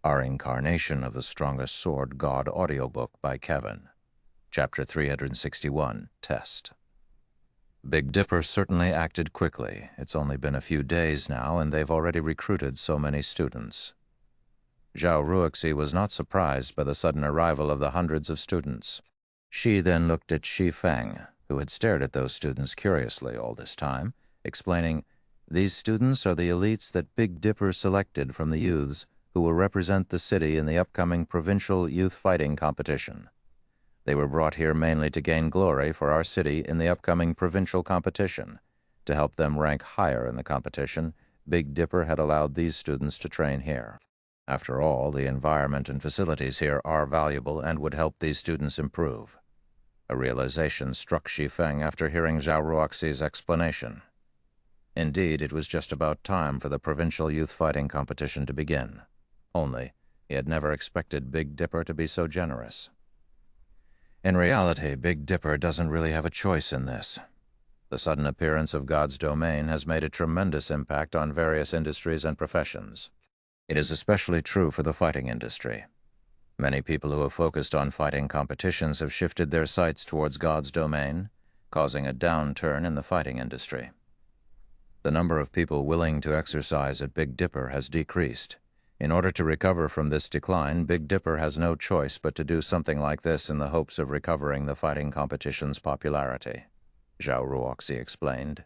Our Incarnation of the Strongest Sword God audiobook by Kevin. Chapter 361, Test. Big Dipper certainly acted quickly. It's only been a few days now, and they've already recruited so many students. Zhao Ruoxi was not surprised by the sudden arrival of the hundreds of students. She then looked at Shi Feng, who had stared at those students curiously all this time, explaining, "These students are the elites that Big Dipper selected from the youths who will represent the city in the upcoming provincial youth fighting competition. They were brought here mainly to gain glory for our city in the upcoming provincial competition. To help them rank higher in the competition, Big Dipper had allowed these students to train here. After all, the environment and facilities here are valuable and would help these students improve." A realization struck Shi Feng after hearing Zhao Ruoxi's explanation. Indeed, it was just about time for the provincial youth fighting competition to begin. Only, he had never expected Big Dipper to be so generous. In reality, Big Dipper doesn't really have a choice in this. The sudden appearance of God's domain has made a tremendous impact on various industries and professions. It is especially true for the fighting industry. Many people who have focused on fighting competitions have shifted their sights towards God's domain, causing a downturn in the fighting industry. The number of people willing to exercise at Big Dipper has decreased. In order to recover from this decline, Big Dipper has no choice but to do something like this in the hopes of recovering the fighting competition's popularity, Zhao Ruoxi explained.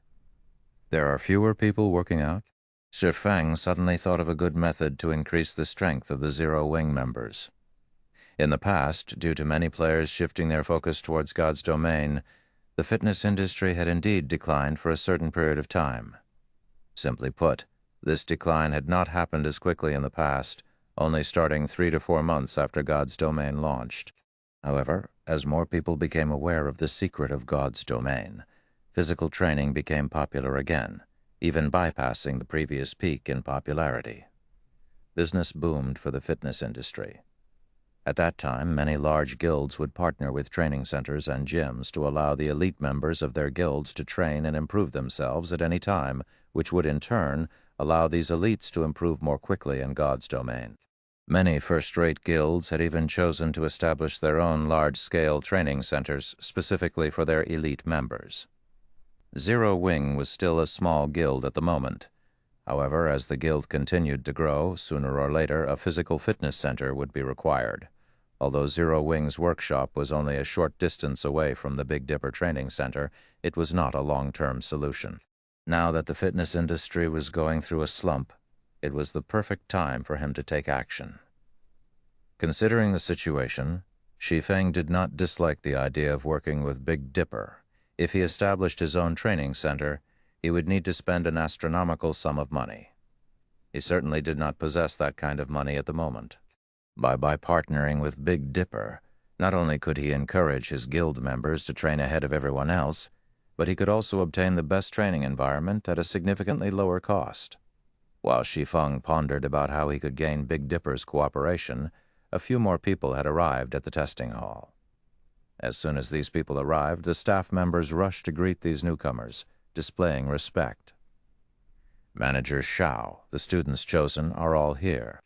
There are fewer people working out? Shi Feng suddenly thought of a good method to increase the strength of the Zero Wing members. In the past, due to many players shifting their focus towards God's domain, the fitness industry had indeed declined for a certain period of time. Simply put, this decline had not happened as quickly in the past, only starting 3 to 4 months after God's domain launched. However, as more people became aware of the secret of God's domain, physical training became popular again, even bypassing the previous peak in popularity. Business boomed for the fitness industry. At that time, many large guilds would partner with training centers and gyms to allow the elite members of their guilds to train and improve themselves at any time, which would in turn allow these elites to improve more quickly in God's domain. Many first-rate guilds had even chosen to establish their own large-scale training centers specifically for their elite members. Zero Wing was still a small guild at the moment. However, as the guild continued to grow, sooner or later a physical fitness center would be required. Although Zero Wing's workshop was only a short distance away from the Big Dipper Training Center, it was not a long-term solution. Now that the fitness industry was going through a slump, it was the perfect time for him to take action. Considering the situation, Shi Feng did not dislike the idea of working with Big Dipper. If he established his own training center, he would need to spend an astronomical sum of money. He certainly did not possess that kind of money at the moment. By partnering with Big Dipper, not only could he encourage his guild members to train ahead of everyone else, but he could also obtain the best training environment at a significantly lower cost. While Shi Feng pondered about how he could gain Big Dipper's cooperation, a few more people had arrived at the testing hall. As soon as these people arrived, the staff members rushed to greet these newcomers, displaying respect. Manager Shao, the students chosen, are all here.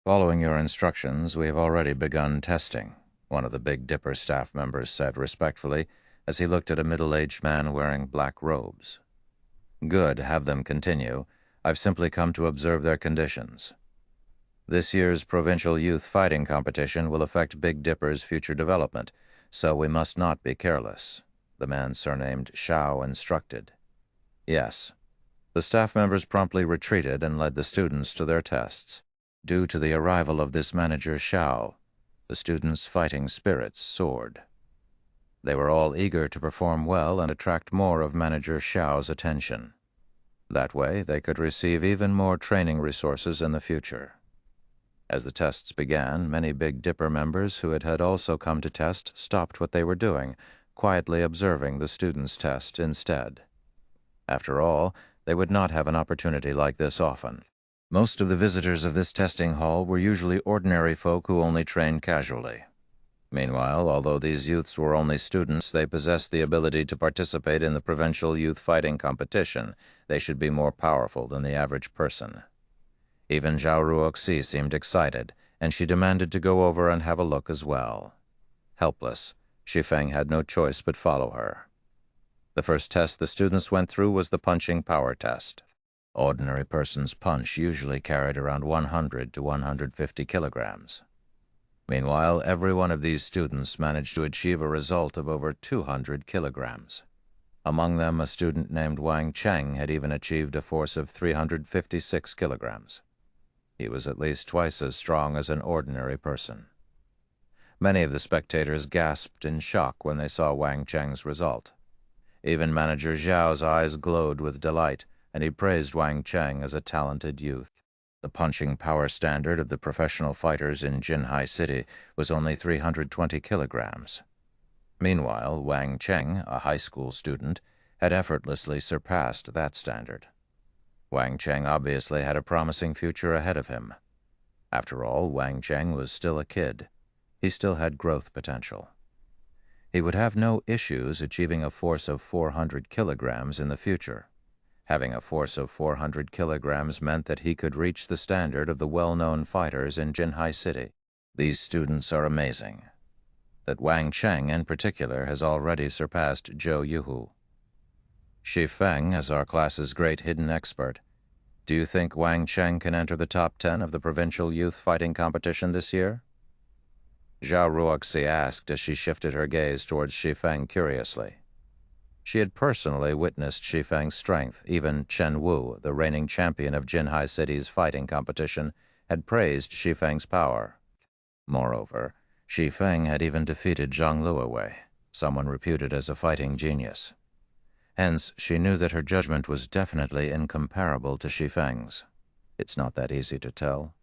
Following your instructions, we have already begun testing, one of the Big Dipper staff members said respectfully as he looked at a middle-aged man wearing black robes. Good, have them continue. I've simply come to observe their conditions. This year's provincial youth fighting competition will affect Big Dipper's future development, so we must not be careless, the man surnamed Shao instructed. Yes. The staff members promptly retreated and led the students to their tests. Due to the arrival of this manager Shao, the students' fighting spirits soared. They were all eager to perform well and attract more of Manager Shao's attention. That way, they could receive even more training resources in the future. As the tests began, many Big Dipper members who had also come to test stopped what they were doing, quietly observing the students' test instead. After all, they would not have an opportunity like this often. Most of the visitors of this testing hall were usually ordinary folk who only trained casually. Meanwhile, although these youths were only students, they possessed the ability to participate in the provincial youth fighting competition. They should be more powerful than the average person. Even Zhao Ruoxi seemed excited, and she demanded to go over and have a look as well. Helpless, Shi Feng had no choice but follow her. The first test the students went through was the punching power test. Ordinary person's punch usually carried around 100 to 150 kilograms. Meanwhile, every one of these students managed to achieve a result of over 200 kilograms. Among them, a student named Wang Cheng had even achieved a force of 356 kilograms. He was at least twice as strong as an ordinary person. Many of the spectators gasped in shock when they saw Wang Cheng's result. Even Manager Zhao's eyes glowed with delight, and he praised Wang Cheng as a talented youth. The punching power standard of the professional fighters in Jinhai City was only 320 kilograms. Meanwhile, Wang Cheng, a high school student, had effortlessly surpassed that standard. Wang Cheng obviously had a promising future ahead of him. After all, Wang Cheng was still a kid. He still had growth potential. He would have no issues achieving a force of 400 kilograms in the future. Having a force of 400 kilograms meant that he could reach the standard of the well-known fighters in Jinhai City. These students are amazing. That Wang Cheng in particular has already surpassed Zhou Yuhu. Shi Feng is our class's great hidden expert. Do you think Wang Cheng can enter the top 10 of the provincial youth fighting competition this year? Zhao Ruoxi asked as she shifted her gaze towards Shi Feng curiously. She had personally witnessed Shi Feng's strength. Even Chen Wu, the reigning champion of Jinhai City's fighting competition, had praised Shi Feng's power. Moreover, Shi Feng had even defeated Zhang Luowei, someone reputed as a fighting genius. Hence, she knew that her judgment was definitely incomparable to Shi Feng's. It's not that easy to tell.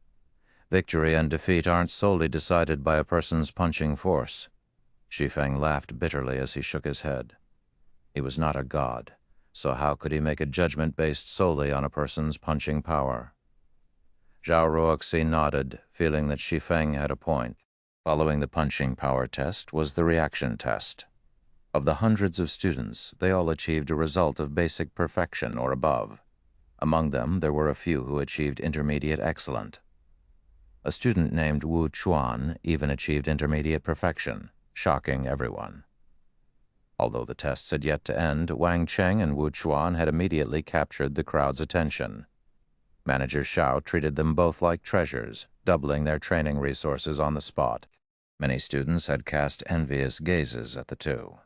Victory and defeat aren't solely decided by a person's punching force. Shi Feng laughed bitterly as he shook his head. He was not a god, so how could he make a judgment based solely on a person's punching power? Zhao Ruoxi nodded, feeling that Shi Feng had a point. Following the punching power test was the reaction test. Of the hundreds of students, they all achieved a result of basic perfection or above. Among them, there were a few who achieved intermediate excellent. A student named Wu Chuan even achieved intermediate perfection, shocking everyone. Although the tests had yet to end, Wang Cheng and Wu Chuan had immediately captured the crowd's attention. Manager Xiao treated them both like treasures, doubling their training resources on the spot. Many students had cast envious gazes at the two.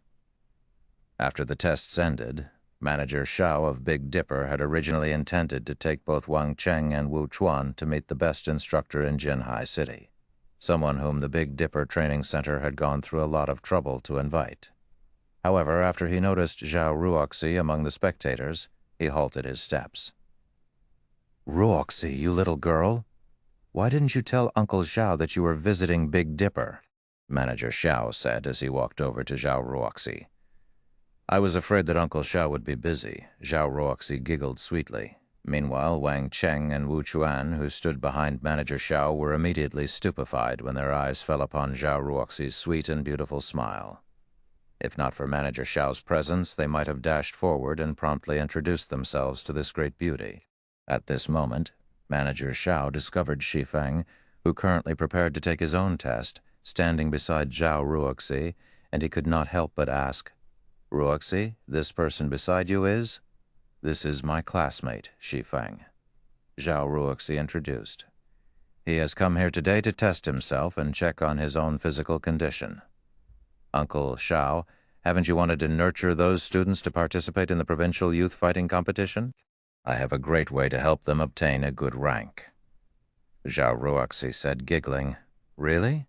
After the tests ended, Manager Xiao of Big Dipper had originally intended to take both Wang Cheng and Wu Chuan to meet the best instructor in Jinhai City, someone whom the Big Dipper Training Center had gone through a lot of trouble to invite. However, after he noticed Zhao Ruoxi among the spectators, he halted his steps. "Ruoxi, you little girl, why didn't you tell Uncle Zhao that you were visiting Big Dipper?" Manager Xiao said as he walked over to Zhao Ruoxi. "I was afraid that Uncle Xiao would be busy." Zhao Ruoxi giggled sweetly. Meanwhile, Wang Cheng and Wu Chuan, who stood behind Manager Xiao, were immediately stupefied when their eyes fell upon Zhao Ruoxi's sweet and beautiful smile. If not for Manager Xiao's presence, they might have dashed forward and promptly introduced themselves to this great beauty. At this moment, Manager Xiao discovered Shi Feng, who currently prepared to take his own test, standing beside Zhao Ruoxi, and he could not help but ask, "Ruoxi, this person beside you is?" "This is my classmate, Shi Feng," Zhao Ruoxi introduced. "He has come here today to test himself and check on his own physical condition." "Uncle Xiao, haven't you wanted to nurture those students to participate in the provincial youth fighting competition? I have a great way to help them obtain a good rank." Zhao Ruoxi said, giggling. "Really?"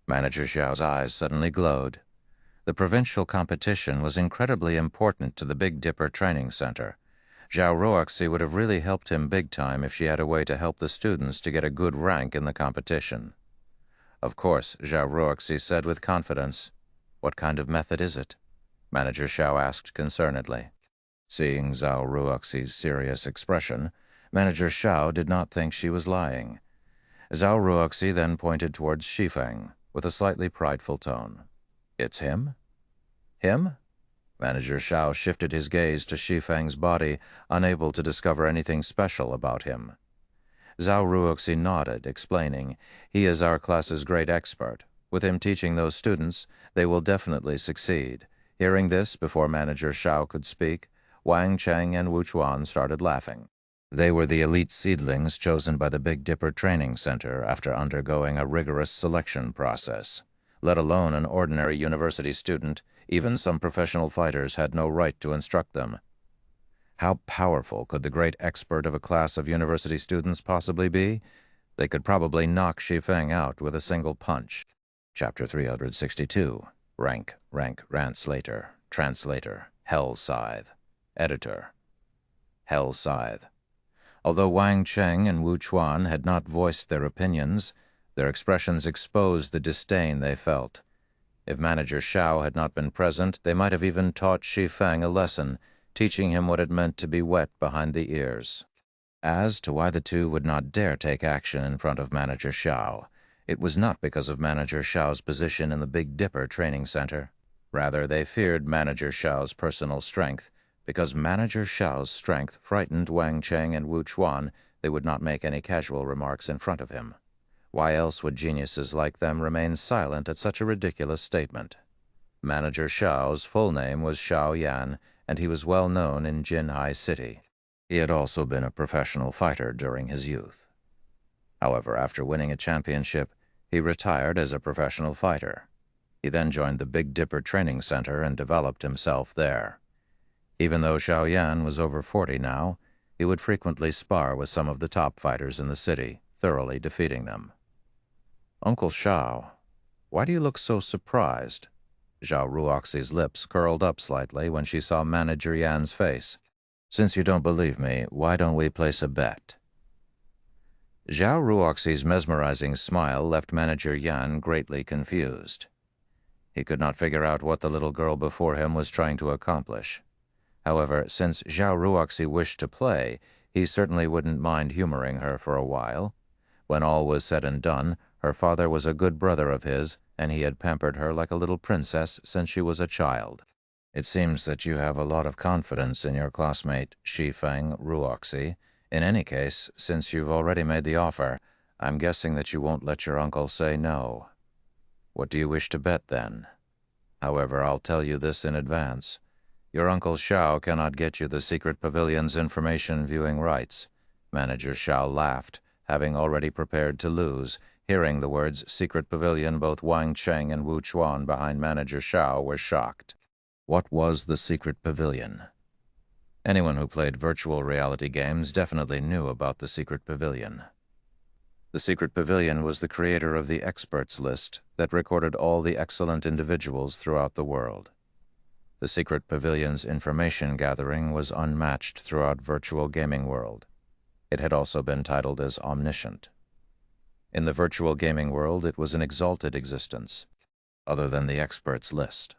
Manager Xiao's eyes suddenly glowed. The provincial competition was incredibly important to the Big Dipper Training Center. Zhao Ruoxi would have really helped him big time if she had a way to help the students to get a good rank in the competition. "Of course," Zhao Ruoxi said with confidence. "What kind of method is it?" Manager Xiao asked concernedly. Seeing Zhao Ruoxi's serious expression, Manager Xiao did not think she was lying. Zhao Ruoxi then pointed towards Shi Feng with a slightly prideful tone. "It's him?" "Him?" Manager Xiao shifted his gaze to Shi Feng's body, unable to discover anything special about him. Zhao Ruoxi nodded, explaining, "He is our class's great expert. With him teaching those students, they will definitely succeed." Hearing this, before Manager Shao could speak, Wang Cheng and Wu Chuan started laughing. They were the elite seedlings chosen by the Big Dipper Training Center after undergoing a rigorous selection process. Let alone an ordinary university student, even some professional fighters had no right to instruct them. How powerful could the great expert of a class of university students possibly be? They could probably knock Shi Feng out with a single punch. Chapter 362. Rank, Translator, Hell Scythe. Editor. Hell Scythe. Although Wang Cheng and Wu Chuan had not voiced their opinions, their expressions exposed the disdain they felt. If Manager Shao had not been present, they might have even taught Shi Feng a lesson, teaching him what it meant to be wet behind the ears. As to why the two would not dare take action in front of Manager Shao, it was not because of Manager Shao's position in the Big Dipper Training Center. Rather, they feared Manager Shao's personal strength. Because Manager Shao's strength frightened Wang Cheng and Wu Chuan, they would not make any casual remarks in front of him. Why else would geniuses like them remain silent at such a ridiculous statement? Manager Shao's full name was Shao Yan, and he was well known in Jinhai City. He had also been a professional fighter during his youth. However, after winning a championship, he retired as a professional fighter. He then joined the Big Dipper Training Center and developed himself there. Even though Shao Yan was over 40 now, he would frequently spar with some of the top fighters in the city, thoroughly defeating them. "Uncle Shao, why do you look so surprised?" Zhao Ruoxi's lips curled up slightly when she saw Manager Yan's face. "Since you don't believe me, why don't we place a bet?" Zhao Ruoxi's mesmerizing smile left Manager Yan greatly confused. He could not figure out what the little girl before him was trying to accomplish. However, since Zhao Ruoxi wished to play, he certainly wouldn't mind humoring her for a while. When all was said and done, her father was a good brother of his, and he had pampered her like a little princess since she was a child. "It seems that you have a lot of confidence in your classmate, Shi Feng Ruoxi. In any case, since you've already made the offer, I'm guessing that you won't let your uncle say no. What do you wish to bet, then? However, I'll tell you this in advance. Your Uncle Shao cannot get you the secret pavilion's information viewing rights." Manager Shao laughed, having already prepared to lose. Hearing the words secret pavilion, both Wang Cheng and Wu Chuan behind Manager Shao were shocked. What was the secret pavilion? Anyone who played virtual reality games definitely knew about the secret pavilion. The secret pavilion was the creator of the experts list that recorded all the excellent individuals throughout the world. The secret pavilion's information gathering was unmatched throughout virtual gaming world. It had also been titled as omniscient. In the virtual gaming world, it was an exalted existence, other than the experts list.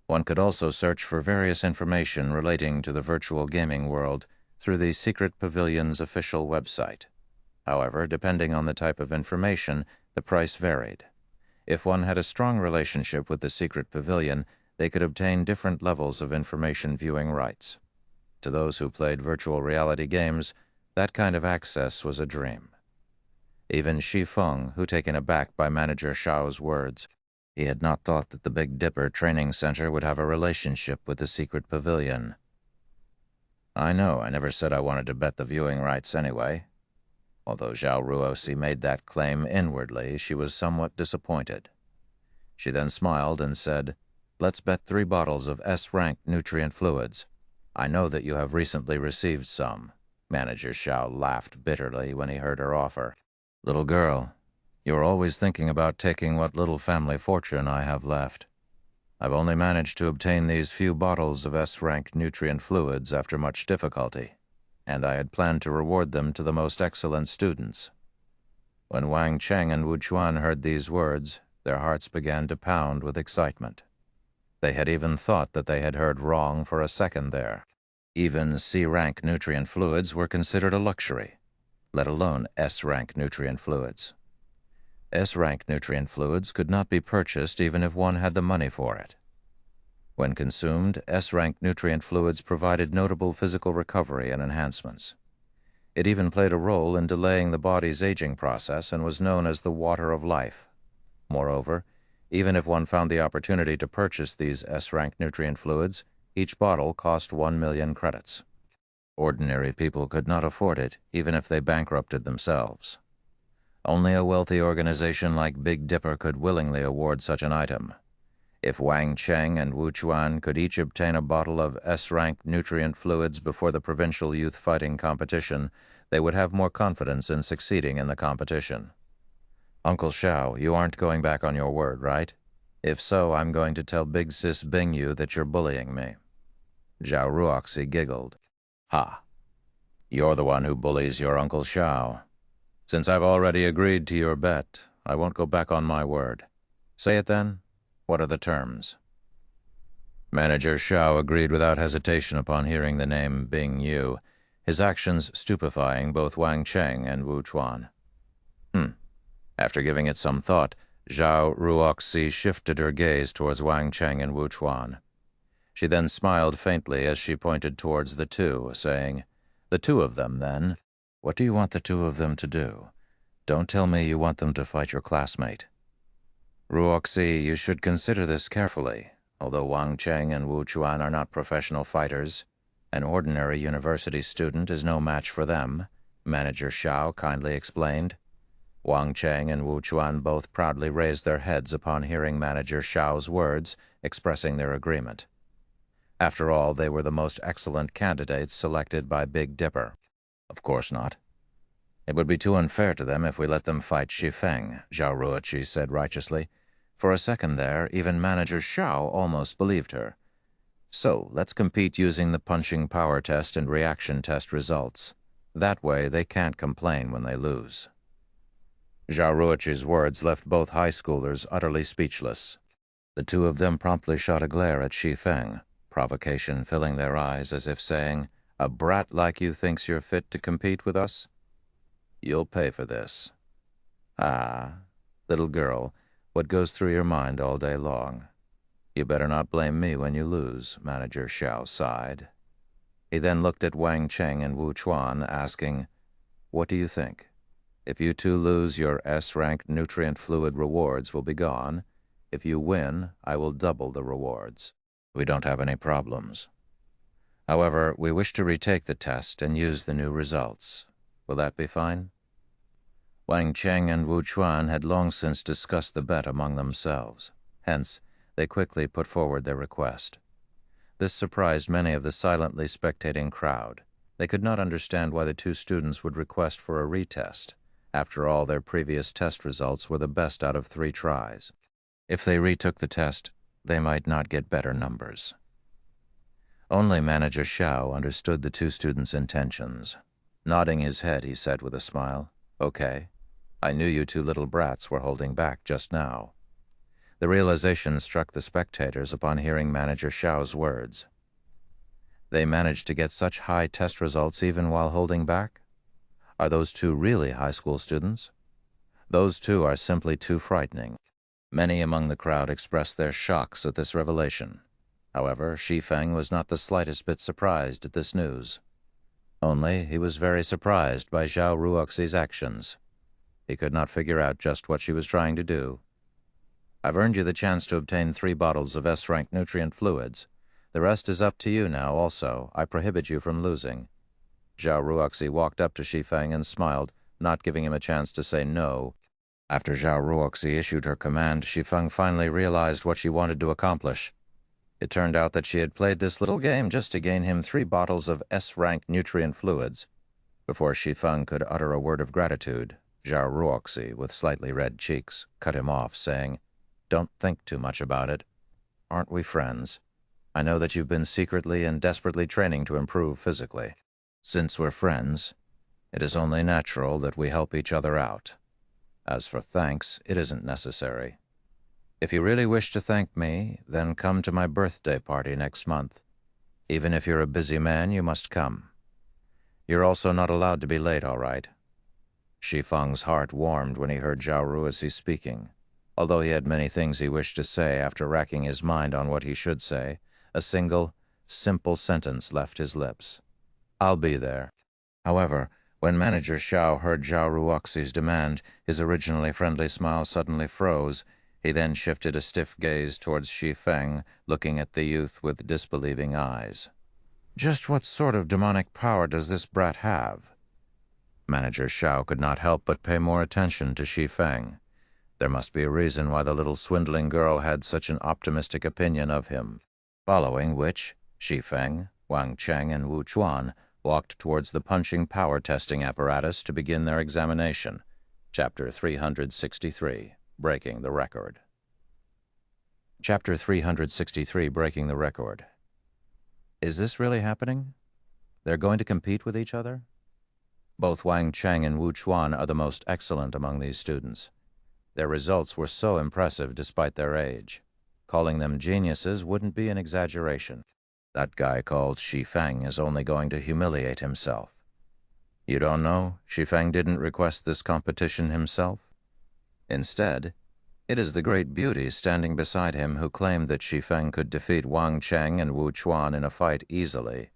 One could also search for various information relating to the virtual gaming world through the secret pavilion's official website. However, depending on the type of information, the price varied. If one had a strong relationship with the secret pavilion, they could obtain different levels of information viewing rights. To those who played virtual reality games, that kind of access was a dream. Even Shi Feng, who taken aback by Manager Shao's words, he had not thought that the Big Dipper Training Center would have a relationship with the secret pavilion. "I know, I never said I wanted to bet the viewing rights anyway." Although Zhao Ruoxi made that claim inwardly, she was somewhat disappointed. She then smiled and said, "Let's bet 3 bottles of S-rank nutrient fluids. I know that you have recently received some." Manager Shao laughed bitterly when he heard her offer. "Little girl, you're always thinking about taking what little family fortune I have left. I've only managed to obtain these few bottles of S-rank nutrient fluids after much difficulty, and I had planned to reward them to the most excellent students." When Wang Cheng and Wu Chuan heard these words, their hearts began to pound with excitement. They had even thought that they had heard wrong for a second there. Even C-rank nutrient fluids were considered a luxury, let alone S-rank nutrient fluids. S-rank nutrient fluids could not be purchased even if one had the money for it. When consumed, S-rank nutrient fluids provided notable physical recovery and enhancements. It even played a role in delaying the body's aging process and was known as the water of life. Moreover, even if one found the opportunity to purchase these S-rank nutrient fluids, each bottle cost 1 million credits. Ordinary people could not afford it, even if they bankrupted themselves. Only a wealthy organization like Big Dipper could willingly award such an item. If Wang Cheng and Wu Chuan could each obtain a bottle of S-rank nutrient fluids before the provincial youth fighting competition, they would have more confidence in succeeding in the competition. Uncle Xiao, you aren't going back on your word, right? If so, I'm going to tell Big Sis Bingyu that you're bullying me. Zhao Ruoxi giggled. Ha! You're the one who bullies your Uncle Xiao. Since I've already agreed to your bet, I won't go back on my word. Say it then. What are the terms? Manager Xiao agreed without hesitation upon hearing the name Bing Yu, his actions stupefying both Wang Cheng and Wu Chuan. After giving it some thought, Zhao Ruoxi shifted her gaze towards Wang Cheng and Wu Chuan. She then smiled faintly as she pointed towards the two, saying, "The two of them, then. What do you want the two of them to do? Don't tell me you want them to fight your classmate." Ruoxi, you should consider this carefully. Although Wang Cheng and Wu Chuan are not professional fighters, an ordinary university student is no match for them, Manager Xiao kindly explained. Wang Cheng and Wu Chuan both proudly raised their heads upon hearing Manager Xiao's words, expressing their agreement. After all, they were the most excellent candidates selected by Big Dipper. Of course not. It would be too unfair to them if we let them fight Shi Feng, Zhao Ruoqi said righteously. For a second there, even Manager Xiao almost believed her. So, let's compete using the punching power test and reaction test results. That way, they can't complain when they lose. Zhao Ruoqi's words left both high schoolers utterly speechless. The two of them promptly shot a glare at Shi Feng, provocation filling their eyes as if saying, "A brat like you thinks you're fit to compete with us? You'll pay for this." "Ah, little girl, what goes through your mind all day long? You better not blame me when you lose," Manager Xiao sighed. He then looked at Wang Cheng and Wu Chuan, asking, "What do you think? If you two lose, your S-rank nutrient fluid rewards will be gone. If you win, I will double the rewards. We don't have any problems. However, we wish to retake the test and use the new results. Will that be fine?" Wang Cheng and Wu Chuan had long since discussed the bet among themselves. Hence, they quickly put forward their request. This surprised many of the silently spectating crowd. They could not understand why the two students would request for a retest. After all, their previous test results were the best out of 3 tries. If they retook the test, they might not get better numbers. Only Manager Xiao understood the two students' intentions. Nodding his head, he said with a smile, "Okay. I knew you two little brats were holding back just now." The realization struck the spectators upon hearing Manager Xiao's words. They managed to get such high test results even while holding back? Are those two really high school students? Those two are simply too frightening. Many among the crowd expressed their shocks at this revelation. However, Shi Feng was not the slightest bit surprised at this news. Only he was very surprised by Zhao Ruoxi's actions. He could not figure out just what she was trying to do. "I've earned you the chance to obtain 3 bottles of S-rank nutrient fluids. The rest is up to you now also. I prohibit you from losing." Zhao Ruoxi walked up to Shi Feng and smiled, not giving him a chance to say no. After Zhao Ruoxi issued her command, Shi Feng finally realized what she wanted to accomplish. It turned out that she had played this little game just to gain him 3 bottles of S-rank nutrient fluids. Before Shi Feng could utter a word of gratitude, Zhao Ruoxi, with slightly red cheeks, cut him off, saying, "Don't think too much about it. Aren't we friends? I know that you've been secretly and desperately training to improve physically. Since we're friends, it is only natural that we help each other out. As for thanks, it isn't necessary. If you really wish to thank me, then come to my birthday party next month. Even if you're a busy man, you must come. You're also not allowed to be late, all right?" Shi Feng's heart warmed when he heard Zhao Ruoxi speaking. Although he had many things he wished to say after racking his mind on what he should say, a single, simple sentence left his lips. "I'll be there." However, When Manager Xiao heard Zhao Ruoxi's demand, his originally friendly smile suddenly froze. He then shifted a stiff gaze towards Shi Feng, looking at the youth with disbelieving eyes. "Just what sort of demonic power does this brat have?" Manager Xiao could not help but pay more attention to Shi Feng. There must be a reason why the little swindling girl had such an optimistic opinion of him. Following which, Shi Feng, Wang Cheng, and Wu Chuan walked towards the punching power testing apparatus to begin their examination. Chapter 363, Breaking the Record. Chapter 363, Breaking the Record. Is this really happening? They're going to compete with each other? Both Wang Cheng and Wu Chuan are the most excellent among these students. Their results were so impressive despite their age. Calling them geniuses wouldn't be an exaggeration. That guy called Shi Feng is only going to humiliate himself. You don't know, Shi Feng didn't request this competition himself. Instead, it is the great beauty standing beside him who claimed that Shi Feng could defeat Wang Cheng and Wu Chuan in a fight easily.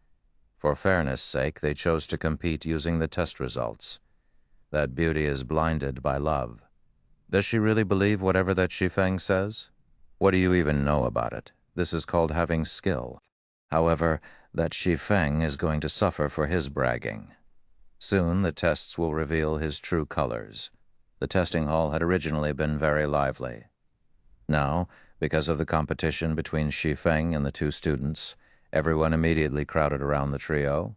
For fairness' sake, they chose to compete using the test results. That beauty is blinded by love. Does she really believe whatever that Shi Feng says? What do you even know about it? This is called having skill. However, that Shi Feng is going to suffer for his bragging. Soon the tests will reveal his true colors. The testing hall had originally been very lively. Now, because of the competition between Shi Feng and the two students, everyone immediately crowded around the trio.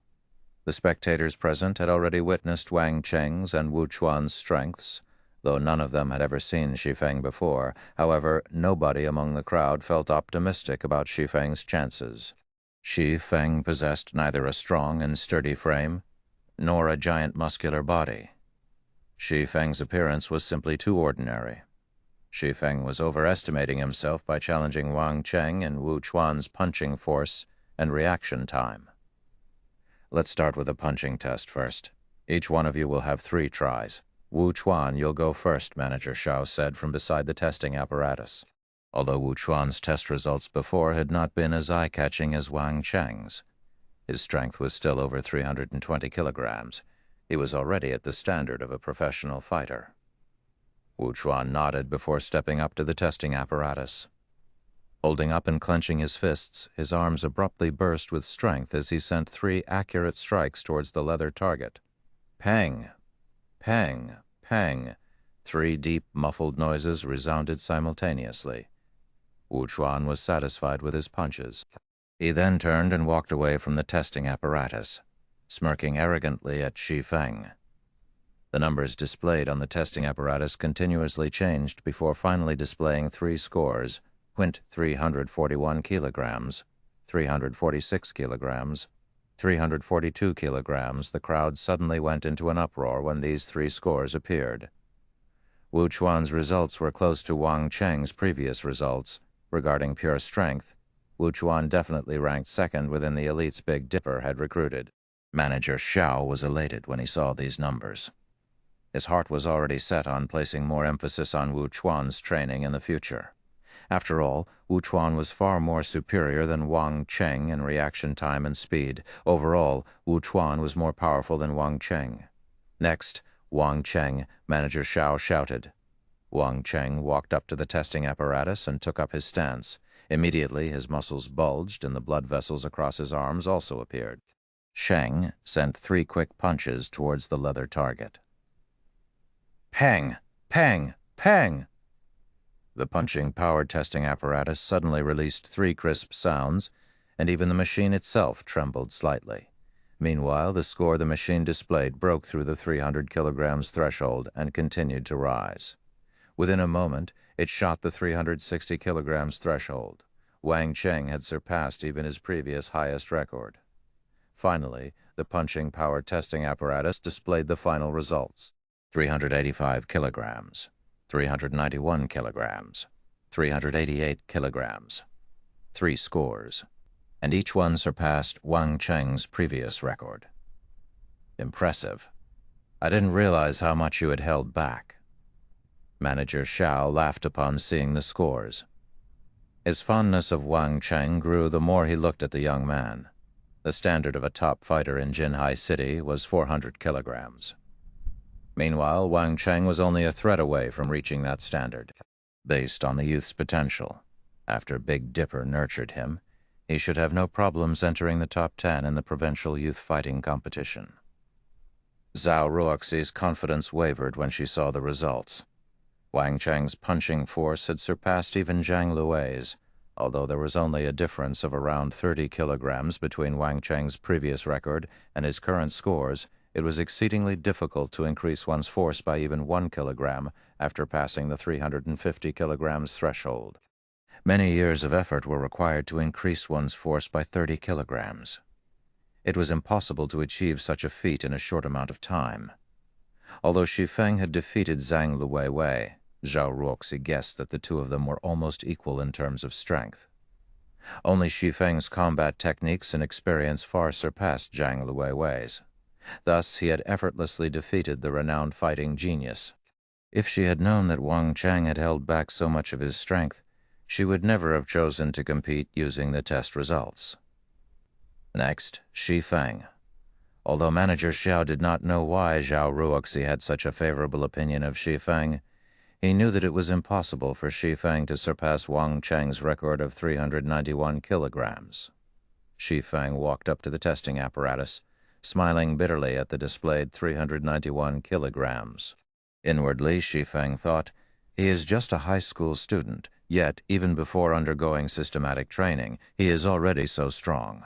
The spectators present had already witnessed Wang Cheng's and Wu Chuan's strengths, though none of them had ever seen Shi Feng before. However, nobody among the crowd felt optimistic about Shi Feng's chances. Shi Feng possessed neither a strong and sturdy frame, nor a giant muscular body. Shi Feng's appearance was simply too ordinary. Shi Feng was overestimating himself by challenging Wang Cheng and Wu Chuan's punching force and reaction time. Let's start with a punching test first. Each one of you will have 3 tries. Wu Chuan, you'll go first, Manager Xiao said from beside the testing apparatus. Although Wu Chuan's test results before had not been as eye-catching as Wang Cheng's. His strength was still over 320 kilograms. He was already at the standard of a professional fighter. Wu Chuan nodded before stepping up to the testing apparatus. Holding up and clenching his fists, his arms abruptly burst with strength as he sent 3 accurate strikes towards the leather target. Pang! Pang! Pang! 3 deep, muffled noises resounded simultaneously. Wu Chuan was satisfied with his punches. He then turned and walked away from the testing apparatus, smirking arrogantly at Shi Feng. The numbers displayed on the testing apparatus continuously changed before finally displaying 3 scores: Wint 341 kilograms, 346 kilograms, 342 kilograms. The crowd suddenly went into an uproar when these 3 scores appeared. Wu Chuan's results were close to Wang Cheng's previous results. Regarding pure strength, Wu Chuan definitely ranked second within the elites Big Dipper had recruited. Manager Xiao was elated when he saw these numbers. His heart was already set on placing more emphasis on Wu Chuan's training in the future. After all, Wu Chuan was far more superior than Wang Cheng in reaction time and speed. Overall, Wu Chuan was more powerful than Wang Cheng. Next, Wang Cheng, Manager Xiao shouted. Wang Cheng walked up to the testing apparatus and took up his stance. Immediately, his muscles bulged and the blood vessels across his arms also appeared. Sheng sent 3 quick punches towards the leather target. Pang! Pang! Pang! The punching power testing apparatus suddenly released 3 crisp sounds, and even the machine itself trembled slightly. Meanwhile, the score the machine displayed broke through the 300 kilograms threshold and continued to rise. Within a moment, it shot the 360 kilograms threshold. Wang Cheng had surpassed even his previous highest record. Finally, the punching power testing apparatus displayed the final results: 385 kilograms, 391 kilograms, 388 kilograms. 3 scores, and each one surpassed Wang Cheng's previous record. Impressive. I didn't realize how much you had held back. Manager Xiao laughed upon seeing the scores. His fondness of Wang Cheng grew the more he looked at the young man. The standard of a top fighter in Jinhai City was 400 kilograms. Meanwhile, Wang Cheng was only a thread away from reaching that standard. Based on the youth's potential, after Big Dipper nurtured him, he should have no problems entering the top 10 in the provincial youth fighting competition. Zhao Ruoxi's confidence wavered when she saw the results. Wang Cheng's punching force had surpassed even Zhang Lui's, although there was only a difference of around 30 kilograms between Wang Cheng's previous record and his current scores. It was exceedingly difficult to increase one's force by even 1 kilogram after passing the 350 kilograms threshold. Many years of effort were required to increase one's force by 30 kilograms. It was impossible to achieve such a feat in a short amount of time. Although Shi Feng had defeated Zhang Luiwei, Zhao Ruoxi guessed that the two of them were almost equal in terms of strength. Only Shi Feng's combat techniques and experience far surpassed Zhang Luiwei's. Thus, he had effortlessly defeated the renowned fighting genius. If she had known that Wang Cheng had held back so much of his strength, she would never have chosen to compete using the test results. Next, Shi Feng. Although Manager Xiao did not know why Zhao Ruoxi had such a favorable opinion of Shi Feng, he knew that it was impossible for Shi Feng to surpass Wang Cheng's record of 391 kilograms. Shi Feng walked up to the testing apparatus, smiling bitterly at the displayed 391 kilograms. Inwardly, Shi Feng thought, he is just a high school student, yet even before undergoing systematic training, he is already so strong.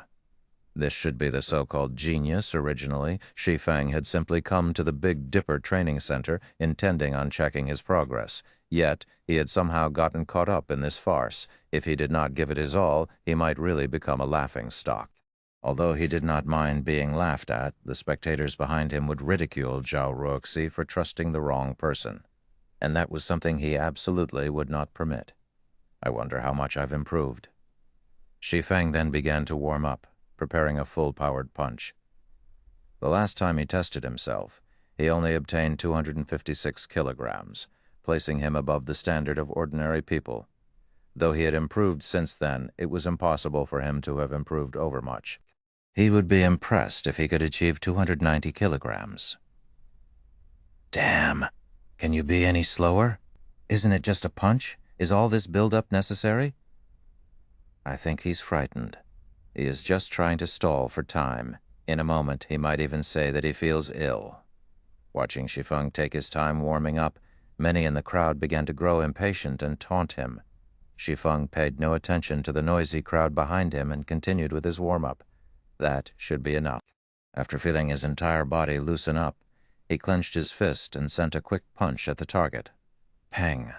This should be the so-called genius. Originally, Shi Feng had simply come to the Big Dipper training center intending on checking his progress. Yet, he had somehow gotten caught up in this farce. If he did not give it his all, he might really become a laughingstock. Although he did not mind being laughed at, the spectators behind him would ridicule Zhao Ruoxi for trusting the wrong person. And that was something he absolutely would not permit. I wonder how much I've improved. Shi Feng then began to warm up, preparing a full-powered punch. The last time he tested himself, he only obtained 256 kilograms, placing him above the standard of ordinary people. Though he had improved since then, it was impossible for him to have improved overmuch. He would be impressed if he could achieve 290 kilograms. Damn! Can you be any slower? Isn't it just a punch? Is all this build-up necessary? I think he's frightened. He is just trying to stall for time. In a moment, he might even say that he feels ill. Watching Shi Feng take his time warming up, many in the crowd began to grow impatient and taunt him. Shi Feng paid no attention to the noisy crowd behind him and continued with his warm-up. That should be enough. After feeling his entire body loosen up, he clenched his fist and sent a quick punch at the target. Pang!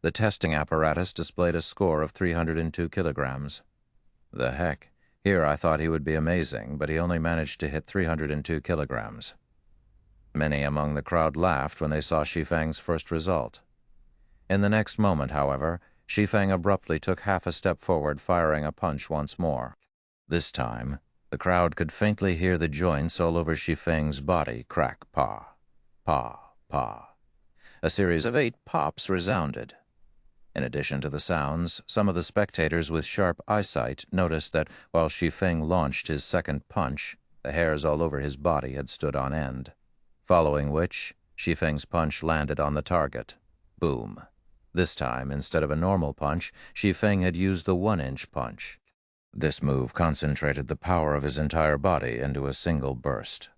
The testing apparatus displayed a score of 302 kilograms. The heck, here I thought he would be amazing, but he only managed to hit 302 kilograms. Many among the crowd laughed when they saw Shi Feng's first result. In the next moment, however, Shi Feng abruptly took half a step forward, firing a punch once more. This time, the crowd could faintly hear the joints all over Shi Feng's body crack pa, pa, pa. A series of 8 pops resounded. In addition to the sounds, some of the spectators with sharp eyesight noticed that while Shi Feng launched his second punch, the hairs all over his body had stood on end. Following which, Shi Feng's punch landed on the target. Boom. This time, instead of a normal punch, Shi Feng had used the 1-inch punch. This move concentrated the power of his entire body into a single burst.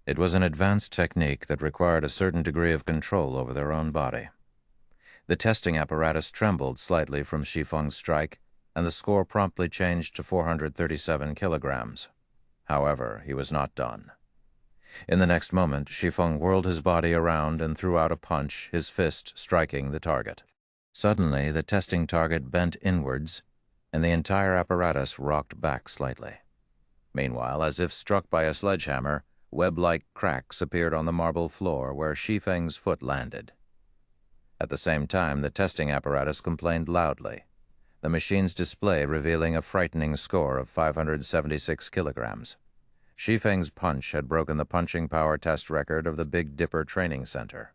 It was an advanced technique that required a certain degree of control over their own body. The testing apparatus trembled slightly from Shi Feng's strike, and the score promptly changed to 437 kilograms. However, he was not done. In the next moment, Shi Feng whirled his body around and threw out a punch, his fist striking the target. Suddenly, the testing target bent inwards, and the entire apparatus rocked back slightly. Meanwhile, as if struck by a sledgehammer, web-like cracks appeared on the marble floor where Shi Feng's foot landed. At the same time, the testing apparatus complained loudly, the machine's display revealing a frightening score of 576 kilograms. Shi Feng's punch had broken the punching power test record of the Big Dipper Training Center.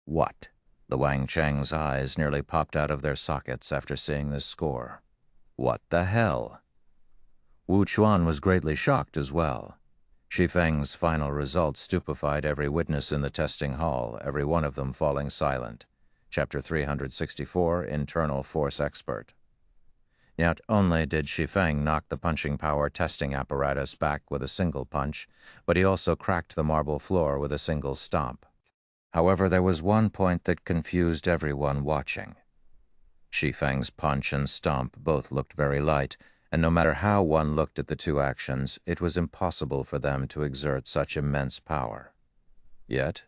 What? The Wang Cheng's eyes nearly popped out of their sockets after seeing this score. What the hell? Wu Chuan was greatly shocked as well. Shi Feng's final results stupefied every witness in the testing hall, every one of them falling silent. Chapter 364, Internal Force Expert. Not only did Shi Feng knock the punching power testing apparatus back with a single punch, but he also cracked the marble floor with a single stomp. However, there was one point that confused everyone watching. Shi Feng's punch and stomp both looked very light, and no matter how one looked at the two actions, it was impossible for them to exert such immense power. Yet,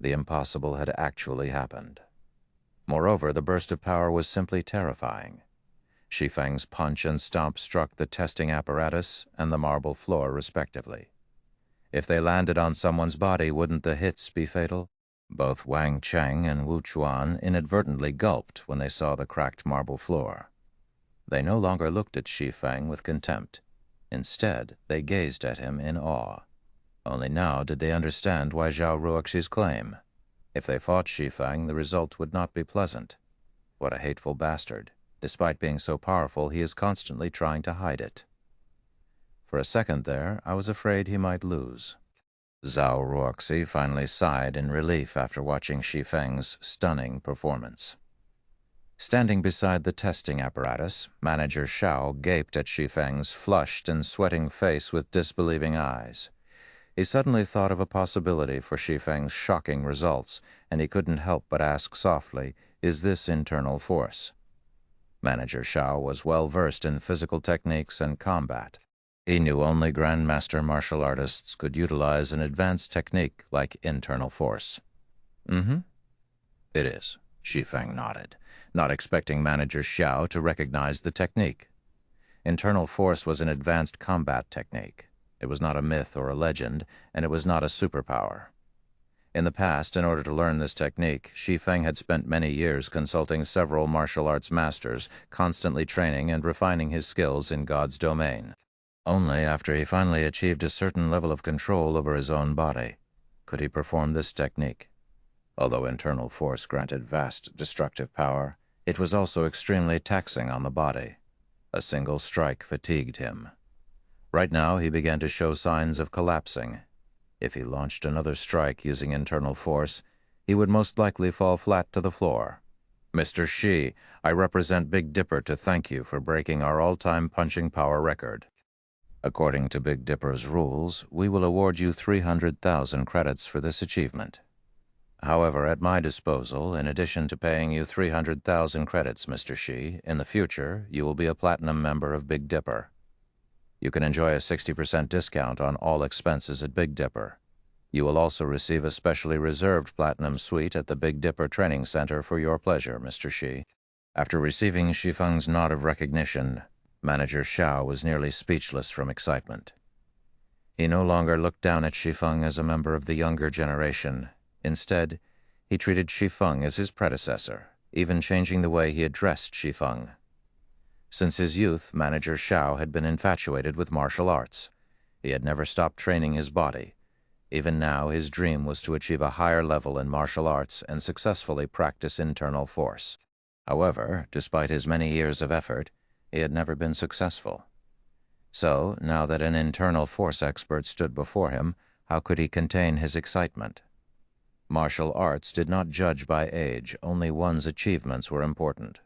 the impossible had actually happened. Moreover, the burst of power was simply terrifying. Shi Feng's punch and stomp struck the testing apparatus and the marble floor, respectively. If they landed on someone's body, wouldn't the hits be fatal? Both Wang Cheng and Wu Chuan inadvertently gulped when they saw the cracked marble floor. They no longer looked at Shi Feng with contempt. Instead, they gazed at him in awe. Only now did they understand why Zhao Ruoxi's claim. If they fought Shi Feng, the result would not be pleasant. What a hateful bastard. Despite being so powerful, he is constantly trying to hide it. For a second there, I was afraid he might lose. Zhao Ruoxi finally sighed in relief after watching Shi Feng's stunning performance. Standing beside the testing apparatus, Manager Shao gaped at Shi Feng's flushed and sweating face with disbelieving eyes. He suddenly thought of a possibility for Shi Feng's shocking results, and he couldn't help but ask softly, "Is this internal force?" Manager Shao was well versed in physical techniques and combat. He knew only grandmaster martial artists could utilize an advanced technique like internal force. "Mm-hmm. It is," Shi Feng nodded, not expecting Manager Xiao to recognize the technique. Internal force was an advanced combat technique. It was not a myth or a legend, and it was not a superpower. In the past, in order to learn this technique, Shi Feng had spent many years consulting several martial arts masters, constantly training and refining his skills in God's domain. Only after he finally achieved a certain level of control over his own body could he perform this technique. Although internal force granted vast destructive power, it was also extremely taxing on the body. A single strike fatigued him. Right now, he began to show signs of collapsing. If he launched another strike using internal force, he would most likely fall flat to the floor. "Mr. Shi, I represent Big Dipper to thank you for breaking our all-time punching power record. According to Big Dipper's rules, we will award you 300,000 credits for this achievement. However, at my disposal, in addition to paying you 300,000 credits, Mr. Shi, in the future, you will be a platinum member of Big Dipper. You can enjoy a 60% discount on all expenses at Big Dipper. You will also receive a specially reserved platinum suite at the Big Dipper Training Center for your pleasure, Mr. Shi." After receiving Shi Feng's nod of recognition, Manager Xiao was nearly speechless from excitement. He no longer looked down at Shi Feng as a member of the younger generation. Instead, he treated Shi Feng as his predecessor, even changing the way he addressed Shi Feng. Since his youth, Manager Xiao had been infatuated with martial arts. He had never stopped training his body. Even now, his dream was to achieve a higher level in martial arts and successfully practice internal force. However, despite his many years of effort, he had never been successful. So, now that an internal force expert stood before him, how could he contain his excitement? Martial arts did not judge by age, only one's achievements were important.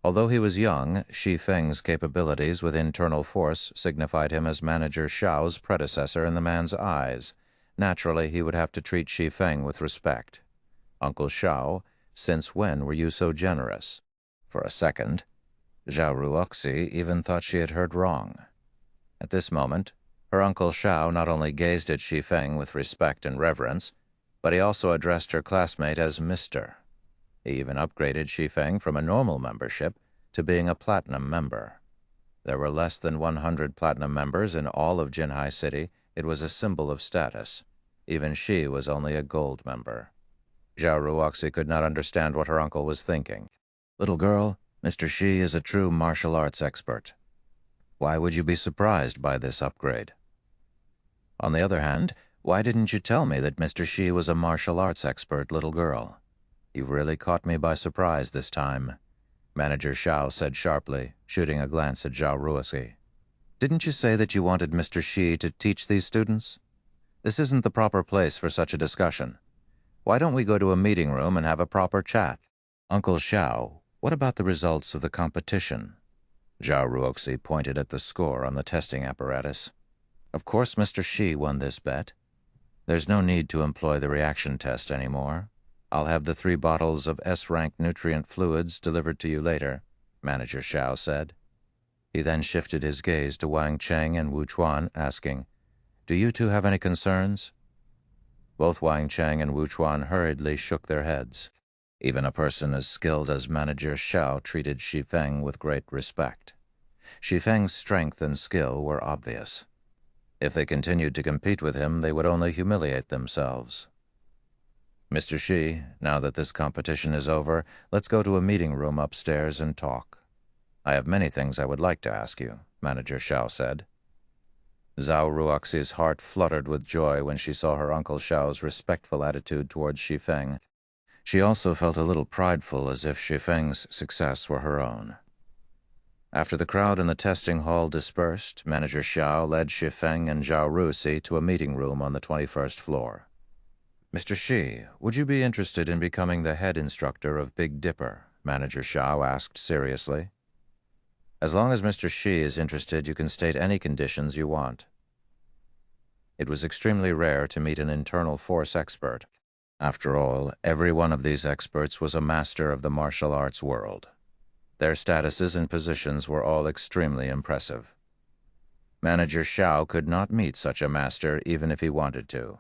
Although he was young, Shi Feng's capabilities with internal force signified him as Manager Xiao's predecessor in the man's eyes. Naturally, he would have to treat Shi Feng with respect. "Uncle Xiao, since when were you so generous?" For a second, Zhao Ruoxi even thought she had heard wrong. At this moment, her Uncle Xiao not only gazed at Shi Feng with respect and reverence, but he also addressed her classmate as Mr. He even upgraded Shi Feng from a normal membership to being a platinum member. There were less than 100 platinum members in all of Jinhai City. It was a symbol of status. Even she was only a gold member. Zhao Ruoxi could not understand what her uncle was thinking. "Little girl, Mr. Shi is a true martial arts expert. Why would you be surprised by this upgrade? On the other hand, why didn't you tell me that Mr. Shi was a martial arts expert, little girl? You've really caught me by surprise this time," Manager Xiao said sharply, shooting a glance at Zhao Ruoxi. Didn't you say that you wanted Mr. Shi to teach these students? This isn't the proper place for such a discussion. Why don't we go to a meeting room and have a proper chat? Uncle Xiao, what about the results of the competition? Zhao Ruoxi pointed at the score on the testing apparatus. Of course Mr. Shi won this bet. There's no need to employ the reaction test anymore. I'll have the 3 bottles of S-rank nutrient fluids delivered to you later, Manager Xiao said. He then shifted his gaze to Wang Cheng and Wu Chuan, asking, "Do you two have any concerns?" Both Wang Cheng and Wu Chuan hurriedly shook their heads. Even a person as skilled as Manager Xiao treated Shi Feng with great respect. Shi Feng's strength and skill were obvious. If they continued to compete with him, they would only humiliate themselves. Mr. Shi, now that this competition is over, let's go to a meeting room upstairs and talk. I have many things I would like to ask you, Manager Xiao said. Zhao Ruoxi's heart fluttered with joy when she saw her Uncle Xiao's respectful attitude towards Shi Feng. She also felt a little prideful, as if Shi Feng's success were her own. After the crowd in the testing hall dispersed, Manager Xiao led Shi Feng and Zhao Ruoxi to a meeting room on the 21st floor. Mr. Shi, would you be interested in becoming the head instructor of Big Dipper? Manager Xiao asked seriously. As long as Mr. Shi is interested, you can state any conditions you want. It was extremely rare to meet an internal force expert. After all, every one of these experts was a master of the martial arts world. Their statuses and positions were all extremely impressive. Manager Xiao could not meet such a master even if he wanted to.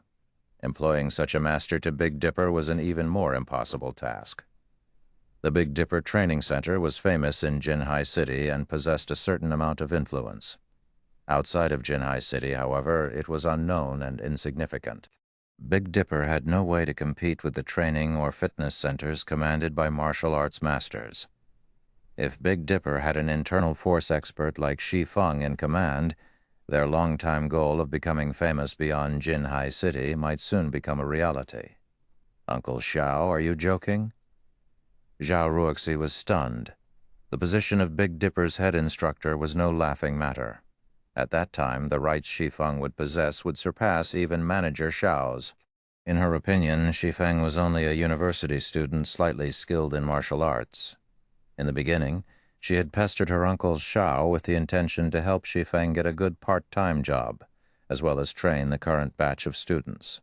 Employing such a master to Big Dipper was an even more impossible task. The Big Dipper Training Center was famous in Jinhai City and possessed a certain amount of influence. Outside of Jinhai City, however, it was unknown and insignificant. Big Dipper had no way to compete with the training or fitness centers commanded by martial arts masters. If Big Dipper had an internal force expert like Shi Feng in command, their long-time goal of becoming famous beyond Jinhai City might soon become a reality. Uncle Xiao, are you joking? Zhao Ruoxi was stunned. The position of Big Dipper's head instructor was no laughing matter. At that time, the rights Shi Feng would possess would surpass even Manager Xiao's. In her opinion, Shi Feng was only a university student slightly skilled in martial arts. In the beginning, she had pestered her Uncle Xiao with the intention to help Shi Feng get a good part-time job, as well as train the current batch of students.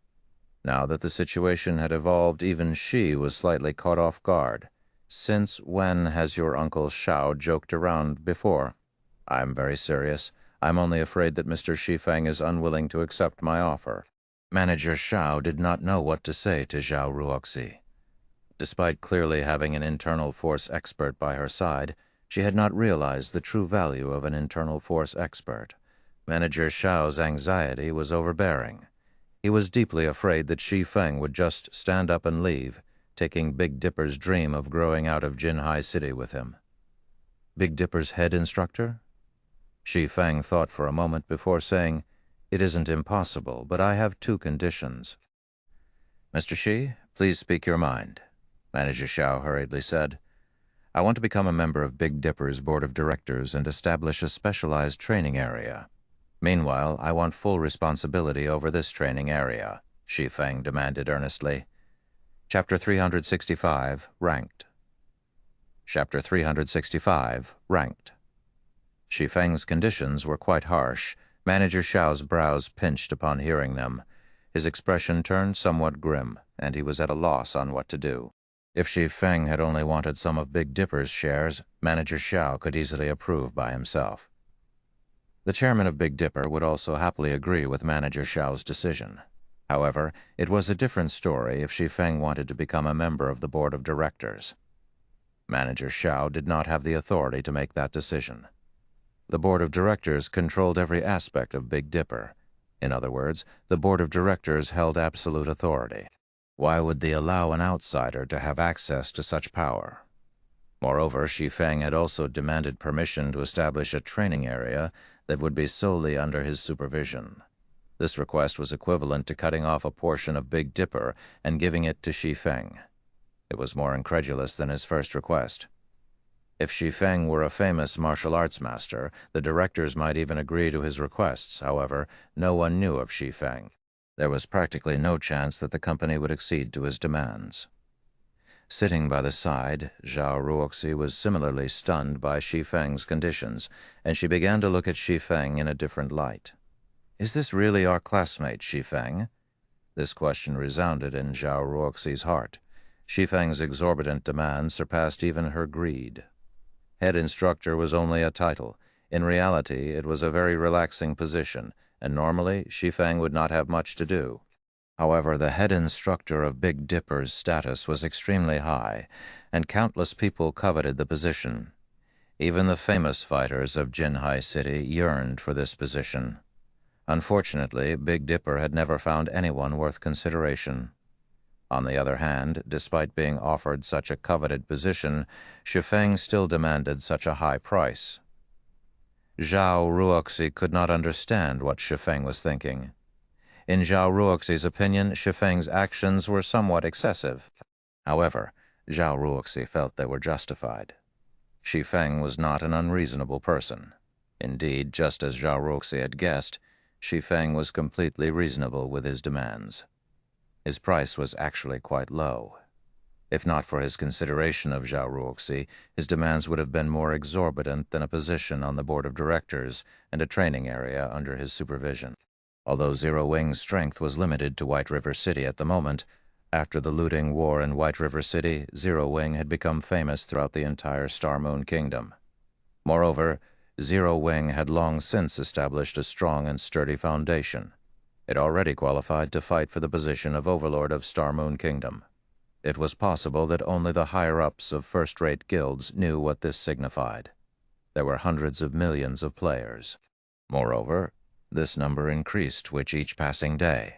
Now that the situation had evolved, even Shi was slightly caught off guard. Since when has your Uncle Xiao joked around before? I'm very serious. I'm only afraid that Mr. Shi Feng is unwilling to accept my offer. Manager Xiao did not know what to say to Zhao Ruoxi. Despite clearly having an internal force expert by her side, she had not realized the true value of an internal force expert. Manager Xiao's anxiety was overbearing. He was deeply afraid that Shi Feng would just stand up and leave, taking Big Dipper's dream of growing out of Jinhai City with him. Big Dipper's head instructor? Shi Feng thought for a moment before saying, "It isn't impossible, but I have 2 conditions." "Mr. Shi, please speak your mind," Manager Xiao hurriedly said. "I want to become a member of Big Dipper's board of directors and establish a specialized training area. Meanwhile, I want full responsibility over this training area," Shi Feng demanded earnestly. Chapter 365, Ranked. Chapter 365, Ranked. Shi Feng's conditions were quite harsh. Manager Xiao's brows pinched upon hearing them. His expression turned somewhat grim, and he was at a loss on what to do. If Shi Feng had only wanted some of Big Dipper's shares, Manager Xiao could easily approve by himself. The chairman of Big Dipper would also happily agree with Manager Xiao's decision. However, it was a different story if Shi Feng wanted to become a member of the board of directors. Manager Xiao did not have the authority to make that decision. The board of directors controlled every aspect of Big Dipper. In other words, the board of directors held absolute authority. Why would they allow an outsider to have access to such power? Moreover, Shi Feng had also demanded permission to establish a training area that would be solely under his supervision. This request was equivalent to cutting off a portion of Big Dipper and giving it to Shi Feng. It was more incredulous than his first request. If Shi Feng were a famous martial arts master, the directors might even agree to his requests. However, no one knew of Shi Feng. There was practically no chance that the company would accede to his demands. Sitting by the side, Zhao Ruoxi was similarly stunned by Shi Feng's conditions, and she began to look at Shi Feng in a different light. "Is this really our classmate, Shi Feng?" This question resounded in Zhao Ruoxi's heart. Shi Feng's exorbitant demands surpassed even her greed. Head instructor was only a title. In reality, it was a very relaxing position, and normally Shi Feng would not have much to do. However, the head instructor of Big Dipper's status was extremely high, and countless people coveted the position. Even the famous fighters of Jinhai City yearned for this position. Unfortunately, Big Dipper had never found anyone worth consideration. On the other hand, despite being offered such a coveted position, Shi Feng still demanded such a high price. Zhao Ruoxi could not understand what Shi Feng was thinking. In Zhao Ruoxi's opinion, Shi Feng's actions were somewhat excessive. However, Zhao Ruoxi felt they were justified. Shi Feng was not an unreasonable person. Indeed, just as Zhao Ruoxi had guessed, Shi Feng was completely reasonable with his demands. His price was actually quite low. If not for his consideration of Zhao Ruoxi, his demands would have been more exorbitant than a position on the board of directors and a training area under his supervision. Although Zero Wing's strength was limited to White River City at the moment, after the looting war in White River City, Zero Wing had become famous throughout the entire Star Moon Kingdom. Moreover, Zero Wing had long since established a strong and sturdy foundation. It already qualified to fight for the position of Overlord of Star Moon Kingdom. It was possible that only the higher-ups of first-rate guilds knew what this signified. There were hundreds of millions of players. Moreover, this number increased with each passing day.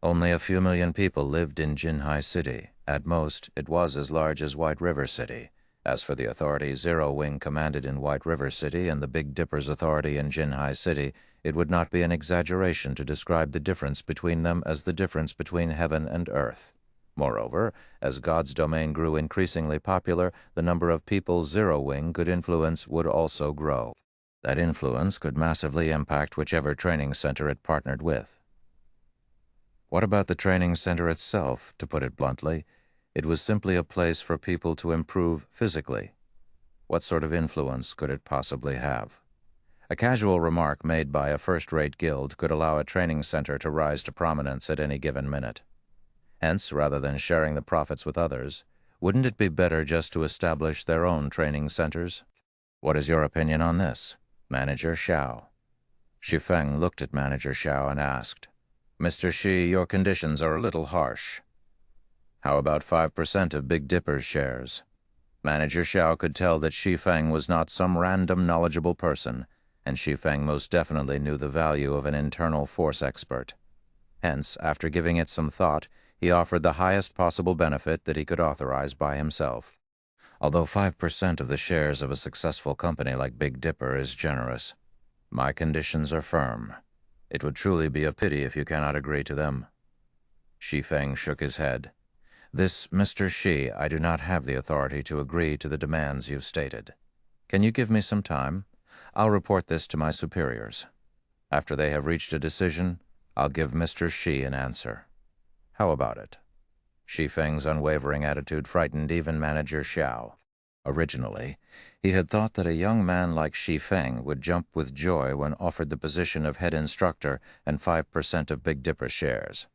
Only a few million people lived in Jinhai City. At most, it was as large as White River City. As for the authority Zero Wing commanded in White River City and the Big Dipper's authority in Jinhai City, it would not be an exaggeration to describe the difference between them as the difference between heaven and earth. Moreover, as God's domain grew increasingly popular, the number of people Zero Wing could influence would also grow. That influence could massively impact whichever training center it partnered with. What about the training center itself? To put it bluntly, it was simply a place for people to improve physically. What sort of influence could it possibly have? A casual remark made by a first-rate guild could allow a training center to rise to prominence at any given minute. Hence, rather than sharing the profits with others, wouldn't it be better just to establish their own training centers? What is your opinion on this, Manager Xiao? Shi Feng looked at Manager Xiao and asked, "Mr. Shi, your conditions are a little harsh. How about 5% of Big Dipper's shares?" Manager Xiao could tell that Shi Feng was not some random knowledgeable person, and Shi Feng most definitely knew the value of an internal force expert. Hence, after giving it some thought, he offered the highest possible benefit that he could authorize by himself. Although 5% of the shares of a successful company like Big Dipper is generous, my conditions are firm. It would truly be a pity if you cannot agree to them. Shi Feng shook his head. "This, Mr. Shi, I do not have the authority to agree to the demands you've stated. Can you give me some time? I'll report this to my superiors. After they have reached a decision, I'll give Mr. Shi an answer. How about it?" Shi Feng's unwavering attitude frightened even Manager Xiao. Originally, he had thought that a young man like Shi Feng would jump with joy when offered the position of head instructor and 5% of Big Dipper shares.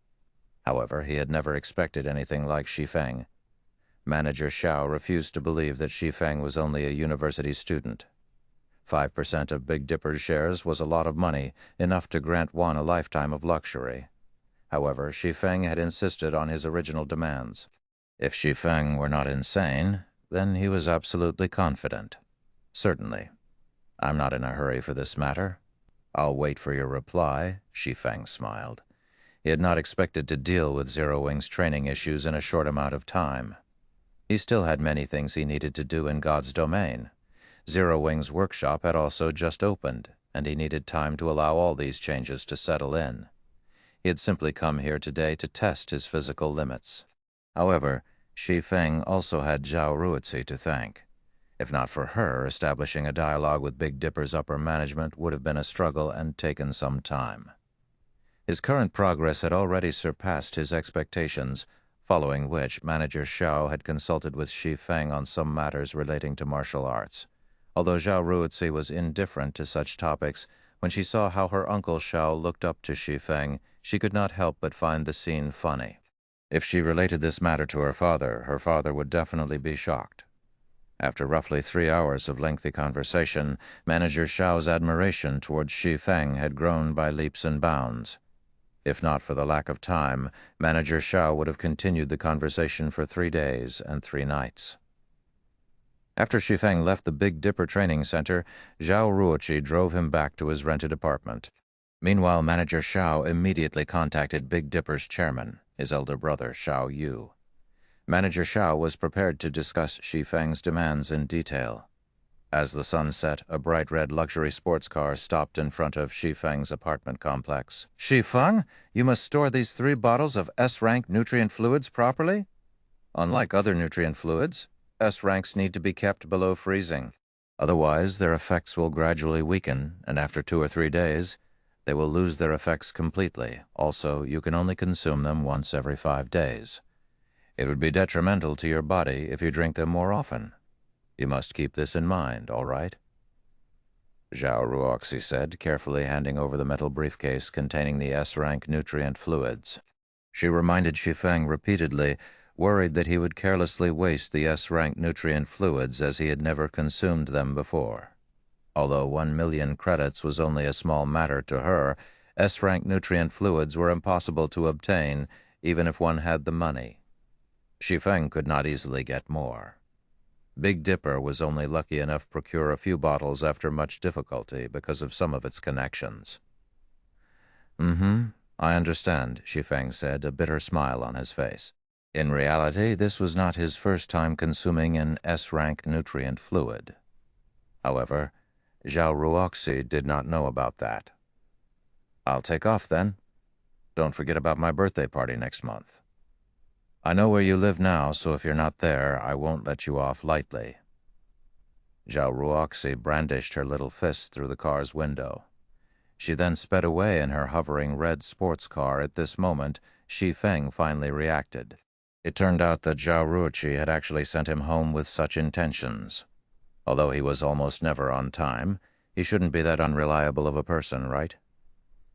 However, he had never expected anything like Shi Feng. Manager Xiao refused to believe that Shi Feng was only a university student. 5% of Big Dipper's shares was a lot of money, enough to grant one a lifetime of luxury. However, Shi Feng had insisted on his original demands. If Shi Feng were not insane, then he was absolutely confident. "Certainly. I'm not in a hurry for this matter. I'll wait for your reply," Shi Feng smiled. He had not expected to deal with Zero Wing's training issues in a short amount of time. He still had many things he needed to do in God's domain. Zero Wing's workshop had also just opened, and he needed time to allow all these changes to settle in. He had simply come here today to test his physical limits. However, Shi Feng also had Zhao Ruoxi to thank. If not for her, establishing a dialogue with Big Dipper's upper management would have been a struggle and taken some time. His current progress had already surpassed his expectations, following which Manager Xiao had consulted with Shi Feng on some matters relating to martial arts. Although Zhao Ruozi was indifferent to such topics, when she saw how her uncle Xiao looked up to Shi Feng, she could not help but find the scene funny. If she related this matter to her father would definitely be shocked. After roughly 3 hours of lengthy conversation, Manager Xiao's admiration towards Shi Feng had grown by leaps and bounds. If not for the lack of time, Manager Xiao would have continued the conversation for 3 days and 3 nights. After Shi Feng left the Big Dipper training center, Zhao Ruoqi drove him back to his rented apartment. Meanwhile, Manager Xiao immediately contacted Big Dipper's chairman, his elder brother, Xiao Yu. Manager Xiao was prepared to discuss Shi Feng's demands in detail. As the sun set, a bright red luxury sports car stopped in front of Shi Feng's apartment complex. "Shi Feng, you must store these 3 bottles of S-rank nutrient fluids properly? Unlike other nutrient fluids, S-ranks need to be kept below freezing. Otherwise, their effects will gradually weaken, and after 2 or 3 days, they will lose their effects completely. Also, you can only consume them once every 5 days. It would be detrimental to your body if you drink them more often. You must keep this in mind, all right?" Zhao Ruoxi said, carefully handing over the metal briefcase containing the S-rank nutrient fluids. She reminded Shi Feng repeatedly, worried that he would carelessly waste the S-rank nutrient fluids as he had never consumed them before. Although 1 million credits was only a small matter to her, S-rank nutrient fluids were impossible to obtain even if one had the money. Shi Feng could not easily get more. Big Dipper was only lucky enough to procure a few bottles after much difficulty because of some of its connections. I understand," Shi Feng said, a bitter smile on his face. In reality, this was not his first time consuming an S-rank nutrient fluid. However, Zhao Ruoxi did not know about that. "I'll take off then. Don't forget about my birthday party next month. I know where you live now, so if you're not there, I won't let you off lightly." Zhao Ruoxi brandished her little fist through the car's window. She then sped away in her hovering red sports car. At this moment, Shi Feng finally reacted. It turned out that Zhao Ruoqi had actually sent him home with such intentions. Although he was almost never on time, he shouldn't be that unreliable of a person, right?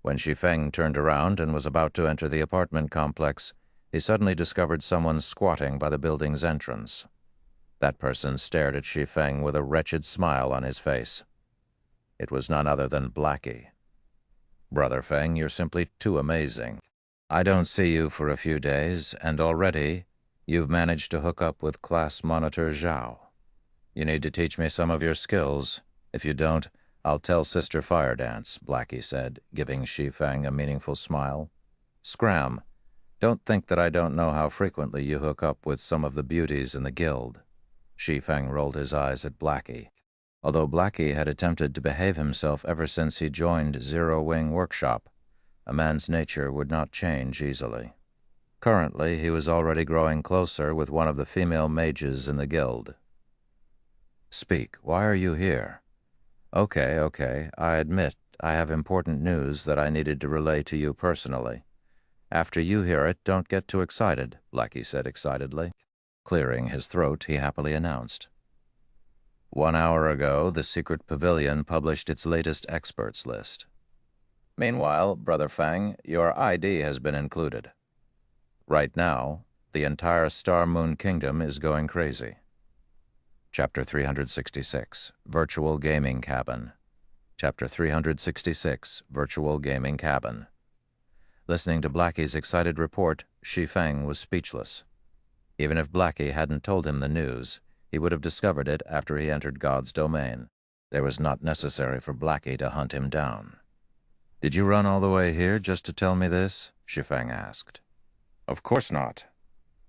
When Shi Feng turned around and was about to enter the apartment complex, he suddenly discovered someone squatting by the building's entrance. That person stared at Shi Feng with a wretched smile on his face. It was none other than Blackie. "Brother Feng, you're simply too amazing. I don't see you for a few days, and already you've managed to hook up with class monitor Zhao. You need to teach me some of your skills. If you don't, I'll tell Sister Firedance," Blackie said, giving Shi Feng a meaningful smile. "Scram. Don't think that I don't know how frequently you hook up with some of the beauties in the guild." Shi Feng rolled his eyes at Blackie. Although Blackie had attempted to behave himself ever since he joined Zero Wing Workshop, a man's nature would not change easily. Currently, he was already growing closer with one of the female mages in the guild. "Speak. Why are you here?" Okay. I admit I have important news that I needed to relay to you personally. After you hear it, don't get too excited," Blackie said excitedly. Clearing his throat, he happily announced. 1 hour ago, the Secret Pavilion published its latest experts list. Meanwhile, Brother Feng, your ID has been included. Right now, the entire Star Moon Kingdom is going crazy. Chapter 366, Virtual Gaming Cabin. Chapter 366, Virtual Gaming Cabin. Listening to Blackie's excited report, Shi Feng was speechless. Even if Blackie hadn't told him the news, he would have discovered it after he entered God's domain. It was not necessary for Blackie to hunt him down. "Did you run all the way here just to tell me this?" Shi Feng asked. "Of course not.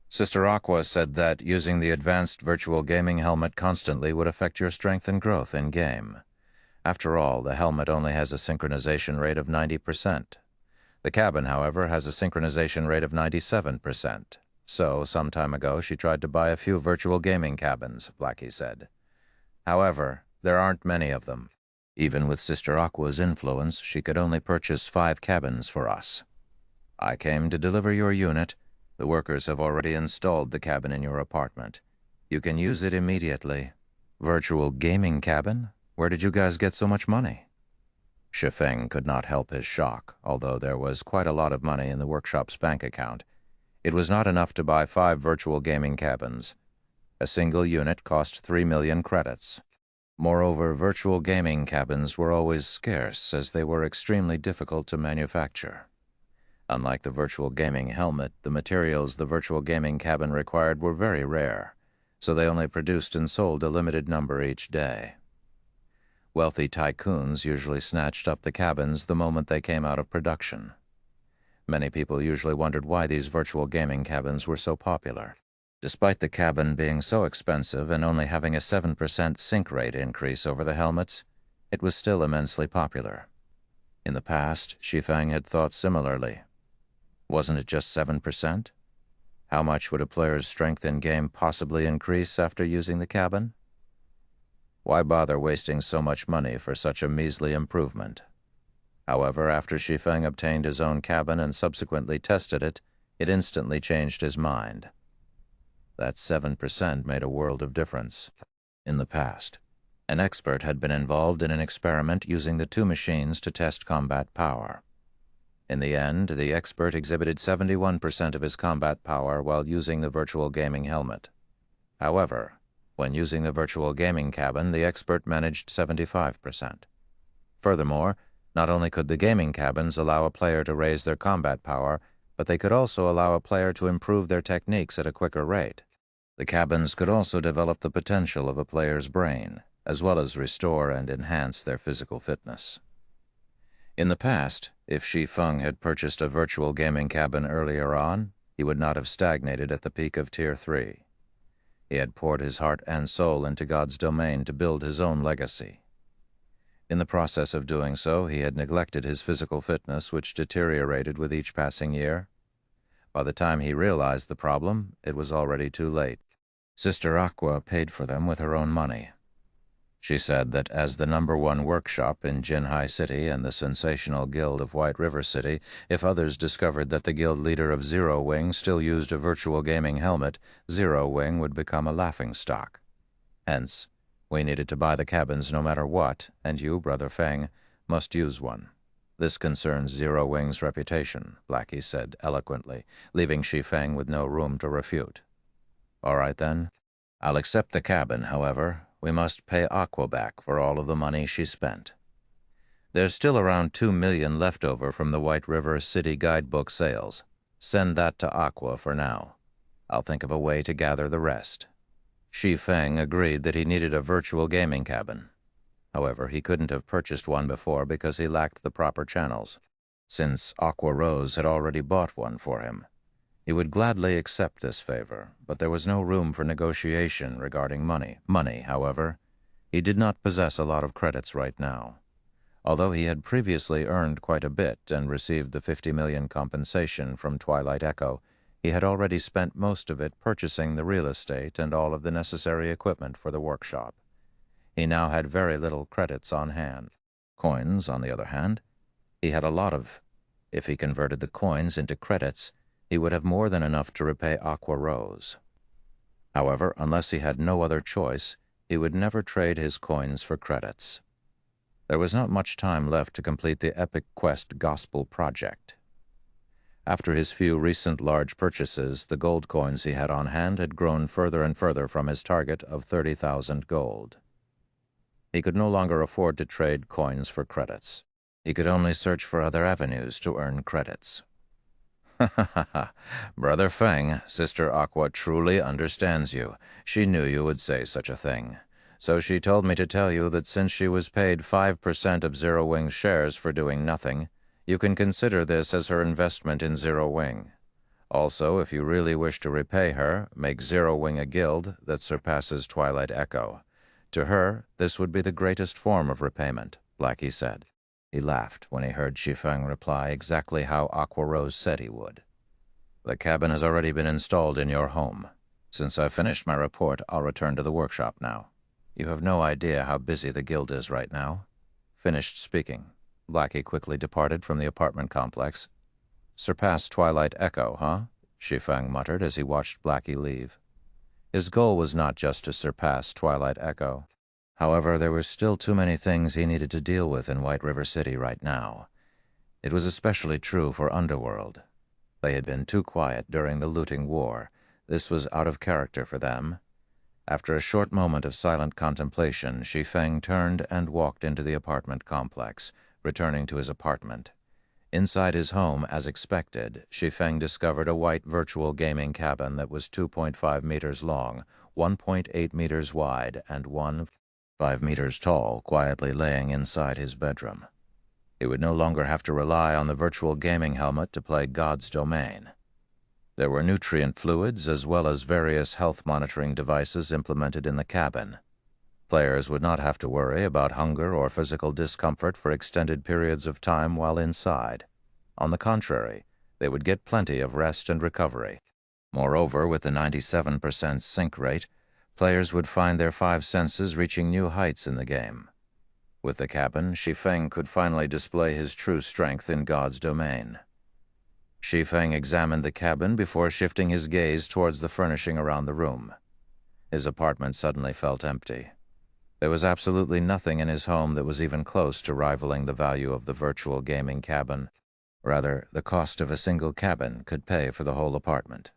Sister Aqua said that using the advanced virtual gaming helmet constantly would affect your strength and growth in-game. After all, the helmet only has a synchronization rate of 90%. The cabin, however, has a synchronization rate of 97%. So, some time ago, she tried to buy a few virtual gaming cabins," Blackie said. However, there aren't many of them. Even with Sister Aqua's influence, she could only purchase 5 cabins for us. I came to deliver your unit. The workers have already installed the cabin in your apartment. You can use it immediately. Virtual gaming cabin? Where did you guys get so much money? Shi Feng could not help his shock, although there was quite a lot of money in the workshop's bank account. It was not enough to buy 5 virtual gaming cabins. A single unit cost 3 million credits. Moreover, virtual gaming cabins were always scarce, as they were extremely difficult to manufacture. Unlike the virtual gaming helmet, the materials the virtual gaming cabin required were very rare, so they only produced and sold a limited number each day. Wealthy tycoons usually snatched up the cabins the moment they came out of production. Many people usually wondered why these virtual gaming cabins were so popular. Despite the cabin being so expensive and only having a 7% sync rate increase over the helmets, it was still immensely popular. In the past, Shi Feng had thought similarly. Wasn't it just 7%? How much would a player's strength in-game possibly increase after using the cabin? Why bother wasting so much money for such a measly improvement? However, after Shi Feng obtained his own cabin and subsequently tested it, it instantly changed his mind. That 7% made a world of difference. In the past, an expert had been involved in an experiment using the 2 machines to test combat power. In the end, the expert exhibited 71% of his combat power while using the virtual gaming helmet. However, when using the virtual gaming cabin, the expert managed 75%. Furthermore, not only could the gaming cabins allow a player to raise their combat power, but they could also allow a player to improve their techniques at a quicker rate. The cabins could also develop the potential of a player's brain, as well as restore and enhance their physical fitness. In the past, if Shi Feng had purchased a virtual gaming cabin earlier on, he would not have stagnated at the peak of Tier 3. He had poured his heart and soul into God's domain to build his own legacy. In the process of doing so, he had neglected his physical fitness, which deteriorated with each passing year. By the time he realized the problem, it was already too late. Sister Aqua paid for them with her own money. She said that as the #1 workshop in Jinhai City and the sensational guild of White River City, if others discovered that the guild leader of Zero Wing still used a virtual gaming helmet, Zero Wing would become a laughingstock. Hence, we needed to buy the cabins no matter what, and you, Brother Feng, must use one. This concerns Zero Wing's reputation, Blackie said eloquently, leaving Shi Feng with no room to refute. All right then. I'll accept the cabin, however. We must pay Aqua back for all of the money she spent. There's still around 2 million left over from the White River City guidebook sales. Send that to Aqua for now. I'll think of a way to gather the rest. Shi Feng agreed that he needed a virtual gaming cabin. However, he couldn't have purchased one before because he lacked the proper channels. Since Aqua Rose had already bought one for him, he would gladly accept this favor, but there was no room for negotiation regarding money. However, he did not possess a lot of credits right now. Although he had previously earned quite a bit and received the 50 million compensation from Twilight Echo, he had already spent most of it purchasing the real estate and all of the necessary equipment for the workshop. He now had very little credits on hand. Coins, on the other hand, he had a lot of. If he converted the coins into credits, he would have more than enough to repay Aqua Rose. However, unless he had no other choice, he would never trade his coins for credits. There was not much time left to complete the Epic Quest Gospel project. After his few recent large purchases, the gold coins he had on hand had grown further and further from his target of 30,000 gold. He could no longer afford to trade coins for credits. He could only search for other avenues to earn credits. Ha ha ha ha. Brother Feng, Sister Aqua truly understands you. She knew you would say such a thing. So she told me to tell you that since she was paid 5% of Zero Wing's shares for doing nothing, you can consider this as her investment in Zero Wing. Also, if you really wish to repay her, make Zero Wing a guild that surpasses Twilight Echo. To her, this would be the greatest form of repayment, Blackie said. He laughed when he heard Shi Feng reply exactly how Aqua Rose said he would. The cabin has already been installed in your home. Since I've finished my report, I'll return to the workshop now. You have no idea how busy the guild is right now. Finished speaking, Blackie quickly departed from the apartment complex. Surpassed Twilight Echo, huh? Shi Feng muttered as he watched Blackie leave. His goal was not just to surpass Twilight Echo. However, there were still too many things he needed to deal with in White River City right now. It was especially true for Underworld. They had been too quiet during the looting war. This was out of character for them. After a short moment of silent contemplation, Shi Feng turned and walked into the apartment complex, returning to his apartment. Inside his home, as expected, Shi Feng discovered a white virtual gaming cabin that was 2.5 meters long, 1.8 meters wide, and 1.5 meters tall, quietly laying inside his bedroom. He would no longer have to rely on the virtual gaming helmet to play God's Domain. There were nutrient fluids as well as various health monitoring devices implemented in the cabin. Players would not have to worry about hunger or physical discomfort for extended periods of time while inside. On the contrary, they would get plenty of rest and recovery. Moreover, with the 97% sync rate, players would find their five senses reaching new heights in the game. With the cabin, Shi Feng could finally display his true strength in God's Domain. Shi Feng examined the cabin before shifting his gaze towards the furnishing around the room. His apartment suddenly felt empty. There was absolutely nothing in his home that was even close to rivaling the value of the virtual gaming cabin. Rather, the cost of a single cabin could pay for the whole apartment.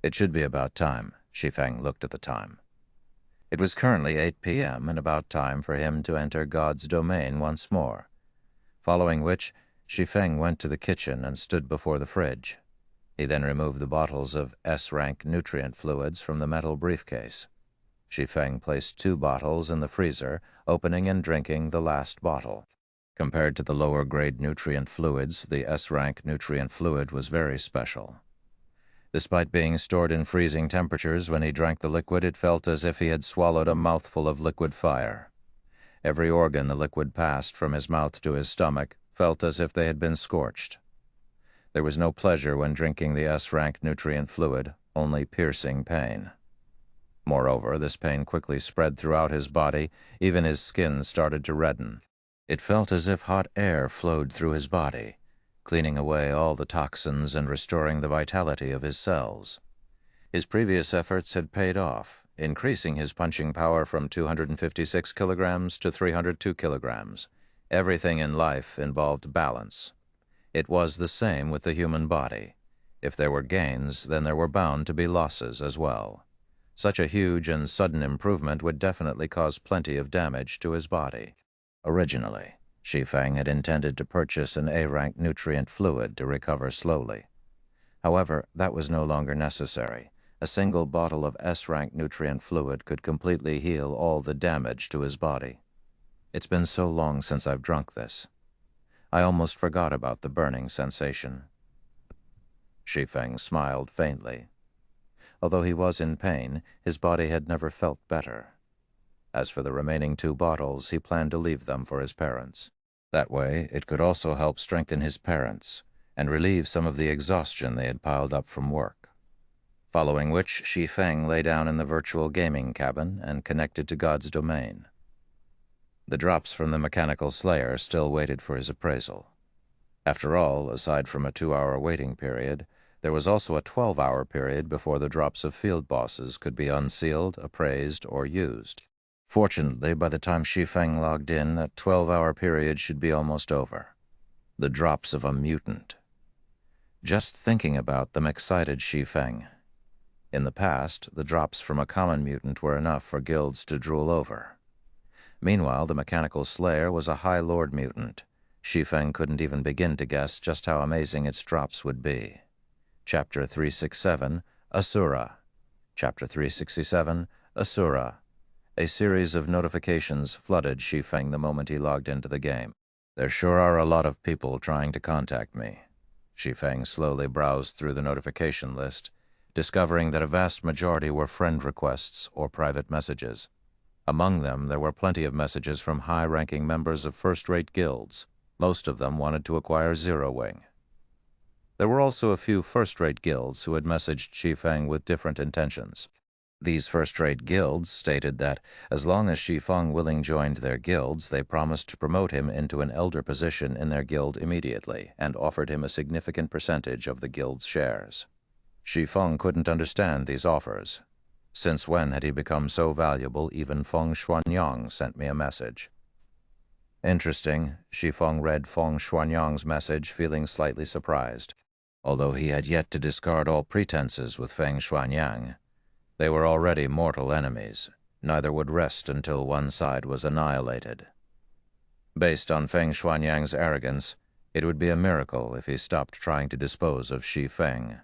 It should be about time. Shi Feng looked at the time. It was currently 8 p.m. and about time for him to enter God's Domain once more. Following which, Shi Feng went to the kitchen and stood before the fridge. He then removed the bottles of S-rank nutrient fluids from the metal briefcase. Shi Feng placed 2 bottles in the freezer, opening and drinking the last bottle. Compared to the lower-grade nutrient fluids, the S-rank nutrient fluid was very special. Despite being stored in freezing temperatures, when he drank the liquid, it felt as if he had swallowed a mouthful of liquid fire. Every organ the liquid passed from his mouth to his stomach felt as if they had been scorched. There was no pleasure when drinking the S-rank nutrient fluid, only piercing pain. Moreover, this pain quickly spread throughout his body, even his skin started to redden. It felt as if hot air flowed through his body, cleaning away all the toxins and restoring the vitality of his cells. His previous efforts had paid off, increasing his punching power from 256 kilograms to 302 kilograms. Everything in life involved balance. It was the same with the human body. If there were gains, then there were bound to be losses as well. Such a huge and sudden improvement would definitely cause plenty of damage to his body. Originally, Shi Feng had intended to purchase an A-rank nutrient fluid to recover slowly. However, that was no longer necessary. A single bottle of S-rank nutrient fluid could completely heal all the damage to his body. It's been so long since I've drunk this. I almost forgot about the burning sensation. Shi Feng smiled faintly. Although he was in pain, his body had never felt better. As for the remaining 2 bottles, he planned to leave them for his parents. That way, it could also help strengthen his parents and relieve some of the exhaustion they had piled up from work. Following which, Shi Feng lay down in the virtual gaming cabin and connected to God's Domain. The drops from the mechanical slayer still waited for his appraisal. After all, aside from a 2-hour waiting period, there was also a 12-hour period before the drops of field bosses could be unsealed, appraised, or used. Fortunately, by the time Shi Feng logged in, that 12-hour period should be almost over. The drops of a mutant. Just thinking about them excited Shi Feng. In the past, the drops from a common mutant were enough for guilds to drool over. Meanwhile, the mechanical slayer was a High Lord mutant. Shi Feng couldn't even begin to guess just how amazing its drops would be. Chapter 367, Asura. Chapter 367, Asura. A series of notifications flooded Shi Feng the moment he logged into the game. There sure are a lot of people trying to contact me. Shi Feng slowly browsed through the notification list, discovering that a vast majority were friend requests or private messages. Among them, there were plenty of messages from high-ranking members of first-rate guilds. Most of them wanted to acquire Zero Wing. There were also a few first-rate guilds who had messaged Shi Feng with different intentions. These first-rate guilds stated that as long as Shi Feng willing joined their guilds, they promised to promote him into an elder position in their guild immediately and offered him a significant percentage of the guild's shares. Shi Feng couldn't understand these offers. Since when had he become so valuable? Even Feng Xuanyang sent me a message. Interesting, Shi Feng read Feng Xuanyang's message, feeling slightly surprised. Although he had yet to discard all pretenses with Feng Xuanyang, they were already mortal enemies. Neither would rest until one side was annihilated. Based on Feng Xuanyang's arrogance, it would be a miracle if he stopped trying to dispose of Shi Feng.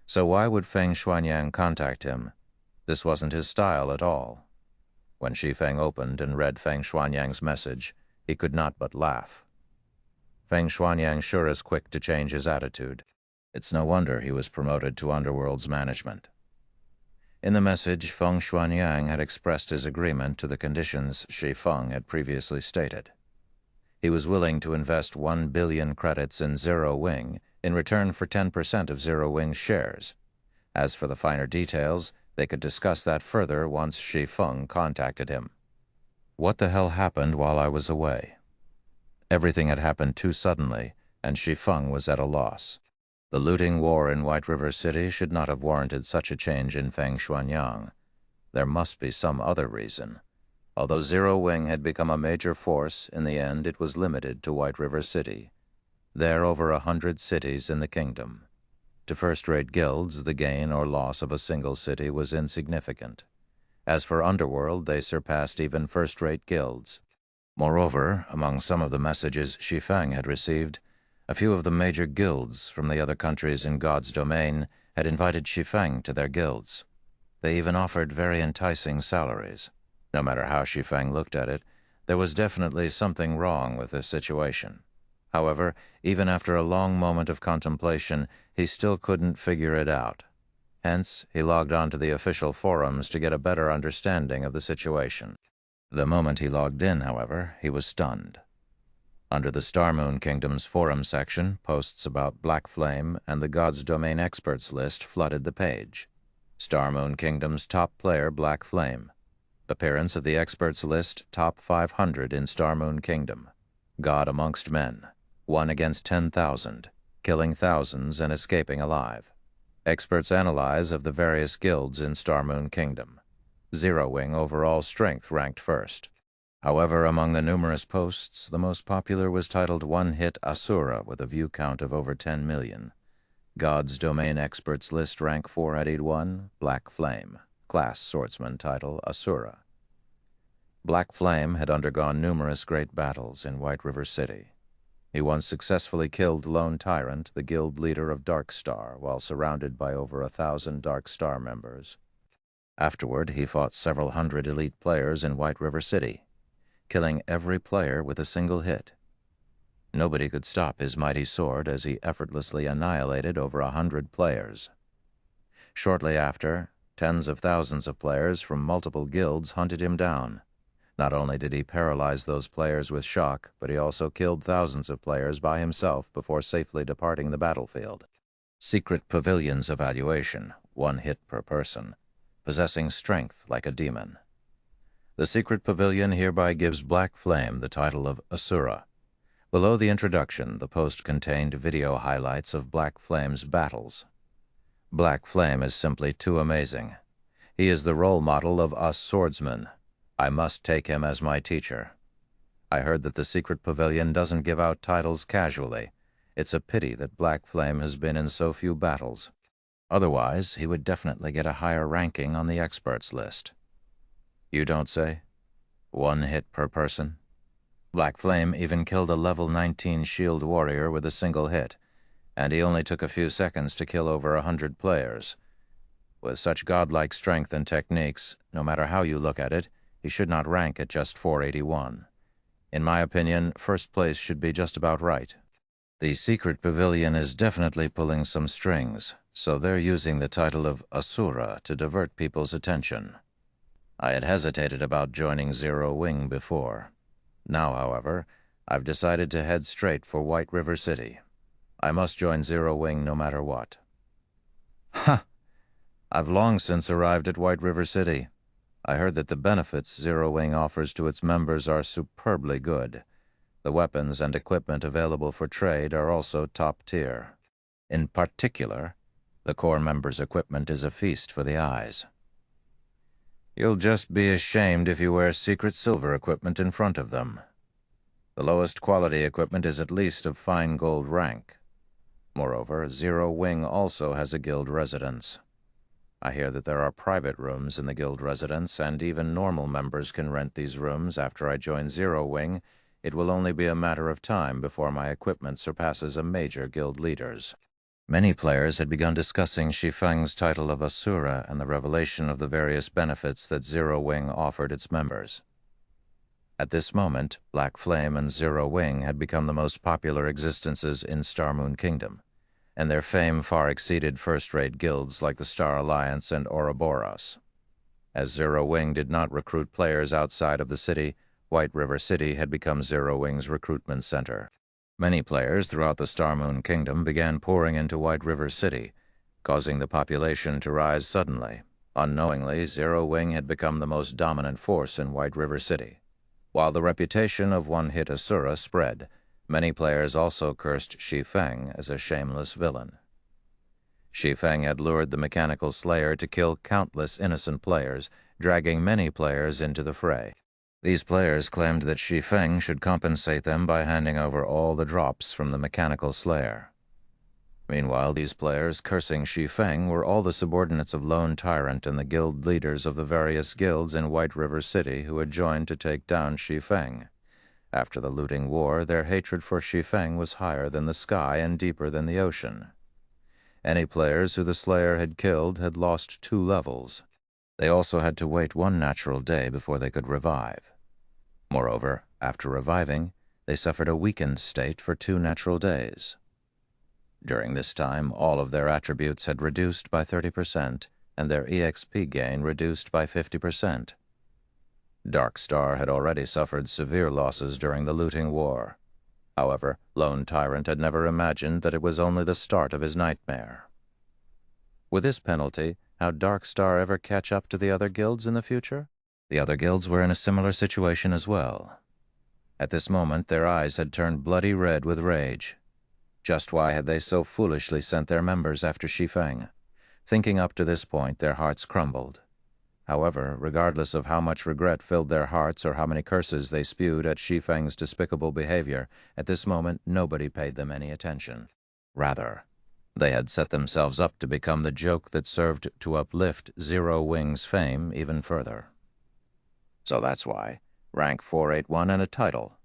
So why would Feng Xuanyang contact him? This wasn't his style at all. When Shi Feng opened and read Feng Xuanyang's message, he could not but laugh. Feng Xuanyang sure is quick to change his attitude. It's no wonder he was promoted to Underworld's management. In the message, Feng Xuanyang had expressed his agreement to the conditions Shi Feng had previously stated. He was willing to invest 1 billion credits in Zero Wing in return for 10% of Zero Wing's shares. As for the finer details, they could discuss that further once Shi Feng contacted him. What the hell happened while I was away? Everything had happened too suddenly, and Shi Feng was at a loss. The looting war in White River City should not have warranted such a change in Feng Xuanyang. There must be some other reason. Although Zero Wing had become a major force, in the end it was limited to White River City. There are over 100 cities in the kingdom. To first-rate guilds, the gain or loss of a single city was insignificant. As for Underworld, they surpassed even first-rate guilds. Moreover, among some of the messages Shi Feng had received, a few of the major guilds from the other countries in God's domain had invited Shi Feng to their guilds. They even offered very enticing salaries. No matter how Shi Feng looked at it, there was definitely something wrong with this situation. However, even after a long moment of contemplation, he still couldn't figure it out. Hence, he logged on to the official forums to get a better understanding of the situation. The moment he logged in, however, he was stunned. Under the Star Moon Kingdom's forum section, posts about Black Flame and the God's Domain experts list flooded the page. Star Moon Kingdom's top player, Black Flame. Appearance of the experts list, top 500 in Star Moon Kingdom. God amongst men. 1 against 10,000. Killing thousands and escaping alive. Experts analyze of the various guilds in Star Moon Kingdom. Zero Wing overall strength ranked first. However, among the numerous posts, the most popular was titled One Hit Asura with a view count of over 10 million. God's Domain Experts list rank 481, Black Flame. Class Swordsman title Asura. Black Flame had undergone numerous great battles in White River City. He once successfully killed Lone Tyrant, the guild leader of Dark Star, while surrounded by over 1,000 Dark Star members. Afterward, he fought several hundred elite players in White River City, killing every player with a single hit. Nobody could stop his mighty sword as he effortlessly annihilated over 100 players. Shortly after, tens of thousands of players from multiple guilds hunted him down. Not only did he paralyze those players with shock, but he also killed thousands of players by himself before safely departing the battlefield. Secret Pavilion's evaluation, 1 hit per person, possessing strength like a demon. The Secret Pavilion hereby gives Black Flame the title of Asura. Below the introduction, the post contained video highlights of Black Flame's battles. Black Flame is simply too amazing. He is the role model of us swordsmen. I must take him as my teacher. I heard that the Secret Pavilion doesn't give out titles casually. It's a pity that Black Flame has been in so few battles. Otherwise, he would definitely get a higher ranking on the experts list. You don't say? 1 hit per person? Black Flame even killed a level 19 shield warrior with a single hit, and he only took a few seconds to kill over 100 players. With such godlike strength and techniques, no matter how you look at it, he should not rank at just 481. In my opinion, first place should be just about right. The Secret Pavilion is definitely pulling some strings, so they're using the title of Asura to divert people's attention. I had hesitated about joining Zero Wing before. Now, however, I've decided to head straight for White River City. I must join Zero Wing no matter what. Ha! I've long since arrived at White River City. I heard that the benefits Zero Wing offers to its members are superbly good. The weapons and equipment available for trade are also top tier. In particular, the core members' equipment is a feast for the eyes. You'll just be ashamed if you wear secret silver equipment in front of them. The lowest quality equipment is at least of fine gold rank. Moreover, Zero Wing also has a guild residence. I hear that there are private rooms in the guild residence, and even normal members can rent these rooms. After I join Zero Wing, it will only be a matter of time before my equipment surpasses a major guild leader's. Many players had begun discussing Shi Feng's title of Asura and the revelation of the various benefits that Zero Wing offered its members. At this moment, Black Flame and Zero Wing had become the most popular existences in Star Moon Kingdom, and their fame far exceeded first-rate guilds like the Star Alliance and Ouroboros. As Zero Wing did not recruit players outside of the city, White River City had become Zero Wing's recruitment center. Many players throughout the Star Moon Kingdom began pouring into White River City, causing the population to rise suddenly. Unknowingly, Zero Wing had become the most dominant force in White River City. While the reputation of one-hit Asura spread, many players also cursed Shi Feng as a shameless villain. Shi Feng had lured the Mechanical Slayer to kill countless innocent players, dragging many players into the fray. These players claimed that Shi Feng should compensate them by handing over all the drops from the Mechanical Slayer. Meanwhile, these players cursing Shi Feng were all the subordinates of Lone Tyrant and the guild leaders of the various guilds in White River City who had joined to take down Shi Feng. After the looting war, their hatred for Shi Feng was higher than the sky and deeper than the ocean. Any players who the Slayer had killed had lost 2 levels. They also had to wait 1 natural day before they could revive. Moreover, after reviving, they suffered a weakened state for 2 natural days. During this time, all of their attributes had reduced by 30%, and their EXP gain reduced by 50%. Dark Star had already suffered severe losses during the looting war. However, Lone Tyrant had never imagined that it was only the start of his nightmare. With this penalty, how'd Dark Star ever catch up to the other guilds in the future? The other guilds were in a similar situation as well. At this moment, their eyes had turned bloody red with rage. Just why had they so foolishly sent their members after Shi Feng? Thinking up to this point, their hearts crumbled. However, regardless of how much regret filled their hearts or how many curses they spewed at Shi Feng's despicable behavior, at this moment nobody paid them any attention. Rather, they had set themselves up to become the joke that served to uplift Zero Wing's fame even further. So that's why. Rank 481 and a title.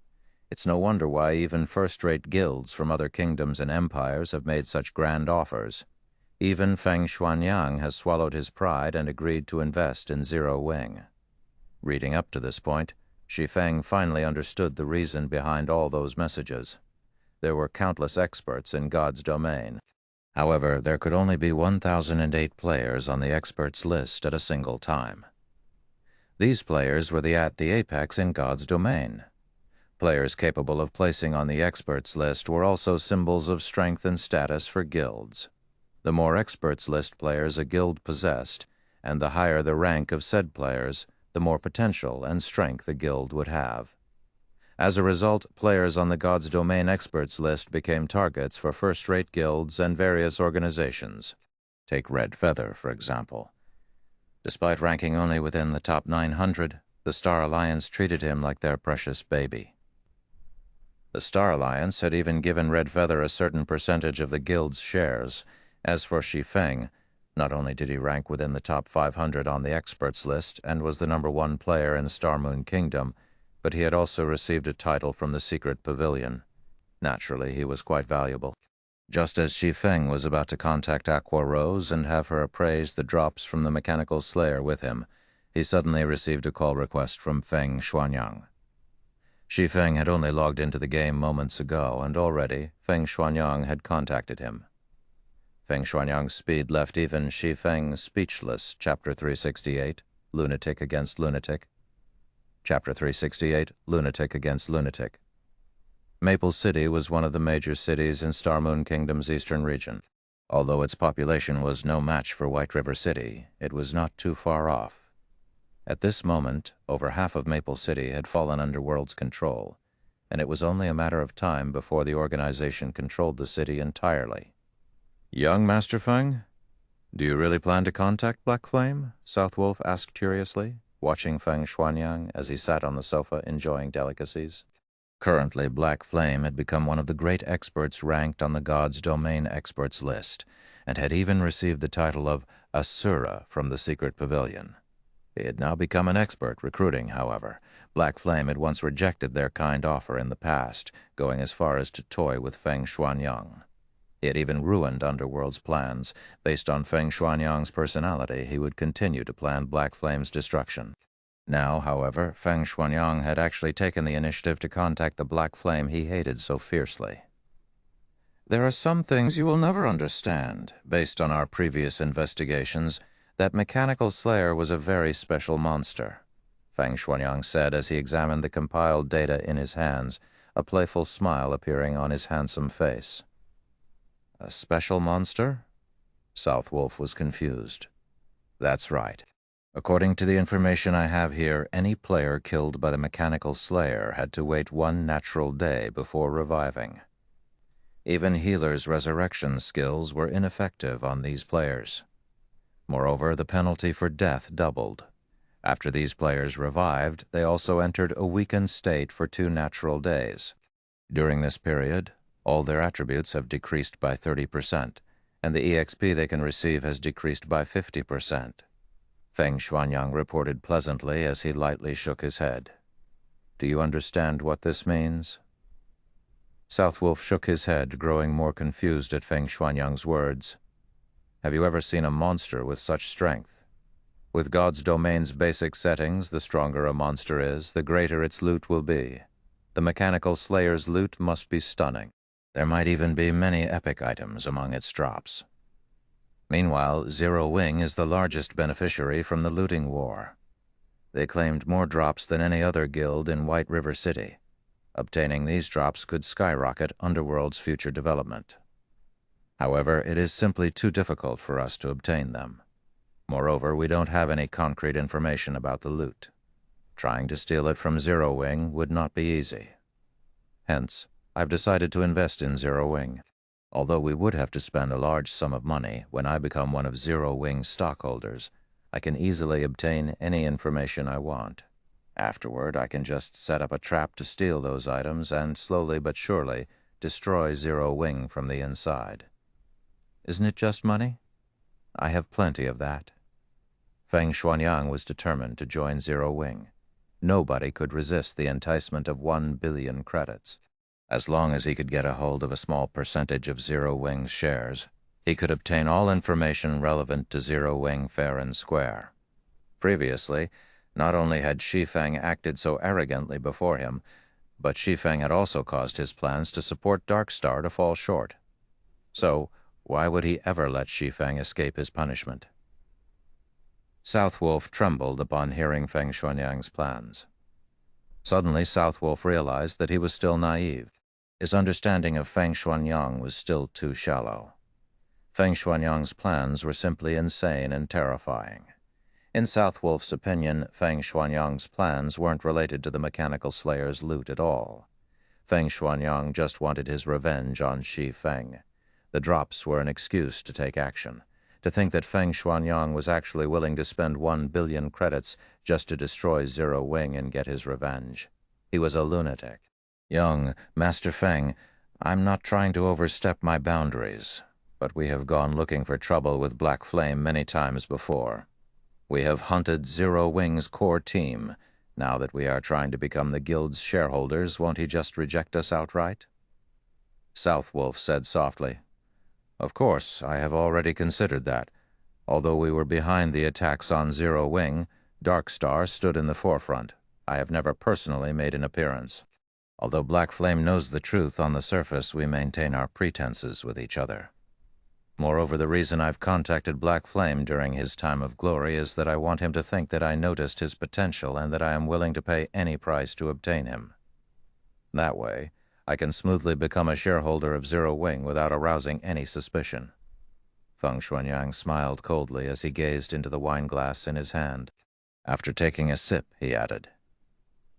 It's no wonder why even first-rate guilds from other kingdoms and empires have made such grand offers. Even Feng Xuanyang has swallowed his pride and agreed to invest in Zero Wing. Reading up to this point, Shi Feng finally understood the reason behind all those messages. There were countless experts in God's domain. However, there could only be 1,008 players on the experts list at a single time. These players were at the apex in God's domain. Players capable of placing on the experts list were also symbols of strength and status for guilds. The more experts list players a guild possessed, and the higher the rank of said players, the more potential and strength a guild would have. As a result, players on the God's Domain experts list became targets for first-rate guilds and various organizations. Take Red Feather, for example. Despite ranking only within the top 900, the Star Alliance treated him like their precious baby. The Star Alliance had even given Red Feather a certain percentage of the guild's shares. As for Shi Feng, not only did he rank within the top 500 on the experts list and was the #1 player in Star Moon Kingdom, but he had also received a title from the Secret Pavilion. Naturally, he was quite valuable. Just as Shi Feng was about to contact Aqua Rose and have her appraise the drops from the Mechanical Slayer with him, he suddenly received a call request from Feng Xuanyang. Shi Feng had only logged into the game moments ago, and already Feng Xuanyang had contacted him. Feng Xuanyang's speed left even Shi Feng speechless. Chapter 368, Lunatic Against Lunatic. Chapter 368, Lunatic Against Lunatic. Maple City was one of the major cities in Star Moon Kingdom's eastern region. Although its population was no match for White River City, it was not too far off. At this moment, over half of Maple City had fallen under World's control, and it was only a matter of time before the organization controlled the city entirely. "Young Master Feng, do you really plan to contact Black Flame?" Southwolf asked curiously, watching Feng Shuanyang as he sat on the sofa enjoying delicacies. Currently, Black Flame had become one of the great experts ranked on the God's Domain Experts list, and had even received the title of Asura from the Secret Pavilion. He had now become an expert recruiting, however. Black Flame had once rejected their kind offer in the past, going as far as to toy with Feng Shuanyang. He had even ruined Underworld's plans. Based on Feng Shuanyang's personality, he would continue to plan Black Flame's destruction. Now, however, Feng Shuanyang had actually taken the initiative to contact the Black Flame he hated so fiercely. "There are some things you will never understand. Based on our previous investigations, that mechanical slayer was a very special monster," Feng Shuanyang said as he examined the compiled data in his hands, a playful smile appearing on his handsome face. "A special monster?" Southwolf was confused. "That's right. According to the information I have here, any player killed by the mechanical slayer had to wait 1 natural day before reviving. Even healers' resurrection skills were ineffective on these players. Moreover, the penalty for death doubled. After these players revived, they also entered a weakened state for 2 natural days. During this period, all their attributes have decreased by 30%, and the EXP they can receive has decreased by 50%. Feng Shuanyang reported pleasantly as he lightly shook his head. "Do you understand what this means?" Southwolf shook his head, growing more confused at Feng Shuanyang's words. "Have you ever seen a monster with such strength? With God's Domain's basic settings, the stronger a monster is, the greater its loot will be. The mechanical slayer's loot must be stunning. There might even be many epic items among its drops. Meanwhile, Zero Wing is the largest beneficiary from the looting war. They claimed more drops than any other guild in White River City. Obtaining these drops could skyrocket Underworld's future development. However, it is simply too difficult for us to obtain them. Moreover, we don't have any concrete information about the loot. Trying to steal it from Zero Wing would not be easy. Hence, I've decided to invest in Zero Wing. Although we would have to spend a large sum of money, when I become one of Zero Wing's stockholders, I can easily obtain any information I want. Afterward, I can just set up a trap to steal those items and slowly but surely destroy Zero Wing from the inside. Isn't it just money? I have plenty of that." Feng Shuanyang was determined to join Zero Wing. Nobody could resist the enticement of 1 billion credits. As long as he could get a hold of a small percentage of Zero Wing's shares, he could obtain all information relevant to Zero Wing fair and square. Previously, not only had Shi Feng acted so arrogantly before him, but Shi Feng had also caused his plans to support Darkstar to fall short. So, why would he ever let Shi Feng escape his punishment? Southwolf trembled upon hearing Feng Shuanyang's plans. Suddenly, Southwolf realized that he was still naive. His understanding of Feng Shuanyang was still too shallow. Feng Shuanyang's plans were simply insane and terrifying. In Southwolf's opinion, Feng Shuanyang's plans weren't related to the mechanical slayer's loot at all. Feng Shuanyang just wanted his revenge on Shi Feng. The drops were an excuse to take action. To think that Feng Shuanyang was actually willing to spend 1 billion credits just to destroy Zero Wing and get his revenge. He was a lunatic. "Young Master Feng, I'm not trying to overstep my boundaries, but we have gone looking for trouble with Black Flame many times before. We have hunted Zero Wing's core team. Now that we are trying to become the guild's shareholders, won't he just reject us outright?" Southwolf said softly, "Of course, I have already considered that. Although we were behind the attacks on Zero Wing, Darkstar stood in the forefront. I have never personally made an appearance. Although Black Flame knows the truth on the surface, we maintain our pretenses with each other. Moreover, the reason I've contacted Black Flame during his time of glory is that I want him to think that I noticed his potential and that I am willing to pay any price to obtain him. That way, I can smoothly become a shareholder of Zero Wing without arousing any suspicion. Feng Xuanyang smiled coldly as he gazed into the wineglass in his hand. After taking a sip, he added,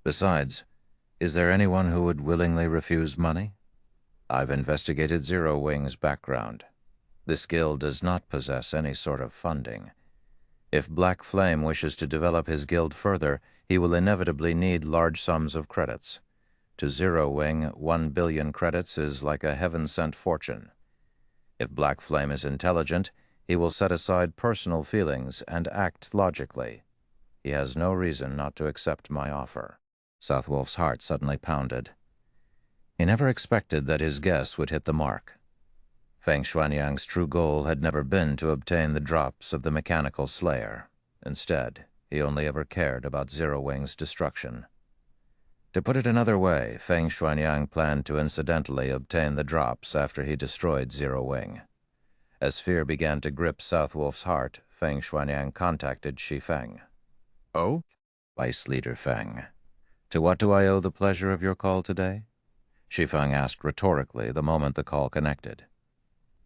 "Besides, is there anyone who would willingly refuse money? I've investigated Zero Wing's background. This guild does not possess any sort of funding. If Black Flame wishes to develop his guild further, he will inevitably need large sums of credits. To Zero Wing, 1 billion credits is like a heaven-sent fortune. If Black Flame is intelligent, he will set aside personal feelings and act logically. He has no reason not to accept my offer." Southwolf's heart suddenly pounded. He never expected that his guess would hit the mark. Feng Xuanyang's true goal had never been to obtain the drops of the mechanical slayer. Instead, he only ever cared about Zero Wing's destruction. To put it another way, Feng Xuanyang planned to incidentally obtain the drops after he destroyed Zero Wing. As fear began to grip Southwolf's heart, Feng Xuanyang contacted Shi Feng. "Oh?" "Vice Leader Feng, to what do I owe the pleasure of your call today?" Shi Feng asked rhetorically the moment the call connected.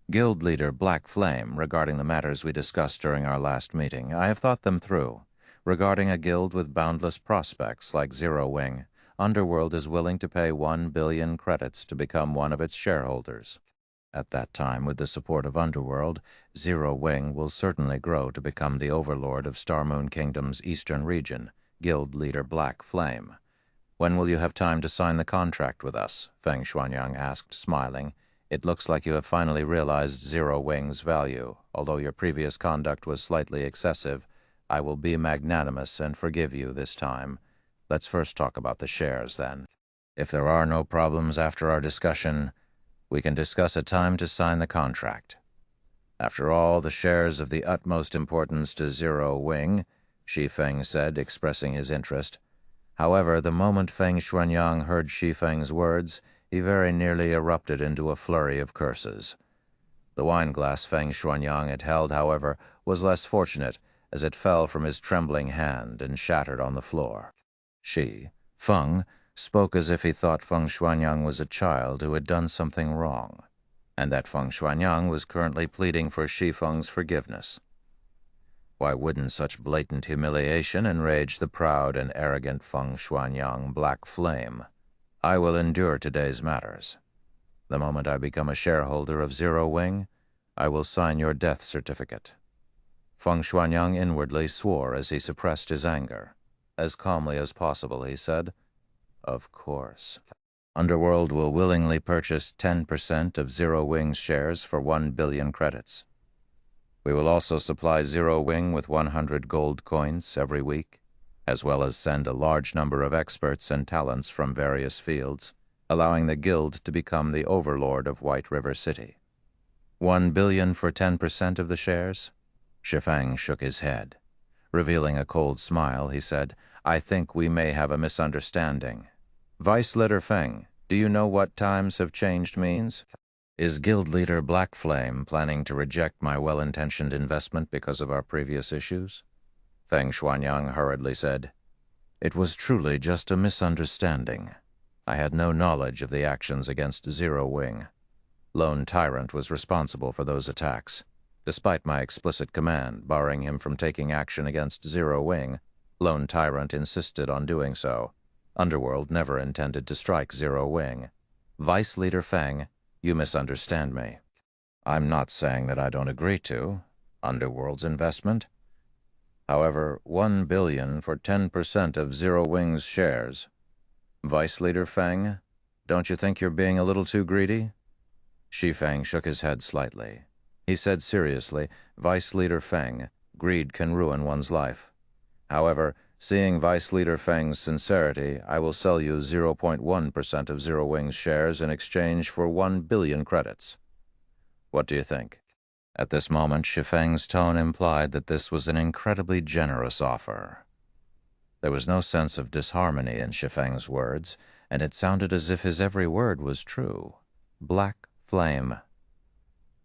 "Guild Leader Black Flame, regarding the matters we discussed during our last meeting, I have thought them through. Regarding a guild with boundless prospects like Zero Wing, Underworld is willing to pay 1 billion credits to become one of its shareholders. At that time, with the support of Underworld, Zero Wing will certainly grow to become the overlord of Star Moon Kingdom's eastern region, Guild Leader Black Flame. When will you have time to sign the contract with us?" Feng Xuanyang asked, smiling. "It looks like you have finally realized Zero Wing's value. Although your previous conduct was slightly excessive, I will be magnanimous and forgive you this time. Let's first talk about the shares, then. If there are no problems after our discussion, we can discuss a time to sign the contract. After all, the shares of the utmost importance to Zero Wing," Shi Feng said, expressing his interest. However, the moment Feng Xuanyang heard Shi Feng's words, he very nearly erupted into a flurry of curses. The wineglass Feng Xuanyang had held, however, was less fortunate, as it fell from his trembling hand and shattered on the floor. Shi Feng spoke as if he thought Feng Xuanyang was a child who had done something wrong, and that Feng Xuanyang was currently pleading for Shi Feng's forgiveness. Why wouldn't such blatant humiliation enrage the proud and arrogant Feng Xuanyang Black Flame? "I will endure today's matters. The moment I become a shareholder of Zero Wing, I will sign your death certificate." Feng Xuanyang inwardly swore as he suppressed his anger. As calmly as possible, he said, "Of course. Underworld will willingly purchase 10% of Zero Wing's shares for 1 billion credits. We will also supply Zero Wing with 100 gold coins every week, as well as send a large number of experts and talents from various fields, allowing the guild to become the overlord of White River City." 1 billion for 10% of the shares? Shi Feng shook his head. Revealing a cold smile, he said, "I think we may have a misunderstanding. Vice Leader Feng, do you know what times have changed means? Is Guild Leader Black Flame planning to reject my well-intentioned investment because of our previous issues?" Feng Xuanyang hurriedly said, "It was truly just a misunderstanding. I had no knowledge of the actions against Zero Wing. Lone Tyrant was responsible for those attacks. Despite my explicit command barring him from taking action against Zero Wing, Lone Tyrant insisted on doing so. Underworld never intended to strike Zero Wing. Vice Leader Feng, you misunderstand me. I'm not saying that I don't agree to Underworld's investment. However, 1 billion for 10% of Zero Wing's shares. Vice Leader Feng, don't you think you're being a little too greedy?" Shi Feng shook his head slightly. He said seriously, "Vice Leader Feng, greed can ruin one's life. However, seeing Vice Leader Feng's sincerity, I will sell you 0.1% of Zero Wing's shares in exchange for 1 billion credits. What do you think?" At this moment, Shi Feng's tone implied that this was an incredibly generous offer. There was no sense of disharmony in Shi Feng's words, and it sounded as if his every word was true. Black Flame.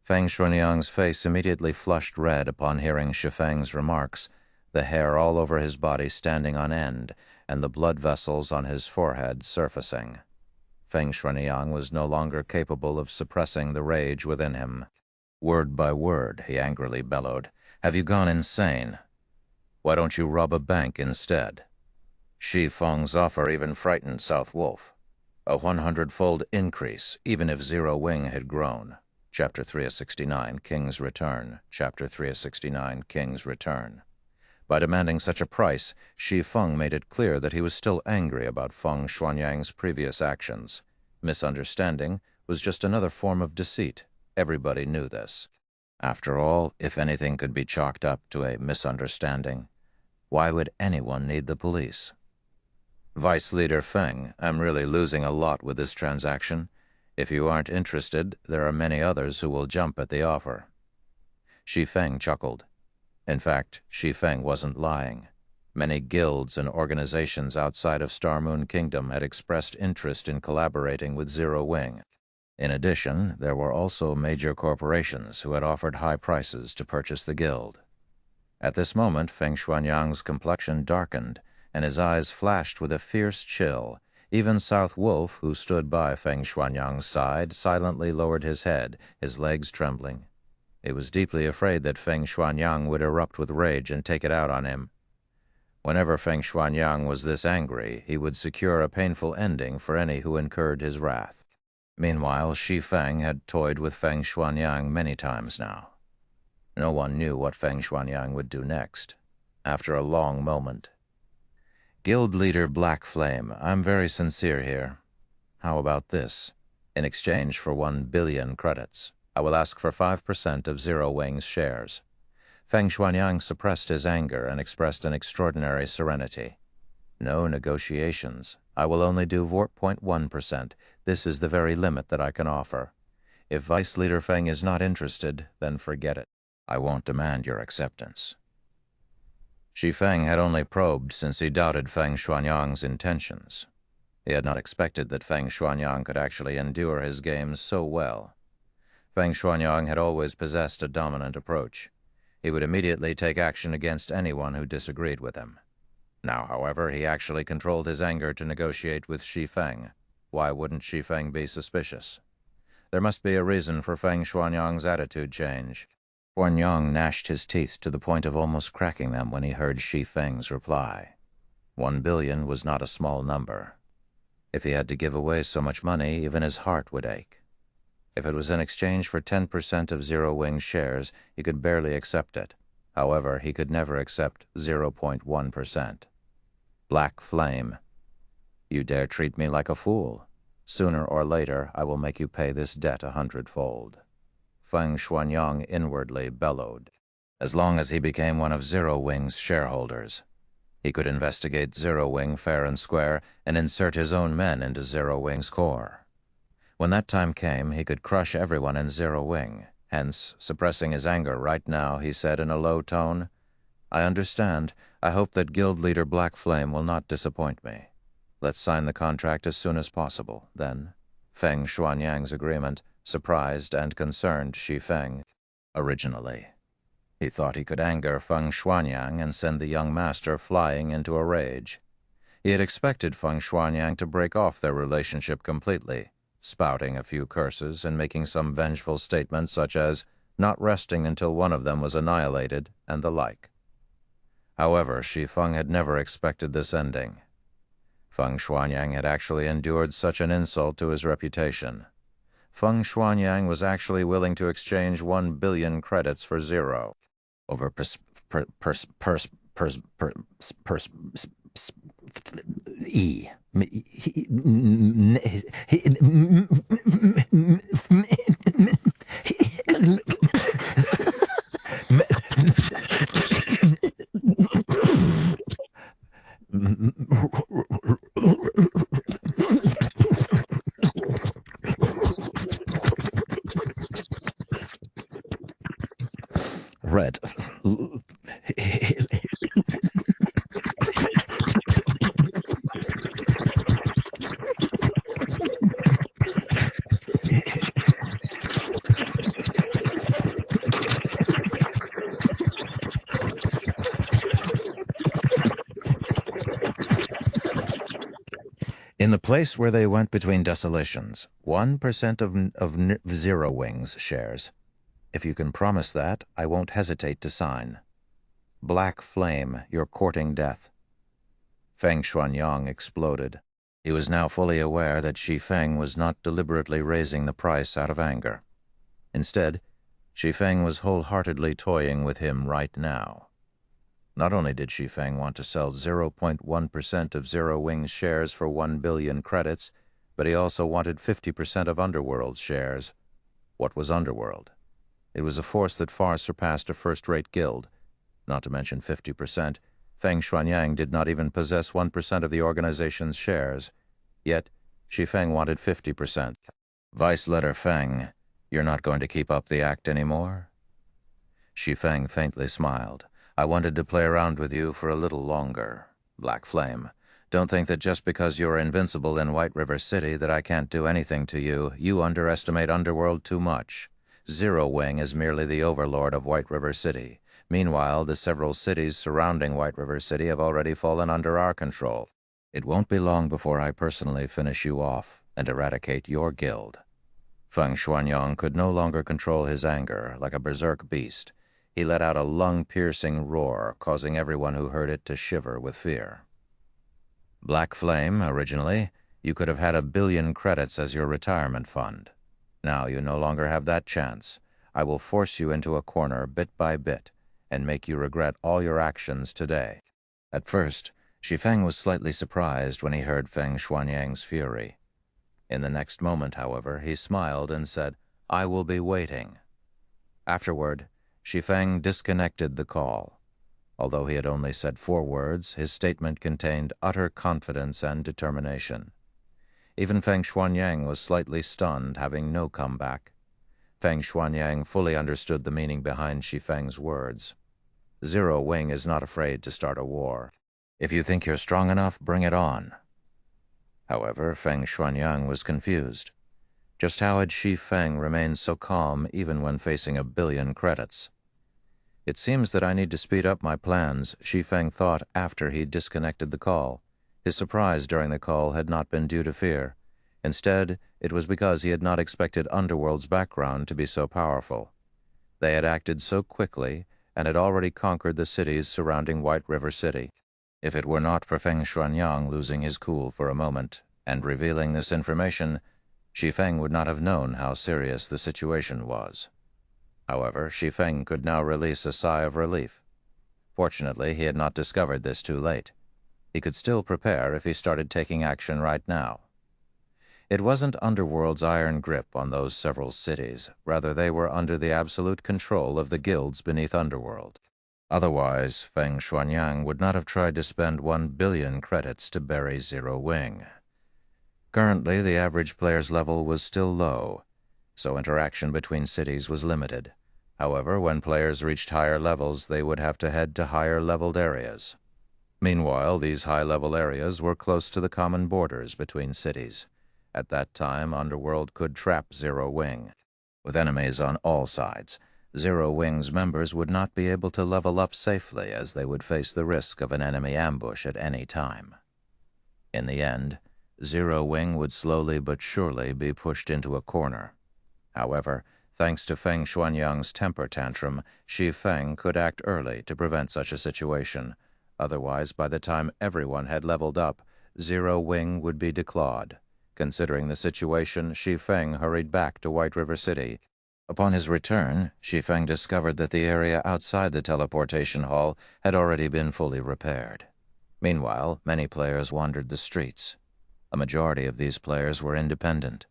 Feng Xuanyang's face immediately flushed red upon hearing Shi Feng's remarks, the hair all over his body standing on end, and the blood vessels on his forehead surfacing. Feng Xuanyang was no longer capable of suppressing the rage within him. Word by word, he angrily bellowed. Have you gone insane? Why don't you rob a bank instead? Shi Feng's offer even frightened South Wolf. A 100-fold increase, even if Zero Wing had grown. Chapter 369, King's Return. Chapter 369, King's Return. By demanding such a price, Shi Feng made it clear that he was still angry about Feng Xuanyang's previous actions. Misunderstanding was just another form of deceit. Everybody knew this. After all, if anything could be chalked up to a misunderstanding, why would anyone need the police? Vice Leader Feng, I'm really losing a lot with this transaction. If you aren't interested, there are many others who will jump at the offer. Shi Feng chuckled. In fact, Shi Feng wasn't lying. Many guilds and organizations outside of Star Moon Kingdom had expressed interest in collaborating with Zero Wing. In addition, there were also major corporations who had offered high prices to purchase the guild. At this moment, Feng Xuanyang's complexion darkened, and his eyes flashed with a fierce chill. Even South Wolf, who stood by Feng Xuanyang's side, silently lowered his head, his legs trembling. He was deeply afraid that Feng Xuanyang would erupt with rage and take it out on him. Whenever Feng Xuanyang was this angry, he would secure a painful ending for any who incurred his wrath. Meanwhile, Shi Feng had toyed with Feng Xuanyang many times now. No one knew what Feng Xuanyang would do next. After a long moment, Guild Leader Black Flame, I'm very sincere here. How about this? In exchange for 1 billion credits, I will ask for 5% of Zero Wing's shares. Feng Xuanyang suppressed his anger and expressed an extraordinary serenity. No negotiations. I will only do 0.1%. This is the very limit that I can offer. If Vice Leader Feng is not interested, then forget it. I won't demand your acceptance. Shi Feng had only probed since he doubted Feng Xuanyang's intentions. He had not expected that Feng Xuanyang could actually endure his games so well. Feng Xuanyang had always possessed a dominant approach. He would immediately take action against anyone who disagreed with him. Now, however, he actually controlled his anger to negotiate with Shi Feng. Why wouldn't Shi Feng be suspicious? There must be a reason for Feng Xuanyang's attitude change. Xuanyang gnashed his teeth to the point of almost cracking them when he heard Shi Feng's reply. 1 billion was not a small number. If he had to give away so much money, even his heart would ache. If it was in exchange for 10% of Zero Wing's shares, he could barely accept it. However, he could never accept 0.1%. Black Flame, you dare treat me like a fool. Sooner or later, I will make you pay this debt 100-fold. Feng Xuanyang inwardly bellowed. As long as he became one of Zero Wing's shareholders, he could investigate Zero Wing fair and square and insert his own men into Zero Wing's core. When that time came, he could crush everyone in Zero Wing. Hence, suppressing his anger right now, he said in a low tone, I understand. I hope that Guild Leader Black Flame will not disappoint me. Let's sign the contract as soon as possible, then. Feng Xuanyang's agreement surprised and concerned Shi Feng. Originally, he thought he could anger Feng Xuanyang and send the young master flying into a rage. He had expected Feng Xuanyang to break off their relationship completely, spouting a few curses and making some vengeful statements such as not resting until one of them was annihilated and the like. However, Shi Feng had never expected this ending. Feng Xuanyang had actually endured such an insult to his reputation. Feng Xuanyang was actually willing to exchange 1 billion credits for zero. Over E. Red. In the place where they went between desolations, 1% of Zero Wing's shares. If you can promise that, I won't hesitate to sign. Black flame, you're courting death. Feng Xuanyang exploded. He was now fully aware that Shi Feng was not deliberately raising the price out of anger. Instead, Shi Feng was wholeheartedly toying with him right now. Not only did Shi Feng want to sell 0.1% of Zero Wing's shares for 1 billion credits, but he also wanted 50% of Underworld's shares. What was Underworld? It was a force that far surpassed a first-rate guild. Not to mention 50%, Feng Xuanyang did not even possess 1% of the organization's shares. Yet, Shi Feng wanted 50%. Vice Leader Feng, you're not going to keep up the act anymore? Shi Feng faintly smiled. I wanted to play around with you for a little longer. Black Flame, don't think that just because you're invincible in White River City that I can't do anything to you. You underestimate Underworld too much. Zero Wing is merely the overlord of White River City. Meanwhile, the several cities surrounding White River City have already fallen under our control. It won't be long before I personally finish you off and eradicate your guild. Feng Xuanyang could no longer control his anger. Like a berserk beast, he let out a lung-piercing roar, causing everyone who heard it to shiver with fear. Black Flame, originally, you could have had 1 billion credits as your retirement fund. Now you no longer have that chance. I will force you into a corner bit by bit and make you regret all your actions today. At first, Shi Feng was slightly surprised when he heard Feng Xuanyang's fury. In the next moment, however, he smiled and said, I will be waiting. Afterward, Shi Feng disconnected the call. Although he had only said 4 words, his statement contained utter confidence and determination. Even Feng Xuanyang was slightly stunned, having no comeback. Feng Xuanyang fully understood the meaning behind Shi Feng's words. Zero Wing is not afraid to start a war. If you think you're strong enough, bring it on. However, Feng Xuanyang was confused. Just how had Shi Feng remained so calm even when facing 1 billion credits? It seems that I need to speed up my plans, Shi Feng thought after he disconnected the call. His surprise during the call had not been due to fear. Instead, it was because he had not expected Underworld's background to be so powerful. They had acted so quickly and had already conquered the cities surrounding White River City. If it were not for Feng Xuanyang losing his cool for a moment and revealing this information, Shi Feng would not have known how serious the situation was. However, Shi Feng could now release a sigh of relief. Fortunately, he had not discovered this too late. He could still prepare if he started taking action right now. It wasn't Underworld's iron grip on those several cities. Rather, they were under the absolute control of the guilds beneath Underworld. Otherwise, Feng Xuanyang would not have tried to spend 1 billion credits to bury Zero Wing. Currently, the average player's level was still low, so interaction between cities was limited. However, when players reached higher levels, they would have to head to higher-leveled areas. Meanwhile, these high-level areas were close to the common borders between cities. At that time, Underworld could trap Zero Wing. With enemies on all sides, Zero Wing's members would not be able to level up safely, as they would face the risk of an enemy ambush at any time. In the end, Zero Wing would slowly but surely be pushed into a corner. However, thanks to Feng Xuanyang's temper tantrum, Shi Feng could act early to prevent such a situation. Otherwise, by the time everyone had leveled up, Zero Wing would be declawed. Considering the situation, Shi Feng hurried back to White River City. Upon his return, Shi Feng discovered that the area outside the teleportation hall had already been fully repaired. Meanwhile, many players wandered the streets. A majority of these players were independent.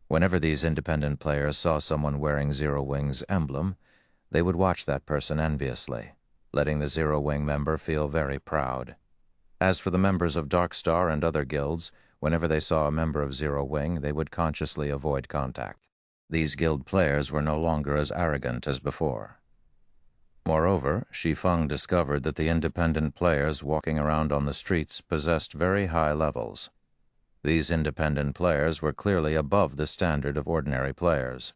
Whenever these independent players saw someone wearing Zero Wing's emblem, they would watch that person enviously, letting the Zero Wing member feel very proud. As for the members of Darkstar and other guilds, whenever they saw a member of Zero Wing, they would consciously avoid contact. These guild players were no longer as arrogant as before. Moreover, Shi Feng discovered that the independent players walking around on the streets possessed very high levels. These independent players were clearly above the standard of ordinary players.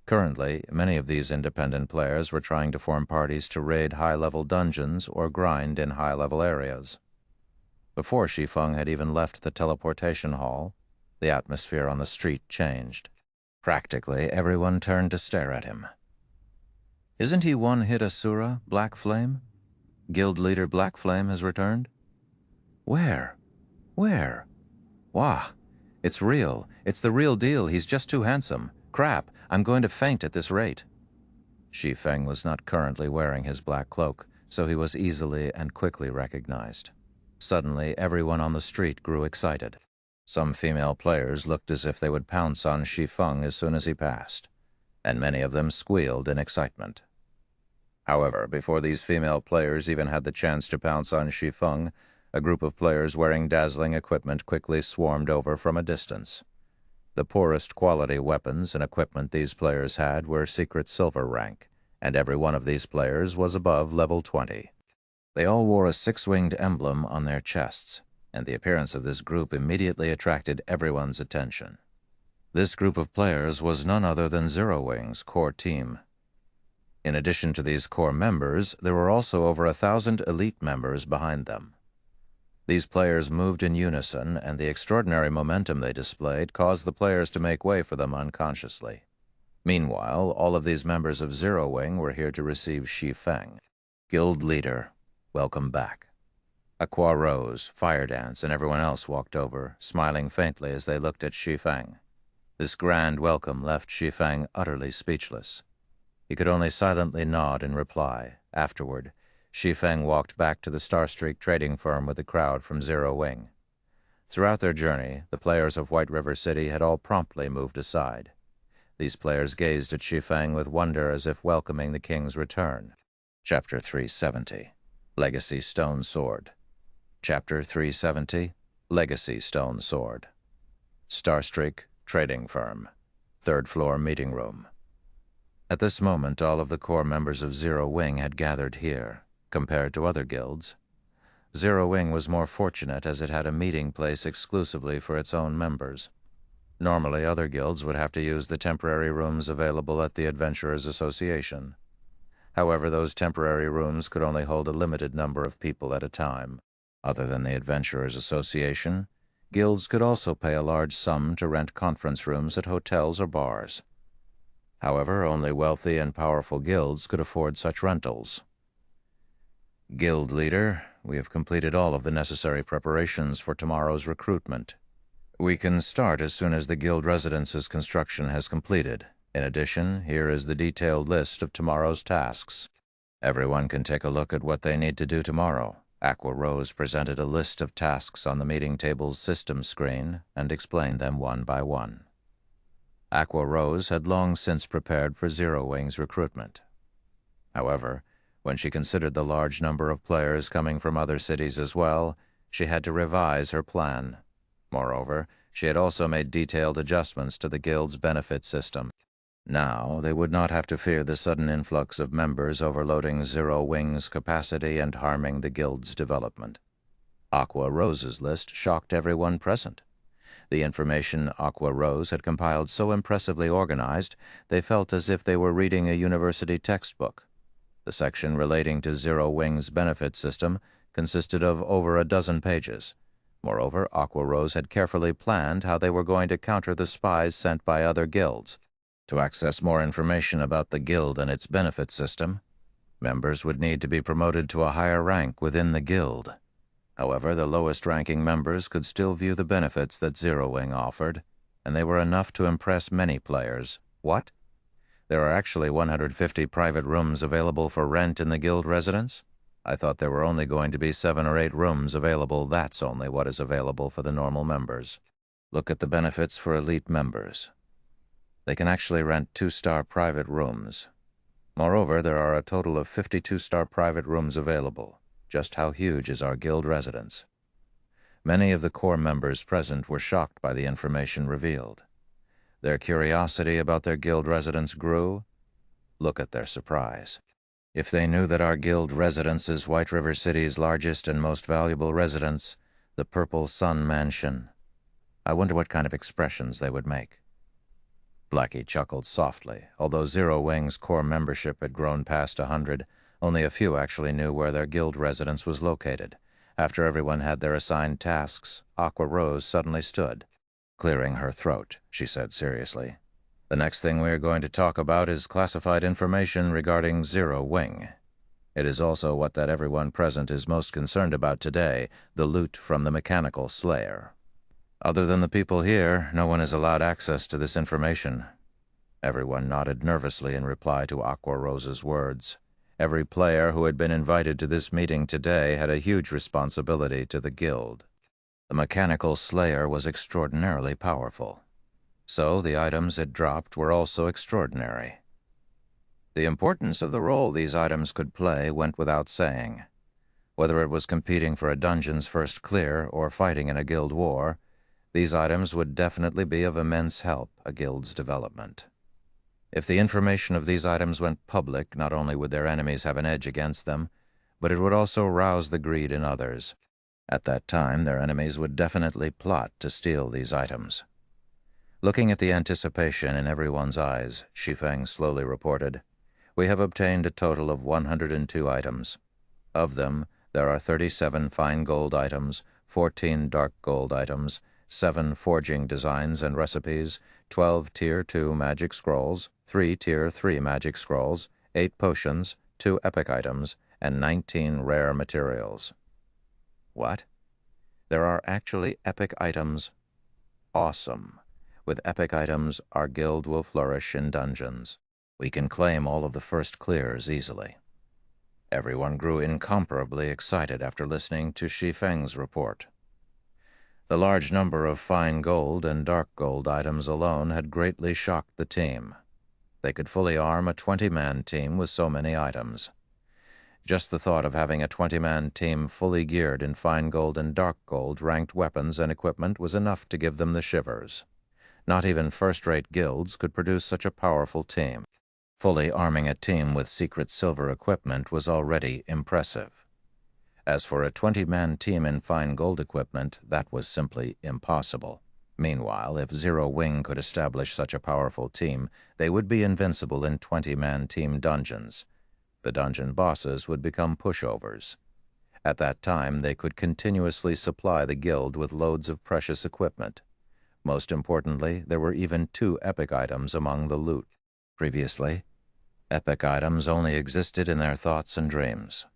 Currently, many of these independent players were trying to form parties to raid high-level dungeons or grind in high-level areas. Before Shi Feng had even left the teleportation hall, the atmosphere on the street changed. Practically everyone turned to stare at him. Isn't he one-hit Asura, Black Flame? Guild leader Black Flame has returned? Where? Where? Wah! It's real. It's the real deal. He's just too handsome. Crap, I'm going to faint at this rate. Shi Feng was not currently wearing his black cloak, so he was easily and quickly recognized. Suddenly, everyone on the street grew excited. Some female players looked as if they would pounce on Shi Feng as soon as he passed, and many of them squealed in excitement. However, before these female players even had the chance to pounce on Shi Feng, a group of players wearing dazzling equipment quickly swarmed over from a distance. The poorest quality weapons and equipment these players had were secret silver rank, and every one of these players was above level 20. They all wore a six-winged emblem on their chests, and the appearance of this group immediately attracted everyone's attention. This group of players was none other than Zero Wing's core team. In addition to these core members, there were also over 1,000 elite members behind them. These players moved in unison, and the extraordinary momentum they displayed caused the players to make way for them unconsciously. Meanwhile, all of these members of Zero Wing were here to receive Shi Feng. Guild leader, welcome back. Aqua Rose, Fire Dance, and everyone else walked over, smiling faintly as they looked at Shi Feng. This grand welcome left Shi Feng utterly speechless. He could only silently nod in reply. Afterward, Shi Feng walked back to the Starstreak trading firm with the crowd from Zero Wing. Throughout their journey, the players of White River City had all promptly moved aside. These players gazed at Shi Feng with wonder as if welcoming the king's return. Chapter 370, Legacy Stone Sword. Chapter 370, Legacy Stone Sword. Starstreak Trading Firm, 3rd floor meeting room. At this moment, all of the core members of Zero Wing had gathered here. Compared to other guilds, Zero Wing was more fortunate as it had a meeting place exclusively for its own members. Normally, other guilds would have to use the temporary rooms available at the Adventurers Association. However, those temporary rooms could only hold a limited number of people at a time. Other than the Adventurers Association, guilds could also pay a large sum to rent conference rooms at hotels or bars. However, only wealthy and powerful guilds could afford such rentals. Guild leader, we have completed all of the necessary preparations for tomorrow's recruitment. We can start as soon as the guild residence's construction has completed. In addition, here is the detailed list of tomorrow's tasks. Everyone can take a look at what they need to do tomorrow. Aqua Rose presented a list of tasks on the meeting table's system screen and explained them one by one. Aqua Rose had long since prepared for Zero Wing's recruitment. However, when she considered the large number of players coming from other cities as well, she had to revise her plan. Moreover, she had also made detailed adjustments to the guild's benefit system. Now, they would not have to fear the sudden influx of members overloading Zero Wing's capacity and harming the guild's development. Aqua Rose's list shocked everyone present. The information Aqua Rose had compiled so impressively organized, they felt as if they were reading a university textbook. The section relating to Zero Wing's benefit system consisted of over a dozen pages. Moreover, Aqua Rose had carefully planned how they were going to counter the spies sent by other guilds. To access more information about the guild and its benefit system, members would need to be promoted to a higher rank within the guild. However, the lowest-ranking members could still view the benefits that Zero Wing offered, and they were enough to impress many players. What? There are actually 150 private rooms available for rent in the guild residence? I thought there were only going to be 7 or 8 rooms available. That's only what is available for the normal members. Look at the benefits for elite members. They can actually rent 2-star private rooms. Moreover, there are a total of 50 2-star private rooms available. Just how huge is our guild residence? Many of the core members present were shocked by the information revealed. Their curiosity about their guild residence grew. Look at their surprise. If they knew that our guild residence is White River City's largest and most valuable residence, the Purple Sun Mansion, I wonder what kind of expressions they would make. Blackie chuckled softly. Although Zero Wing's core membership had grown past 100, only a few actually knew where their guild residence was located. After everyone had their assigned tasks, Aqua Rose suddenly stood. Clearing her throat, she said seriously, The next thing we are going to talk about is classified information regarding Zero Wing. It is also what that everyone present is most concerned about today, the loot from the mechanical slayer. Other than the people here, no one is allowed access to this information. Everyone nodded nervously in reply to Aqua Rose's words. Every player who had been invited to this meeting today had a huge responsibility to the guild. The mechanical slayer was extraordinarily powerful. So the items it dropped were also extraordinary. The importance of the role these items could play went without saying. Whether it was competing for a dungeon's first clear or fighting in a guild war, these items would definitely be of immense help a guild's development. If the information of these items went public, not only would their enemies have an edge against them, but it would also rouse the greed in others. At that time, their enemies would definitely plot to steal these items. Looking at the anticipation in everyone's eyes, Shi Feng slowly reported, "We have obtained a total of 102 items. Of them, there are 37 fine gold items, 14 dark gold items, 7 forging designs and recipes, 12 Tier 2 magic scrolls, 3 Tier 3 magic scrolls, 8 potions, 2 epic items, and 19 rare materials." What? There are actually epic items? Awesome. With epic items, our guild will flourish in dungeons. We can claim all of the first clears easily. Everyone grew incomparably excited after listening to Shi Feng's report. The large number of fine gold and dark gold items alone had greatly shocked the team. They could fully arm a 20-man team with so many items. Just the thought of having a 20-man team fully geared in fine gold and dark gold ranked weapons and equipment was enough to give them the shivers. Not even first-rate guilds could produce such a powerful team. Fully arming a team with secret silver equipment was already impressive. As for a 20-man team in fine gold equipment, that was simply impossible. Meanwhile, if Zero Wing could establish such a powerful team, they would be invincible in 20-man team dungeons. The dungeon bosses would become pushovers. At that time, they could continuously supply the guild with loads of precious equipment. Most importantly, there were even 2 epic items among the loot. Previously, epic items only existed in their thoughts and dreams.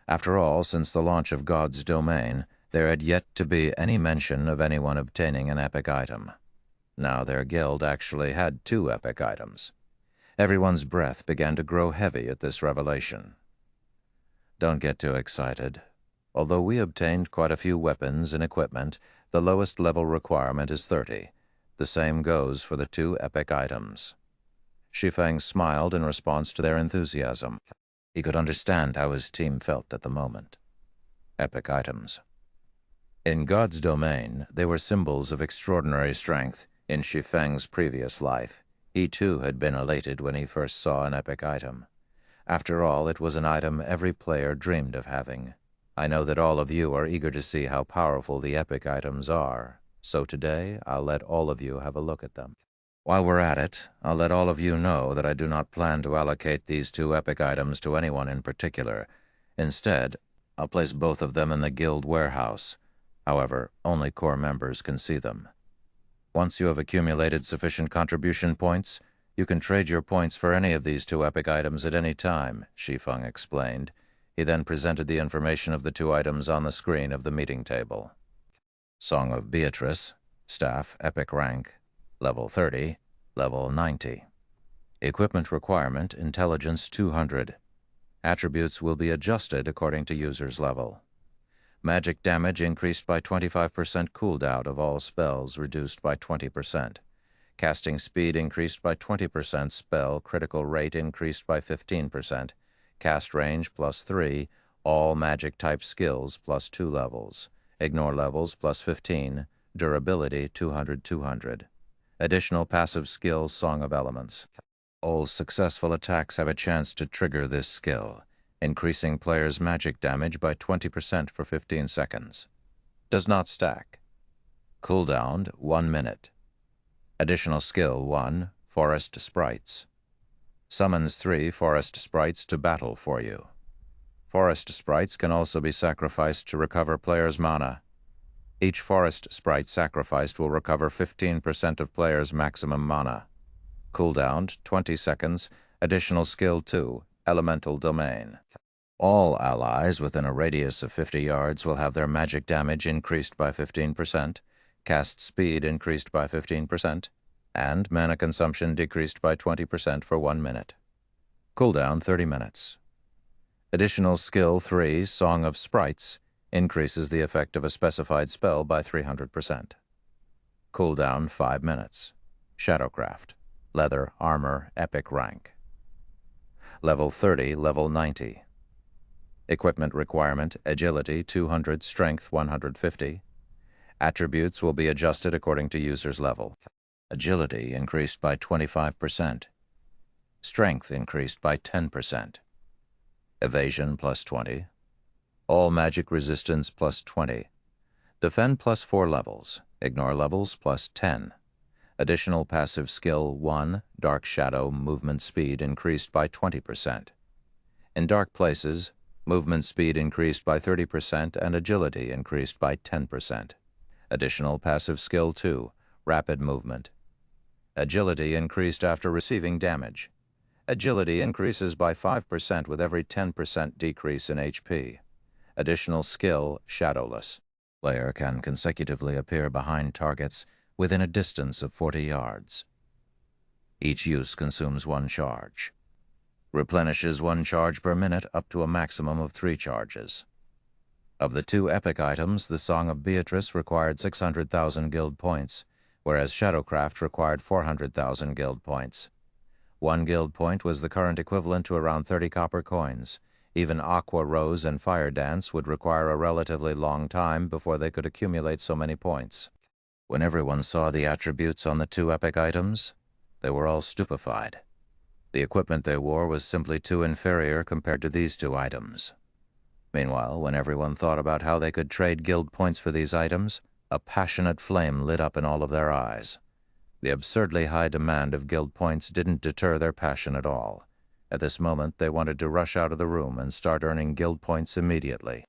After all, since the launch of God's domain, there had yet to be any mention of anyone obtaining an epic item. Now their guild actually had 2 epic items. Everyone's breath began to grow heavy at this revelation. Don't get too excited. Although we obtained quite a few weapons and equipment, the lowest level requirement is 30. The same goes for the 2 epic items. Shi Feng smiled in response to their enthusiasm. He could understand how his team felt at the moment. Epic items. In God's domain, they were symbols of extraordinary strength. In Shi Feng's previous life, he too had been elated when he first saw an epic item. After all, it was an item every player dreamed of having. I know that all of you are eager to see how powerful the epic items are, so today I'll let all of you have a look at them. While we're at it, I'll let all of you know that I do not plan to allocate these 2 epic items to anyone in particular. Instead, I'll place both of them in the guild warehouse. However, only core members can see them. Once you have accumulated sufficient contribution points, you can trade your points for any of these 2 epic items at any time, Shi Feng explained. He then presented the information of the 2 items on the screen of the meeting table. Song of Beatrice, Staff, Epic Rank, Level 30, Level 90. Equipment requirement, Intelligence 200. Attributes will be adjusted according to user's level. Magic damage increased by 25%, cooldown of all spells reduced by 20%. Casting speed increased by 20%, spell critical rate increased by 15%. Cast range +3, all magic-type skills +2 levels. Ignore levels +15, durability 200-200. Additional passive skills, Song of Elements. All successful attacks have a chance to trigger this skill, increasing players' magic damage by 20% for 15 seconds. Does not stack. Cooldown 1 minute. Additional skill 1, Forest Sprites. Summons 3 forest sprites to battle for you. Forest sprites can also be sacrificed to recover players' mana. Each forest sprite sacrificed will recover 15% of players' maximum mana. Cooldown 20 seconds. Additional skill 2, Elemental Domain. All allies within a radius of 50 yards will have their magic damage increased by 15%, cast speed increased by 15%, and mana consumption decreased by 20% for 1 minute. Cooldown 30 minutes. Additional skill 3, Song of Sprites, increases the effect of a specified spell by 300%. Cooldown 5 minutes. Shadowcraft. Leather, armor, epic rank. Level 30, level 90. Equipment requirement, agility 200, strength 150. Attributes will be adjusted according to user's level. Agility increased by 25%. Strength increased by 10%. Evasion plus 20. All magic resistance plus 20. Defend plus 4 levels. Ignore levels plus 10. Additional passive skill 1, Dark Shadow, movement speed increased by 20%. In dark places, movement speed increased by 30% and agility increased by 10%. Additional passive skill 2, Rapid Movement. Agility increased after receiving damage. Agility increases by 5% with every 10% decrease in HP. Additional skill, Shadowless. Player can consecutively appear behind targets within a distance of 40 yards. Each use consumes 1 charge. Replenishes 1 charge per minute up to a maximum of 3 charges. Of the 2 epic items, the Song of Beatrice required 600,000 guild points, whereas Shadowcraft required 400,000 guild points. 1 guild point was the current equivalent to around 30 copper coins. Even Aqua Rose and Fire Dance would require a relatively long time before they could accumulate so many points. When everyone saw the attributes on the 2 epic items, they were all stupefied. The equipment they wore was simply too inferior compared to these 2 items. Meanwhile, when everyone thought about how they could trade guild points for these items, a passionate flame lit up in all of their eyes. The absurdly high demand of guild points didn't deter their passion at all. At this moment, they wanted to rush out of the room and start earning guild points immediately.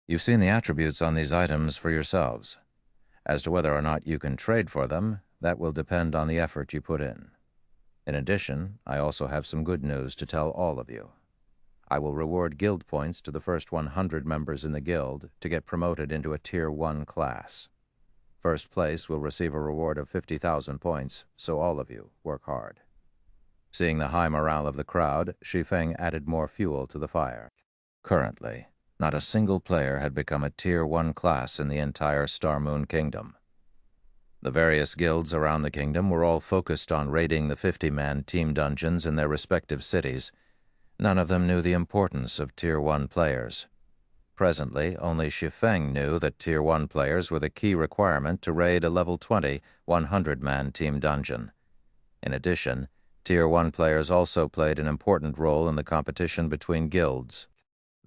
You've seen the attributes on these items for yourselves. As to whether or not you can trade for them, that will depend on the effort you put in. In addition, I also have some good news to tell all of you. I will reward guild points to the first 100 members in the guild to get promoted into a Tier 1 class. First place will receive a reward of 50,000 points, so all of you work hard. Seeing the high morale of the crowd, Shi Feng added more fuel to the fire. Currently, not a single player had become a Tier 1 class in the entire Star Moon Kingdom. The various guilds around the kingdom were all focused on raiding the 50-man team dungeons in their respective cities. None of them knew the importance of Tier 1 players. Presently, only Shi Feng knew that Tier 1 players were the key requirement to raid a level 20, 100-man team dungeon. In addition, Tier 1 players also played an important role in the competition between guilds.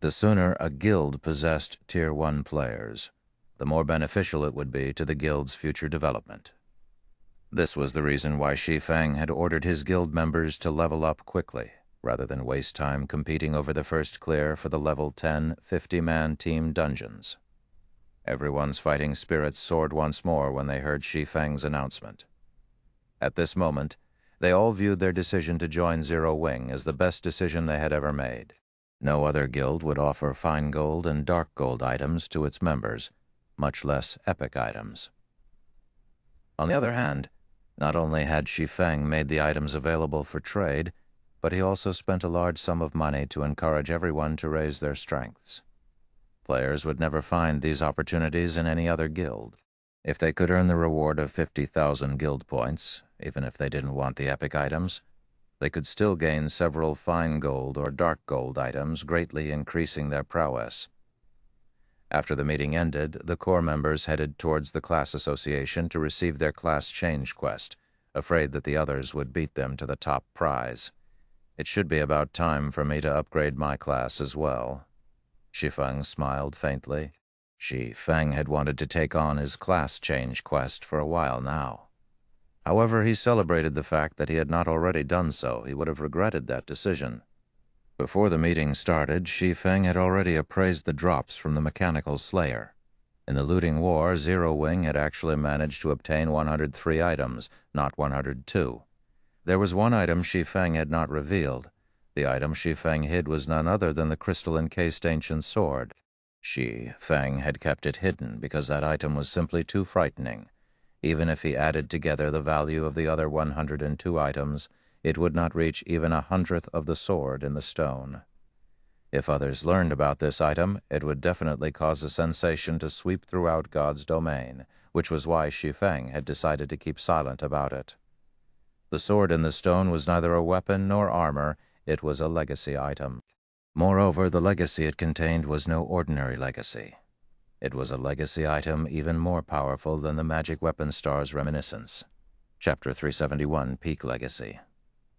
The sooner a guild possessed Tier 1 players, the more beneficial it would be to the guild's future development. This was the reason why Shi Feng had ordered his guild members to level up quickly, rather than waste time competing over the first clear for the level 10, 50-man team dungeons. Everyone's fighting spirits soared once more when they heard Shi Feng's announcement. At this moment, they all viewed their decision to join Zero Wing as the best decision they had ever made. No other guild would offer fine gold and dark gold items to its members, much less epic items. On the other hand, not only had Shi Feng made the items available for trade, but he also spent a large sum of money to encourage everyone to raise their strengths. Players would never find these opportunities in any other guild. If they could earn the reward of 50,000 guild points, even if they didn't want the epic items, they could still gain several fine gold or dark gold items, greatly increasing their prowess. After the meeting ended, the core members headed towards the class association to receive their class change quest, afraid that the others would beat them to the top prize. It should be about time for me to upgrade my class as well. Shi Feng smiled faintly. Shi Feng had wanted to take on his class change quest for a while now. However, he celebrated the fact that he had not already done so. He would have regretted that decision. Before the meeting started, Shi Feng had already appraised the drops from the Mechanical Slayer. In the looting war, Zero Wing had actually managed to obtain 103 items, not 102. There was one item Shi Feng had not revealed. The item Shi Feng hid was none other than the crystal-encased ancient sword. Shi Feng had kept it hidden because that item was simply too frightening. Even if he added together the value of the other 102 items, it would not reach even 1/100th of the sword in the stone. If others learned about this item, it would definitely cause a sensation to sweep throughout God's domain, which was why Shi Feng had decided to keep silent about it. The sword in the stone was neither a weapon nor armor, it was a legacy item. Moreover, the legacy it contained was no ordinary legacy. It was a legacy item even more powerful than the magic weapon star's reminiscence. Chapter 371, Peak Legacy.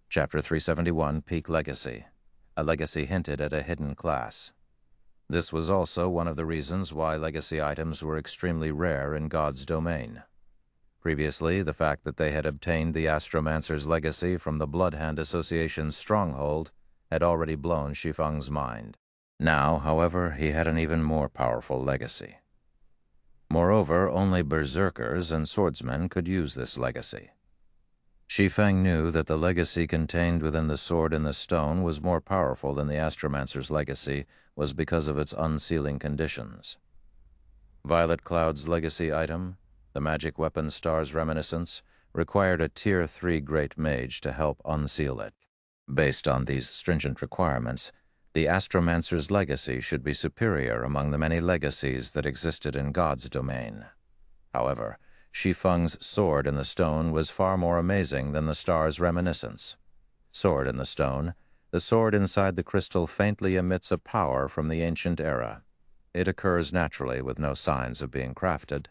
Chapter 371, Peak Legacy. A legacy hinted at a hidden class. This was also one of the reasons why legacy items were extremely rare in God's domain. Previously, the fact that they had obtained the Astromancer's legacy from the Bloodhand Association's stronghold had already blown Shi Feng's mind. Now, however, he had an even more powerful legacy. Moreover, only berserkers and swordsmen could use this legacy. Shi Feng knew that the legacy contained within the sword in the stone was more powerful than the Astromancer's legacy was because of its unsealing conditions. Violet Cloud's legacy item, the magic weapon star's reminiscence, required a Tier 3 Great Mage to help unseal it. Based on these stringent requirements, the Astromancer's legacy should be superior among the many legacies that existed in God's domain. However, Shi Feng's sword in the stone was far more amazing than the star's reminiscence. Sword in the stone, the sword inside the crystal faintly emits a power from the ancient era. It occurs naturally with no signs of being crafted.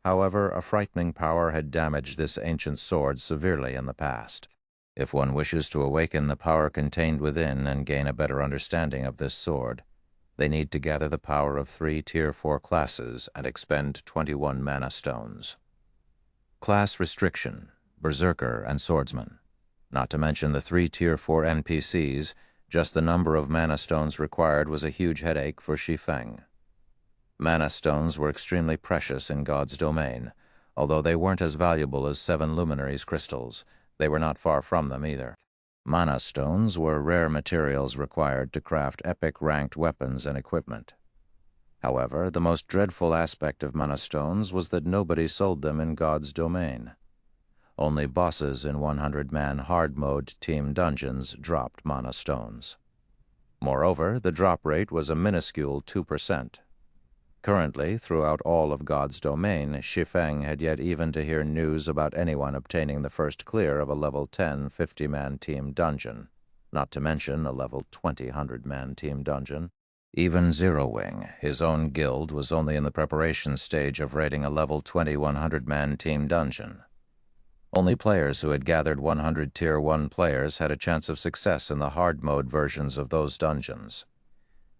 However, a frightening power had damaged this ancient sword severely in the past. If one wishes to awaken the power contained within and gain a better understanding of this sword, they need to gather the power of 3 Tier 4 classes and expend 21 mana stones. Class restriction, Berserker and Swordsman. Not to mention the 3 Tier 4 NPCs, just the number of mana stones required was a huge headache for Shi Feng. Mana stones were extremely precious in God's domain. Although they weren't as valuable as 7 Luminaries crystals, they were not far from them either. Mana stones were rare materials required to craft epic-ranked weapons and equipment. However, the most dreadful aspect of mana stones was that nobody sold them in God's domain. Only bosses in 100-man hard-mode team dungeons dropped mana stones. Moreover, the drop rate was a minuscule 2%. Currently, throughout all of God's domain, Shi Feng had yet even to hear news about anyone obtaining the first clear of a level 10 50-man team dungeon, not to mention a level 20 100-man team dungeon. Even Zero Wing, his own guild, was only in the preparation stage of raiding a level 20 100-man team dungeon. Only players who had gathered 100 Tier 1 players had a chance of success in the hard-mode versions of those dungeons.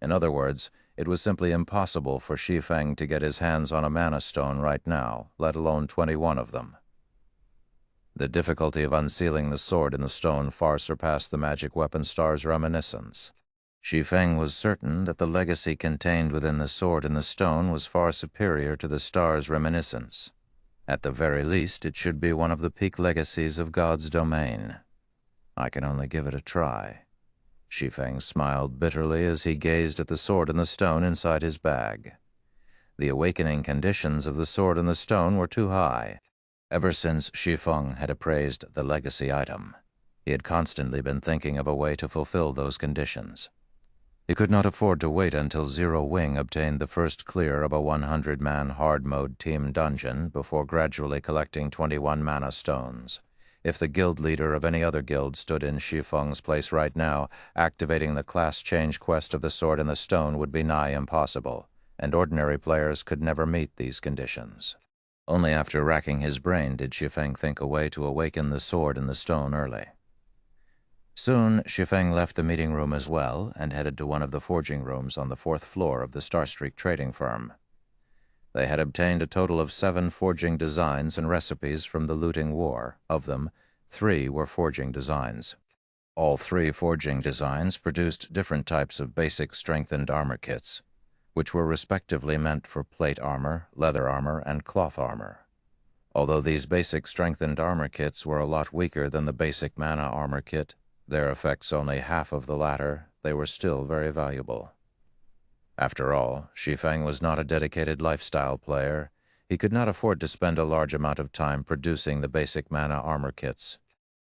In other words, it was simply impossible for Shi Feng to get his hands on a mana stone right now, let alone 21 of them. The difficulty of unsealing the sword in the stone far surpassed the magic weapon star's reminiscence. Shi Feng was certain that the legacy contained within the sword in the stone was far superior to the star's reminiscence. At the very least, it should be one of the peak legacies of God's domain. I can only give it a try. Shi Feng smiled bitterly as he gazed at the sword in the stone inside his bag. The awakening conditions of the sword in the stone were too high. Ever since Shi Feng had appraised the legacy item, he had constantly been thinking of a way to fulfill those conditions. He could not afford to wait until Zero Wing obtained the first clear of a 100-man hard-mode team dungeon before gradually collecting 21 mana stones. If the guild leader of any other guild stood in Shi Feng's place right now, activating the class change quest of the sword in the stone would be nigh impossible, and ordinary players could never meet these conditions. Only after racking his brain did Shi Feng think a way to awaken the sword in the stone early. Soon, Shi Feng left the meeting room as well and headed to one of the forging rooms on the 4th floor of the Starstreak trading firm. They had obtained a total of 7 forging designs and recipes from the looting war. Of them, 3 were forging designs. All 3 forging designs produced different types of basic strengthened armor kits, which were respectively meant for plate armor, leather armor, and cloth armor. Although these basic strengthened armor kits were a lot weaker than the basic mana armor kit, their effects only half of the latter, they were still very valuable. After all, Shi Feng was not a dedicated lifestyle player. He could not afford to spend a large amount of time producing the basic mana armor kits.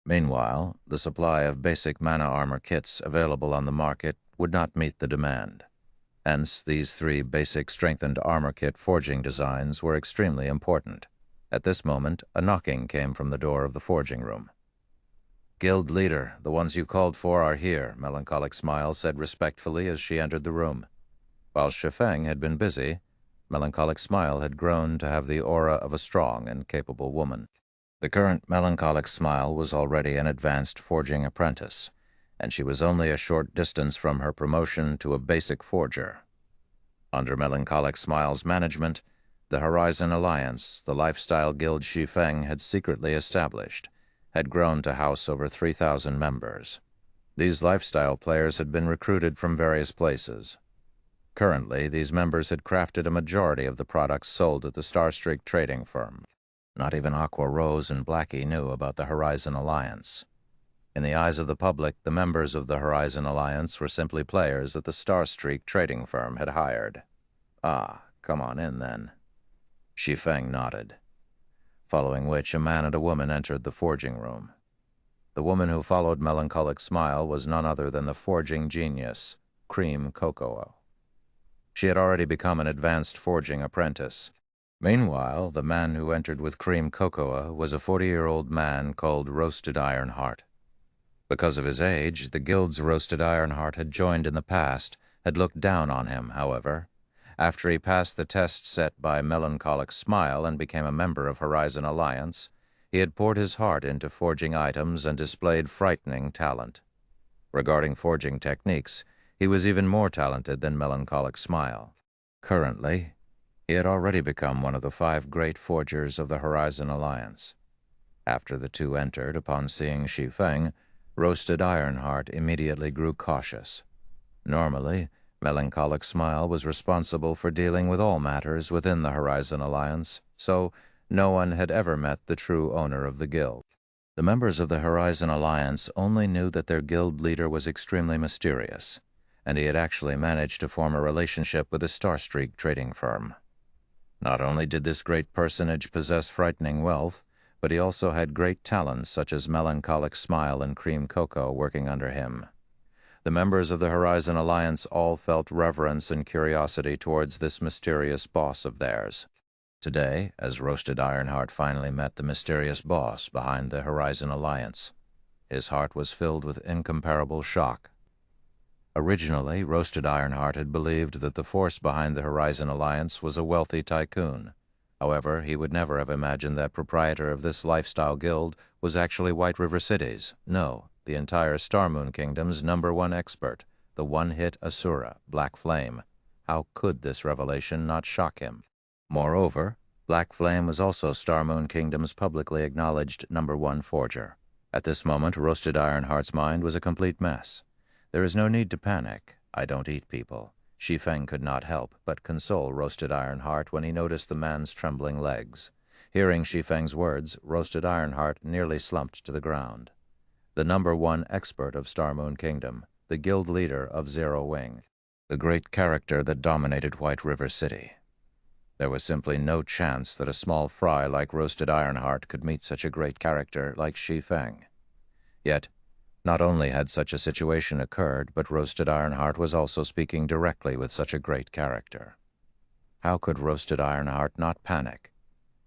Meanwhile, the supply of basic mana armor kits available on the market would not meet the demand. Hence, these 3 basic strengthened armor kit forging designs were extremely important. At this moment, a knocking came from the door of the forging room. "Guild leader, the ones you called for are here," Melancholic Smile said respectfully as she entered the room. While Shi Feng had been busy, Melancholic Smile had grown to have the aura of a strong and capable woman. The current Melancholic Smile was already an advanced forging apprentice, and she was only a short distance from her promotion to a basic forger. Under Melancholic Smile's management, the Horizon Alliance, the lifestyle guild Shi Feng had secretly established, had grown to house over 3,000 members. These lifestyle players had been recruited from various places. Currently, these members had crafted a majority of the products sold at the Starstreak trading firm. Not even Aqua Rose and Blackie knew about the Horizon Alliance. In the eyes of the public, the members of the Horizon Alliance were simply players that the Starstreak trading firm had hired. "Ah, come on in, then." Shi Feng nodded, following which a man and a woman entered the forging room. The woman who followed Melancholic Smile was none other than the forging genius, Cream Cocoa. She had already become an advanced forging apprentice. Meanwhile, the man who entered with Cream Cocoa was a 40-year-old man called Roasted Ironheart. Because of his age, the guild's Roasted Ironheart had joined in the past, had looked down on him, however. After he passed the test set by Melancholic Smile and became a member of Horizon Alliance, he had poured his heart into forging items and displayed frightening talent. Regarding forging techniques, he was even more talented than Melancholic Smile. Currently, he had already become one of the 5 great forgers of the Horizon Alliance. After the 2 entered, upon seeing Shi Feng, Roasted Ironheart immediately grew cautious. Normally, Melancholic Smile was responsible for dealing with all matters within the Horizon Alliance, so no one had ever met the true owner of the guild. The members of the Horizon Alliance only knew that their guild leader was extremely mysterious, and he had actually managed to form a relationship with a Starstreak trading firm. Not only did this great personage possess frightening wealth, but he also had great talents such as Melancholic Smile and Cream Cocoa working under him. The members of the Horizon Alliance all felt reverence and curiosity towards this mysterious boss of theirs. Today, as Roasted Ironheart finally met the mysterious boss behind the Horizon Alliance, his heart was filled with incomparable shock. Originally, Roasted Ironheart had believed that the force behind the Horizon Alliance was a wealthy tycoon. However, he would never have imagined that proprietor of this lifestyle guild was actually White River City's, no, the entire Starmoon Kingdom's #1 expert, the one-hit Asura, Black Flame. How could this revelation not shock him? Moreover, Black Flame was also Starmoon Kingdom's publicly acknowledged #1 forger. At this moment, Roasted Ironheart's mind was a complete mess. There is no need to panic. I don't eat people. Shi Feng could not help but console Roasted Ironheart when he noticed the man's trembling legs. Hearing Shi Feng's words, Roasted Ironheart nearly slumped to the ground. The #1 expert of Starmoon Kingdom, the guild leader of Zero Wing, the great character that dominated White River City. There was simply no chance that a small fry like Roasted Ironheart could meet such a great character like Shi Feng. Yet, not only had such a situation occurred, but Roasted Ironheart was also speaking directly with such a great character. How could Roasted Ironheart not panic?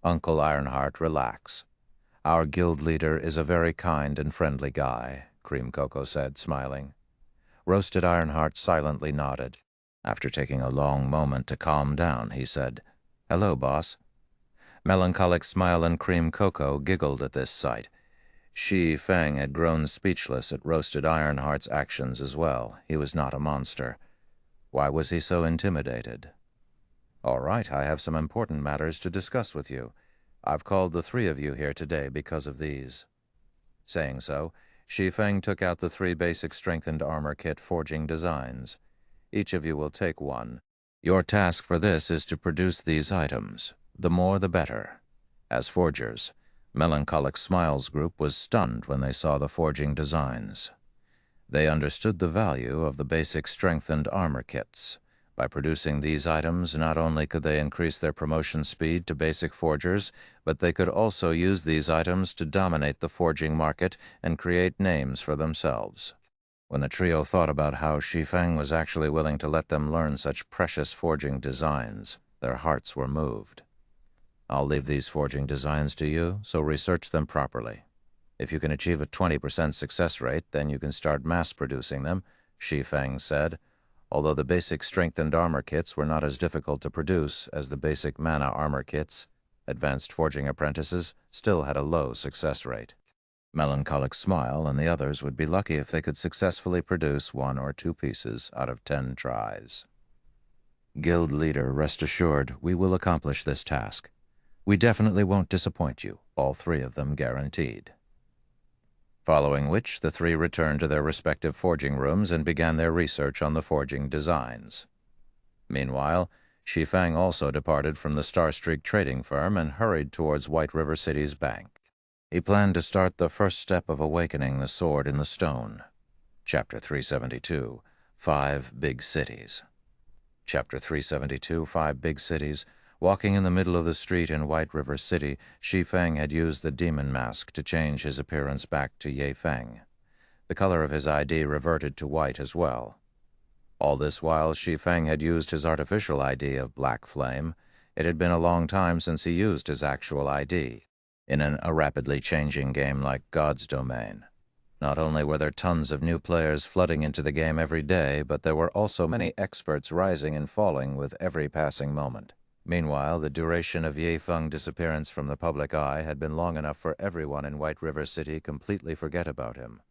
Uncle Ironheart, relax. Our guild leader is a very kind and friendly guy, Cream Cocoa said, smiling. Roasted Ironheart silently nodded. After taking a long moment to calm down, he said, "Hello, boss." Melancholic Smile and Cream Cocoa giggled at this sight. Shi Feng had grown speechless at Roasted Ironheart's actions as well. He was not a monster. Why was he so intimidated? "All right, I have some important matters to discuss with you. I've called the 3 of you here today because of these." Saying so, Shi Feng took out the 3 basic strengthened armor kit forging designs. "Each of you will take one. Your task for this is to produce these items. The more the better. As forgers, Melancholic Smiles Group was stunned when they saw the forging designs. They understood the value of the basic strengthened armor kits. By producing these items, not only could they increase their promotion speed to basic forgers, but they could also use these items to dominate the forging market and create names for themselves. When the trio thought about how Shi Feng was actually willing to let them learn such precious forging designs, their hearts were moved. I'll leave these forging designs to you, so research them properly. If you can achieve a 20% success rate, then you can start mass-producing them, Shi Feng said, although the basic strengthened armor kits were not as difficult to produce as the basic mana armor kits. Advanced forging apprentices still had a low success rate. Melancholic Smile and the others would be lucky if they could successfully produce 1 or 2 pieces out of 10 tries. Guild leader, rest assured, we will accomplish this task. We definitely won't disappoint you, all 3 of them guaranteed. Following which, the 3 returned to their respective forging rooms and began their research on the forging designs. Meanwhile, Shi Feng also departed from the Star Streak trading firm and hurried towards White River City's bank. He planned to start the first step of awakening the sword in the stone. Chapter 372, 5 Big Cities. Chapter 372, 5 Big Cities. Walking in the middle of the street in White River City, Shi Feng had used the demon mask to change his appearance back to Ye Feng. The color of his ID reverted to white as well. All this while, Shi Feng had used his artificial ID of Black Flame. It had been a long time since he used his actual ID. In a rapidly changing game like God's Domain. Not only were there tons of new players flooding into the game every day, but there were also many experts rising and falling with every passing moment. Meanwhile, the duration of Ye Feng's disappearance from the public eye had been long enough for everyone in White River City completely forget about him.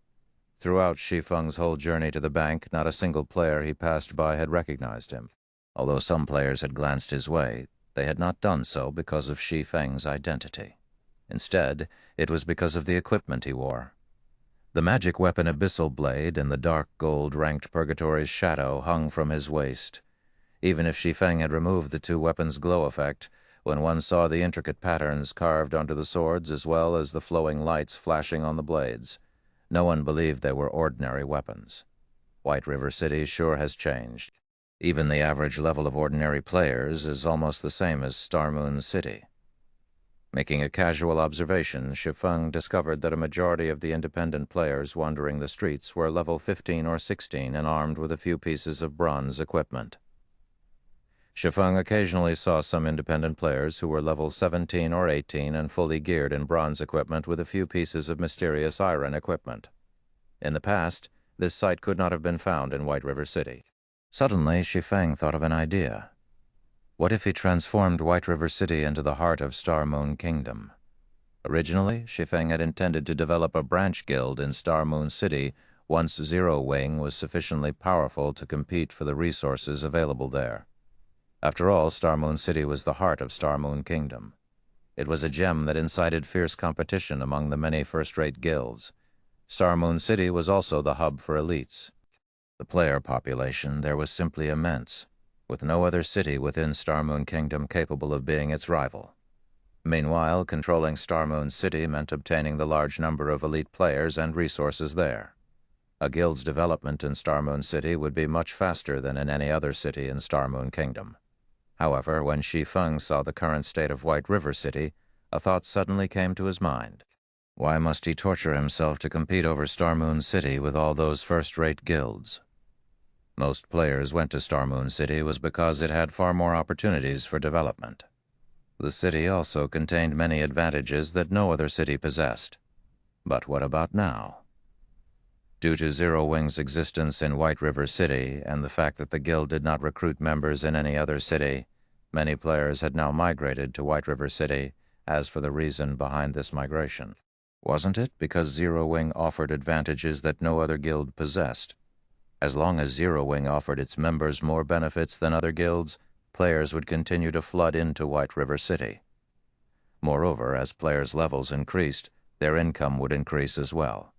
Throughout Shi Feng's whole journey to the bank, not a single player he passed by had recognized him. Although some players had glanced his way, they had not done so because of Shi Feng's identity. Instead, it was because of the equipment he wore. The magic weapon Abyssal Blade and the dark gold ranked Purgatory's Shadow hung from his waist. Even if Shi Feng had removed the 2 weapons' glow effect, when one saw the intricate patterns carved onto the swords as well as the flowing lights flashing on the blades, no one believed they were ordinary weapons. White River City sure has changed. Even the average level of ordinary players is almost the same as Star Moon City. Making a casual observation, Shi Feng discovered that a majority of the independent players wandering the streets were level 15 or 16 and armed with a few pieces of bronze equipment. Shi Feng occasionally saw some independent players who were level 17 or 18 and fully geared in bronze equipment with a few pieces of mysterious iron equipment. In the past, this sight could not have been found in White River City. Suddenly, Shi Feng thought of an idea. What if he transformed White River City into the heart of Star Moon Kingdom? Originally, Shi Feng had intended to develop a branch guild in Star Moon City once Zero Wing was sufficiently powerful to compete for the resources available there. After all, Star Moon City was the heart of Star Moon Kingdom. It was a gem that incited fierce competition among the many first-rate guilds. Star Moon City was also the hub for elites. The player population there was simply immense, with no other city within Star Moon Kingdom capable of being its rival. Meanwhile, controlling Star Moon City meant obtaining the large number of elite players and resources there. A guild's development in Star Moon City would be much faster than in any other city in Star Moon Kingdom. However, when Shi Feng saw the current state of White River City, a thought suddenly came to his mind. Why must he torture himself to compete over Star Moon City with all those first-rate guilds? Most players went to Star Moon City was because it had far more opportunities for development. The city also contained many advantages that no other city possessed. But what about now? Due to Zero Wing's existence in White River City and the fact that the guild did not recruit members in any other city, many players had now migrated to White River City. As for the reason behind this migration, wasn't it because Zero Wing offered advantages that no other guild possessed? As long as Zero Wing offered its members more benefits than other guilds, players would continue to flood into White River City. Moreover, as players' levels increased, their income would increase as well.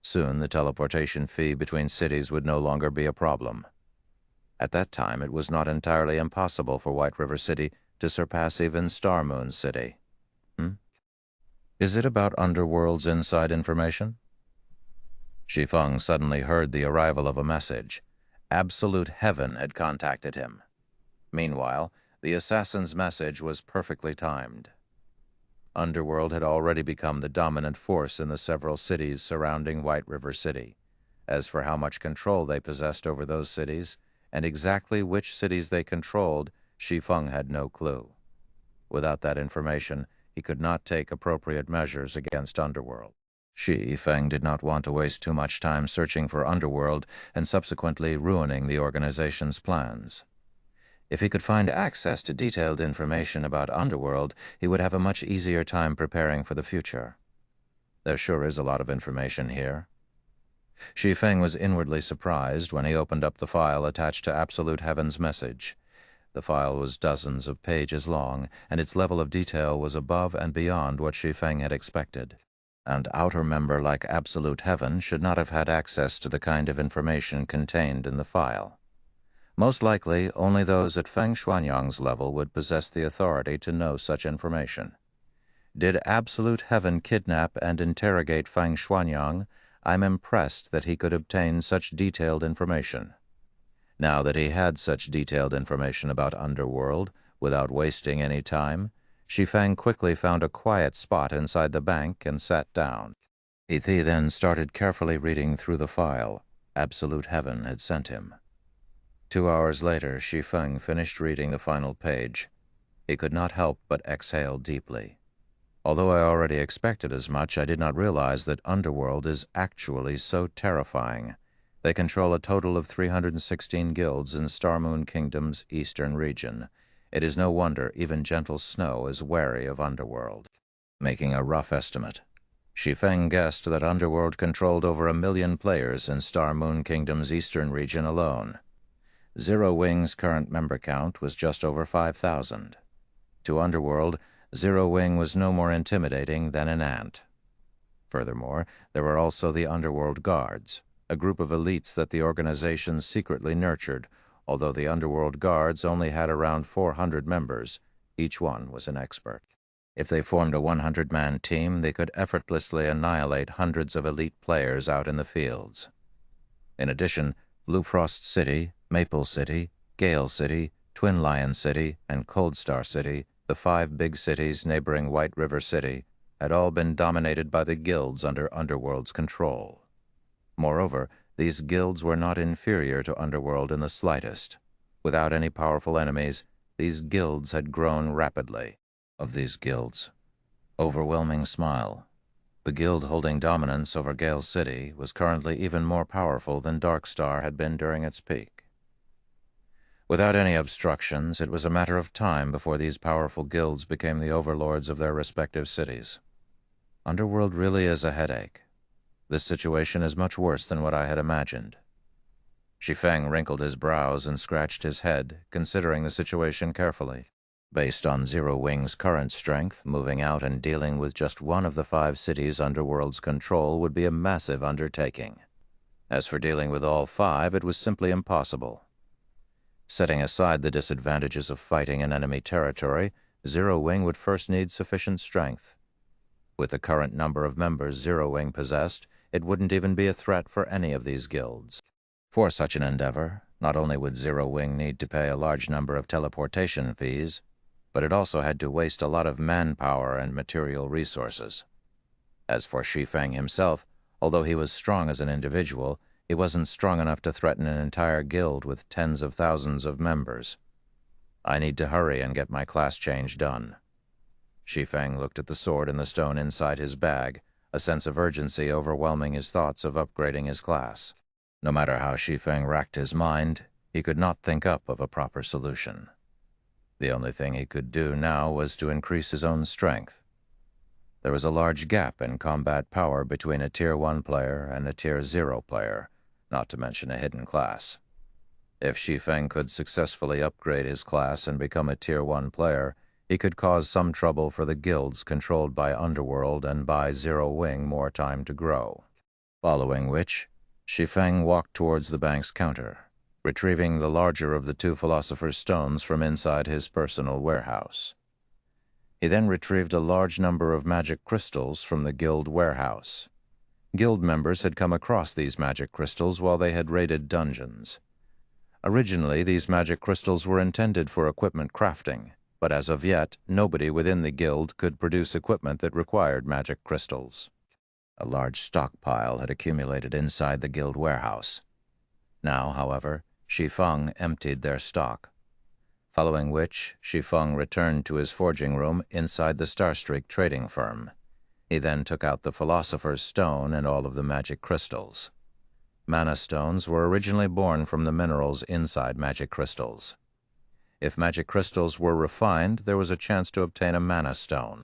Soon, the teleportation fee between cities would no longer be a problem. At that time, it was not entirely impossible for White River City to surpass even Star Moon City. Is it about Underworld's inside information? Shi Feng suddenly heard the arrival of a message. Absolute Heaven had contacted him. Meanwhile, the assassin's message was perfectly timed. Underworld had already become the dominant force in the several cities surrounding White River City. As for how much control they possessed over those cities, and exactly which cities they controlled, Shi Feng had no clue. Without that information, he could not take appropriate measures against Underworld. Shi Feng did not want to waste too much time searching for Underworld and subsequently ruining the organization's plans. If he could find access to detailed information about Underworld, he would have a much easier time preparing for the future. There sure is a lot of information here. Shi Feng was inwardly surprised when he opened up the file attached to Absolute Heaven's message. The file was dozens of pages long, and its level of detail was above and beyond what Shi Feng had expected. An outer member like Absolute Heaven should not have had access to the kind of information contained in the file. Most likely, only those at Feng Xuanyang's level would possess the authority to know such information. Did Absolute Heaven kidnap and interrogate Feng Xuanyang? I'm impressed that he could obtain such detailed information. Now that he had such detailed information about Underworld, without wasting any time, Shi Feng quickly found a quiet spot inside the bank and sat down. He then started carefully reading through the file Absolute Heaven had sent him. 2 hours later, Shi Feng finished reading the final page. He could not help but exhale deeply. Although I already expected as much, I did not realize that Underworld is actually so terrifying. They control a total of 316 guilds in Star Moon Kingdom's eastern region. It is no wonder even gentle Snow is wary of Underworld. Making a rough estimate, Shi Feng guessed that Underworld controlled over 1 million players in Star Moon Kingdom's eastern region alone. Zero Wing's current member count was just over 5,000. To Underworld, Zero Wing was no more intimidating than an ant. Furthermore, there were also the Underworld Guards, a group of elites that the organization secretly nurtured. Although the Underworld Guards only had around 400 members, each one was an expert. If they formed a 100-man team, they could effortlessly annihilate hundreds of elite players out in the fields. In addition, Blue Frost City, Maple City, Gale City, Twin Lion City, and Cold Star City, the 5 big cities neighboring White River City, had all been dominated by the guilds under Underworld's control. Moreover, these guilds were not inferior to Underworld in the slightest. Without any powerful enemies, these guilds had grown rapidly. Of these guilds, overwhelming smile. The guild holding dominance over Gale City was currently even more powerful than Darkstar had been during its peak. Without any obstructions, it was a matter of time before these powerful guilds became the overlords of their respective cities. Underworld really is a headache. This situation is much worse than what I had imagined. Shi Feng wrinkled his brows and scratched his head, considering the situation carefully. Based on Zero Wing's current strength, moving out and dealing with just one of the 5 cities Underworld's control would be a massive undertaking. As for dealing with all 5, it was simply impossible. Setting aside the disadvantages of fighting in enemy territory, Zero Wing would first need sufficient strength. With the current number of members Zero Wing possessed, it wouldn't even be a threat for any of these guilds. For such an endeavor, not only would Zero Wing need to pay a large number of teleportation fees, but it also had to waste a lot of manpower and material resources. As for Shi Feng himself, although he was strong as an individual, he wasn't strong enough to threaten an entire guild with tens of thousands of members. I need to hurry and get my class change done. Shi Feng looked at the sword in the stone inside his bag, a sense of urgency overwhelming his thoughts of upgrading his class. No matter how Shi Feng racked his mind, he could not think up of a proper solution. The only thing he could do now was to increase his own strength. There was a large gap in combat power between a Tier 1 player and a Tier 0 player, not to mention a hidden class. If Shi Feng could successfully upgrade his class and become a Tier 1 player, he could cause some trouble for the guilds controlled by Underworld and buy Zero Wing more time to grow. Following which, Shi Feng walked towards the bank's counter, retrieving the larger of the 2 Philosopher's Stones from inside his personal warehouse. He then retrieved a large number of magic crystals from the guild warehouse. Guild members had come across these magic crystals while they had raided dungeons. Originally, these magic crystals were intended for equipment crafting, but as of yet, nobody within the guild could produce equipment that required magic crystals. A large stockpile had accumulated inside the guild warehouse. Now, however, Shi Feng emptied their stock, following which Shi Feng returned to his forging room inside the Starstreak trading firm. He then took out the Philosopher's Stone and all of the magic crystals. Mana stones were originally born from the minerals inside magic crystals. If magic crystals were refined, there was a chance to obtain a mana stone.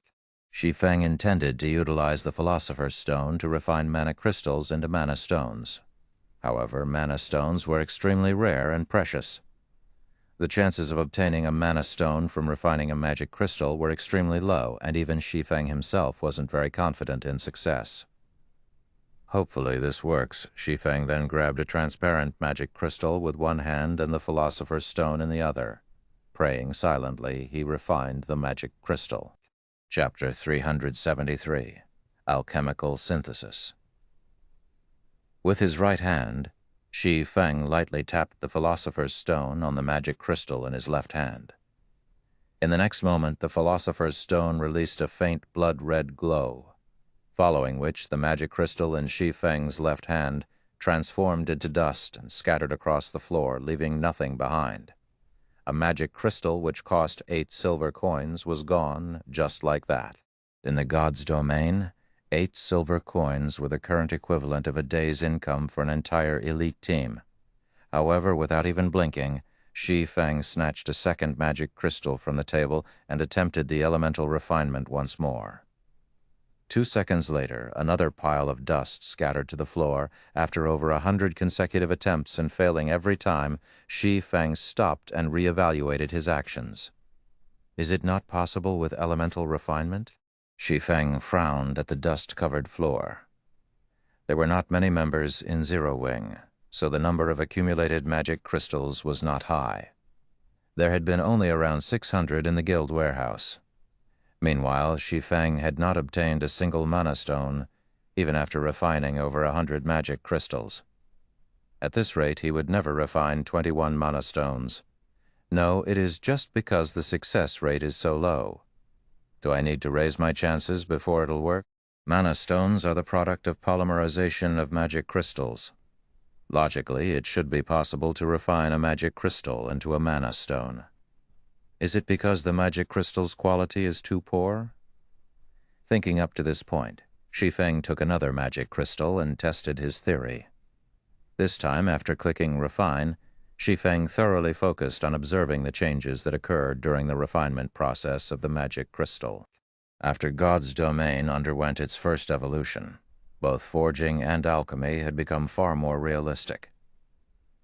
Shi Feng intended to utilize the Philosopher's Stone to refine mana crystals into mana stones. However, mana stones were extremely rare and precious. The chances of obtaining a mana stone from refining a magic crystal were extremely low, and even Shi Feng himself wasn't very confident in success. Hopefully this works. Shi Feng then grabbed a transparent magic crystal with one hand and the Philosopher's Stone in the other. Praying silently, he refined the magic crystal. Chapter 373. Alchemical Synthesis. With his right hand, Shi Feng lightly tapped the Philosopher's Stone on the magic crystal in his left hand. In the next moment, the Philosopher's Stone released a faint blood-red glow, following which the magic crystal in Shi Feng's left hand transformed into dust and scattered across the floor, leaving nothing behind. A magic crystal which cost 8 silver coins was gone just like that. In the god's domain, 8 silver coins were the current equivalent of a day's income for an entire elite team. However, without even blinking, Shi Feng snatched a second magic crystal from the table and attempted the elemental refinement once more. 2 seconds later, another pile of dust scattered to the floor. After over 100 consecutive attempts and failing every time, Shi Feng stopped and reevaluated his actions. Is it not possible with elemental refinement? Shi Feng frowned at the dust-covered floor. There were not many members in Zero Wing, so the number of accumulated magic crystals was not high. There had been only around 600 in the guild warehouse. Meanwhile, Shi Feng had not obtained a single mana stone, even after refining over 100 magic crystals. At this rate, he would never refine 21 mana stones. No, it is just because the success rate is so low. Do I need to raise my chances before it'll work? Mana stones are the product of polymerization of magic crystals. Logically, it should be possible to refine a magic crystal into a mana stone. Is it because the magic crystal's quality is too poor? Thinking up to this point, Shi Feng took another magic crystal and tested his theory. This time, after clicking Refine, Shi Feng thoroughly focused on observing the changes that occurred during the refinement process of the magic crystal. After God's domain underwent its first evolution, both forging and alchemy had become far more realistic.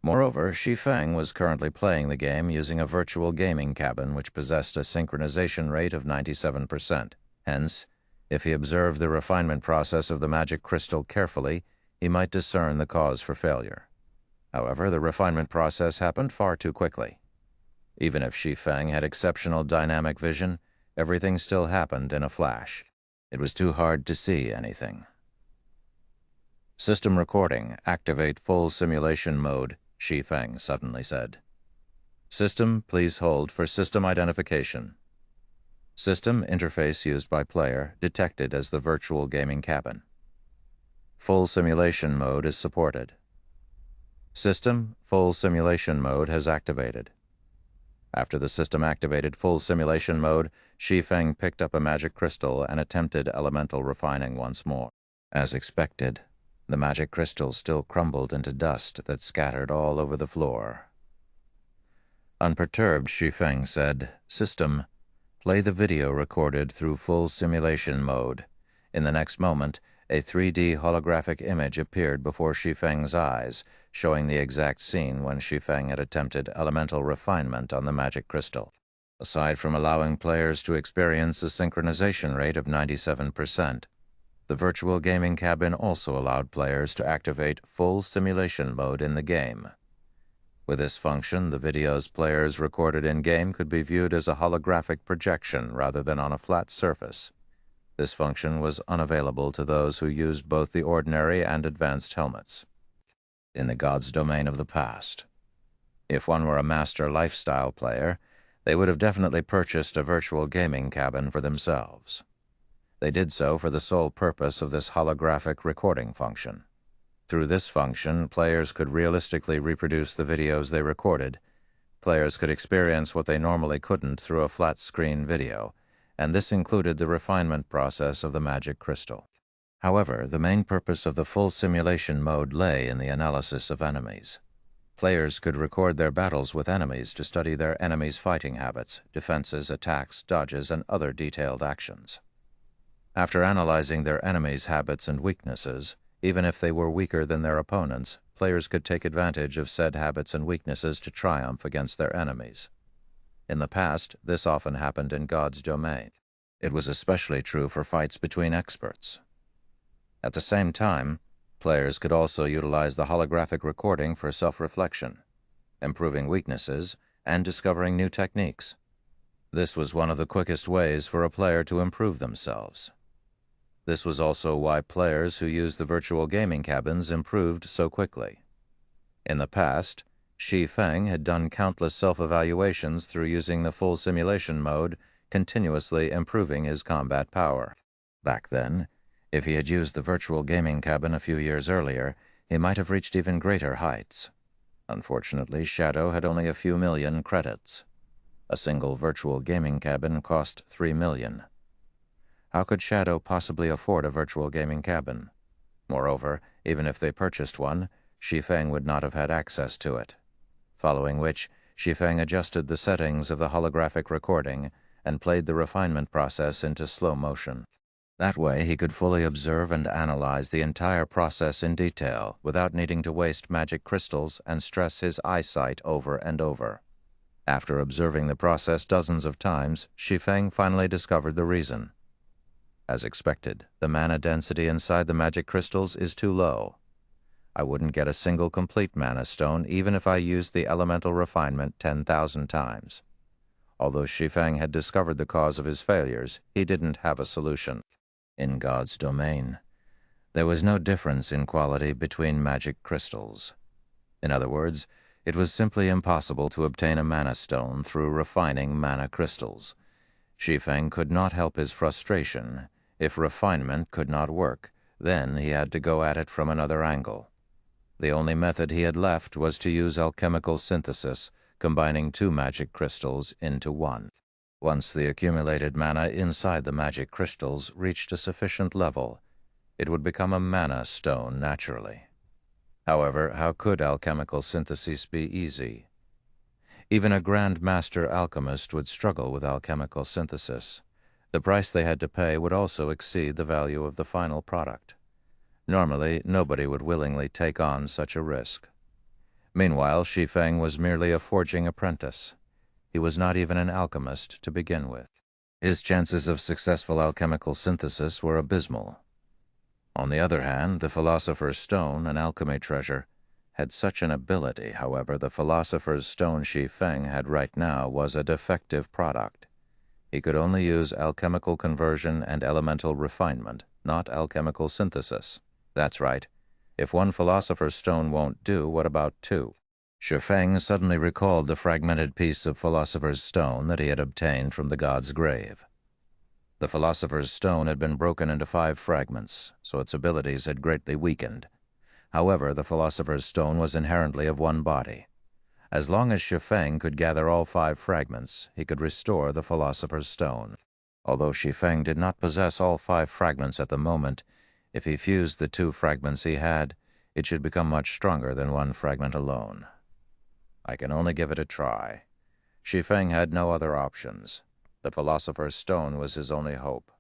Moreover, Shi Feng was currently playing the game using a virtual gaming cabin which possessed a synchronization rate of 97%. Hence, if he observed the refinement process of the magic crystal carefully, he might discern the cause for failure. However, the refinement process happened far too quickly. Even if Shi Feng had exceptional dynamic vision, everything still happened in a flash. It was too hard to see anything. System recording. Activate full simulation mode, Shi Feng suddenly said. System, please hold for system identification. System interface used by player detected as the virtual gaming cabin. Full simulation mode is supported. System, full simulation mode has activated. After the system activated full simulation mode, Shi Feng picked up a magic crystal and attempted elemental refining once more. As expected, the magic crystal still crumbled into dust that scattered all over the floor. Unperturbed, Shi Feng said, System, play the video recorded through full simulation mode. In the next moment, a 3D holographic image appeared before Shi Feng's eyes, showing the exact scene when Shi Feng had attempted elemental refinement on the magic crystal. Aside from allowing players to experience a synchronization rate of 97%, the virtual gaming cabin also allowed players to activate full simulation mode in the game. With this function, the videos players recorded in-game could be viewed as a holographic projection rather than on a flat surface. This function was unavailable to those who used both the ordinary and advanced helmets. In the God's domain of the past. If one were a master lifestyle player, they would have definitely purchased a virtual gaming cabin for themselves. They did so for the sole purpose of this holographic recording function. Through this function, players could realistically reproduce the videos they recorded. Players could experience what they normally couldn't through a flat-screen video, and this included the refinement process of the magic crystal. However, the main purpose of the full simulation mode lay in the analysis of enemies. Players could record their battles with enemies to study their enemies' fighting habits, defenses, attacks, dodges, and other detailed actions. After analyzing their enemies' habits and weaknesses, even if they were weaker than their opponents, players could take advantage of said habits and weaknesses to triumph against their enemies. In the past, this often happened in God's domain. It was especially true for fights between experts. At the same time, players could also utilize the holographic recording for self-reflection, improving weaknesses, and discovering new techniques. This was one of the quickest ways for a player to improve themselves. This was also why players who used the virtual gaming cabins improved so quickly. In the past, Shi Feng had done countless self-evaluations through using the full simulation mode, continuously improving his combat power. Back then, if he had used the virtual gaming cabin a few years earlier, he might have reached even greater heights. Unfortunately, Shadow had only a few million credits. A single virtual gaming cabin cost 3 million. How could Shadow possibly afford a virtual gaming cabin? Moreover, even if they purchased one, Shi Feng would not have had access to it. Following which, Shi Feng adjusted the settings of the holographic recording and played the refinement process into slow motion. That way, he could fully observe and analyze the entire process in detail without needing to waste magic crystals and stress his eyesight over and over. After observing the process dozens of times, Shi Feng finally discovered the reason. As expected, the mana density inside the magic crystals is too low. I wouldn't get a single complete mana stone even if I used the elemental refinement 10,000 times. Although Shi Feng had discovered the cause of his failures, he didn't have a solution. In God's domain, there was no difference in quality between magic crystals. In other words, it was simply impossible to obtain a mana stone through refining mana crystals. Shi Feng could not help his frustration. If refinement could not work, then he had to go at it from another angle. The only method he had left was to use alchemical synthesis, combining two magic crystals into one. Once the accumulated mana inside the magic crystals reached a sufficient level, it would become a mana stone naturally. However, how could alchemical synthesis be easy? Even a Grand Master alchemist would struggle with alchemical synthesis. The price they had to pay would also exceed the value of the final product. Normally, nobody would willingly take on such a risk. Meanwhile, Shi Feng was merely a forging apprentice. He was not even an alchemist to begin with. His chances of successful alchemical synthesis were abysmal. On the other hand, the Philosopher's Stone, an alchemy treasure, had such an ability. However, the Philosopher's Stone Shi Feng had right now was a defective product. He could only use alchemical conversion and elemental refinement, not alchemical synthesis. That's right. If one Philosopher's Stone won't do, what about two? Shi Feng suddenly recalled the fragmented piece of Philosopher's Stone that he had obtained from the god's grave. The Philosopher's Stone had been broken into 5 fragments, so its abilities had greatly weakened. However, the Philosopher's Stone was inherently of one body. As long as Shi Feng could gather all 5 fragments, he could restore the Philosopher's Stone. Although Shi Feng did not possess all 5 fragments at the moment, if he fused the 2 fragments he had, it should become much stronger than 1 fragment alone. I can only give it a try. Shi Feng had no other options. The Philosopher's Stone was his only hope.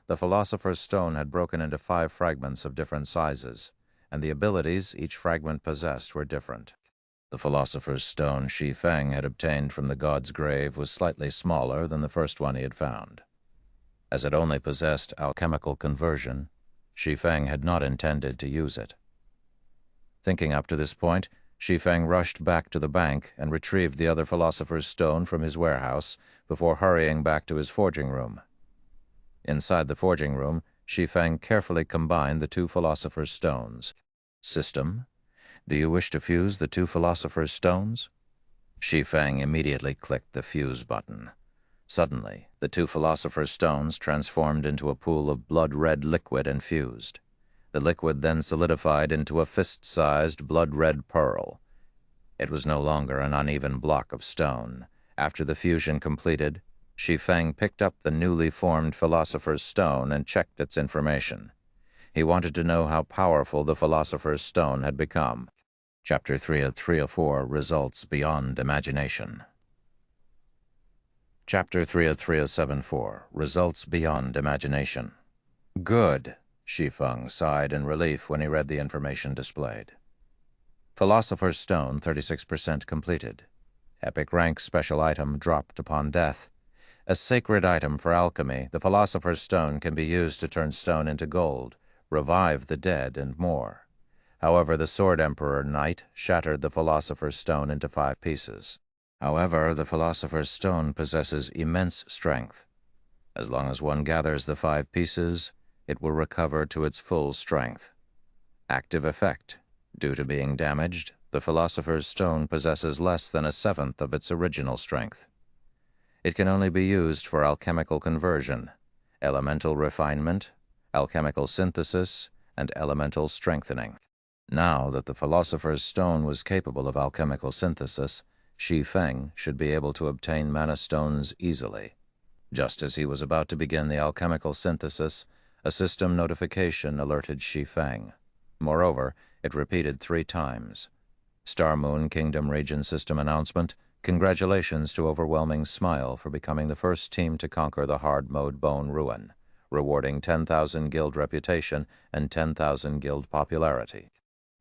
The Philosopher's Stone had broken into 5 fragments of different sizes, and the abilities each fragment possessed were different. The Philosopher's Stone Shi Feng had obtained from the god's grave was slightly smaller than the first one he had found. As it only possessed alchemical conversion, Shi Feng had not intended to use it. Thinking up to this point, Shi Feng rushed back to the bank and retrieved the other philosopher's stone from his warehouse before hurrying back to his forging room. Inside the forging room, Shi Feng carefully combined the two philosopher's stones. System, do you wish to fuse the two philosopher's stones? Shi Feng immediately clicked the fuse button. Suddenly, the two philosopher's stones transformed into a pool of blood-red liquid and fused. The liquid then solidified into a fist-sized blood-red pearl. It was no longer an uneven block of stone. After the fusion completed, Shi Feng picked up the newly formed philosopher's stone and checked its information. He wanted to know how powerful the philosopher's stone had become. Chapter 304, Results Beyond Imagination. Chapter 374, Results Beyond Imagination. Good, Shi Feng sighed in relief when he read the information displayed. Philosopher's Stone, 36% completed. Epic rank special item dropped upon death. A sacred item for alchemy, the Philosopher's Stone can be used to turn stone into gold, revive the dead, and more. However, the Sword Emperor Knight shattered the Philosopher's Stone into 5 pieces. However, the Philosopher's Stone possesses immense strength. As long as one gathers the 5 pieces, it will recover to its full strength. Active effect. Due to being damaged, the Philosopher's Stone possesses less than 1/7 of its original strength. It can only be used for alchemical conversion, elemental refinement, alchemical synthesis, and elemental strengthening. Now that the Philosopher's Stone was capable of alchemical synthesis, Shi Feng should be able to obtain mana stones easily. Just as he was about to begin the alchemical synthesis, a system notification alerted Shi Feng. Moreover, it repeated 3 times. Star Moon Kingdom Region System Announcement. Congratulations to Overwhelming Smile for becoming the first team to conquer the hard mode Bone Ruin, rewarding 10,000 guild reputation and 10,000 guild popularity.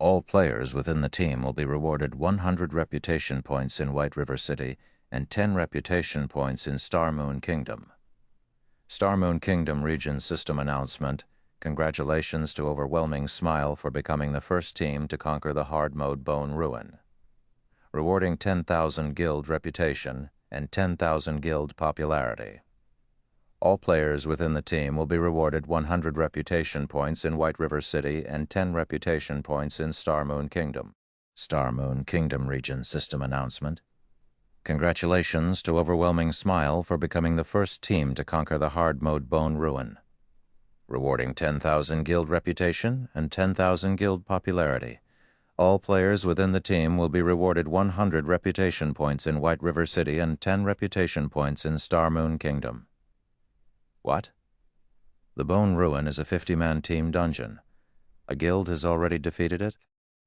All players within the team will be rewarded 100 reputation points in White River City and 10 reputation points in Star Moon Kingdom. Star Moon Kingdom Region System Announcement. Congratulations to Overwhelming Smile for becoming the first team to conquer the hard mode Bone Ruin, rewarding 10,000 guild reputation and 10,000 guild popularity. All players within the team will be rewarded 100 reputation points in White River City and 10 reputation points in Star Moon Kingdom. Star Moon Kingdom Region System Announcement. Congratulations to Overwhelming Smile for becoming the first team to conquer the hard mode Bone Ruin, rewarding 10,000 guild reputation and 10,000 guild popularity. All players within the team will be rewarded 100 reputation points in White River City and 10 reputation points in Star Moon Kingdom. What? The Bone Ruin is a 50-man team dungeon. A guild has already defeated it?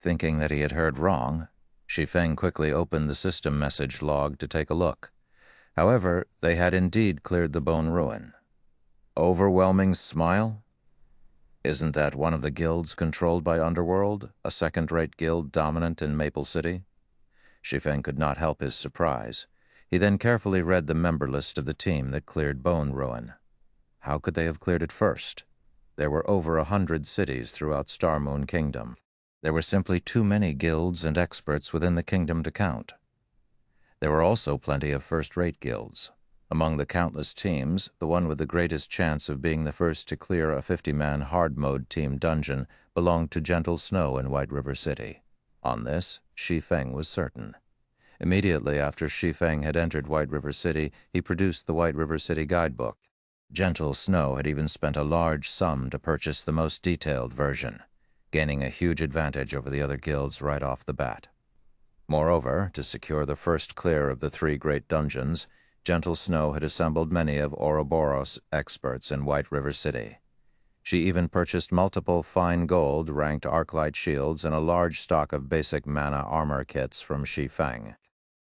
Thinking that he had heard wrong, Shi Feng quickly opened the system message log to take a look. However, they had indeed cleared the Bone Ruin. Overwhelming Smile? Isn't that one of the guilds controlled by Underworld, a second-rate guild dominant in Maple City? Shi Feng could not help his surprise. He then carefully read the member list of the team that cleared Bone Ruin. How could they have cleared it first? There were over 100 cities throughout Star Moon Kingdom. There were simply too many guilds and experts within the kingdom to count. There were also plenty of first-rate guilds. Among the countless teams, the one with the greatest chance of being the first to clear a 50-man hard-mode team dungeon belonged to Gentle Snow in White River City. On this, Shi Feng was certain. Immediately after Shi Feng had entered White River City, he produced the White River City guidebook. Gentle Snow had even spent a large sum to purchase the most detailed version, gaining a huge advantage over the other guilds right off the bat. Moreover, to secure the first clear of the 3 great dungeons, Gentle Snow had assembled many of Ouroboros experts in White River City. She even purchased multiple fine gold ranked arclight shields and a large stock of basic mana armor kits from Shi Feng.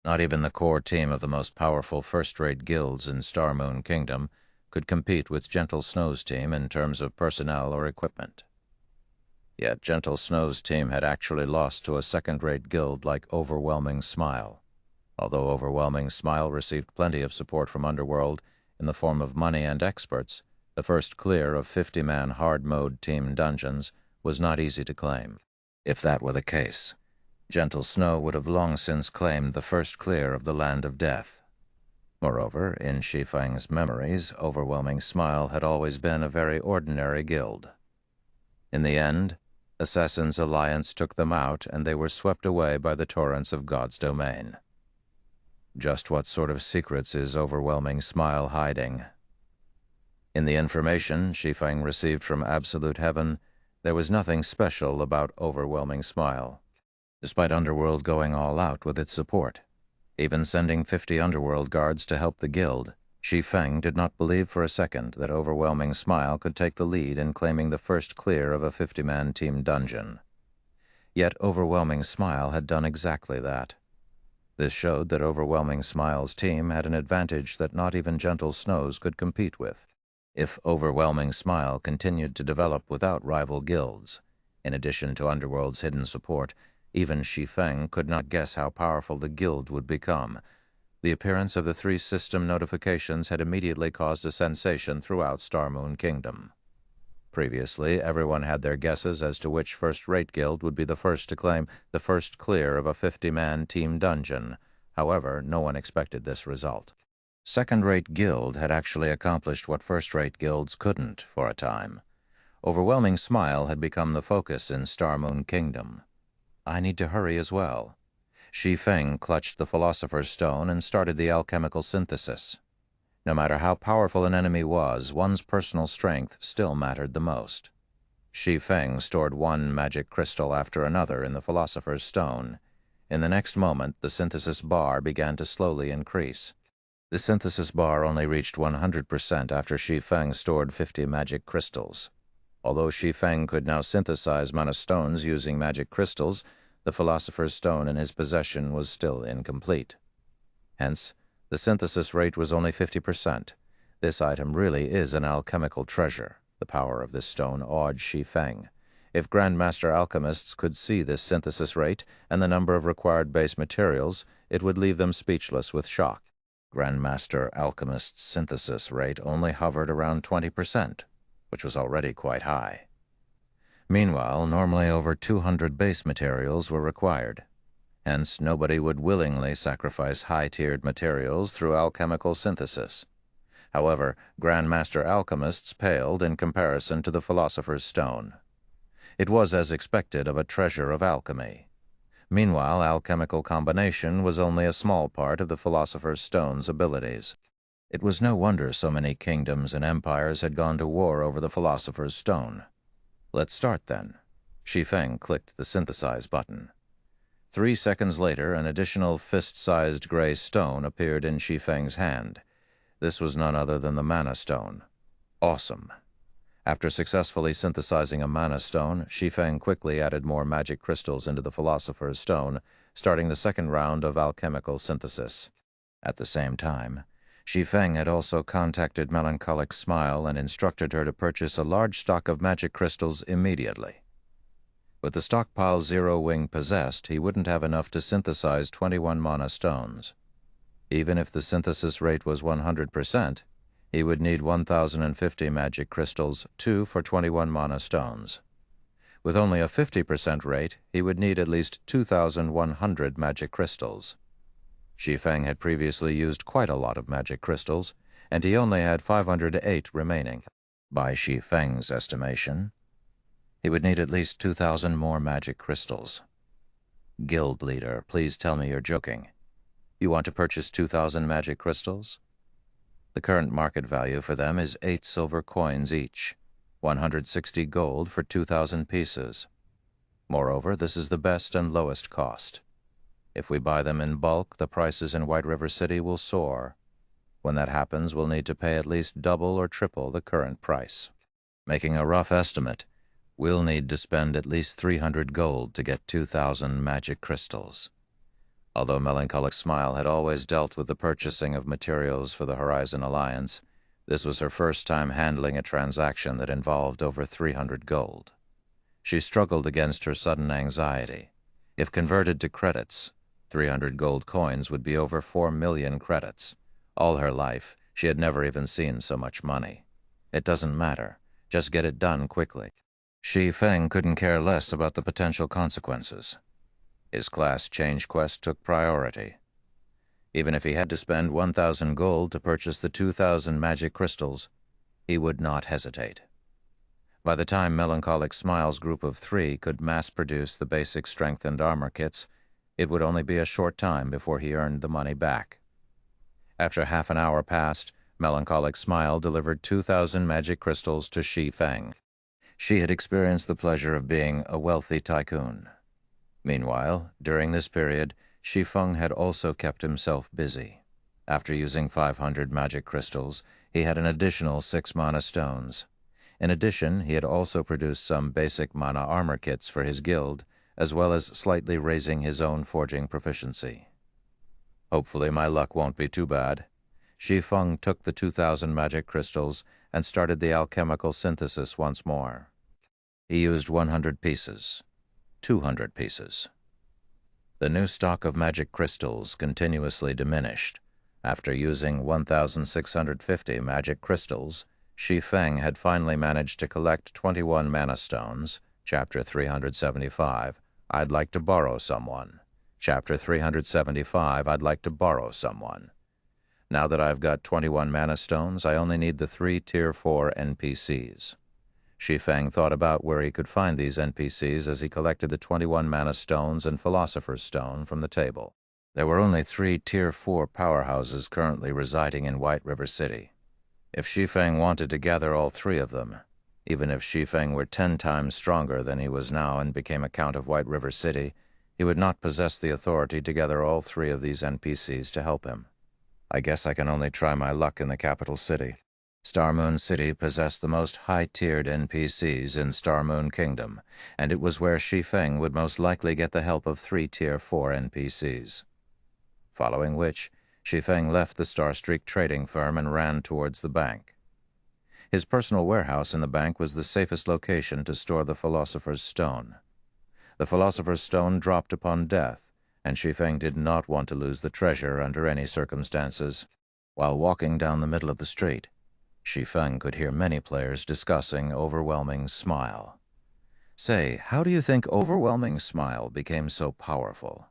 Not even the core team of the most powerful first-rate guilds in Star Moon Kingdom could compete with Gentle Snow's team in terms of personnel or equipment. Yet Gentle Snow's team had actually lost to a second-rate guild like Overwhelming Smile. Although Overwhelming Smile received plenty of support from Underworld in the form of money and experts, the first clear of 50-man hard-mode team dungeons was not easy to claim. If that were the case, Gentle Snow would have long since claimed the first clear of the land of death. Moreover, in Shi Feng's memories, Overwhelming Smile had always been a very ordinary guild. In the end, Assassin's Alliance took them out, and they were swept away by the torrents of God's domain. Just what sort of secrets is Overwhelming Smile hiding? In the information Shi Feng received from Absolute Heaven, there was nothing special about Overwhelming Smile. Despite Underworld going all out with its support, even sending 50 Underworld guards to help the guild, Shi Feng did not believe for a second that Overwhelming Smile could take the lead in claiming the first clear of a 50-man team dungeon. Yet Overwhelming Smile had done exactly that. This showed that Overwhelming Smile's team had an advantage that not even Gentle Snow's could compete with. If Overwhelming Smile continued to develop without rival guilds, in addition to Underworld's hidden support, even Shi Feng could not guess how powerful the guild would become. The appearance of the 3 system notifications had immediately caused a sensation throughout Star Moon Kingdom. Previously, everyone had their guesses as to which first-rate guild would be the first to claim the first clear of a 50-man team dungeon. However, no one expected this result. Second-rate guild had actually accomplished what first-rate guilds couldn't for a time. Overwhelming Smile had become the focus in Star Moon Kingdom. I need to hurry as well. Shi Feng clutched the Philosopher's Stone and started the alchemical synthesis. No matter how powerful an enemy was, one's personal strength still mattered the most. Shi Feng stored one magic crystal after another in the Philosopher's Stone. In the next moment, the synthesis bar began to slowly increase. The synthesis bar only reached 100% after Shi Feng stored 50 magic crystals. Although Shi Feng could now synthesize mana stones using magic crystals, the Philosopher's Stone in his possession was still incomplete. Hence, the synthesis rate was only 50%. This item really is an alchemical treasure. The power of this stone awed Shi Feng. If Grandmaster alchemists could see this synthesis rate and the number of required base materials, it would leave them speechless with shock. Grandmaster alchemists' synthesis rate only hovered around 20%, which was already quite high. Meanwhile, normally over 200 base materials were required. Hence, nobody would willingly sacrifice high-tiered materials through alchemical synthesis. However, Grandmaster alchemists paled in comparison to the Philosopher's Stone. It was as expected of a treasure of alchemy. Meanwhile, alchemical combination was only a small part of the Philosopher's Stone's abilities. It was no wonder so many kingdoms and empires had gone to war over the Philosopher's Stone. Let's start then. Shi Feng clicked the synthesize button. 3 seconds later, an additional fist-sized gray stone appeared in Shi Feng's hand. This was none other than the Mana Stone. Awesome. After successfully synthesizing a Mana Stone, Shi Feng quickly added more magic crystals into the Philosopher's Stone, starting the second round of alchemical synthesis. At the same time, Shi Feng had also contacted Melancholic Smile and instructed her to purchase a large stock of magic crystals immediately. With the stockpile Zero Wing possessed, he wouldn't have enough to synthesize 21 mana stones. Even if the synthesis rate was 100%, he would need 1,050 magic crystals, 2 for 21 mana stones. With only a 50% rate, he would need at least 2,100 magic crystals. Shi Feng had previously used quite a lot of magic crystals, and he only had 508 remaining. By Shi Feng's estimation, he would need at least 2,000 more magic crystals. Guild leader, please tell me you're joking. You want to purchase 2,000 magic crystals? The current market value for them is 8 silver coins each, 160 gold for 2,000 pieces. Moreover, this is the best and lowest cost. If we buy them in bulk, the prices in White River City will soar. When that happens, we'll need to pay at least double or triple the current price. Making a rough estimate, we'll need to spend at least 300 gold to get 2,000 magic crystals. Although Melancholic Smile had always dealt with the purchasing of materials for the Horizon Alliance, this was her first time handling a transaction that involved over 300 gold. She struggled against her sudden anxiety. If converted to credits, 300 gold coins would be over 4 million credits. All her life, she had never even seen so much money. It doesn't matter. Just get it done quickly. Shi Feng couldn't care less about the potential consequences. His class change quest took priority. Even if he had to spend 1,000 gold to purchase the 2,000 magic crystals, he would not hesitate. By the time Melancholic Smile's group of 3 could mass-produce the basic strength and armor kits, it would only be a short time before he earned the money back. After half an hour passed, Melancholic Smile delivered 2,000 magic crystals to Shi Feng. She had experienced the pleasure of being a wealthy tycoon. Meanwhile, during this period, Shi Feng had also kept himself busy. After using 500 magic crystals, he had an additional 6 mana stones. In addition, he had also produced some basic mana armor kits for his guild, as well as slightly raising his own forging proficiency. Hopefully my luck won't be too bad. Shi Feng took the 2,000 magic crystals and started the alchemical synthesis once more. He used 100 pieces, 200 pieces. The new stock of magic crystals continuously diminished. After using 1,650 magic crystals, Shi Feng had finally managed to collect 21 mana stones. Chapter 375, I'd like to borrow someone. Chapter 375, I'd like to borrow someone. Now that I've got 21 mana stones, I only need the 3 Tier 4 NPCs. Shi Feng thought about where he could find these NPCs as he collected the 21 mana stones and Philosopher's Stone from the table. There were only 3 Tier 4 powerhouses currently residing in White River City. If Shi Feng wanted to gather all 3 of them, even if Shi Feng were 10 times stronger than he was now and became a Count of White River City, he would not possess the authority to gather all 3 of these NPCs to help him. I guess I can only try my luck in the capital city. Star Moon City possessed the most high-tiered NPCs in Star Moon Kingdom, and it was where Shi Feng would most likely get the help of 3 Tier 4 NPCs. Following which, Shi Feng left the Starstreak trading firm and ran towards the bank. His personal warehouse in the bank was the safest location to store the Philosopher's Stone. The Philosopher's Stone dropped upon death, and Shi Feng did not want to lose the treasure under any circumstances. While walking down the middle of the street, Shi Feng could hear many players discussing Overwhelming Smile. Say, how do you think Overwhelming Smile became so powerful?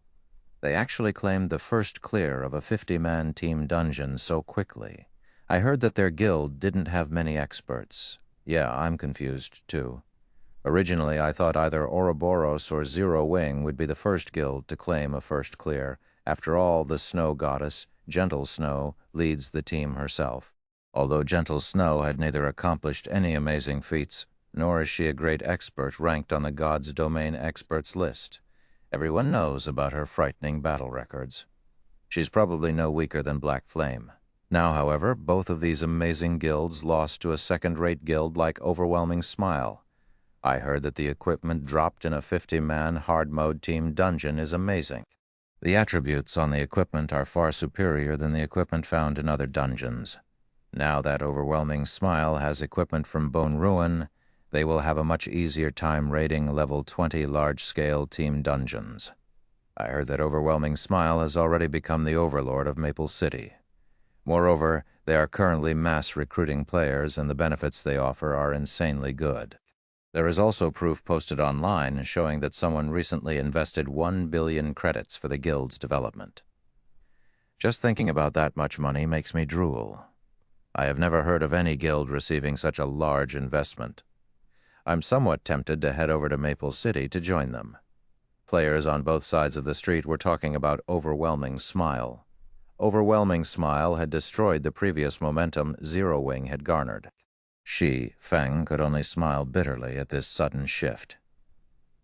They actually claimed the first clear of a 50-man team dungeon so quickly. I heard that their guild didn't have many experts. Yeah, I'm confused too. Originally, I thought either Ouroboros or Zero Wing would be the first guild to claim a first clear. After all, the snow goddess, Gentle Snow, leads the team herself. Although Gentle Snow had neither accomplished any amazing feats, nor is she a great expert ranked on the God's Domain experts list. Everyone knows about her frightening battle records. She's probably no weaker than Black Flame. Now, however, both of these amazing guilds lost to a second-rate guild like Overwhelming Smile. I heard that the equipment dropped in a 50-man hard-mode team dungeon is amazing. The attributes on the equipment are far superior than the equipment found in other dungeons. Now that Overwhelming Smile has equipment from Bone Ruin, they will have a much easier time raiding level 20 large-scale team dungeons. I heard that Overwhelming Smile has already become the overlord of Maple City. Moreover, they are currently mass recruiting players, and the benefits they offer are insanely good. There is also proof posted online showing that someone recently invested 1 billion credits for the guild's development. Just thinking about that much money makes me drool. I have never heard of any guild receiving such a large investment. I'm somewhat tempted to head over to Maple City to join them. Players on both sides of the street were talking about Overwhelming Smile. Overwhelming Smile had destroyed the previous momentum Zero Wing had garnered. Shi Feng could only smile bitterly at this sudden shift.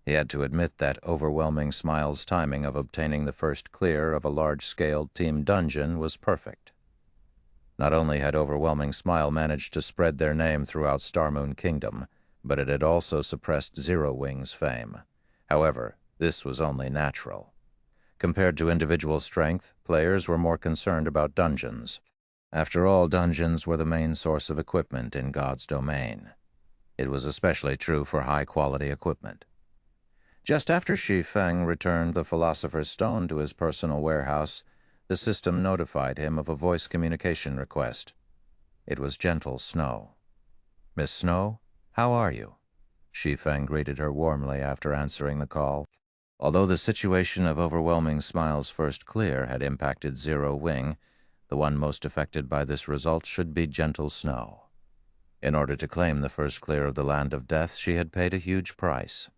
He had to admit that Overwhelming Smile's timing of obtaining the first clear of a large-scale team dungeon was perfect. Not only had Overwhelming Smile managed to spread their name throughout Star Moon Kingdom, but it had also suppressed Zero Wing's fame. However, this was only natural. Compared to individual strength, players were more concerned about dungeons. After all, dungeons were the main source of equipment in God's Domain. It was especially true for high-quality equipment. Just after Shi Feng returned the Philosopher's Stone to his personal warehouse, the system notified him of a voice communication request. It was Gentle Snow. "Miss Snow, how are you?" Shi Feng greeted her warmly after answering the call. Although the situation of overwhelming Smile's first clear had impacted Zero Wing, the one most affected by this result should be Gentle Snow. In order to claim the first clear of the Land of Death, she had paid a huge price.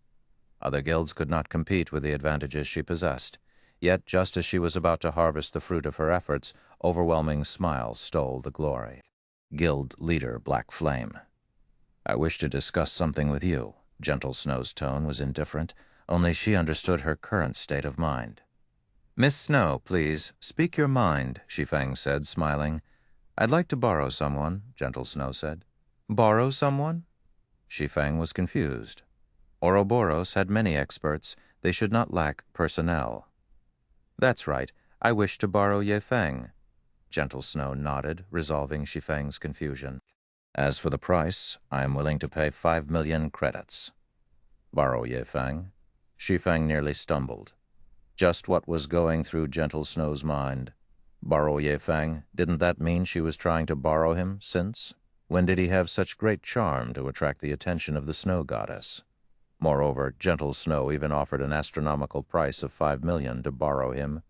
Other guilds could not compete with the advantages she possessed. Yet, just as she was about to harvest the fruit of her efforts, Overwhelming Smile stole the glory. Guild Leader Black Flame. I wish to discuss something with you. Gentle Snow's tone was indifferent. Only she understood her current state of mind. Miss Snow, please, speak your mind, Shi Feng said, smiling. I'd like to borrow someone, Gentle Snow said. Borrow someone? Shi Feng was confused. Ouroboros had many experts. They should not lack personnel. That's right. I wish to borrow Ye Feng. Gentle Snow nodded, resolving Shi Feng's confusion. As for the price, I am willing to pay 5 million credits. Borrow Ye Feng? Shi Feng nearly stumbled. Just what was going through Gentle Snow's mind. Borrow Ye Feng? Didn't that mean she was trying to borrow him since? When did he have such great charm to attract the attention of the Snow Goddess? Moreover, Gentle Snow even offered an astronomical price of 5 million to borrow him.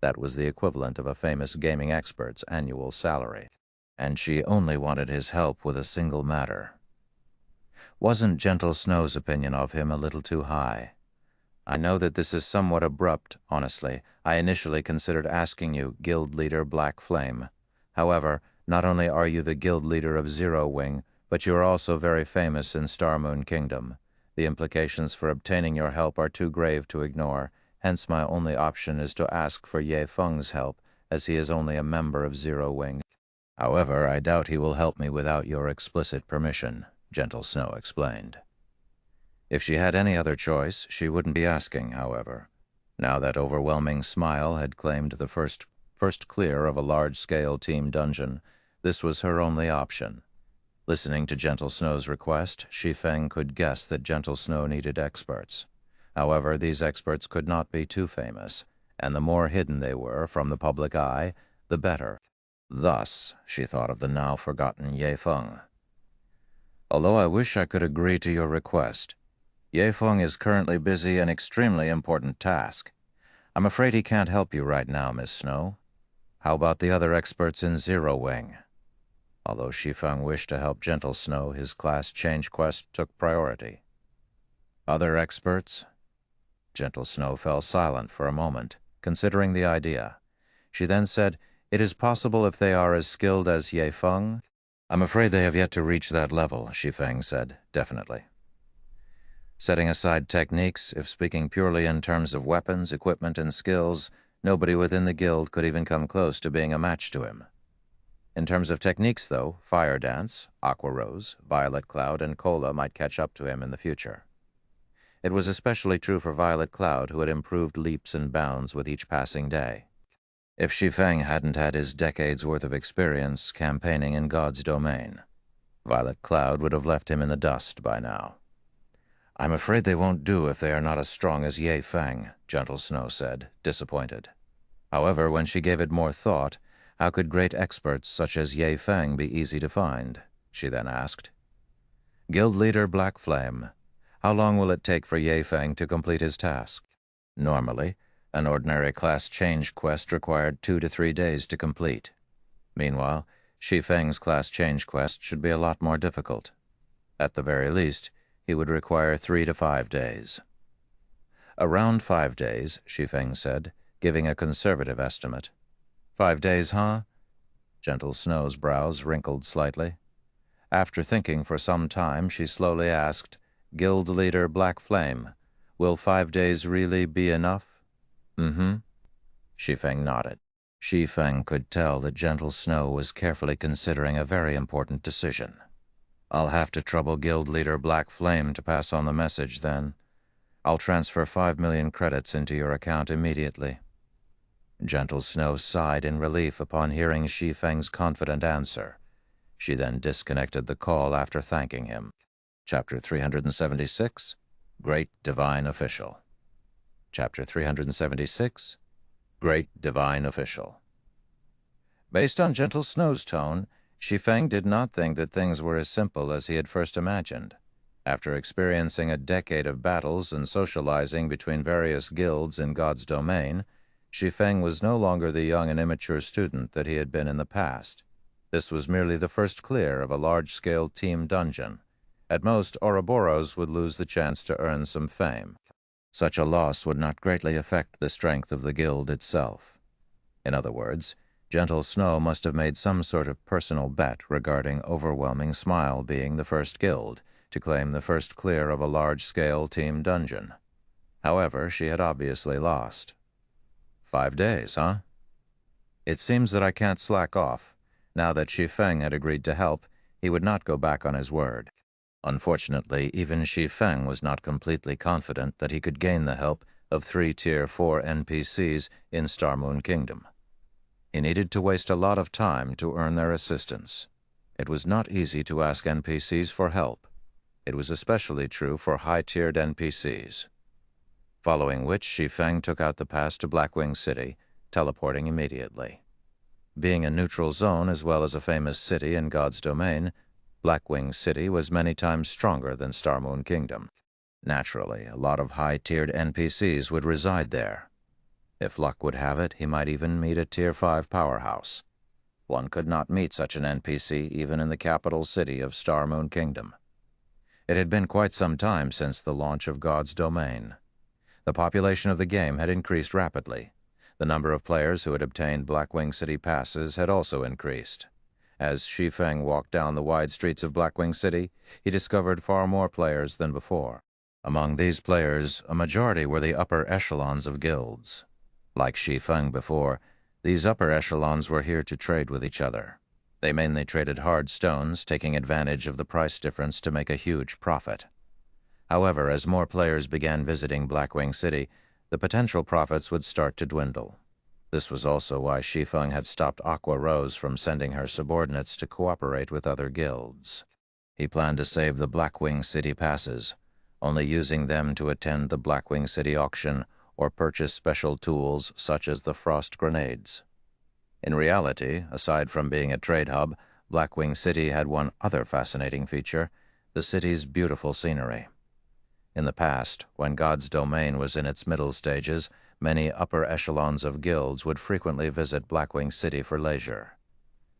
That was the equivalent of a famous gaming expert's annual salary. And she only wanted his help with a single matter. Wasn't Gentle Snow's opinion of him a little too high? I know that this is somewhat abrupt, honestly. I initially considered asking you, Guild Leader Black Flame. However, not only are you the Guild Leader of Zero Wing, but you are also very famous in Star Moon Kingdom. The implications for obtaining your help are too grave to ignore, hence my only option is to ask for Ye Feng's help, as he is only a member of Zero Wing. However, I doubt he will help me without your explicit permission, Gentle Snow explained. If she had any other choice, she wouldn't be asking, however. Now that Overwhelming Smile had claimed the first clear of a large-scale team dungeon, this was her only option. Listening to Gentle Snow's request, Shi Feng could guess that Gentle Snow needed experts. However, these experts could not be too famous, and the more hidden they were from the public eye, the better. Thus, she thought of the now-forgotten Ye Feng. Although I wish I could agree to your request, Ye Feng is currently busy an extremely important task. I'm afraid he can't help you right now, Miss Snow. How about the other experts in Zero Wing? Although Shi Feng wished to help Gentle Snow, his class change quest took priority. Other experts? Gentle Snow fell silent for a moment, considering the idea. She then said, It is possible if they are as skilled as Ye Feng. I'm afraid they have yet to reach that level, Shi Feng said, definitely. Setting aside techniques, if speaking purely in terms of weapons, equipment, and skills, nobody within the guild could even come close to being a match to him. In terms of techniques, though, Fire Dance, Aqua Rose, Violet Cloud, and Cola might catch up to him in the future. It was especially true for Violet Cloud, who had improved leaps and bounds with each passing day. If Shi Feng hadn't had his decades' worth of experience campaigning in God's domain, Violet Cloud would have left him in the dust by now. I'm afraid they won't do if they are not as strong as Ye Feng, Gentle Snow said, disappointed. However, when she gave it more thought, how could great experts such as Ye Feng be easy to find? She then asked. Guild Leader Black Flame, how long will it take for Ye Feng to complete his task? Normally, an ordinary class change quest required 2 to 3 days to complete. Meanwhile, Shi Feng's class change quest should be a lot more difficult. At the very least, he would require 3 to 5 days. Around 5 days, Shi Feng said, giving a conservative estimate. 5 days, huh? Gentle Snow's brows wrinkled slightly. After thinking for some time, she slowly asked, Guild Leader Black Flame, will 5 days really be enough? Mm-hmm. Shi Feng nodded. Shi Feng could tell that Gentle Snow was carefully considering a very important decision. I'll have to trouble Guild Leader Black Flame to pass on the message, then. I'll transfer 5 million credits into your account immediately. Gentle Snow sighed in relief upon hearing Shi Feng's confident answer. She then disconnected the call after thanking him. Chapter 376, Great Divine Official. Chapter 376, Great Divine Official. Based on Gentle Snow's tone, Shi Feng did not think that things were as simple as he had first imagined. After experiencing a decade of battles and socializing between various guilds in God's domain, Shi Feng was no longer the young and immature student that he had been in the past. This was merely the first clear of a large-scale team dungeon. At most, Ouroboros would lose the chance to earn some fame. Such a loss would not greatly affect the strength of the guild itself. In other words, Gentle Snow must have made some sort of personal bet regarding Overwhelming Smile being the first guild to claim the first clear of a large-scale team dungeon. However, she had obviously lost. 5 days, huh? It seems that I can't slack off. Now that Shi Feng had agreed to help, he would not go back on his word. Unfortunately, even Shi Feng was not completely confident that he could gain the help of 3 Tier 4 NPCs in Star Moon Kingdom. He needed to waste a lot of time to earn their assistance. It was not easy to ask NPCs for help. It was especially true for high-tiered NPCs. Following which, Shi Feng took out the pass to Blackwing City, teleporting immediately. Being a neutral zone as well as a famous city in God's domain, Blackwing City was many times stronger than Star Moon Kingdom. Naturally, a lot of high-tiered NPCs would reside there. If luck would have it, he might even meet a Tier 5 powerhouse. One could not meet such an NPC even in the capital city of Star Moon Kingdom. It had been quite some time since the launch of God's domain. The population of the game had increased rapidly. The number of players who had obtained Blackwing City passes had also increased. As Shi Feng walked down the wide streets of Blackwing City, he discovered far more players than before. Among these players, a majority were the upper echelons of guilds. Like Shi Feng before, these upper echelons were here to trade with each other. They mainly traded hard stones, taking advantage of the price difference to make a huge profit. However, as more players began visiting Blackwing City, the potential profits would start to dwindle. This was also why Shi Feng had stopped Aqua Rose from sending her subordinates to cooperate with other guilds. He planned to save the Blackwing City passes, only using them to attend the Blackwing City auction or purchase special tools such as the frost grenades. In reality, aside from being a trade hub, Blackwing City had one other fascinating feature: the city's beautiful scenery. In the past, when God's domain was in its middle stages, many upper echelons of guilds would frequently visit Blackwing City for leisure.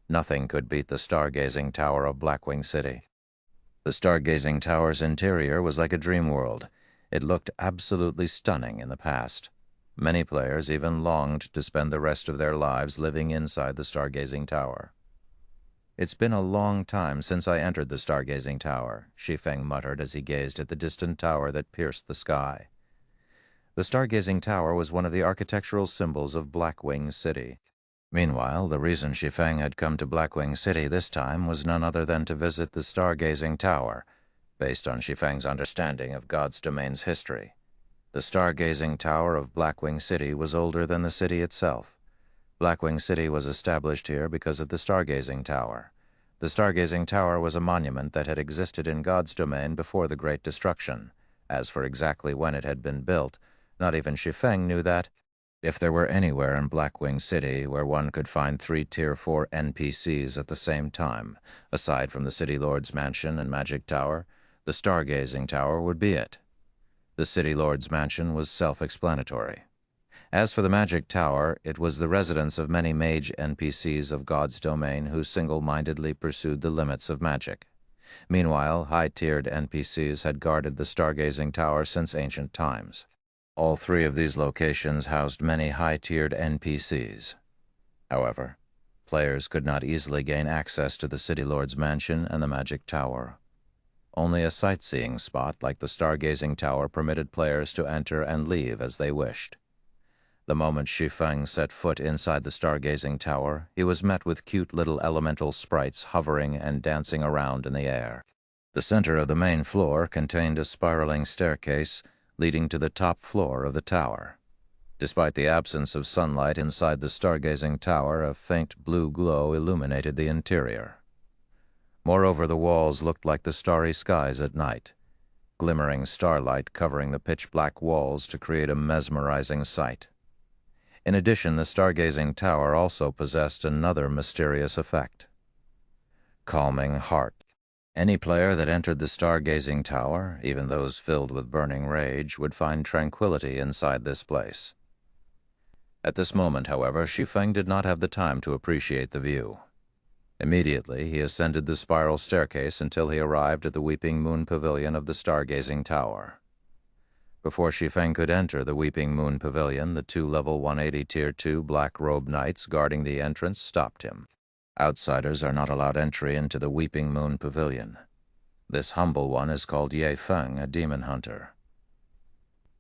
Nothing could beat the stargazing tower of Blackwing City. The stargazing tower's interior was like a dream world. It looked absolutely stunning in the past. Many players even longed to spend the rest of their lives living inside the stargazing tower. "It's been a long time since I entered the stargazing tower," Shi Feng muttered as he gazed at the distant tower that pierced the sky. The stargazing tower was one of the architectural symbols of Blackwing City. Meanwhile, the reason Shi Feng had come to Blackwing City this time was none other than to visit the stargazing tower, based on Shi Feng's understanding of God's domain's history. The stargazing tower of Blackwing City was older than the city itself. Blackwing City was established here because of the stargazing tower. The stargazing tower was a monument that had existed in God's domain before the Great Destruction. As for exactly when it had been built, not even Shi Feng knew that. If there were anywhere in Blackwing City where one could find 3 Tier 4 NPCs at the same time, aside from the City Lord's Mansion and Magic Tower, the Stargazing Tower would be it. The City Lord's Mansion was self-explanatory. As for the Magic Tower, it was the residence of many mage NPCs of God's domain who single-mindedly pursued the limits of magic. Meanwhile, high-tiered NPCs had guarded the Stargazing Tower since ancient times. All 3 of these locations housed many high-tiered NPCs. However, players could not easily gain access to the City Lord's Mansion and the Magic Tower. Only a sightseeing spot like the Stargazing Tower permitted players to enter and leave as they wished. The moment Shi Feng set foot inside the Stargazing Tower, he was met with cute little elemental sprites hovering and dancing around in the air. The center of the main floor contained a spiraling staircase leading to the top floor of the tower. Despite the absence of sunlight inside the Stargazing Tower, a faint blue glow illuminated the interior. Moreover, the walls looked like the starry skies at night, glimmering starlight covering the pitch-black walls to create a mesmerizing sight. In addition, the Stargazing Tower also possessed another mysterious effect: calming heart. Any player that entered the stargazing tower, even those filled with burning rage, would find tranquility inside this place. At this moment, however, Shi Feng did not have the time to appreciate the view. Immediately, he ascended the spiral staircase until he arrived at the Weeping Moon Pavilion of the stargazing tower. Before Shi Feng could enter the Weeping Moon Pavilion, the two level 180 Tier 2 black-robed knights guarding the entrance stopped him. Outsiders are not allowed entry into the Weeping Moon Pavilion. This humble one is called Shi Feng, a demon hunter.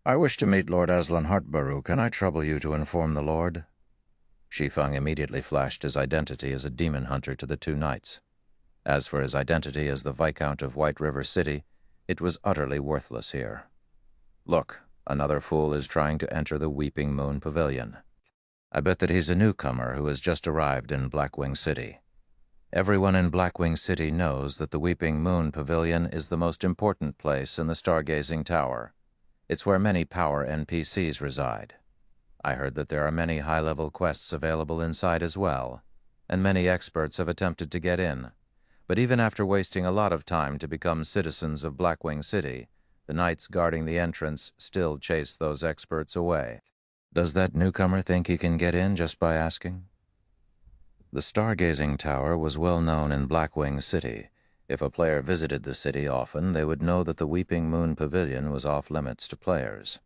I wish to meet Lord Aslan Hartbaru. Can I trouble you to inform the Lord? Shi Feng immediately flashed his identity as a demon hunter to the two knights. As for his identity as the Viscount of White River City, it was utterly worthless here. Look, another fool is trying to enter the Weeping Moon Pavilion. I bet that he's a newcomer who has just arrived in Blackwing City. Everyone in Blackwing City knows that the Weeping Moon Pavilion is the most important place in the Stargazing Tower. It's where many power NPCs reside. I heard that there are many high-level quests available inside as well, and many experts have attempted to get in. But even after wasting a lot of time to become citizens of Blackwing City, the knights guarding the entrance still chase those experts away. Does that newcomer think he can get in just by asking? The Stargazing Tower was well known in Blackwing City. If a player visited the city often, they would know that the Weeping Moon Pavilion was off-limits to players.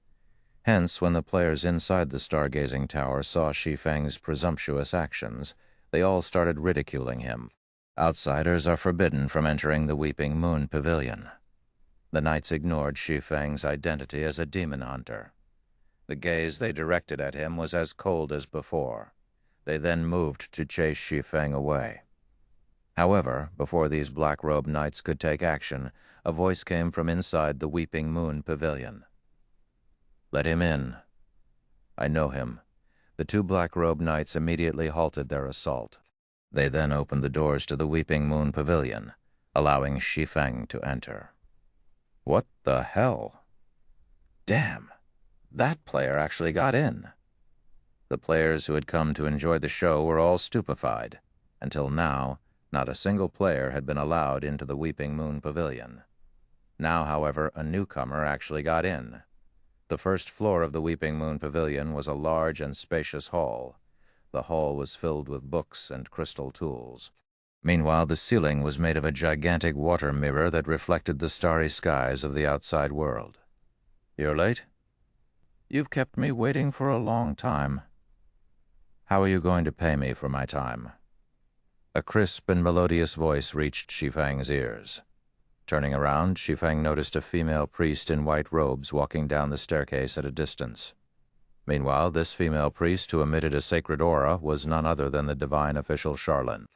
Hence, when the players inside the Stargazing Tower saw Shi Feng's presumptuous actions, they all started ridiculing him. Outsiders are forbidden from entering the Weeping Moon Pavilion. The knights ignored Shi Feng's identity as a demon hunter. The gaze they directed at him was as cold as before. They then moved to chase Shi Feng away. However, before these black-robed knights could take action, a voice came from inside the Weeping Moon Pavilion. Let him in. I know him. The two black-robed knights immediately halted their assault. They then opened the doors to the Weeping Moon Pavilion, allowing Shi Feng to enter. What the hell? Damn, that player actually got in. The players who had come to enjoy the show were all stupefied. Until now, not a single player had been allowed into the Weeping Moon Pavilion. Now, however, a newcomer actually got in. The first floor of the Weeping Moon Pavilion was a large and spacious hall. The hall was filled with books and crystal tools. Meanwhile, the ceiling was made of a gigantic water mirror that reflected the starry skies of the outside world. You're late? You've kept me waiting for a long time. How are you going to pay me for my time? A crisp and melodious voice reached Shi Feng's ears. Turning around, Shi Feng noticed a female priest in white robes walking down the staircase at a distance. Meanwhile, this female priest, who emitted a sacred aura, was none other than the divine official Charlene.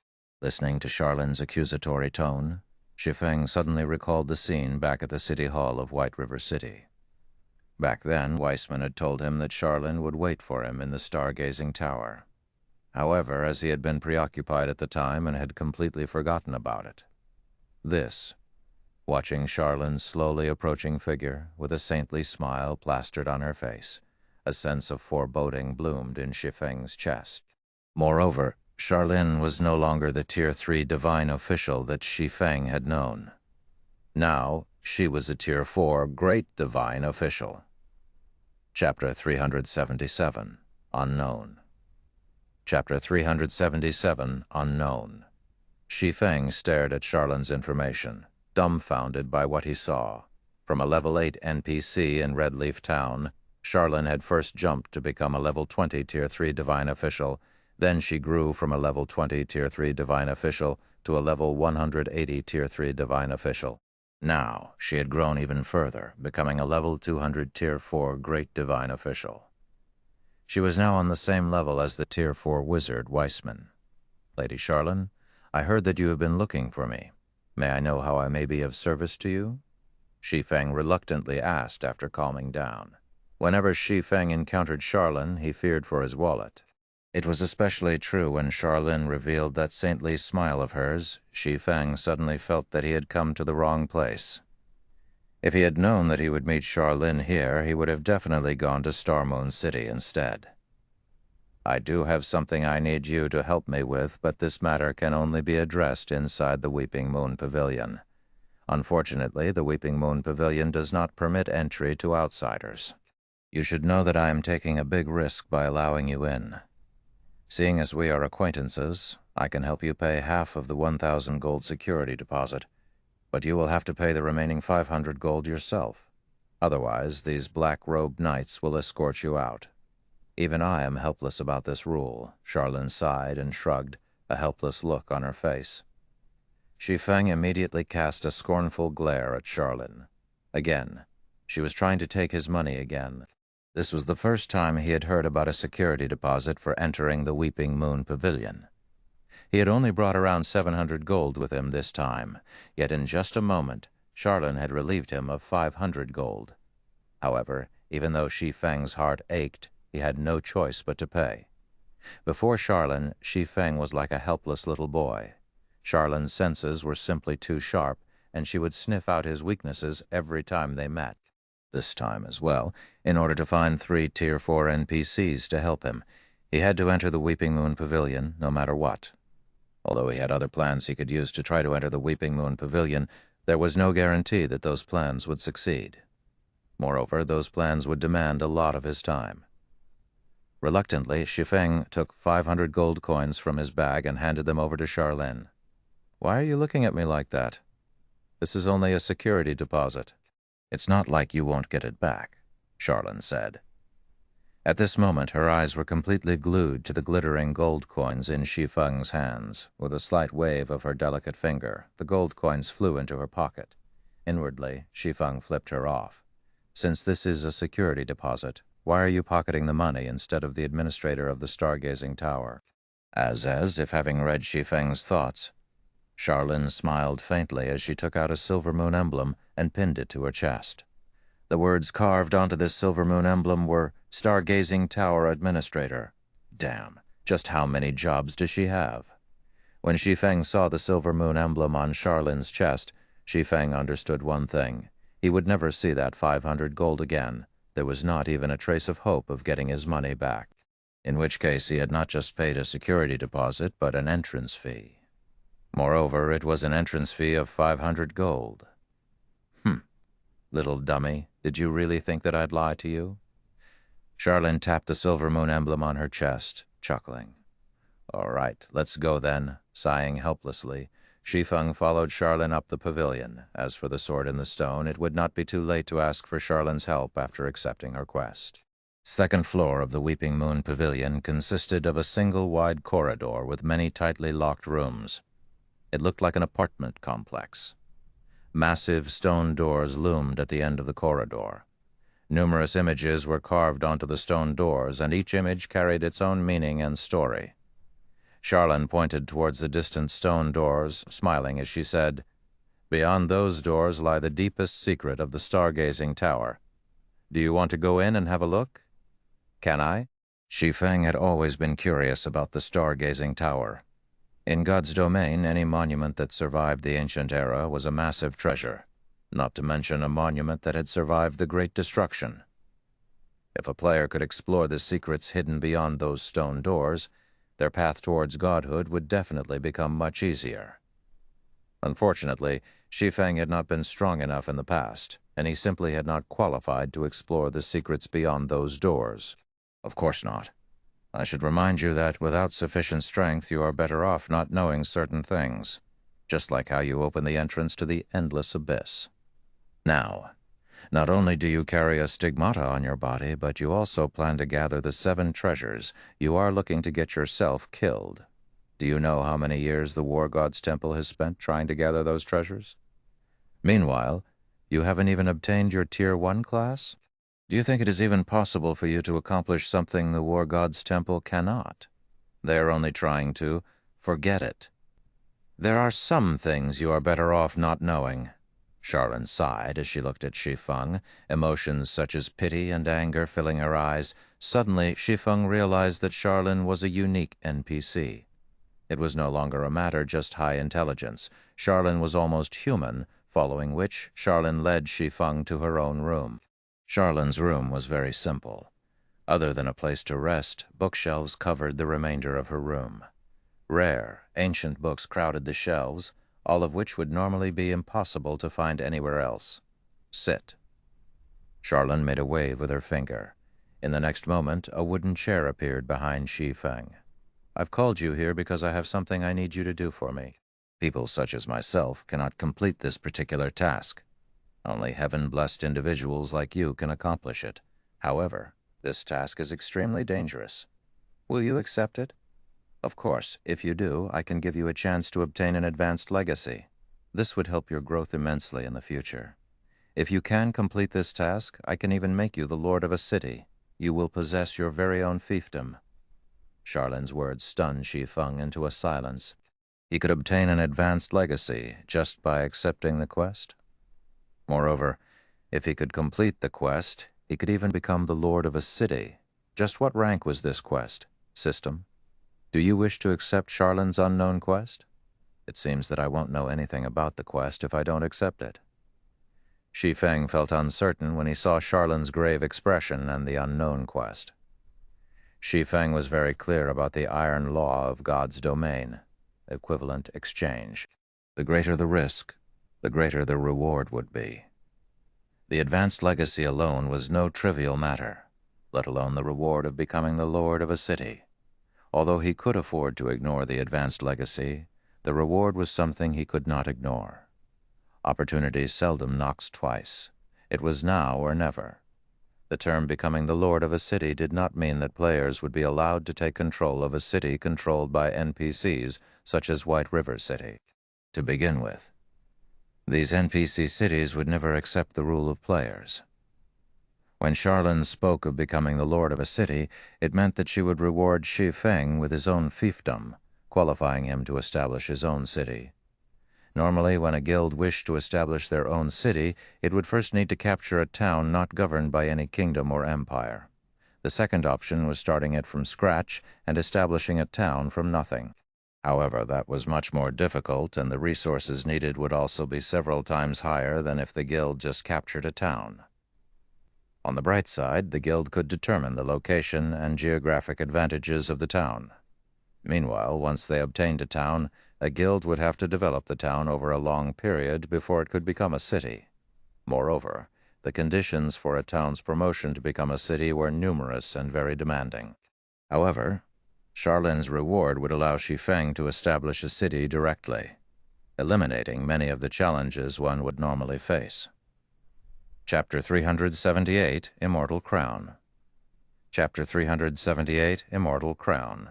Listening to Charlene's accusatory tone, Shi Feng suddenly recalled the scene back at the City Hall of White River City. Back then, Weissman had told him that Charlene would wait for him in the Stargazing Tower. However, as he had been preoccupied at the time and had completely forgotten about it. Watching Charlene's slowly approaching figure, with a saintly smile plastered on her face, a sense of foreboding bloomed in Shi Feng's chest. Moreover, Charlene was no longer the Tier 3 divine official that Shi Feng had known. Now, she was a Tier 4 great divine official. Chapter 377, Unknown. Chapter 377, Unknown. Shi Feng stared at Charlene's information, dumbfounded by what he saw. From a level 8 NPC in Red Leaf Town, Charlene had first jumped to become a level 20 Tier 3 divine official. Then she grew from a level 20 Tier 3 divine official to a level 180 Tier 3 divine official. Now, she had grown even further, becoming a level 200 Tier 4 great divine official. She was now on the same level as the Tier 4 wizard Weissman. Lady Charlene, I heard that you have been looking for me. May I know how I may be of service to you? Shi Feng reluctantly asked after calming down. Whenever Shi Feng encountered Charlene, he feared for his wallet. It was especially true when Charlene revealed that saintly smile of hers. Shi Feng suddenly felt that he had come to the wrong place. If he had known that he would meet Charlene here, he would have definitely gone to Starmoon City instead. I do have something I need you to help me with, but this matter can only be addressed inside the Weeping Moon Pavilion. Unfortunately, the Weeping Moon Pavilion does not permit entry to outsiders. You should know that I am taking a big risk by allowing you in. Seeing as we are acquaintances, I can help you pay half of the 1,000 gold security deposit, but you will have to pay the remaining 500 gold yourself. Otherwise, these black-robed knights will escort you out. Even I am helpless about this rule. Charlene sighed and shrugged, a helpless look on her face. Shi Feng immediately cast a scornful glare at Charlene. Again, she was trying to take his money again. This was the first time he had heard about a security deposit for entering the Weeping Moon Pavilion. He had only brought around 700 gold with him this time, yet in just a moment, Charlene had relieved him of 500 gold. However, even though Shi Feng's heart ached, he had no choice but to pay. Before Charlene, Shi Feng was like a helpless little boy. Charlene's senses were simply too sharp, and she would sniff out his weaknesses every time they met. This time as well, in order to find 3 Tier 4 NPCs to help him, he had to enter the Weeping Moon Pavilion no matter what. Although he had other plans he could use to try to enter the Weeping Moon Pavilion, there was no guarantee that those plans would succeed. Moreover, those plans would demand a lot of his time. Reluctantly, Shi Feng took 500 gold coins from his bag and handed them over to Charlene. "Why are you looking at me like that? This is only a security deposit. It's not like you won't get it back," Charlene said. At this moment, her eyes were completely glued to the glittering gold coins in Shi Feng's hands. With a slight wave of her delicate finger, the gold coins flew into her pocket. Inwardly, Shi Feng flipped her off. "Since this is a security deposit, why are you pocketing the money instead of the administrator of the stargazing tower?" As if having read Shi Feng's thoughts, Charlene smiled faintly as she took out a silver moon emblem and pinned it to her chest. The words carved onto this silver moon emblem were Stargazing Tower Administrator. Damn, just how many jobs does she have? When Shi Feng saw the silver moon emblem on Charlene's chest, Shi Feng understood one thing. He would never see that 500 gold again. There was not even a trace of hope of getting his money back. In which case he had not just paid a security deposit, but an entrance fee. Moreover, it was an entrance fee of 500 gold. Little dummy, did you really think that I'd lie to you? Charlene tapped the silver moon emblem on her chest, chuckling. All right, let's go then. Sighing helplessly, Shi Feng followed Charlene up the pavilion. As for the sword in the stone, it would not be too late to ask for Charlene's help after accepting her quest. Second floor of the Weeping Moon Pavilion consisted of a single wide corridor with many tightly locked rooms. It looked like an apartment complex. Massive stone doors loomed at the end of the corridor. Numerous images were carved onto the stone doors, and each image carried its own meaning and story. Charlene pointed towards the distant stone doors, smiling as she said, "Beyond those doors lie the deepest secret of the stargazing tower. Do you want to go in and have a look?" "Can I?" Shi Feng had always been curious about the stargazing tower. In God's domain, any monument that survived the ancient era was a massive treasure, not to mention a monument that had survived the Great Destruction. If a player could explore the secrets hidden beyond those stone doors, their path towards godhood would definitely become much easier. Unfortunately, Shi Feng had not been strong enough in the past, and he simply had not qualified to explore the secrets beyond those doors. Of course not. I should remind you that without sufficient strength, you are better off not knowing certain things, just like how you open the entrance to the endless abyss. Now, not only do you carry a stigmata on your body, but you also plan to gather the 7 treasures. You are looking to get yourself killed. Do you know how many years the War God's Temple has spent trying to gather those treasures? Meanwhile, you haven't even obtained your Tier 1 class? Do you think it is even possible for you to accomplish something the War God's Temple cannot? They are only trying to forget it. There are some things you are better off not knowing. Charlene sighed as she looked at Shi Feng, emotions such as pity and anger filling her eyes. Suddenly, Shi Feng realized that Charlene was a unique NPC. It was no longer a matter just high intelligence. Charlene was almost human, following which Charlene led Shi Feng to her own room. Charlene's room was very simple. Other than a place to rest, bookshelves covered the remainder of her room. Rare, ancient books crowded the shelves, all of which would normally be impossible to find anywhere else. Sit. Charlene made a wave with her finger. In the next moment, a wooden chair appeared behind Shi Feng. I've called you here because I have something I need you to do for me. People such as myself cannot complete this particular task. Only heaven-blessed individuals like you can accomplish it. However, this task is extremely dangerous. Will you accept it? Of course, if you do, I can give you a chance to obtain an advanced legacy. This would help your growth immensely in the future. If you can complete this task, I can even make you the lord of a city. You will possess your very own fiefdom. Charlene's words stunned Shi Feng into a silence. He could obtain an advanced legacy just by accepting the quest. Moreover, if he could complete the quest, he could even become the lord of a city. Just what rank was this quest? System? Do you wish to accept Charlene's unknown quest? It seems that I won't know anything about the quest if I don't accept it. Shi Feng felt uncertain when he saw Charlene's grave expression and the unknown quest. Shi Feng was very clear about the iron law of God's domain, equivalent exchange. The greater the risk, the greater the reward would be. The advanced legacy alone was no trivial matter, let alone the reward of becoming the lord of a city. Although he could afford to ignore the advanced legacy, the reward was something he could not ignore. Opportunity seldom knocks twice. It was now or never. The term becoming the lord of a city did not mean that players would be allowed to take control of a city controlled by NPCs, such as White River City. To begin with, these NPC cities would never accept the rule of players. When Charlene spoke of becoming the lord of a city, it meant that she would reward Shi Feng with his own fiefdom, qualifying him to establish his own city. Normally, when a guild wished to establish their own city, it would first need to capture a town not governed by any kingdom or empire. The second option was starting it from scratch and establishing a town from nothing. However, that was much more difficult, and the resources needed would also be several times higher than if the guild just captured a town. On the bright side, the guild could determine the location and geographic advantages of the town. Meanwhile, once they obtained a town, a guild would have to develop the town over a long period before it could become a city. Moreover, the conditions for a town's promotion to become a city were numerous and very demanding. However, Charlene's reward would allow Shi Feng to establish a city directly, eliminating many of the challenges one would normally face. Chapter 378, Immortal Crown. Chapter 378, Immortal Crown.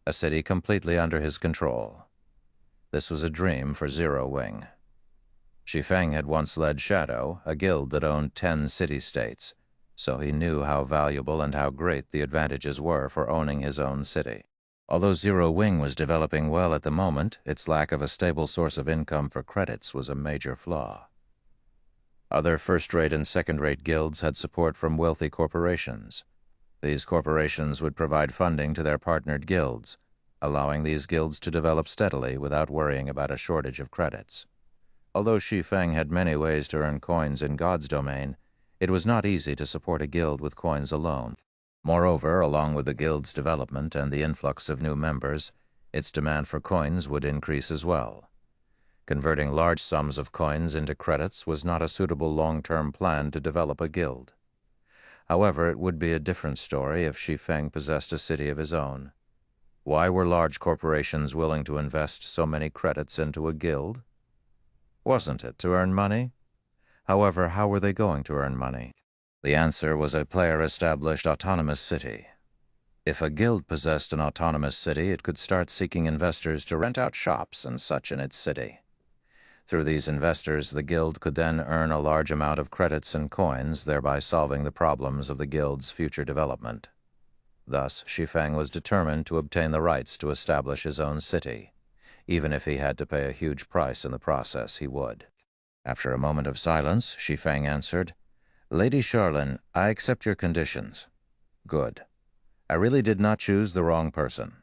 A city completely under his control. This was a dream for Zero Wing. Shi Feng had once led Shadow, a guild that owned 10 city-states, so he knew how valuable and how great the advantages were for owning his own city. Although Zero Wing was developing well at the moment, its lack of a stable source of income for credits was a major flaw. Other first-rate and second-rate guilds had support from wealthy corporations. These corporations would provide funding to their partnered guilds, allowing these guilds to develop steadily without worrying about a shortage of credits. Although Shi Feng had many ways to earn coins in God's domain, it was not easy to support a guild with coins alone. Moreover, along with the guild's development and the influx of new members, its demand for coins would increase as well. Converting large sums of coins into credits was not a suitable long-term plan to develop a guild. However, it would be a different story if Shi Feng possessed a city of his own. Why were large corporations willing to invest so many credits into a guild? Wasn't it to earn money? However, how were they going to earn money? The answer was a player-established autonomous city. If a guild possessed an autonomous city, it could start seeking investors to rent out shops and such in its city. Through these investors, the guild could then earn a large amount of credits and coins, thereby solving the problems of the guild's future development. Thus, Shi Feng was determined to obtain the rights to establish his own city. Even if he had to pay a huge price in the process, he would. After a moment of silence, Shi Feng answered, "Lady Charlene, I accept your conditions." "Good. I really did not choose the wrong person.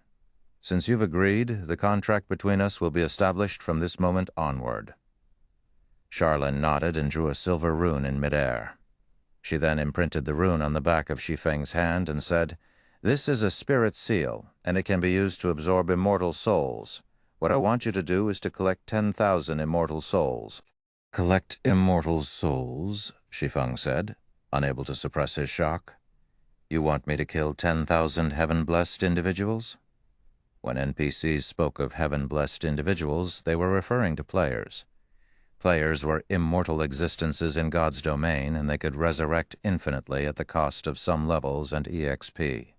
Since you've agreed, the contract between us will be established from this moment onward." Charlene nodded and drew a silver rune in midair. She then imprinted the rune on the back of Shi Feng's hand and said, "This is a spirit seal, and it can be used to absorb immortal souls. What I want you to do is to collect 10,000 immortal souls." "Collect immortal souls?" Shi Feng said, unable to suppress his shock. "You want me to kill 10,000 heaven-blessed individuals?" When NPCs spoke of heaven-blessed individuals, they were referring to players. Players were immortal existences in God's domain, and they could resurrect infinitely at the cost of some levels and EXP.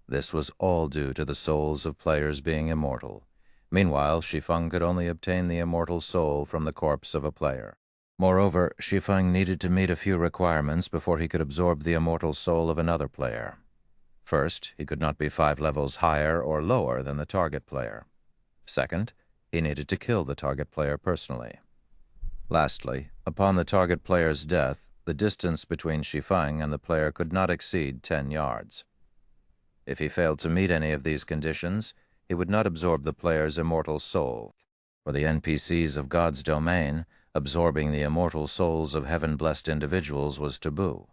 This was all due to the souls of players being immortal. Meanwhile, Shi Feng could only obtain the immortal soul from the corpse of a player. Moreover, Shi Feng needed to meet a few requirements before he could absorb the immortal soul of another player. First, he could not be 5 levels higher or lower than the target player. Second, he needed to kill the target player personally. Lastly, upon the target player's death, the distance between Shi Feng and the player could not exceed 10 yards. If he failed to meet any of these conditions, he would not absorb the player's immortal soul. For the NPCs of God's domain, absorbing the immortal souls of heaven-blessed individuals was taboo.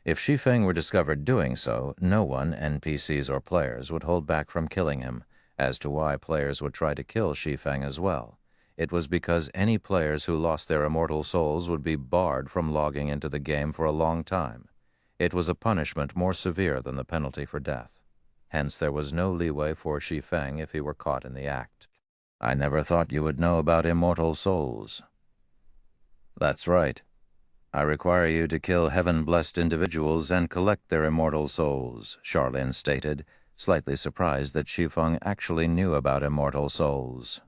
If Shi Feng were discovered doing so, no one, NPCs or players, would hold back from killing him. As to why players would try to kill Shi Feng as well, it was because any players who lost their immortal souls would be barred from logging into the game for a long time. It was a punishment more severe than the penalty for death. Hence there was no leeway for Shi Feng if he were caught in the act. "I never thought you would know about immortal souls." "That's right. I require you to kill heaven-blessed individuals and collect their immortal souls," Charlene stated, slightly surprised that Shi Feng actually knew about immortal souls.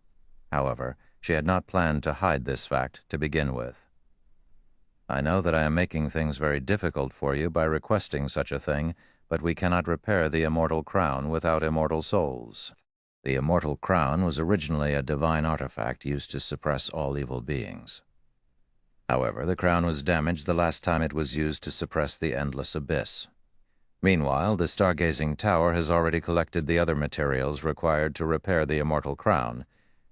However, she had not planned to hide this fact to begin with. "I know that I am making things very difficult for you by requesting such a thing, but we cannot repair the immortal crown without immortal souls." The immortal crown was originally a divine artifact used to suppress all evil beings. However, the crown was damaged the last time it was used to suppress the endless abyss. Meanwhile, the stargazing tower has already collected the other materials required to repair the immortal crown,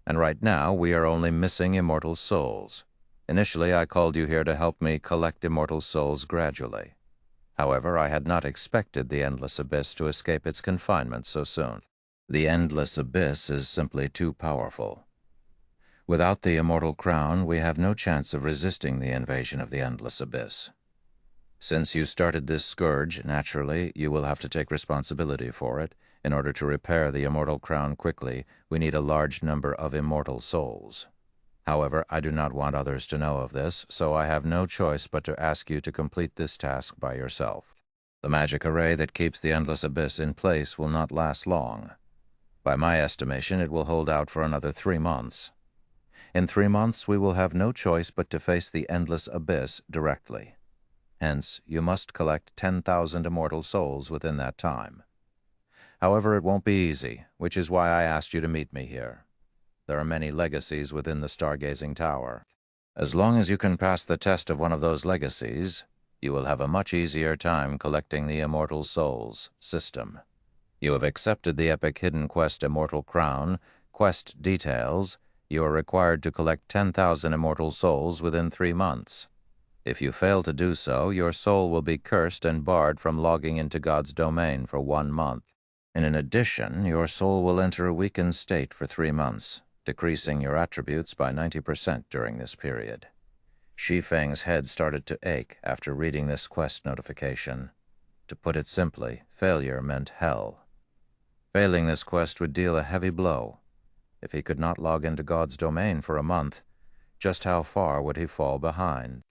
and right now we are only missing immortal souls. Initially, I called you here to help me collect immortal souls gradually. However, I had not expected the endless abyss to escape its confinement so soon. The endless abyss is simply too powerful. Without the immortal crown, we have no chance of resisting the invasion of the endless abyss. Since you started this scourge, naturally, you will have to take responsibility for it. In order to repair the immortal crown quickly, we need a large number of immortal souls. However, I do not want others to know of this, so I have no choice but to ask you to complete this task by yourself. The magic array that keeps the endless abyss in place will not last long. By my estimation, it will hold out for another 3 months. In 3 months, we will have no choice but to face the endless abyss directly. Hence, you must collect 10,000 immortal souls within that time. However, it won't be easy, which is why I asked you to meet me here. There are many legacies within the stargazing tower. As long as you can pass the test of one of those legacies, you will have a much easier time collecting the immortal souls system. You have accepted the epic hidden quest Immortal Crown. Quest details: you are required to collect 10,000 immortal souls within 3 months. If you fail to do so, your soul will be cursed and barred from logging into God's domain for 1 month. And in addition, your soul will enter a weakened state for 3 months, decreasing your attributes by 90% during this period. Shi Feng's head started to ache after reading this quest notification. To put it simply, failure meant hell. Failing this quest would deal a heavy blow. If he could not log into God's domain for a month, just how far would he fall behind?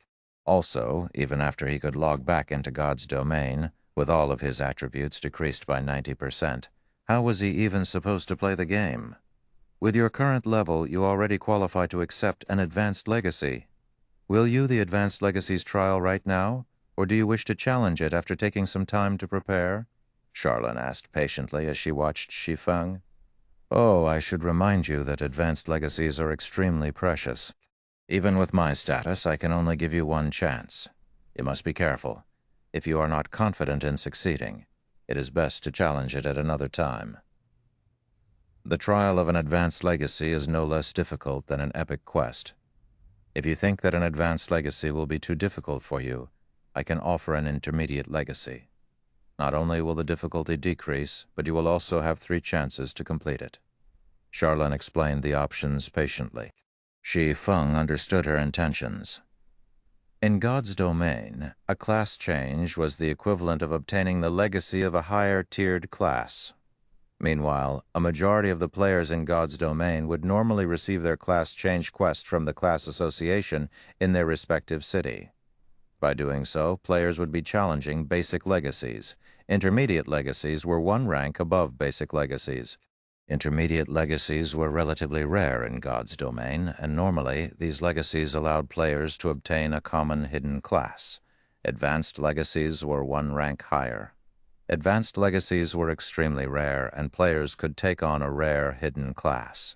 Also, even after he could log back into God's domain, with all of his attributes decreased by 90%, how was he even supposed to play the game? With your current level, you already qualify to accept an advanced legacy. Will you the advanced legacy's trial right now, or do you wish to challenge it after taking some time to prepare? Charlene asked patiently as she watched Shi Feng. Oh, I should remind you that advanced legacies are extremely precious. Even with my status, I can only give you 1 chance. You must be careful. If you are not confident in succeeding, it is best to challenge it at another time. The trial of an advanced legacy is no less difficult than an epic quest. If you think that an advanced legacy will be too difficult for you, I can offer an intermediate legacy. Not only will the difficulty decrease, but you will also have 3 chances to complete it. Charlene explained the options patiently. Shi Feng understood her intentions. In God's domain, a class change was the equivalent of obtaining the legacy of a higher-tiered class. Meanwhile, a majority of the players in God's domain would normally receive their class change quest from the class association in their respective city. By doing so, players would be challenging basic legacies. Intermediate legacies were one rank above basic legacies. Intermediate legacies were relatively rare in God's domain, and normally these legacies allowed players to obtain a common hidden class. Advanced legacies were one rank higher. Advanced legacies were extremely rare, and players could take on a rare hidden class.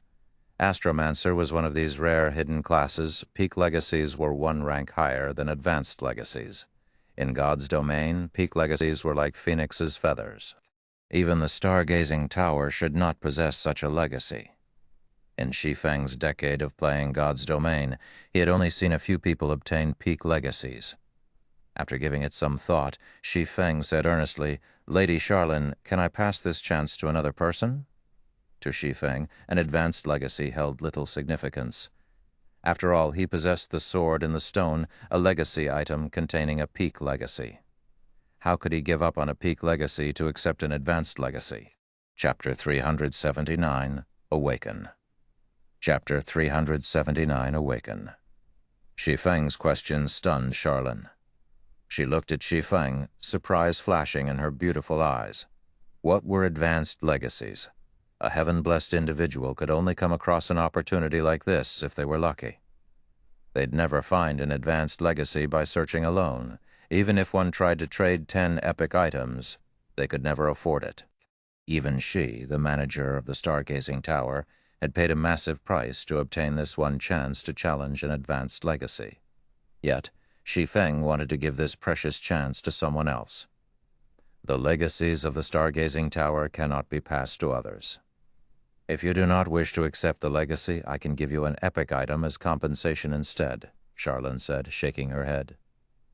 Astromancer was one of these rare hidden classes. Peak legacies were one rank higher than advanced legacies. In God's domain, peak legacies were like phoenix's feathers. Even the stargazing tower should not possess such a legacy. In Shi Feng's decade of playing God's domain, he had only seen a few people obtain peak legacies. After giving it some thought, Shi Feng said earnestly, "Lady Charlene, can I pass this chance to another person?" To Shi Feng, an advanced legacy held little significance. After all, he possessed the sword in the stone, a legacy item containing a peak legacy. How could he give up on a peak legacy to accept an advanced legacy? Chapter 379, Awaken. Chapter 379, Awaken. Shi Feng's question stunned Charlene. She looked at Shi Feng, surprise flashing in her beautiful eyes. What were advanced legacies? A heaven-blessed individual could only come across an opportunity like this if they were lucky. They'd never find an advanced legacy by searching alone. Even if one tried to trade 10 epic items, they could never afford it. Even she, the manager of the stargazing tower, had paid a massive price to obtain this one chance to challenge an advanced legacy. Yet, Shi Feng wanted to give this precious chance to someone else. The legacies of the stargazing tower cannot be passed to others. If you do not wish to accept the legacy, I can give you an epic item as compensation instead, Charlene said, shaking her head.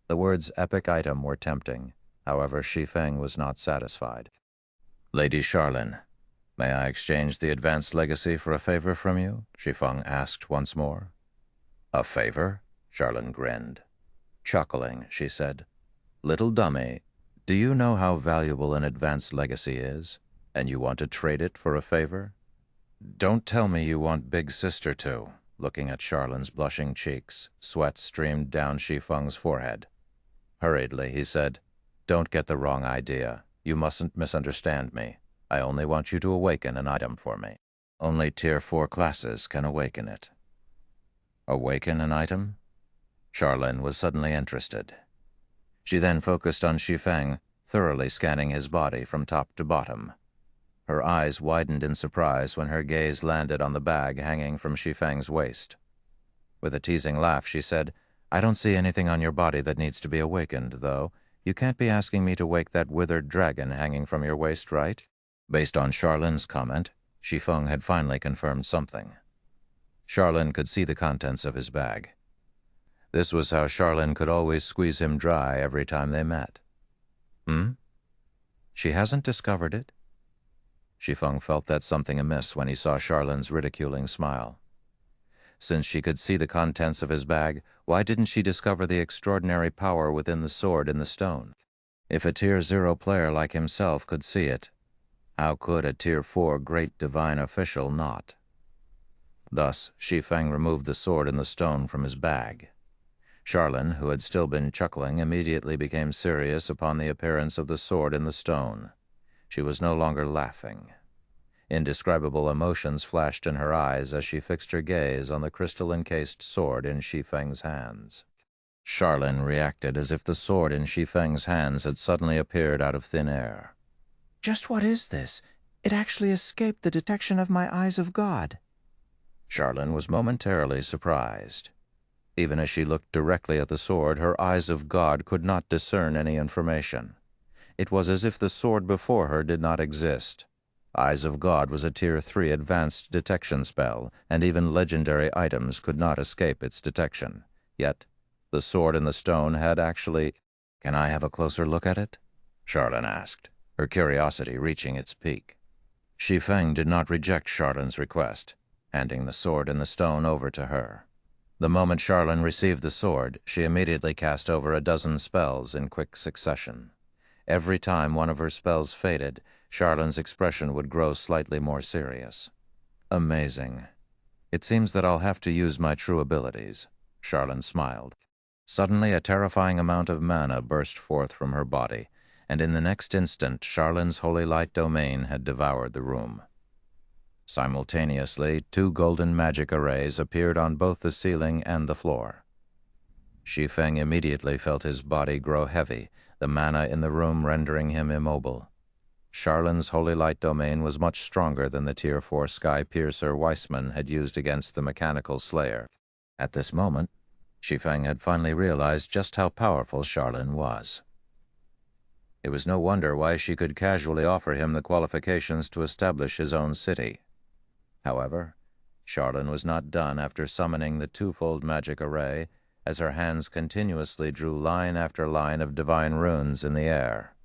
The words epic item were tempting. However, Shi Feng was not satisfied. Lady Charlene, may I exchange the advanced legacy for a favor from you? Shi Feng asked once more. A favor? Charlene grinned. Chuckling, she said, "Little dummy, do you know how valuable an advanced legacy is, and you want to trade it for a favor? Don't tell me you want Big Sister to." Looking at Charlene's blushing cheeks, sweat streamed down Shi Feng's forehead. Hurriedly, he said, "Don't get the wrong idea. You mustn't misunderstand me. I only want you to awaken an item for me. Only Tier 4 classes can awaken it." Awaken an item? Charlene was suddenly interested. She then focused on Shi Feng, thoroughly scanning his body from top to bottom. Her eyes widened in surprise when her gaze landed on the bag hanging from Shi Feng's waist. With a teasing laugh, she said, "I don't see anything on your body that needs to be awakened, though. You can't be asking me to wake that withered dragon hanging from your waist, right?" Based on Charlene's comment, Shi Feng had finally confirmed something. Charlene could see the contents of his bag. This was how Charlene could always squeeze him dry every time they met. She hasn't discovered it? Shi Feng felt that something amiss when he saw Charlene's ridiculing smile. Since she could see the contents of his bag, why didn't she discover the extraordinary power within the sword in the stone? If a Tier 0 player like himself could see it, how could a Tier 4 great divine official not? Thus, Shi Feng removed the sword in the stone from his bag. Charlene, who had still been chuckling, immediately became serious upon the appearance of the sword in the stone. She was no longer laughing. Indescribable emotions flashed in her eyes as she fixed her gaze on the crystal-encased sword in Shi Feng's hands. Charlene reacted as if the sword in Shi Feng's hands had suddenly appeared out of thin air. "Just what is this? It actually escaped the detection of my eyes of God." Charlene was momentarily surprised. Even as she looked directly at the sword, her eyes of God could not discern any information. It was as if the sword before her did not exist. Eyes of God was a Tier 3 advanced detection spell, and even legendary items could not escape its detection. Yet, the sword in the stone had actually— "Can I have a closer look at it?" Charlene asked, her curiosity reaching its peak. Shi Feng did not reject Charlin's request, handing the sword and the stone over to her. The moment Charlin received the sword, she immediately cast over a dozen spells in quick succession. Every time one of her spells faded, Charlin's expression would grow slightly more serious. Amazing. It seems that I'll have to use my true abilities. Charlin smiled. Suddenly, a terrifying amount of mana burst forth from her body, and in the next instant, Charlin's holy light domain had devoured the room. Simultaneously, 2 golden magic arrays appeared on both the ceiling and the floor. Shi Feng immediately felt his body grow heavy, the mana in the room rendering him immobile. Charlin's holy light domain was much stronger than the Tier 4 Sky Piercer Weissman had used against the mechanical slayer. At this moment, Shi Feng had finally realized just how powerful Charlin was. It was no wonder why she could casually offer him the qualifications to establish his own city. However, Charlin was not done after summoning the twofold magic array, as her hands continuously drew line after line of divine runes in the air.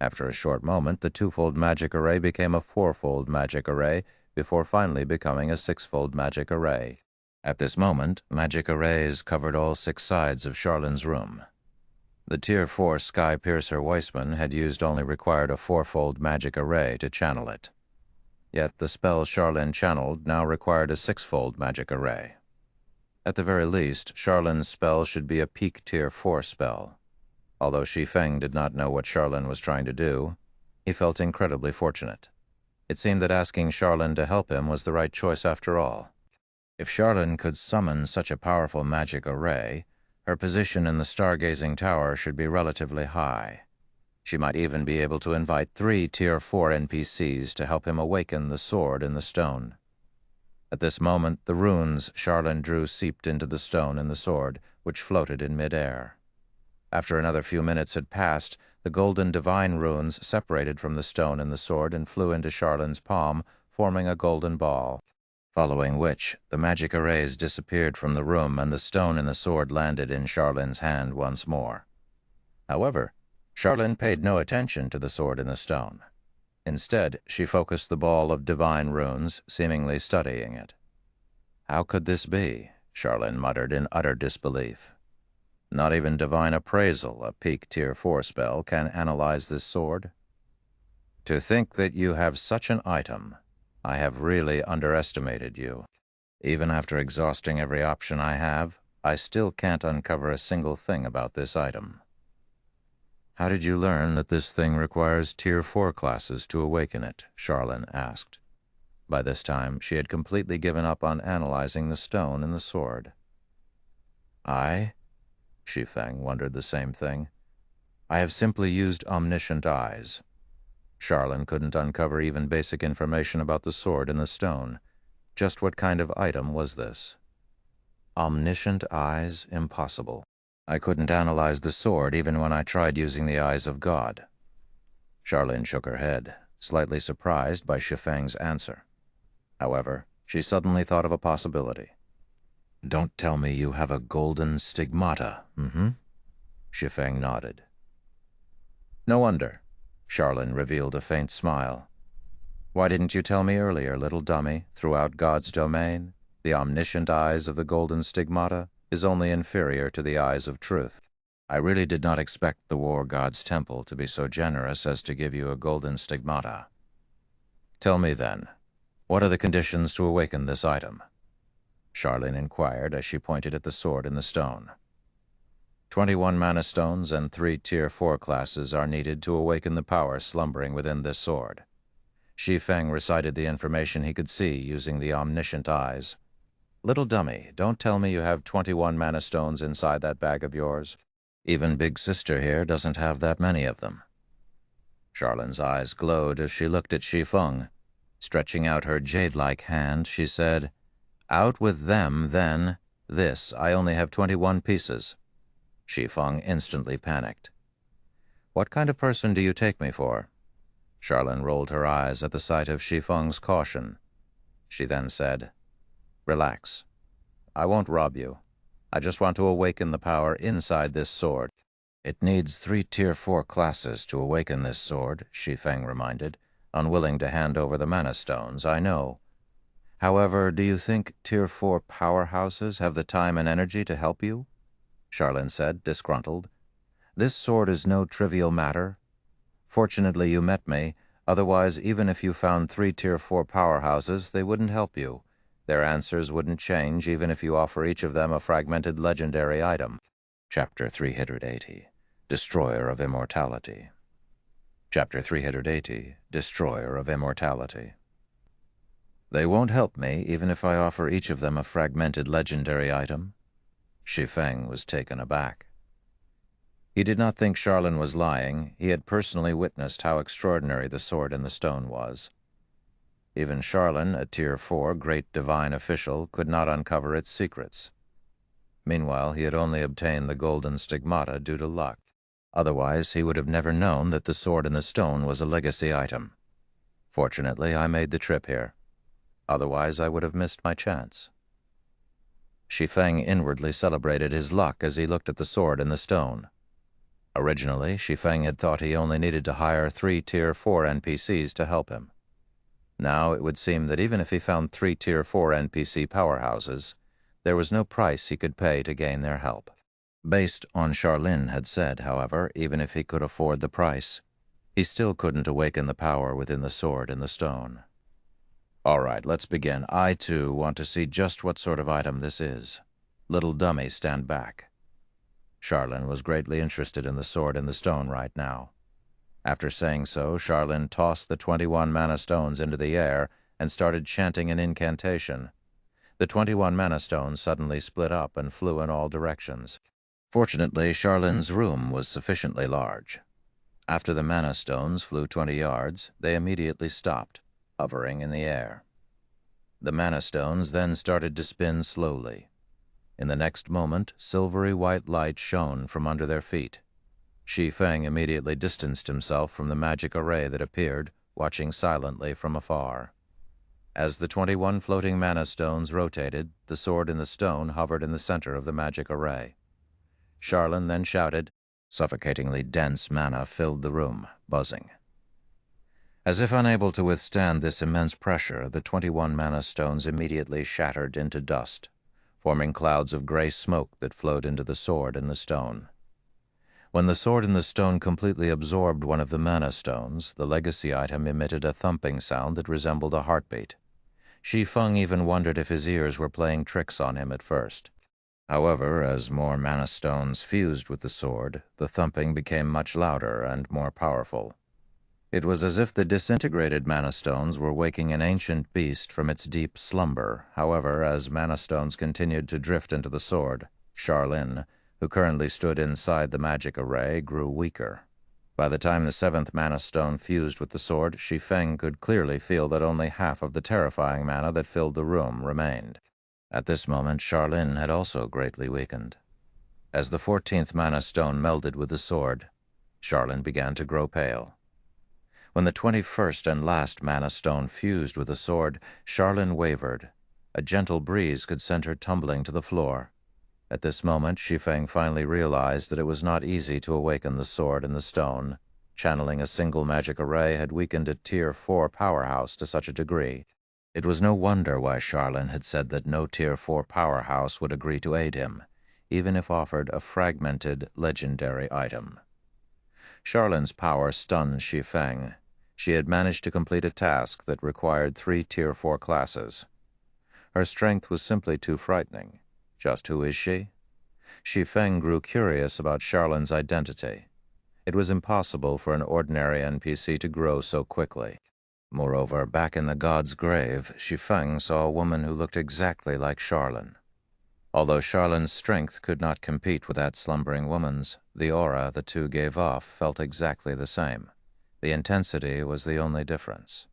After a short moment, the twofold magic array became a fourfold magic array, before finally becoming a sixfold magic array. At this moment, magic arrays covered all 6 sides of Charlin's room. The Tier 4 Sky Piercer Weissman had used only required a fourfold magic array to channel it. Yet the spell Charlin channeled now required a sixfold magic array. At the very least, Charlin's spell should be a peak Tier 4 spell. Although Shi Feng did not know what Charlin was trying to do, he felt incredibly fortunate. It seemed that asking Charlin to help him was the right choice after all. If Charlin could summon such a powerful magic array, her position in the stargazing tower should be relatively high. She might even be able to invite 3 Tier 4 NPCs to help him awaken the sword in the stone. At this moment, the runes Charlin drew seeped into the stone in the sword, which floated in mid-air. After another few minutes had passed, the golden divine runes separated from the stone in the sword and flew into Charlin's palm, forming a golden ball. Following which, the magic arrays disappeared from the room and the stone in the sword landed in Charlin's hand once more. However, Charlin paid no attention to the sword in the stone. Instead, she focused the ball of divine runes, seemingly studying it. How could this be? Charlin muttered in utter disbelief. Not even divine appraisal, a peak Tier 4 spell, can analyze this sword? To think that you have such an item, I have really underestimated you. Even after exhausting every option I have, I still can't uncover a single thing about this item. How did you learn that this thing requires Tier 4 classes to awaken it? Charlin asked. By this time, she had completely given up on analyzing the stone and the sword. Shi Feng wondered the same thing. I have simply used omniscient eyes. Charlin couldn't uncover even basic information about the sword and the stone. Just what kind of item was this? Omniscient eyes? Impossible. I couldn't analyze the sword even when I tried using the eyes of God. Charlin shook her head, slightly surprised by Shi Feng's answer. However, she suddenly thought of a possibility. Don't tell me you have a golden stigmata, Shi Feng nodded. No wonder. Charlin revealed a faint smile. Why didn't you tell me earlier, little dummy? Throughout God's domain, the omniscient eyes of the golden stigmata is only inferior to the eyes of truth. I really did not expect the war god's temple to be so generous as to give you a golden stigmata. Tell me then, what are the conditions to awaken this item? Charlin inquired as she pointed at the sword in the stone. 21 mana stones and 3 Tier 4 classes are needed to awaken the power slumbering within this sword. Shi Feng recited the information he could see using the omniscient eyes. Little dummy, don't tell me you have 21 mana stones inside that bag of yours. Even Big Sister here doesn't have that many of them. Charlin's eyes glowed as she looked at Shi Feng. Stretching out her jade-like hand, she said, Out with them, then. This, I only have 21 pieces. Shi Feng instantly panicked. What kind of person do you take me for? Charlin rolled her eyes at the sight of Shi Feng's caution. She then said, Relax. I won't rob you. I just want to awaken the power inside this sword. It needs 3 Tier 4 classes to awaken this sword, Shi Feng reminded. unwilling to hand over the mana stones, I know. However, do you think Tier 4 powerhouses have the time and energy to help you? Charlene said, disgruntled. This sword is no trivial matter. Fortunately, you met me. Otherwise, even if you found 3 Tier 4 powerhouses, they wouldn't help you. Their answers wouldn't change, even if you offer each of them a fragmented legendary item. Chapter 380, Destroyer of Immortality. Chapter 380, Destroyer of Immortality. They won't help me, even if I offer each of them a fragmented legendary item. Shi Feng was taken aback. He did not think Charlene was lying. He had personally witnessed how extraordinary the sword in the stone was. Even Charlene, a Tier 4 great divine official, could not uncover its secrets. Meanwhile, he had only obtained the golden stigmata due to luck. Otherwise, he would have never known that the sword in the stone was a legacy item. Fortunately, I made the trip here. Otherwise, I would have missed my chance. Shi Feng inwardly celebrated his luck as he looked at the sword in the stone. Originally, Shi Feng had thought he only needed to hire 3 Tier 4 NPCs to help him. Now it would seem that even if he found 3 Tier 4 NPC powerhouses, there was no price he could pay to gain their help. Based on Charlene had said, however, even if he could afford the price, he still couldn't awaken the power within the sword in the stone. All right, let's begin. I, too, want to see just what sort of item this is. Little dummy, stand back. Charlene was greatly interested in the sword in the stone right now. After saying so, Charlene tossed the 21 mana stones into the air and started chanting an incantation. The 21 mana stones suddenly split up and flew in all directions. Fortunately, Charlene's room was sufficiently large. After the mana stones flew 20 yards, they immediately stopped, hovering in the air. The mana stones then started to spin slowly. In the next moment, silvery white light shone from under their feet. Shi Feng immediately distanced himself from the magic array that appeared, watching silently from afar. As the 21 floating mana stones rotated, the sword in the stone hovered in the center of the magic array. Charlene then shouted. Suffocatingly dense mana filled the room, buzzing. As if unable to withstand this immense pressure, the 21 mana stones immediately shattered into dust, forming clouds of gray smoke that flowed into the sword in the stone. When the sword in the stone completely absorbed one of the mana stones, the legacy item emitted a thumping sound that resembled a heartbeat. Shi Feng even wondered if his ears were playing tricks on him at first. However, as more mana stones fused with the sword, the thumping became much louder and more powerful. It was as if the disintegrated mana stones were waking an ancient beast from its deep slumber. However, as mana stones continued to drift into the sword, Charlene, who currently stood inside the magic array, grew weaker. By the time the 7th mana stone fused with the sword, Shi Feng could clearly feel that only half of the terrifying mana that filled the room remained. At this moment, Charlene had also greatly weakened. As the 14th mana stone melded with the sword, Charlene began to grow pale. When the 21st and last mana stone fused with the sword, Charlene wavered. A gentle breeze could send her tumbling to the floor. At this moment, Shi Feng finally realized that it was not easy to awaken the sword in the stone. Channeling a single magic array had weakened a Tier 4 powerhouse to such a degree. It was no wonder why Charlene had said that no Tier 4 powerhouse would agree to aid him, even if offered a fragmented, legendary item. Charlene's power stunned Shi Feng. She had managed to complete a task that required 3 Tier 4 classes. Her strength was simply too frightening. Just who is she? Shi Feng grew curious about Charlene's identity. It was impossible for an ordinary NPC to grow so quickly. Moreover, back in the god's grave, Shi Feng saw a woman who looked exactly like Charlene. Although Charlene's strength could not compete with that slumbering woman's, the aura the two gave off felt exactly the same. The intensity was the only difference.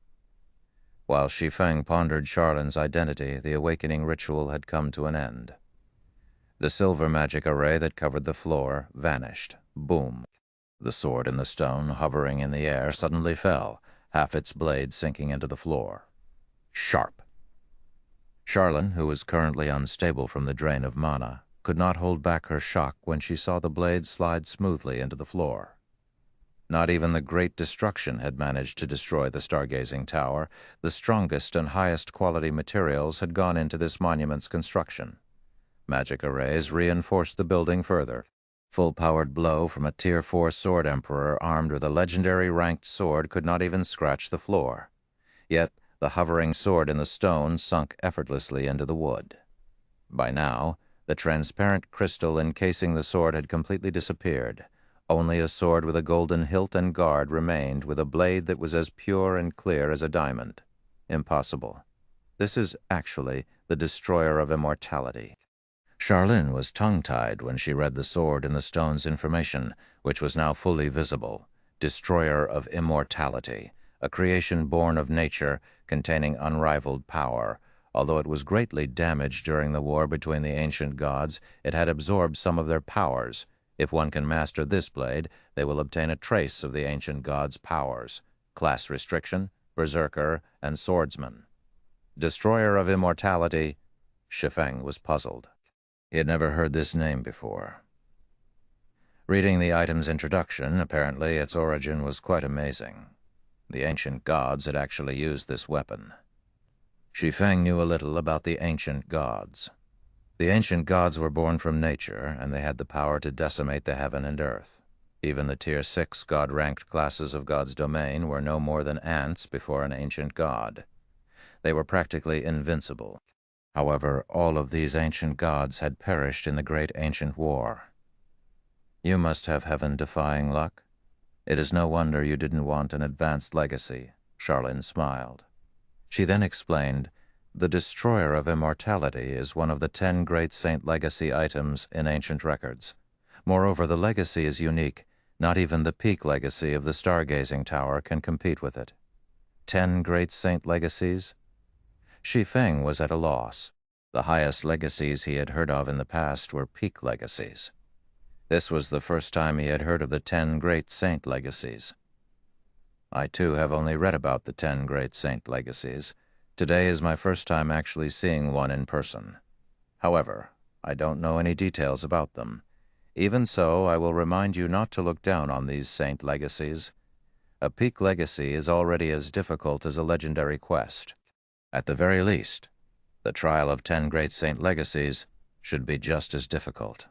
While Shi Feng pondered Charlene's identity, the awakening ritual had come to an end. The silver magic array that covered the floor vanished. Boom! The sword in the stone, hovering in the air, suddenly fell, half its blade sinking into the floor. Sharp! Charlene, who was currently unstable from the drain of mana, could not hold back her shock when she saw the blade slide smoothly into the floor. Not even the Great Destruction had managed to destroy the stargazing tower. The strongest and highest quality materials had gone into this monument's construction. Magic arrays reinforced the building further. Full-powered blow from a Tier 4 sword emperor armed with a legendary ranked sword could not even scratch the floor. Yet the hovering sword in the stone sunk effortlessly into the wood. By now, the transparent crystal encasing the sword had completely disappeared. Only a sword with a golden hilt and guard remained, with a blade that was as pure and clear as a diamond. Impossible. This is actually the destroyer of immortality. Charlene was tongue-tied when she read the sword in the stone's information, which was now fully visible. Destroyer of immortality, a creation born of nature, containing unrivaled power. Although it was greatly damaged during the war between the ancient gods, it had absorbed some of their powers. If one can master this blade, they will obtain a trace of the ancient gods' powers. Class restriction, berserker, and swordsman. Destroyer of immortality. Shi Feng was puzzled. He had never heard this name before. Reading the item's introduction, apparently its origin was quite amazing. The ancient gods had actually used this weapon. Shi Feng knew a little about the ancient gods. The ancient gods were born from nature, and they had the power to decimate the heaven and earth. Even the Tier 6 god-ranked classes of God's domain were no more than ants before an ancient god. They were practically invincible. However, all of these ancient gods had perished in the great ancient war. You must have heaven-defying luck. It is no wonder you didn't want an advanced legacy, Charlene smiled. She then explained, the Destroyer of Immortality is one of the 10 great saint legacy items in ancient records. Moreover, the legacy is unique. Not even the peak legacy of the Stargazing Tower can compete with it. 10 great saint legacies? Shi Feng was at a loss. The highest legacies he had heard of in the past were peak legacies. This was the first time he had heard of the 10 great saint legacies. I too have only read about the 10 great saint legacies. Today is my first time actually seeing one in person. However, I don't know any details about them. Even so, I will remind you not to look down on these saint legacies. A peak legacy is already as difficult as a legendary quest. At the very least, the trial of 10 great saint legacies should be just as difficult.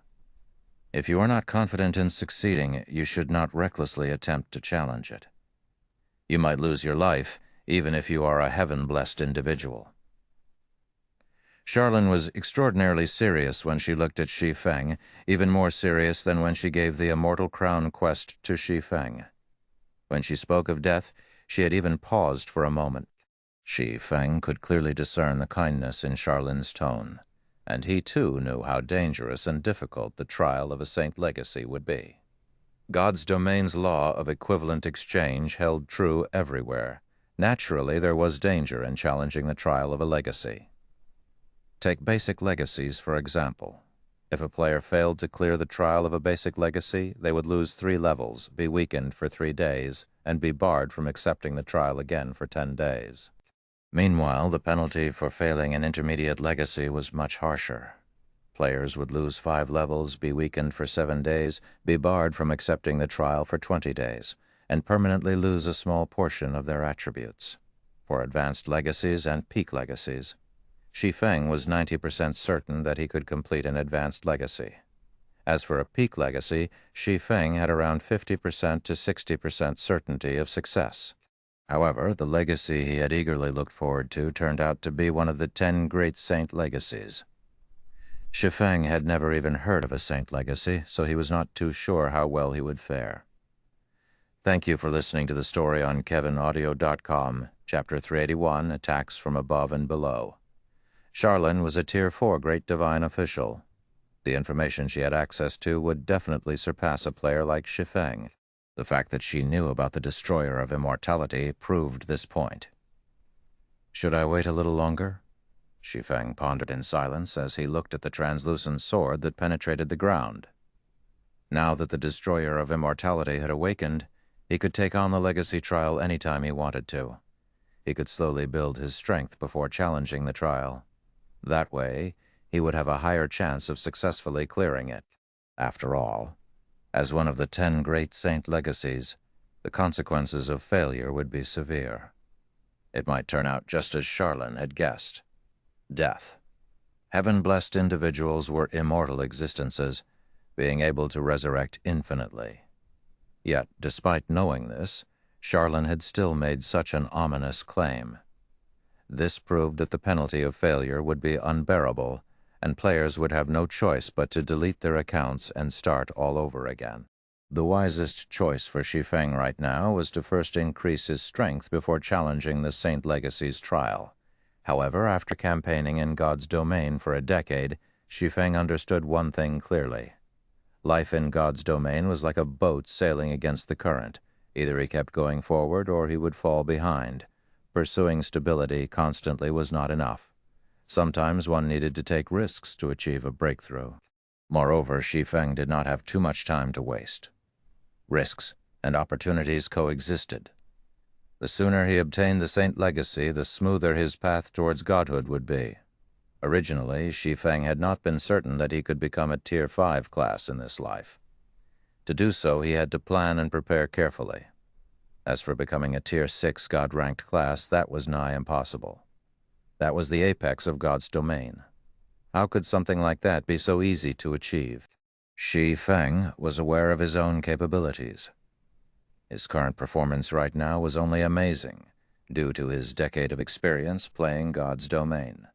If you are not confident in succeeding, you should not recklessly attempt to challenge it. You might lose your life, even if you are a heaven-blessed individual. Charlene was extraordinarily serious when she looked at Shi Feng, even more serious than when she gave the Immortal Crown quest to Shi Feng. When she spoke of death, she had even paused for a moment. Shi Feng could clearly discern the kindness in Charlene's tone, and he too knew how dangerous and difficult the trial of a saint legacy would be. God's domain's law of equivalent exchange held true everywhere. Naturally, there was danger in challenging the trial of a legacy. Take basic legacies, for example. If a player failed to clear the trial of a basic legacy, they would lose 3 levels, be weakened for 3 days, and be barred from accepting the trial again for 10 days. Meanwhile, the penalty for failing an intermediate legacy was much harsher. Players would lose 5 levels, be weakened for 7 days, be barred from accepting the trial for 20 days, and permanently lose a small portion of their attributes. For advanced legacies and peak legacies, Shi Feng was 90% certain that he could complete an advanced legacy. As for a peak legacy, Shi Feng had around 50% to 60% certainty of success. However, the legacy he had eagerly looked forward to turned out to be one of the 10 great saint legacies. Shi Feng had never even heard of a saint legacy, so he was not too sure how well he would fare. Thank you for listening to the story on KevinAudio.com, Chapter 381, Attacks from Above and Below. Charlene was a Tier 4 Great Divine official. The information she had access to would definitely surpass a player like Shi Feng. The fact that she knew about the Destroyer of Immortality proved this point. Should I wait a little longer? Shi Feng pondered in silence as he looked at the translucent sword that penetrated the ground. Now that the Destroyer of Immortality had awakened, he could take on the legacy trial anytime he wanted to. He could slowly build his strength before challenging the trial. That way, he would have a higher chance of successfully clearing it. After all, as one of the 10 great saint legacies, The consequences of failure would be severe. It might turn out just as Charlene had guessed. Death. Heaven-blessed individuals were immortal existences, being able to resurrect infinitely. Yet, despite knowing this, Charlene had still made such an ominous claim. This proved that the penalty of failure would be unbearable, and players would have no choice but to delete their accounts and start all over again. The wisest choice for Shi Feng right now was to first increase his strength before challenging the Saint Legacy's trial. However, after campaigning in God's domain for a decade, Shi Feng understood one thing clearly. Life in God's domain was like a boat sailing against the current. Either he kept going forward or he would fall behind. Pursuing stability constantly was not enough. Sometimes one needed to take risks to achieve a breakthrough. Moreover, Shi Feng did not have too much time to waste. Risks and opportunities coexisted. The sooner he obtained the Saint Legacy, the smoother his path towards godhood would be. Originally, Shi Feng had not been certain that he could become a Tier 5 class in this life. To do so, he had to plan and prepare carefully. As for becoming a Tier 6 God-ranked class, that was nigh impossible. That was the apex of God's domain. How could something like that be so easy to achieve? Shi Feng was aware of his own capabilities. His current performance right now was only amazing, due to his decade of experience playing God's domain.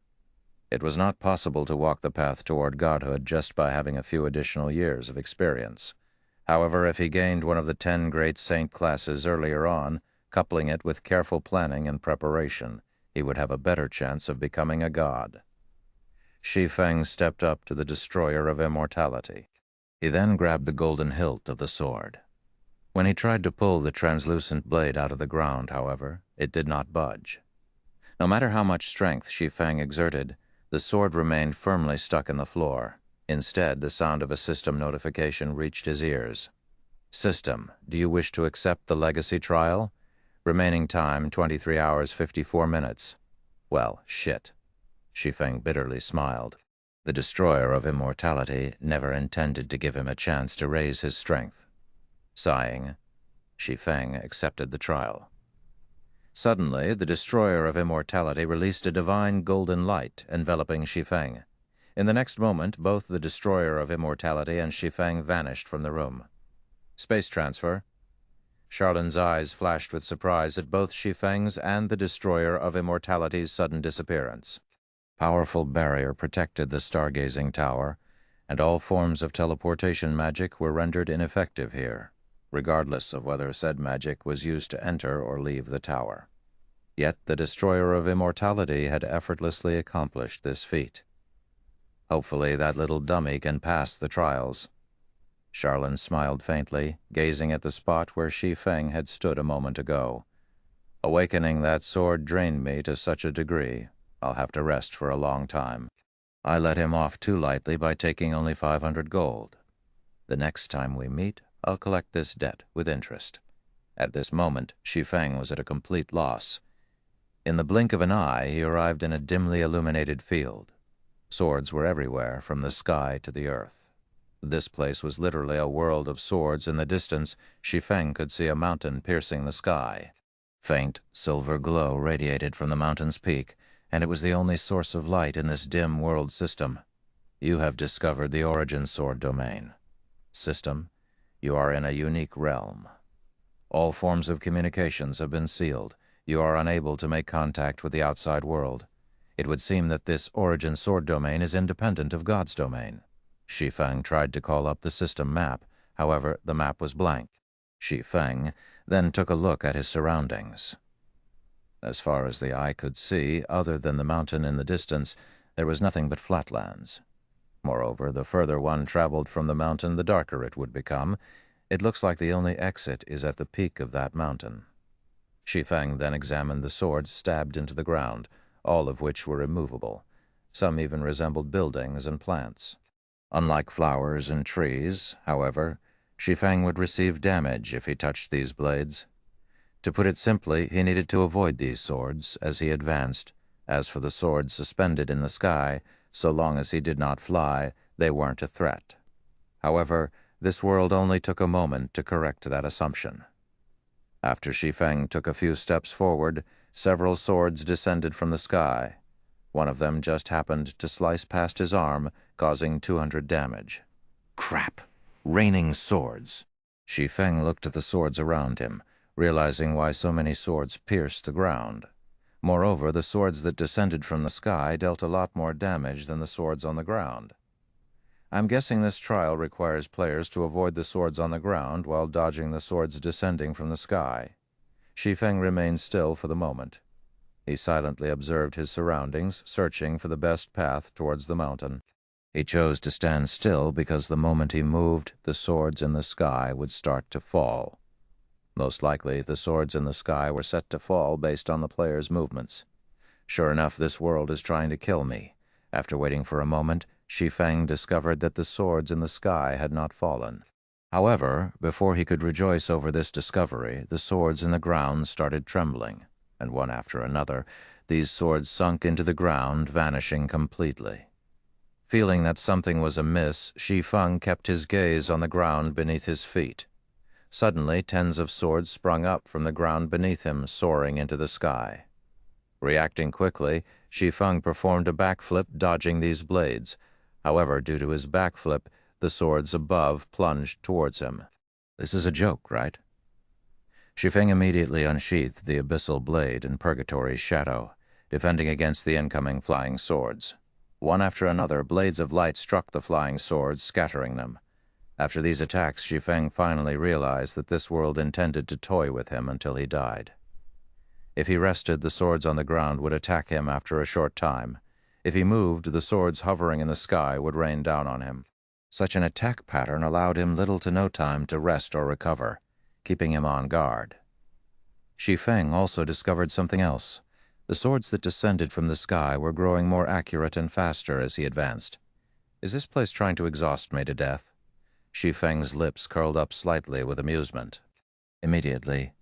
It was not possible to walk the path toward godhood just by having a few additional years of experience. However, if he gained one of the 10 great saint classes earlier on, coupling it with careful planning and preparation, he would have a better chance of becoming a god. Shi Feng stepped up to the destroyer of immortality. He then grabbed the golden hilt of the sword. When he tried to pull the translucent blade out of the ground, however, it did not budge. No matter how much strength Shi Feng exerted, the sword remained firmly stuck in the floor. Instead, the sound of a system notification reached his ears. System, do you wish to accept the legacy trial? Remaining time, 23 hours, 54 minutes. Well, shit. Shi Feng bitterly smiled. The destroyer of immortality never intended to give him a chance to raise his strength. Sighing, Shi Feng accepted the trial. Suddenly, the destroyer of immortality released a divine golden light enveloping Shi Feng. In the next moment, both the destroyer of immortality and Shi Feng vanished from the room. Space transfer. Charlene's eyes flashed with surprise at both Shi Feng's and the destroyer of immortality's sudden disappearance. Powerful barrier protected the stargazing tower, and all forms of teleportation magic were rendered ineffective here, regardless of whether said magic was used to enter or leave the tower. Yet the destroyer of immortality had effortlessly accomplished this feat. Hopefully that little dummy can pass the trials. Charlene smiled faintly, gazing at the spot where Shi Feng had stood a moment ago. Awakening that sword drained me to such a degree, I'll have to rest for a long time. I let him off too lightly by taking only 500 gold. The next time we meet, I'll collect this debt with interest. At this moment, Shi Feng was at a complete loss. In the blink of an eye, he arrived in a dimly illuminated field. Swords were everywhere, from the sky to the earth. This place was literally a world of swords. In the distance, Shi Feng could see a mountain piercing the sky. Faint silver glow radiated from the mountain's peak, and it was the only source of light in this dim world system. You have discovered the origin sword domain. System, you are in a unique realm. All forms of communications have been sealed. You are unable to make contact with the outside world. It would seem that this origin sword domain is independent of God's domain. Shi Feng tried to call up the system map. However, the map was blank. Shi Feng then took a look at his surroundings. As far as the eye could see, other than the mountain in the distance, there was nothing but flatlands. Moreover, the further one traveled from the mountain, the darker it would become. It looks like the only exit is at the peak of that mountain. Shi Feng then examined the swords stabbed into the ground, all of which were immovable. Some even resembled buildings and plants. Unlike flowers and trees, however, Shi Feng would receive damage if he touched these blades. To put it simply, he needed to avoid these swords as he advanced. As for the swords suspended in the sky, so long as he did not fly, they weren't a threat. However, this world only took a moment to correct that assumption. After Shi Feng took a few steps forward, several swords descended from the sky. One of them just happened to slice past his arm, causing 200 damage. Crap! Raining swords! Shi Feng looked at the swords around him, realizing why so many swords pierced the ground. Moreover, the swords that descended from the sky dealt a lot more damage than the swords on the ground. I'm guessing this trial requires players to avoid the swords on the ground while dodging the swords descending from the sky. Shi Feng remained still for the moment. He silently observed his surroundings, searching for the best path towards the mountain. He chose to stand still because the moment he moved, the swords in the sky would start to fall. Most likely, the swords in the sky were set to fall based on the player's movements. Sure enough, this world is trying to kill me. After waiting for a moment, Shi Feng discovered that the swords in the sky had not fallen. However, before he could rejoice over this discovery, the swords in the ground started trembling, and one after another, these swords sunk into the ground, vanishing completely. Feeling that something was amiss, Shi Feng kept his gaze on the ground beneath his feet. Suddenly, tens of swords sprung up from the ground beneath him, soaring into the sky. Reacting quickly, Shi Feng performed a backflip, dodging these blades. However, due to his backflip, the swords above plunged towards him. This is a joke, right? Shi Feng immediately unsheathed the abyssal blade in Purgatory's shadow, defending against the incoming flying swords. One after another, blades of light struck the flying swords, scattering them. After these attacks, Shi Feng finally realized that this world intended to toy with him until he died. If he rested, the swords on the ground would attack him after a short time. If he moved, the swords hovering in the sky would rain down on him. Such an attack pattern allowed him little to no time to rest or recover, keeping him on guard. Shi Feng also discovered something else. The swords that descended from the sky were growing more accurate and faster as he advanced. Is this place trying to exhaust me to death? Shi Feng's lips curled up slightly with amusement. Immediately,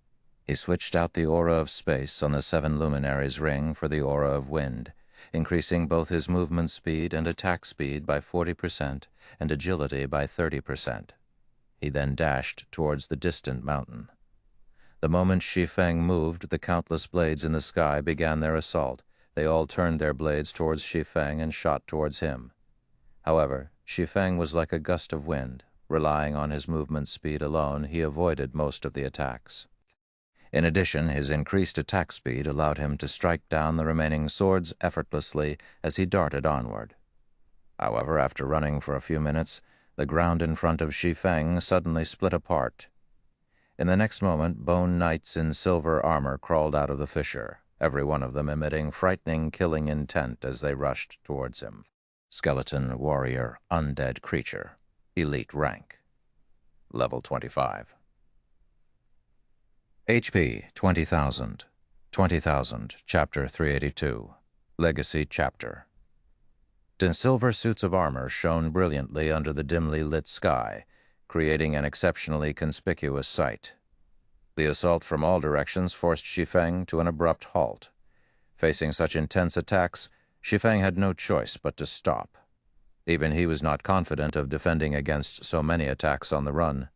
he switched out the aura of space on the 7 luminaries ring for the aura of wind, increasing both his movement speed and attack speed by 40% and agility by 30%. He then dashed towards the distant mountain. The moment Shi Feng moved, the countless blades in the sky began their assault. They all turned their blades towards Shi Feng and shot towards him. However, Shi Feng was like a gust of wind. Relying on his movement speed alone, he avoided most of the attacks. In addition, his increased attack speed allowed him to strike down the remaining swords effortlessly as he darted onward. However, after running for a few minutes, the ground in front of Shi Feng suddenly split apart. In the next moment, bone knights in silver armor crawled out of the fissure, every one of them emitting frightening, killing intent as they rushed towards him. Skeleton, warrior, undead creature. Elite rank. Level 25. HP 20,000. 20,000, Chapter 382. Legacy Chapter. Silver suits of armor shone brilliantly under the dimly lit sky, creating an exceptionally conspicuous sight. The assault from all directions forced Shi Feng to an abrupt halt. Facing such intense attacks, Shi Feng had no choice but to stop. Even he was not confident of defending against so many attacks on the run.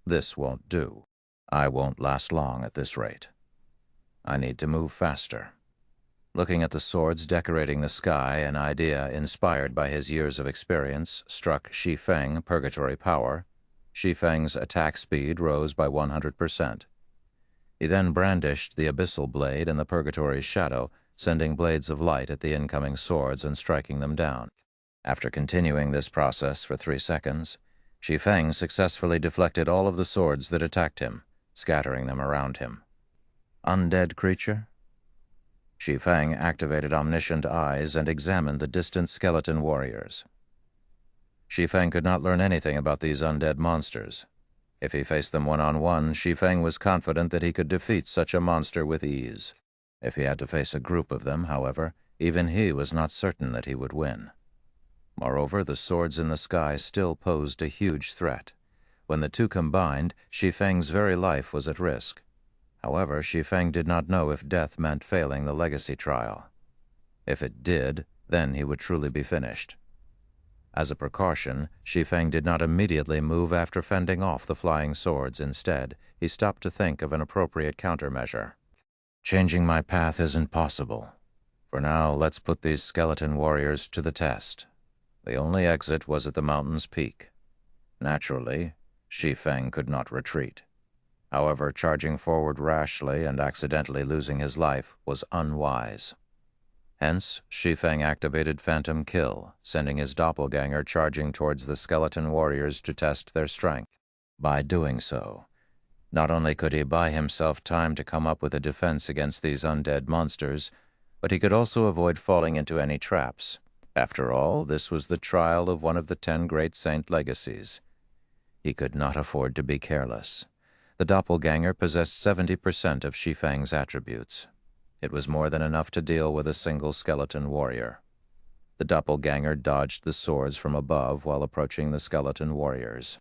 This won't do. I won't last long at this rate. I need to move faster. Looking at the swords decorating the sky, an idea inspired by his years of experience struck Shi Feng purgatory power. Shi Feng's attack speed rose by 100%. He then brandished the abyssal blade in the purgatory's shadow, sending blades of light at the incoming swords and striking them down. After continuing this process for 3 seconds, Shi Feng successfully deflected all of the swords that attacked him, scattering them around him. Undead creature? Shi Feng activated omniscient eyes and examined the distant skeleton warriors. Shi Feng could not learn anything about these undead monsters. If he faced them one-on-one, Shi Feng was confident that he could defeat such a monster with ease. If he had to face a group of them, however, even he was not certain that he would win. Moreover, the swords in the sky still posed a huge threat. When the two combined, Shi Feng's very life was at risk. However, Shi Feng did not know if death meant failing the legacy trial. If it did, then he would truly be finished. As a precaution, Shi Feng did not immediately move after fending off the flying swords. Instead, he stopped to think of an appropriate countermeasure. Changing my path isn't possible. For now, let's put these skeleton warriors to the test. The only exit was at the mountain's peak. Naturally, Shi Feng could not retreat. However, charging forward rashly and accidentally losing his life was unwise. Hence, Shi Feng activated Phantom Kill, sending his doppelganger charging towards the skeleton warriors to test their strength. By doing so, not only could he buy himself time to come up with a defense against these undead monsters, but he could also avoid falling into any traps. After all, this was the trial of one of the 10 great saint legacies. He could not afford to be careless. The doppelganger possessed 70% of Shi Feng's attributes. It was more than enough to deal with a single skeleton warrior. The doppelganger dodged the swords from above while approaching the skeleton warriors.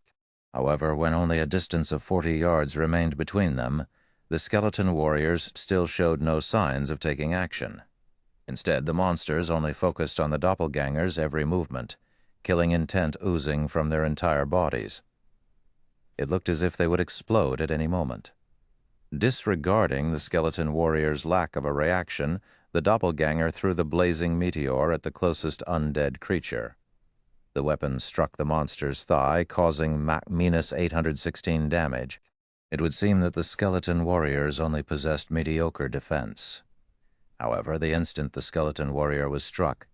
However, when only a distance of 40 yards remained between them, the skeleton warriors still showed no signs of taking action. Instead, the monsters only focused on the doppelganger's every movement, killing intent oozing from their entire bodies. It looked as if they would explode at any moment. Disregarding the skeleton warrior's lack of a reaction, the doppelganger threw the blazing meteor at the closest undead creature. The weapon struck the monster's thigh, causing minus 816 damage. It would seem that the skeleton warriors only possessed mediocre defense. However, the instant the skeleton warrior was struck,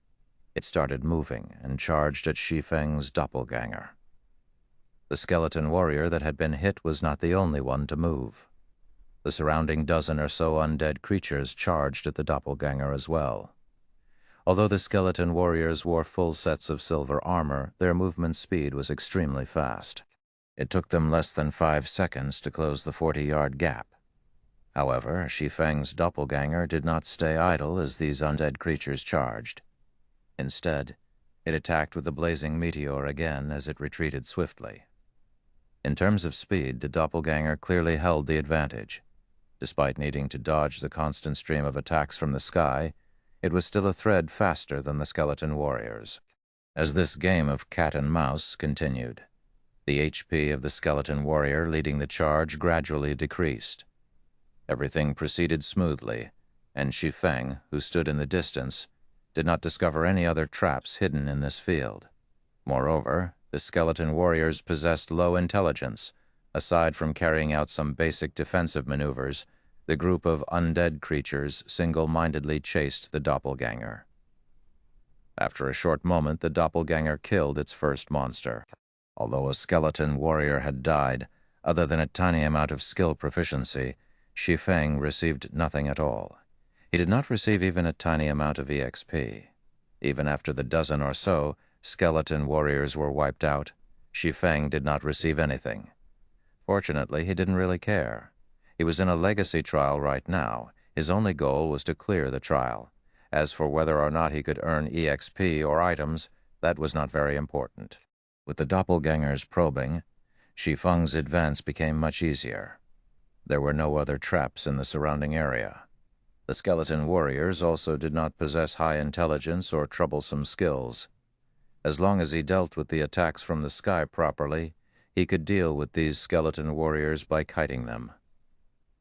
it started moving and charged at Shi Feng's doppelganger. The skeleton warrior that had been hit was not the only one to move. The surrounding dozen or so undead creatures charged at the doppelganger as well. Although the skeleton warriors wore full sets of silver armor, their movement speed was extremely fast. It took them less than 5 seconds to close the 40-yard gap. However, Shi Feng's doppelganger did not stay idle as these undead creatures charged. Instead, it attacked with the blazing meteor again as it retreated swiftly. In terms of speed, the doppelganger clearly held the advantage. Despite needing to dodge the constant stream of attacks from the sky, it was still a thread faster than the skeleton warriors. As this game of cat and mouse continued, the HP of the skeleton warrior leading the charge gradually decreased. Everything proceeded smoothly, and Shi Feng, who stood in the distance, did not discover any other traps hidden in this field. Moreover, the skeleton warriors possessed low intelligence. Aside from carrying out some basic defensive maneuvers, the group of undead creatures single-mindedly chased the doppelganger. After a short moment, the doppelganger killed its first monster. Although a skeleton warrior had died, other than a tiny amount of skill proficiency, Shi Feng received nothing at all. He did not receive even a tiny amount of EXP. Even after the dozen or so skeleton warriors were wiped out, Shi Feng did not receive anything. Fortunately, he didn't really care. He was in a legacy trial right now. His only goal was to clear the trial. As for whether or not he could earn EXP or items, that was not very important. With the doppelgangers probing, Shi Feng's advance became much easier. There were no other traps in the surrounding area. The skeleton warriors also did not possess high intelligence or troublesome skills. As long as he dealt with the attacks from the sky properly, he could deal with these skeleton warriors by kiting them.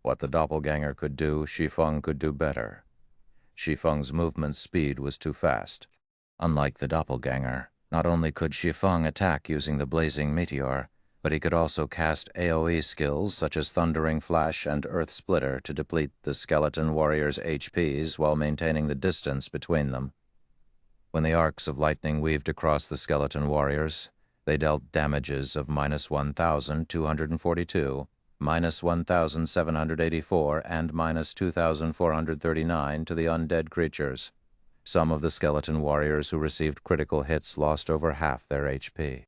What the doppelganger could do, Shi Feng could do better. Shi Feng's movement speed was too fast. Unlike the doppelganger, not only could Shi Feng attack using the blazing meteor, but he could also cast AoE skills such as Thundering Flash and Earth Splitter to deplete the skeleton warriors' HPs while maintaining the distance between them. When the arcs of lightning weaved across the skeleton warriors, they dealt damages of minus 1,242, minus 1,784, and minus 2,439 to the undead creatures. Some of the skeleton warriors who received critical hits lost over half their HP.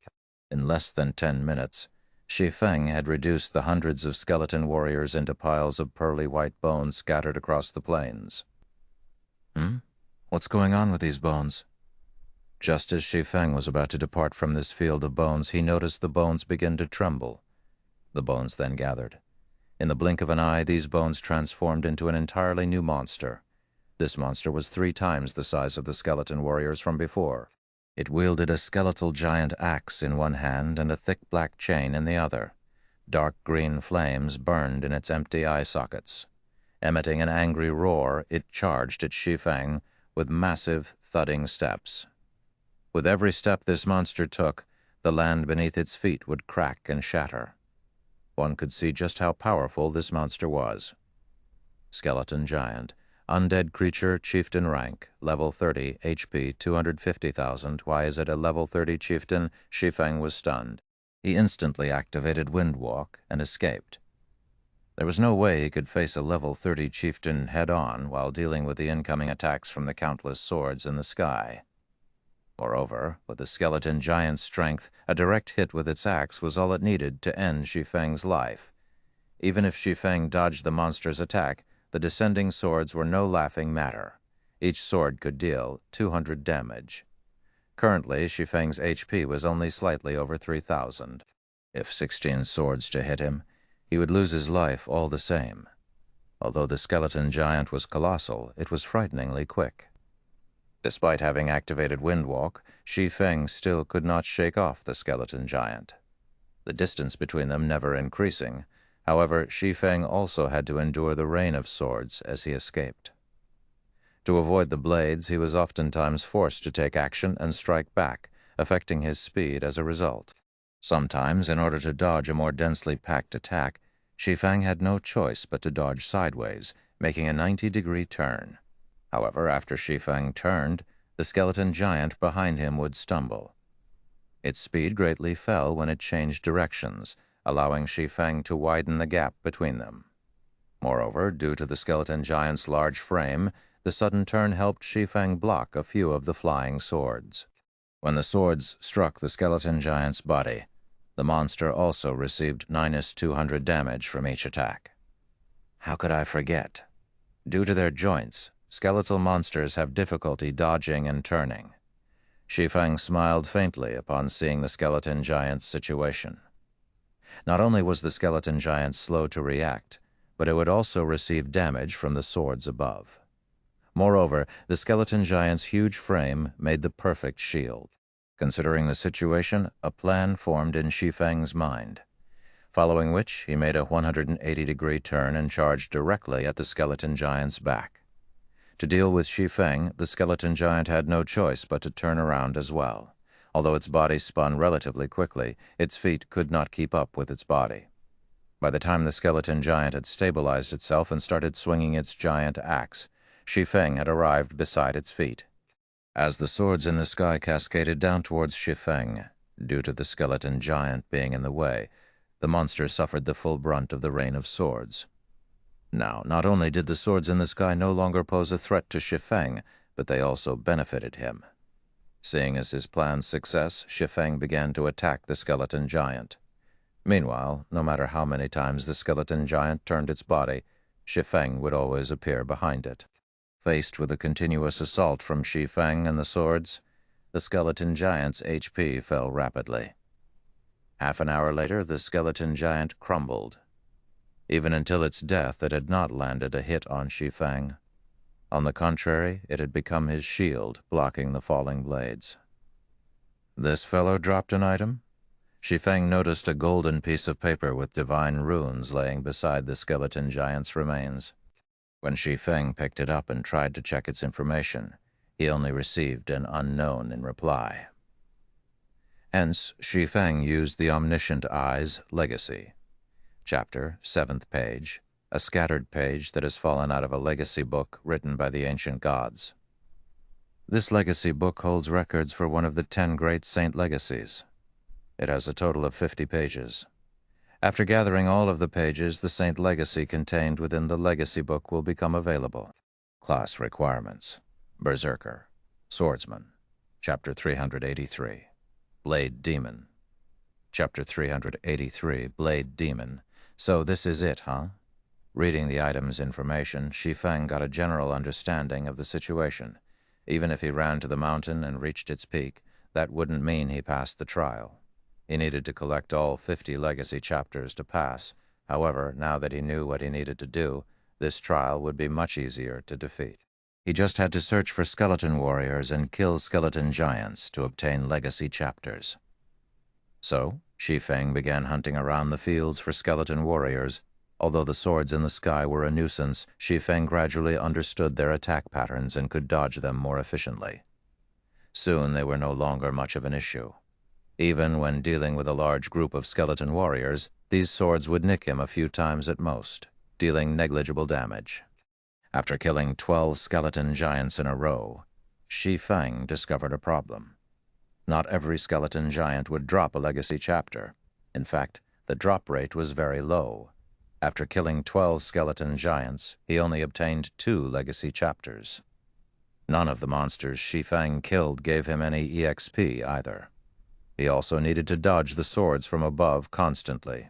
In less than 10 minutes, Shi Feng had reduced the hundreds of skeleton warriors into piles of pearly white bones scattered across the plains. What's going on with these bones? Just as Shi Feng was about to depart from this field of bones, he noticed the bones begin to tremble. The bones then gathered. In the blink of an eye, these bones transformed into an entirely new monster. This monster was 3 times the size of the skeleton warriors from before. It wielded a skeletal giant axe in one hand and a thick black chain in the other. Dark green flames burned in its empty eye sockets. Emitting an angry roar, it charged at Shi Feng with massive, thudding steps. With every step this monster took, the land beneath its feet would crack and shatter. One could see just how powerful this monster was. Skeleton giant. Undead creature, chieftain rank, level 30, HP 250,000. Why is it a level 30 chieftain? Shi Feng was stunned. He instantly activated Windwalk and escaped. There was no way he could face a level 30 chieftain head-on while dealing with the incoming attacks from the countless swords in the sky. Moreover, with the skeleton giant's strength, a direct hit with its axe was all it needed to end Shi Feng's life. Even if Shi Feng dodged the monster's attack, the descending swords were no laughing matter. Each sword could deal 200 damage. Currently, Shi Feng's HP was only slightly over 3,000. If 16 swords to hit him, he would lose his life all the same. Although the skeleton giant was colossal, it was frighteningly quick. Despite having activated Windwalk, Shi Feng still could not shake off the skeleton giant. The distance between them never increasing. However, Shi Feng also had to endure the rain of swords as he escaped. To avoid the blades, he was oftentimes forced to take action and strike back, affecting his speed as a result. Sometimes, in order to dodge a more densely packed attack, Shi Feng had no choice but to dodge sideways, making a 90-degree turn. However, after Shi Feng turned, the skeleton giant behind him would stumble. Its speed greatly fell when it changed directions, allowing Shi Feng to widen the gap between them. Moreover, due to the skeleton giant's large frame, the sudden turn helped Shi Feng block a few of the flying swords. When the swords struck the skeleton giant's body, the monster also received -200 damage from each attack. How could I forget? Due to their joints, skeletal monsters have difficulty dodging and turning. Shi Feng smiled faintly upon seeing the skeleton giant's situation. Not only was the skeleton giant slow to react, but it would also receive damage from the swords above. Moreover, the skeleton giant's huge frame made the perfect shield. Considering the situation, a plan formed in Shi Feng's mind, following which he made a 180-degree turn and charged directly at the skeleton giant's back. To deal with Shi Feng, the skeleton giant had no choice but to turn around as well. Although its body spun relatively quickly, its feet could not keep up with its body. By the time the skeleton giant had stabilized itself and started swinging its giant axe, Shi Feng had arrived beside its feet. As the swords in the sky cascaded down towards Shi Feng, due to the skeleton giant being in the way, the monster suffered the full brunt of the rain of swords. Now, not only did the swords in the sky no longer pose a threat to Shi Feng, but they also benefited him. Seeing as his plan's success, Shi Feng began to attack the skeleton giant. Meanwhile, no matter how many times the skeleton giant turned its body, Shi Feng would always appear behind it. Faced with a continuous assault from Shi Feng and the swords, the skeleton giant's HP fell rapidly. Half an hour later, the skeleton giant crumbled. Even until its death, it had not landed a hit on Shi Feng. On the contrary, it had become his shield, blocking the falling blades. This fellow dropped an item? Shi Feng noticed a golden piece of paper with divine runes laying beside the skeleton giant's remains. When Shi Feng picked it up and tried to check its information, he only received an unknown in reply. Hence, Shi Feng used the omniscient eye's legacy. Chapter, 7th page, a scattered page that has fallen out of a legacy book written by the ancient gods. This legacy book holds records for one of the 10 great saint legacies. It has a total of 50 pages. After gathering all of the pages the saint legacy contained within the legacy book will become available. Class requirements: Berserker, Swordsman, Chapter 383, Blade Demon. Chapter 383, Blade Demon. So this is it, huh? Reading the item's information, Shi Feng got a general understanding of the situation. Even if he ran to the mountain and reached its peak, that wouldn't mean he passed the trial. He needed to collect all 50 legacy chapters to pass. However, now that he knew what he needed to do, this trial would be much easier to defeat. He just had to search for skeleton warriors and kill skeleton giants to obtain legacy chapters. So, Shi Feng began hunting around the fields for skeleton warriors. Although the swords in the sky were a nuisance, Shi Feng gradually understood their attack patterns and could dodge them more efficiently. Soon they were no longer much of an issue. Even when dealing with a large group of skeleton warriors, these swords would nick him a few times at most, dealing negligible damage. After killing 12 skeleton giants in a row, Shi Feng discovered a problem. Not every skeleton giant would drop a legacy chapter. In fact, the drop rate was very low. After killing 12 skeleton giants, he only obtained 2 legacy chapters. None of the monsters Shi Feng killed gave him any EXP either. He also needed to dodge the swords from above constantly.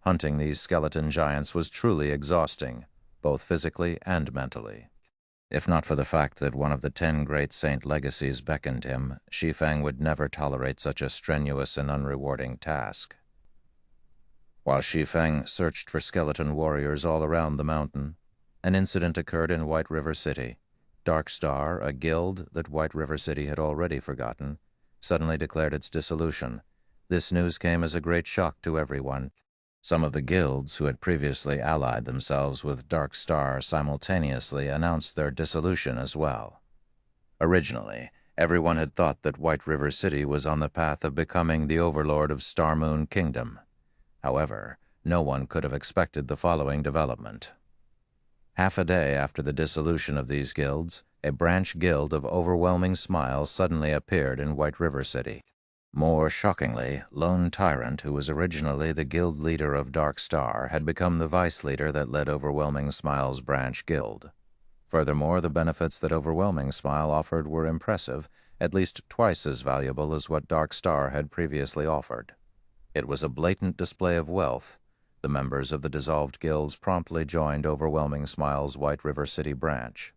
Hunting these skeleton giants was truly exhausting, both physically and mentally. If not for the fact that one of the 10 great saint legacies beckoned him, Shi Feng would never tolerate such a strenuous and unrewarding task. While Shi Feng searched for skeleton warriors all around the mountain, an incident occurred in White River City. Dark Star, a guild that White River City had already forgotten, suddenly declared its dissolution. This news came as a great shock to everyone. Some of the guilds who had previously allied themselves with Dark Star simultaneously announced their dissolution as well. Originally, everyone had thought that White River City was on the path of becoming the overlord of Star Moon Kingdom. However, no one could have expected the following development. Half a day after the dissolution of these guilds, a branch guild of Overwhelming Smile suddenly appeared in White River City. More shockingly, Lone Tyrant, who was originally the guild leader of Dark Star, had become the vice leader that led Overwhelming Smile's branch guild. Furthermore, the benefits that Overwhelming Smile offered were impressive, at least twice as valuable as what Dark Star had previously offered. It was a blatant display of wealth. The members of the dissolved guilds promptly joined Overwhelming Smile's White River City branch.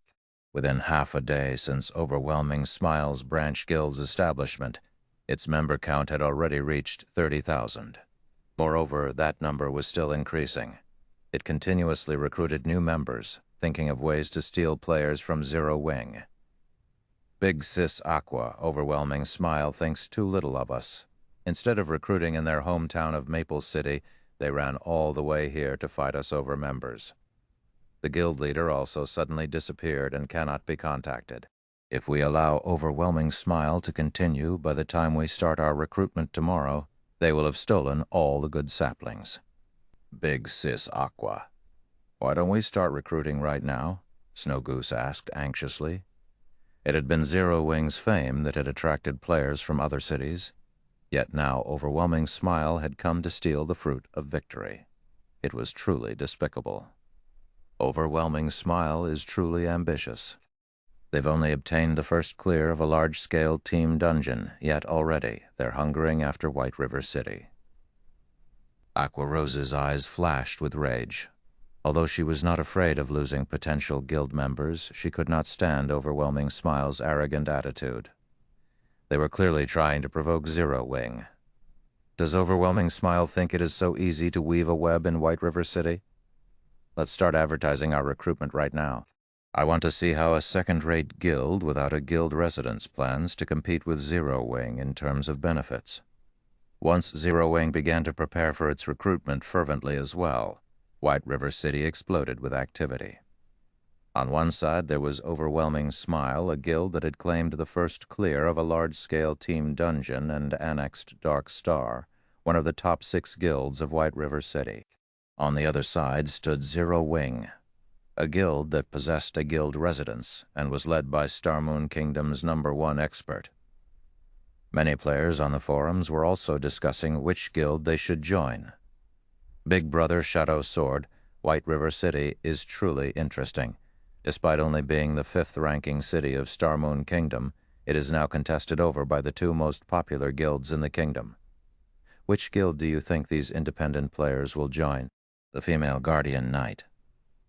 Within half a day since Overwhelming Smile's branch guild's establishment, its member count had already reached 30,000. Moreover, that number was still increasing. It continuously recruited new members, thinking of ways to steal players from Zero Wing. Big Sis Aqua, Overwhelming Smile, thinks too little of us. Instead of recruiting in their hometown of Maple City, they ran all the way here to fight us over members. The guild leader also suddenly disappeared and cannot be contacted. If we allow Overwhelming Smile to continue by the time we start our recruitment tomorrow, they will have stolen all the good saplings. Big Sis Aqua. Why don't we start recruiting right now? Snow Goose asked anxiously. It had been Zero Wing's fame that had attracted players from other cities. Yet now Overwhelming Smile had come to steal the fruit of victory. It was truly despicable. Overwhelming Smile is truly ambitious. They've only obtained the first clear of a large-scale team dungeon, yet already they're hungering after White River City. Aqua Rose's eyes flashed with rage. Although she was not afraid of losing potential guild members, she could not stand Overwhelming Smile's arrogant attitude. They were clearly trying to provoke Zero Wing. Does Overwhelming Smile think it is so easy to weave a web in White River City? Let's start advertising our recruitment right now. I want to see how a second-rate guild without a guild residence plans to compete with Zero Wing in terms of benefits. Once Zero Wing began to prepare for its recruitment fervently as well, White River City exploded with activity. On one side, there was Overwhelming Smile, a guild that had claimed the first clear of a large-scale team dungeon and annexed Dark Star, one of the top 6 guilds of White River City. On the other side stood Zero Wing, a guild that possessed a guild residence and was led by Star Moon Kingdom's #1 expert. Many players on the forums were also discussing which guild they should join. Big Brother Shadow Sword, White River City is truly interesting. Despite only being the 5th-ranking city of Star Moon Kingdom, it is now contested over by the 2 most popular guilds in the kingdom. Which guild do you think these independent players will join? The female Guardian Knight.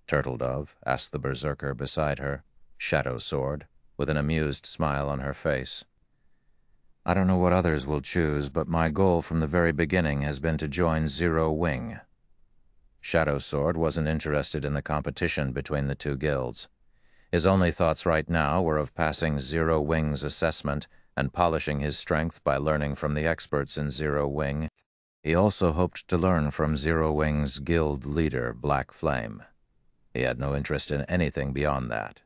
Turtle Dove asked the berserker beside her, Shadow Sword, with an amused smile on her face. I don't know what others will choose, but my goal from the very beginning has been to join Zero Wing. Shadow Sword wasn't interested in the competition between the 2 guilds. His only thoughts right now were of passing Zero Wing's assessment and polishing his strength by learning from the experts in Zero Wing. He also hoped to learn from Zero Wing's guild leader, Black Flame. He had no interest in anything beyond that.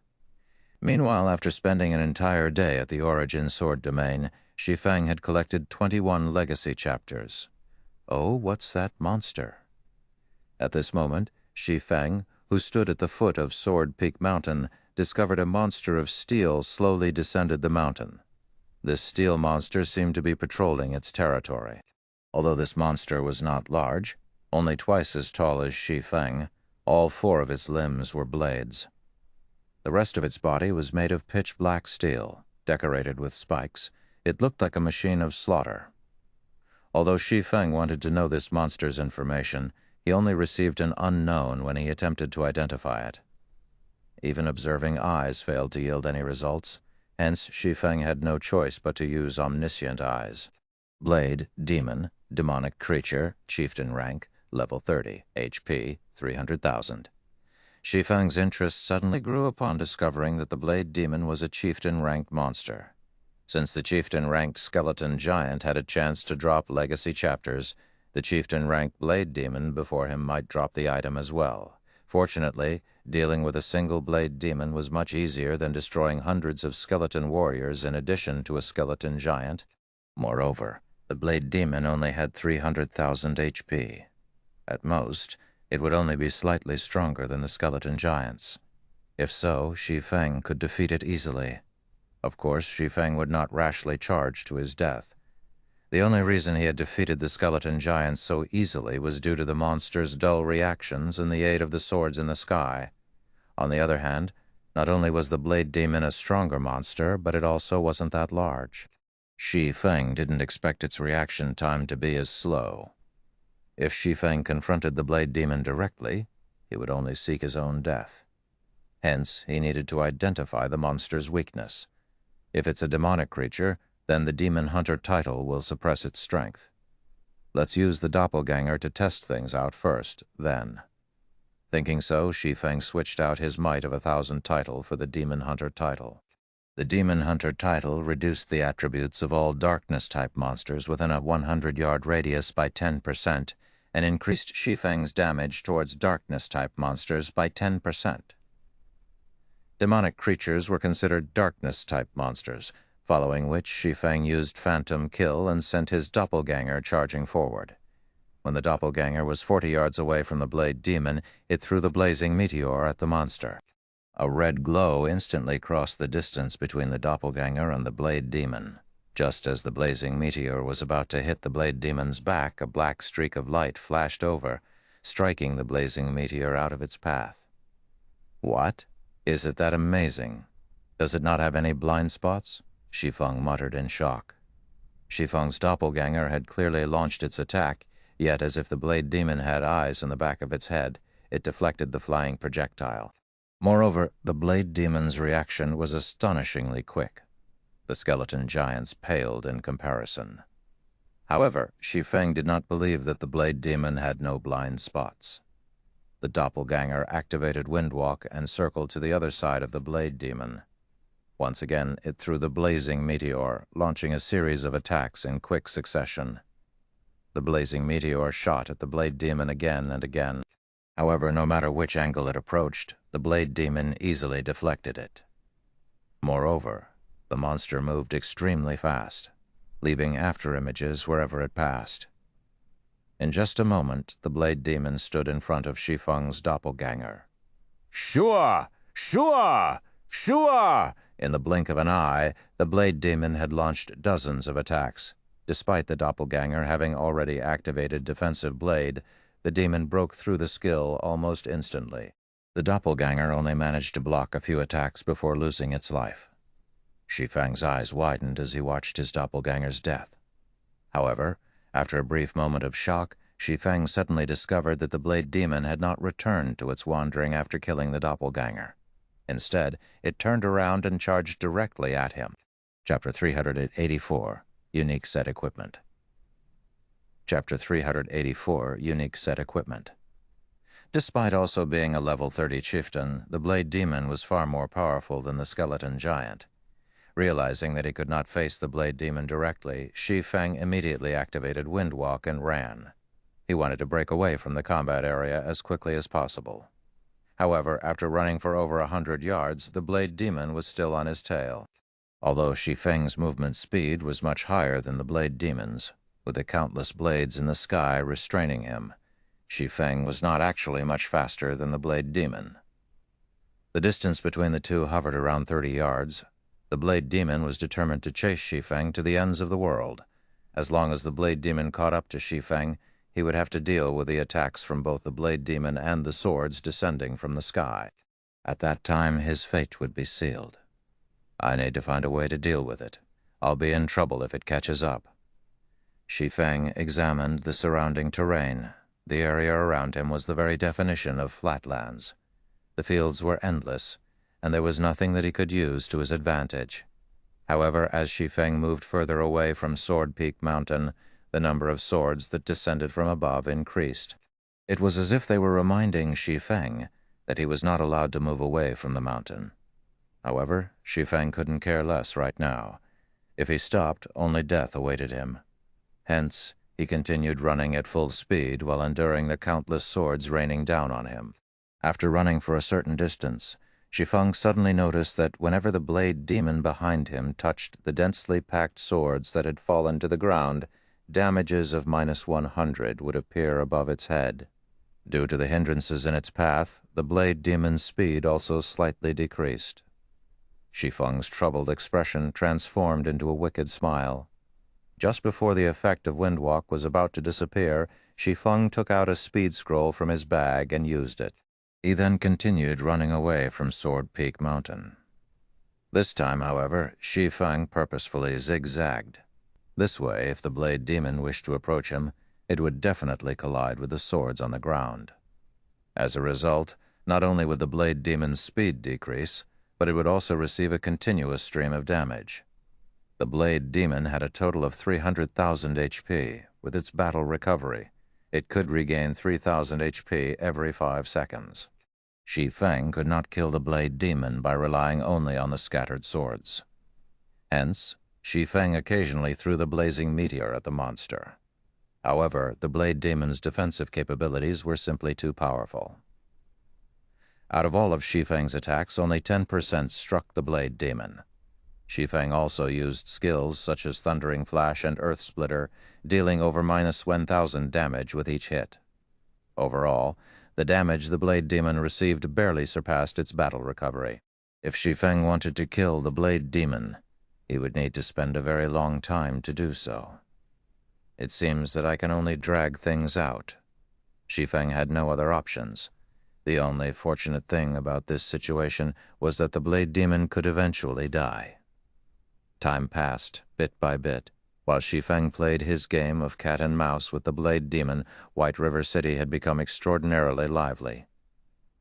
Meanwhile, after spending an entire day at the Origin Sword Domain, Shi Feng had collected 21 legacy chapters. Oh, what's that monster? At this moment, Shi Feng, who stood at the foot of Sword Peak Mountain, discovered a monster of steel slowly descended the mountain. This steel monster seemed to be patrolling its territory. Although this monster was not large, only twice as tall as Shi Feng, all 4 of its limbs were blades. The rest of its body was made of pitch-black steel, decorated with spikes. It looked like a machine of slaughter. Although Shi Feng wanted to know this monster's information, he only received an unknown when he attempted to identify it. Even observing eyes failed to yield any results, hence Shi Feng had no choice but to use omniscient eyes. Blade, demon, demonic creature, chieftain rank, level 30, HP, 300,000. Shi Feng's interest suddenly grew upon discovering that the Blade Demon was a chieftain-ranked monster. Since the chieftain-ranked skeleton giant had a chance to drop legacy chapters, the chieftain-ranked Blade Demon before him might drop the item as well. Fortunately, dealing with a single Blade Demon was much easier than destroying hundreds of skeleton warriors in addition to a skeleton giant. Moreover, the Blade Demon only had 300,000 HP. At most, it would only be slightly stronger than the skeleton giants. If so, Shi Feng could defeat it easily. Of course, Shi Feng would not rashly charge to his death. The only reason he had defeated the skeleton giants so easily was due to the monster's dull reactions and the aid of the swords in the sky. On the other hand, not only was the Blade Demon a stronger monster, but it also wasn't that large. Shi Feng didn't expect its reaction time to be as slow. If Shi Feng confronted the Blade Demon directly, he would only seek his own death. Hence, he needed to identify the monster's weakness. If it's a demonic creature, then the Demon Hunter title will suppress its strength. Let's use the doppelganger to test things out first, then. Thinking so, Shi Feng switched out his Might of 1,000 title for the Demon Hunter title. The Demon Hunter title reduced the attributes of all darkness-type monsters within a 100-yard radius by 10%, and increased Shi Feng's damage towards darkness-type monsters by 10%. Demonic creatures were considered darkness-type monsters, following which Shi Feng used Phantom Kill and sent his doppelganger charging forward. When the doppelganger was 40 yards away from the Blade Demon, it threw the blazing meteor at the monster. A red glow instantly crossed the distance between the doppelganger and the Blade Demon. Just as the blazing meteor was about to hit the Blade Demon's back, a black streak of light flashed over, striking the blazing meteor out of its path. What? Is it that amazing? Does it not have any blind spots? Shi Feng muttered in shock. Shi Feng's doppelganger had clearly launched its attack, yet as if the Blade Demon had eyes in the back of its head, it deflected the flying projectile. Moreover, the Blade Demon's reaction was astonishingly quick. The skeleton giants paled in comparison. However, Shi Feng did not believe that the Blade Demon had no blind spots. The doppelganger activated Windwalk and circled to the other side of the Blade Demon. Once again, it threw the blazing meteor, launching a series of attacks in quick succession. The blazing meteor shot at the Blade Demon again and again. However, no matter which angle it approached, the Blade Demon easily deflected it. Moreover, the monster moved extremely fast, leaving afterimages wherever it passed. In just a moment, the Blade Demon stood in front of Shi Feng's doppelganger. Shua! Shua! Shua! In the blink of an eye, the Blade Demon had launched dozens of attacks. Despite the doppelganger having already activated Defensive Blade, the demon broke through the skill almost instantly. The doppelganger only managed to block a few attacks before losing its life. Shi Feng's eyes widened as he watched his doppelganger's death. However, after a brief moment of shock, Shi Feng suddenly discovered that the Blade Demon had not returned to its wandering after killing the doppelganger. Instead, it turned around and charged directly at him. Chapter 384, Unique Set Equipment. Chapter 384, Unique Set Equipment. Despite also being a level 30 chieftain, the Blade Demon was far more powerful than the skeleton giant. Realizing that he could not face the Blade Demon directly, Shi Feng immediately activated Windwalk and ran. He wanted to break away from the combat area as quickly as possible. However, after running for over 100 yards, the Blade Demon was still on his tail. Although Shi Feng's movement speed was much higher than the Blade Demon's, with the countless blades in the sky restraining him, Shi Feng was not actually much faster than the Blade Demon. The distance between the two hovered around 30 yards. The Blade Demon was determined to chase Shi Feng to the ends of the world. As long as the Blade Demon caught up to Shi Feng, he would have to deal with the attacks from both the Blade Demon and the swords descending from the sky. At that time, his fate would be sealed. I need to find a way to deal with it. I'll be in trouble if it catches up. Shi Feng examined the surrounding terrain. The area around him was the very definition of flatlands. The fields were endless, and there was nothing that he could use to his advantage. However, as Shi Feng moved further away from Sword Peak Mountain, the number of swords that descended from above increased. It was as if they were reminding Shi Feng that he was not allowed to move away from the mountain. However, Shi Feng couldn't care less right now. If he stopped, only death awaited him. Hence, he continued running at full speed while enduring the countless swords raining down on him. After running for a certain distance, Shi Feng suddenly noticed that whenever the Blade Demon behind him touched the densely packed swords that had fallen to the ground, damages of -100 would appear above its head. Due to the hindrances in its path, the Blade Demon's speed also slightly decreased. Shi Feng's troubled expression transformed into a wicked smile. Just before the effect of Windwalk was about to disappear, Shi Feng took out a speed scroll from his bag and used it. He then continued running away from Sword Peak Mountain. This time, however, Shi Feng purposefully zigzagged. This way, if the Blade Demon wished to approach him, it would definitely collide with the swords on the ground. As a result, not only would the Blade Demon's speed decrease, but it would also receive a continuous stream of damage. The Blade Demon had a total of 300,000 HP. With its battle recovery, it could regain 3,000 HP every 5 seconds. Shi Feng could not kill the Blade Demon by relying only on the scattered swords. Hence, Shi Feng occasionally threw the blazing meteor at the monster. However, the Blade Demon's defensive capabilities were simply too powerful. Out of all of Shi Feng's attacks, only 10% struck the Blade Demon. Shi Feng also used skills such as Thundering Flash and Earth Splitter, dealing over -1,000 damage with each hit. Overall, the damage the Blade Demon received barely surpassed its battle recovery. If Shi Feng wanted to kill the Blade Demon, he would need to spend a very long time to do so. It seems that I can only drag things out. Shi Feng had no other options. The only fortunate thing about this situation was that the Blade Demon could eventually die. Time passed, bit by bit. While Shi Feng played his game of cat and mouse with the Blade Demon, White River City had become extraordinarily lively.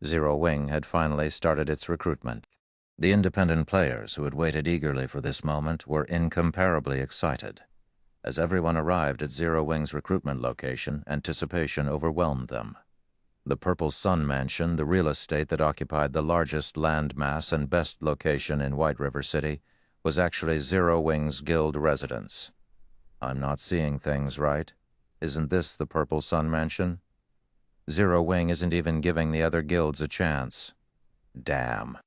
Zero Wing had finally started its recruitment. The independent players who had waited eagerly for this moment were incomparably excited. As everyone arrived at Zero Wing's recruitment location, anticipation overwhelmed them. The Purple Sun Mansion, the real estate that occupied the largest land mass and best location in White River City, was actually Zero Wing's guild residence. I'm not seeing things right. Isn't this the Purple Sun Mansion? Zero Wing isn't even giving the other guilds a chance. Damn.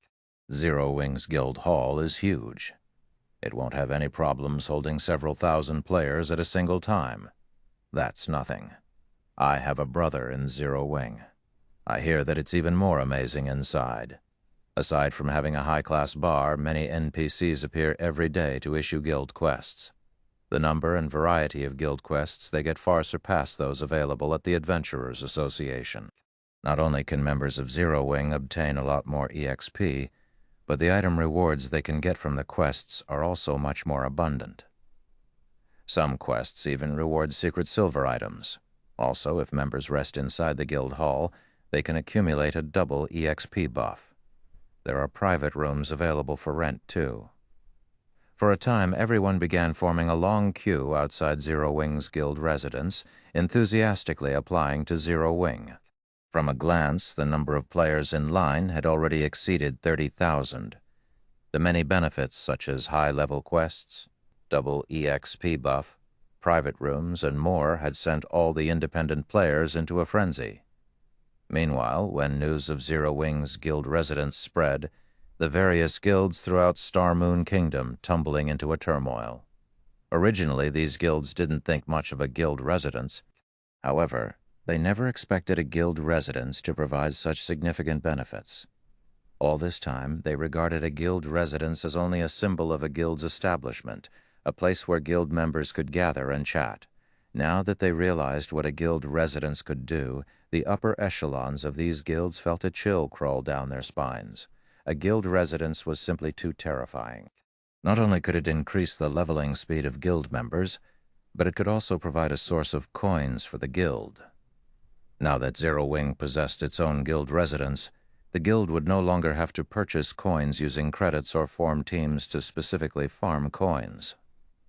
Zero Wing's guild hall is huge. It won't have any problems holding several thousand players at a single time. That's nothing. I have a brother in Zero Wing. I hear that it's even more amazing inside. Aside from having a high-class bar, many NPCs appear every day to issue guild quests. The number and variety of guild quests they get far surpass those available at the Adventurers Association. Not only can members of Zero Wing obtain a lot more EXP, but the item rewards they can get from the quests are also much more abundant. Some quests even reward secret silver items. Also, if members rest inside the guild hall, they can accumulate a double EXP buff. There are private rooms available for rent, too. For a time, everyone began forming a long queue outside Zero Wing's guild residence, enthusiastically applying to Zero Wing. From a glance, the number of players in line had already exceeded 30,000. The many benefits, such as high-level quests, double EXP buff, private rooms, and more, had sent all the independent players into a frenzy. Meanwhile, when news of Zero Wing's guild residence spread, the various guilds throughout Star Moon Kingdom tumbling into a turmoil. Originally, these guilds didn't think much of a guild residence. However, they never expected a guild residence to provide such significant benefits. All this time, they regarded a guild residence as only a symbol of a guild's establishment, a place where guild members could gather and chat. Now that they realized what a guild residence could do, the upper echelons of these guilds felt a chill crawl down their spines. A guild residence was simply too terrifying. Not only could it increase the leveling speed of guild members, but it could also provide a source of coins for the guild. Now that Zero Wing possessed its own guild residence, the guild would no longer have to purchase coins using credits or form teams to specifically farm coins.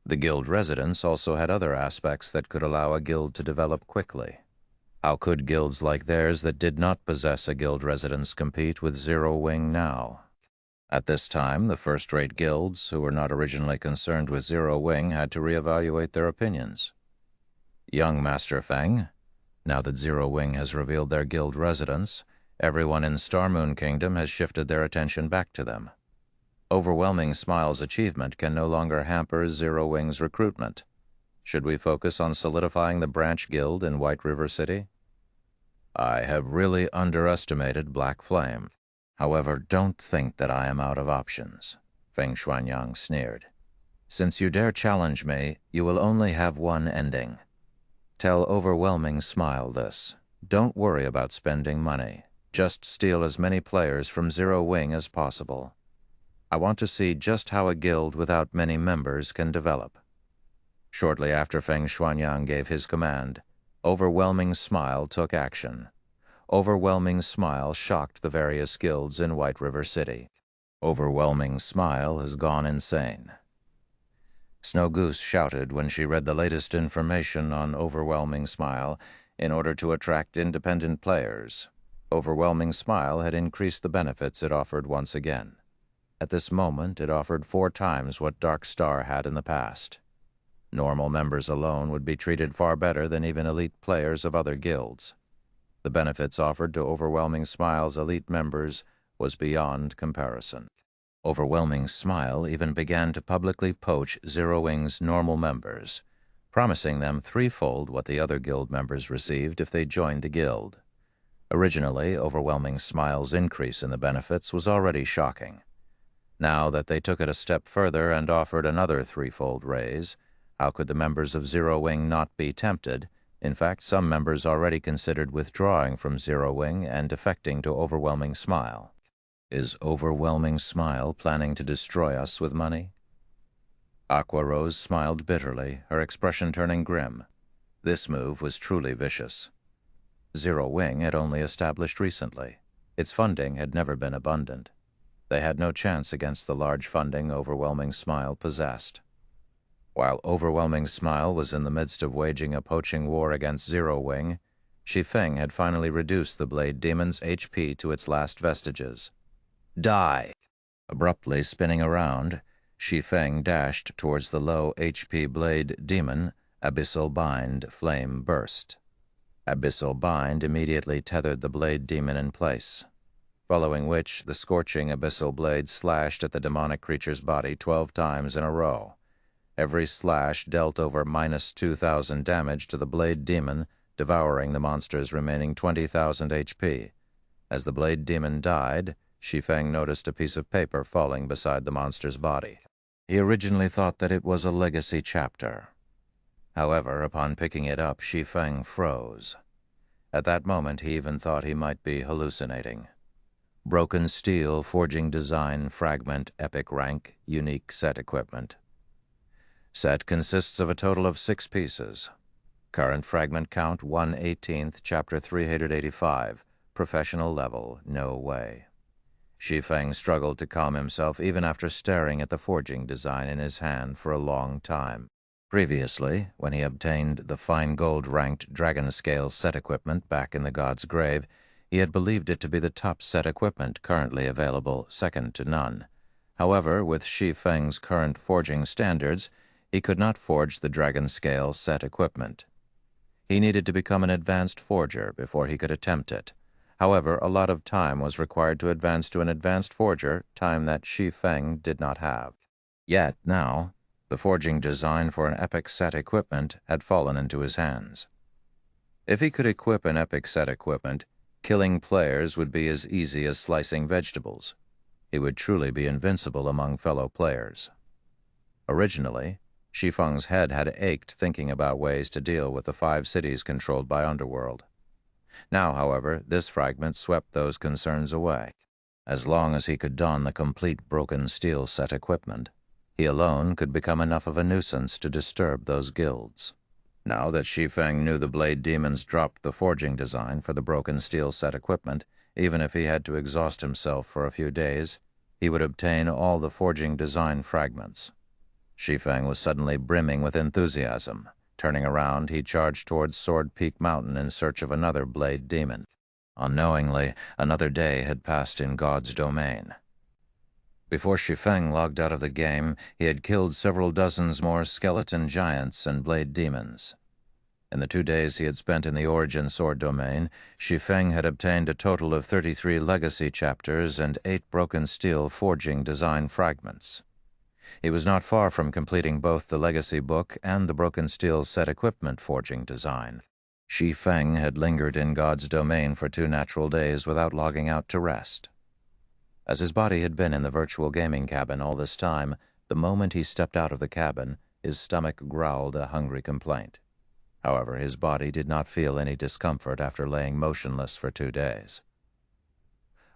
The guild residence also had other aspects that could allow a guild to develop quickly. How could guilds like theirs that did not possess a guild residence compete with Zero Wing now? At this time, the first-rate guilds, who were not originally concerned with Zero Wing, had to reevaluate their opinions. Young Master Feng, now that Zero Wing has revealed their guild residence, everyone in Star Moon Kingdom has shifted their attention back to them. Overwhelming Smile's achievement can no longer hamper Zero Wing's recruitment. Should we focus on solidifying the branch guild in White River City? I have really underestimated Black Flame. However, don't think that I am out of options, Feng Shuanyang sneered. Since you dare challenge me, you will only have one ending. Tell Overwhelming Smile this. Don't worry about spending money. Just steal as many players from Zero Wing as possible. I want to see just how a guild without many members can develop. Shortly after Feng Shuanyang gave his command, Overwhelming Smile took action. Overwhelming Smile shocked the various guilds in White River City. Overwhelming Smile has gone insane. Snow Goose shouted when she read the latest information on Overwhelming Smile in order to attract independent players. Overwhelming Smile had increased the benefits it offered once again. At this moment, it offered 4 times what Dark Star had in the past. Normal members alone would be treated far better than even elite players of other guilds. The benefits offered to Overwhelming Smile's elite members was beyond comparison. Overwhelming Smile even began to publicly poach Zero Wing's normal members, promising them 3-fold what the other guild members received if they joined the guild. Originally, Overwhelming Smile's increase in the benefits was already shocking. Now that they took it a step further and offered another 3-fold raise, how could the members of Zero Wing not be tempted? In fact, some members already considered withdrawing from Zero Wing and defecting to Overwhelming Smile. Is Overwhelming Smile planning to destroy us with money? Aqua Rose smiled bitterly, her expression turning grim. This move was truly vicious. Zero Wing had only established recently. Its funding had never been abundant. They had no chance against the large funding Overwhelming Smile possessed. While Overwhelming Smile was in the midst of waging a poaching war against Zero Wing, Shi Feng had finally reduced the Blade Demon's HP to its last vestiges. Die! Abruptly spinning around, Shi Feng dashed towards the low HP Blade Demon. Abyssal Bind Flame burst. Abyssal Bind immediately tethered the Blade Demon in place, following which the scorching Abyssal Blade slashed at the demonic creature's body 12 times in a row. Every slash dealt over -2,000 damage to the Blade Demon, devouring the monster's remaining 20,000 HP. As the Blade Demon died, Shi Feng noticed a piece of paper falling beside the monster's body. He originally thought that it was a legacy chapter. However, upon picking it up, Shi Feng froze. At that moment, he even thought he might be hallucinating. Broken Steel Forging Design Fragment Epic Rank Unique Set Equipment. Set consists of a total of 6 pieces. Current fragment count 1/18th, Chapter 385. Professional level, no way. Shi Feng struggled to calm himself even after staring at the forging design in his hand for a long time. Previously, when he obtained the fine gold-ranked dragon-scale set equipment back in the God's Grave, He had believed it to be the top set equipment currently available, second to none. However, with Shi Feng's current forging standards, he could not forge the dragon scale set equipment. He needed to become an advanced forger before he could attempt it. However, a lot of time was required to advance to an advanced forger, time that Shi Feng did not have. Yet, now, the forging design for an epic set equipment had fallen into his hands. If he could equip an epic set equipment, killing players would be as easy as slicing vegetables. He would truly be invincible among fellow players. Originally, Shi Feng's head had ached thinking about ways to deal with the 5 cities controlled by Underworld. Now, however, this fragment swept those concerns away. As long as he could don the complete broken steel set equipment, he alone could become enough of a nuisance to disturb those guilds. Now that Shi Feng knew the Blade Demons dropped the forging design for the broken steel set equipment, even if he had to exhaust himself for a few days, he would obtain all the forging design fragments. Shi Feng was suddenly brimming with enthusiasm. Turning around, he charged towards Sword Peak Mountain in search of another Blade Demon. Unknowingly, another day had passed in God's domain. Before Shi Feng logged out of the game, he had killed several dozens more skeleton giants and Blade Demons. In the 2 days he had spent in the Origin Sword domain, Shi Feng had obtained a total of 33 legacy chapters and 8 broken steel forging design fragments. He was not far from completing both the legacy book and the broken steel set equipment forging design. Shi Feng had lingered in God's domain for 2 natural days without logging out to rest. As his body had been in the virtual gaming cabin all this time, the moment he stepped out of the cabin, his stomach growled a hungry complaint. However, his body did not feel any discomfort after laying motionless for 2 days.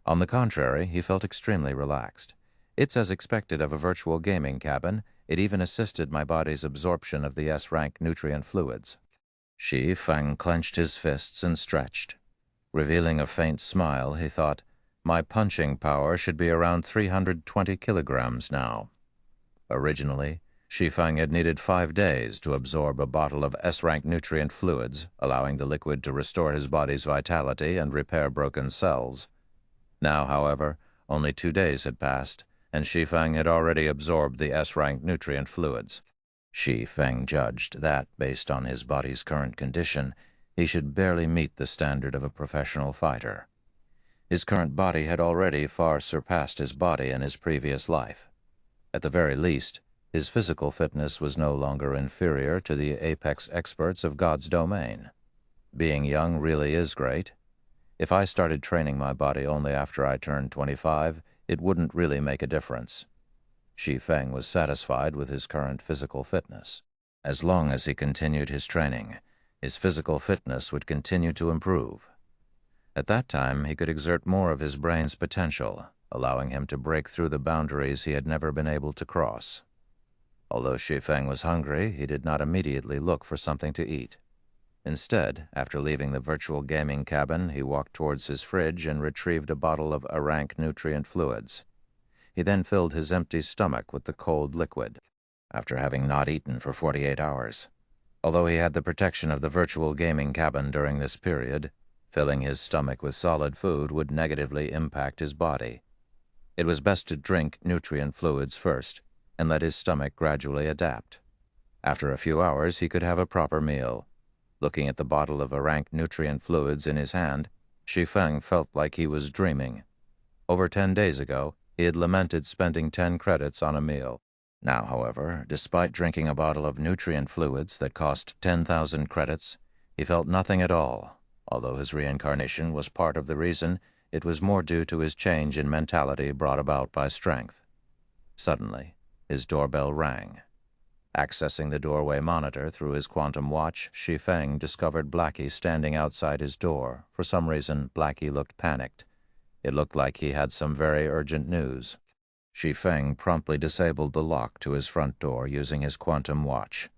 On the contrary, he felt extremely relaxed. It's as expected of a virtual gaming cabin. It even assisted my body's absorption of the S-rank nutrient fluids. Shi Feng clenched his fists and stretched. Revealing a faint smile, he thought, my punching power should be around 320 kilograms now. Originally, Shi Feng had needed 5 days to absorb a bottle of S-rank nutrient fluids, allowing the liquid to restore his body's vitality and repair broken cells. Now, however, only 2 days had passed, and Shi Feng had already absorbed the S-rank nutrient fluids. Shi Feng judged that, based on his body's current condition, he should barely meet the standard of a professional fighter. His current body had already far surpassed his body in his previous life. At the very least, his physical fitness was no longer inferior to the apex experts of God's domain. Being young really is great. If I started training my body only after I turned 25, it wouldn't really make a difference. Shi Feng was satisfied with his current physical fitness. As long as he continued his training, his physical fitness would continue to improve. At that time, he could exert more of his brain's potential, allowing him to break through the boundaries he had never been able to cross. Although Shi Feng was hungry, he did not immediately look for something to eat. Instead, after leaving the virtual gaming cabin, he walked towards his fridge and retrieved a bottle of rank nutrient fluids. He then filled his empty stomach with the cold liquid, after having not eaten for 48 hours. Although he had the protection of the virtual gaming cabin during this period, filling his stomach with solid food would negatively impact his body. It was best to drink nutrient fluids first, and let his stomach gradually adapt. After a few hours, he could have a proper meal. Looking at the bottle of rank nutrient fluids in his hand, Shi Feng felt like he was dreaming. Over 10 days ago, he had lamented spending 10 credits on a meal. Now, however, despite drinking a bottle of nutrient fluids that cost 10,000 credits, he felt nothing at all. Although his reincarnation was part of the reason, it was more due to his change in mentality brought about by strength. Suddenly, his doorbell rang. Accessing the doorway monitor through his quantum watch, Shi Feng discovered Blackie standing outside his door. For some reason, Blackie looked panicked. It looked like he had some very urgent news. Shi Feng promptly disabled the lock to his front door using his quantum watch.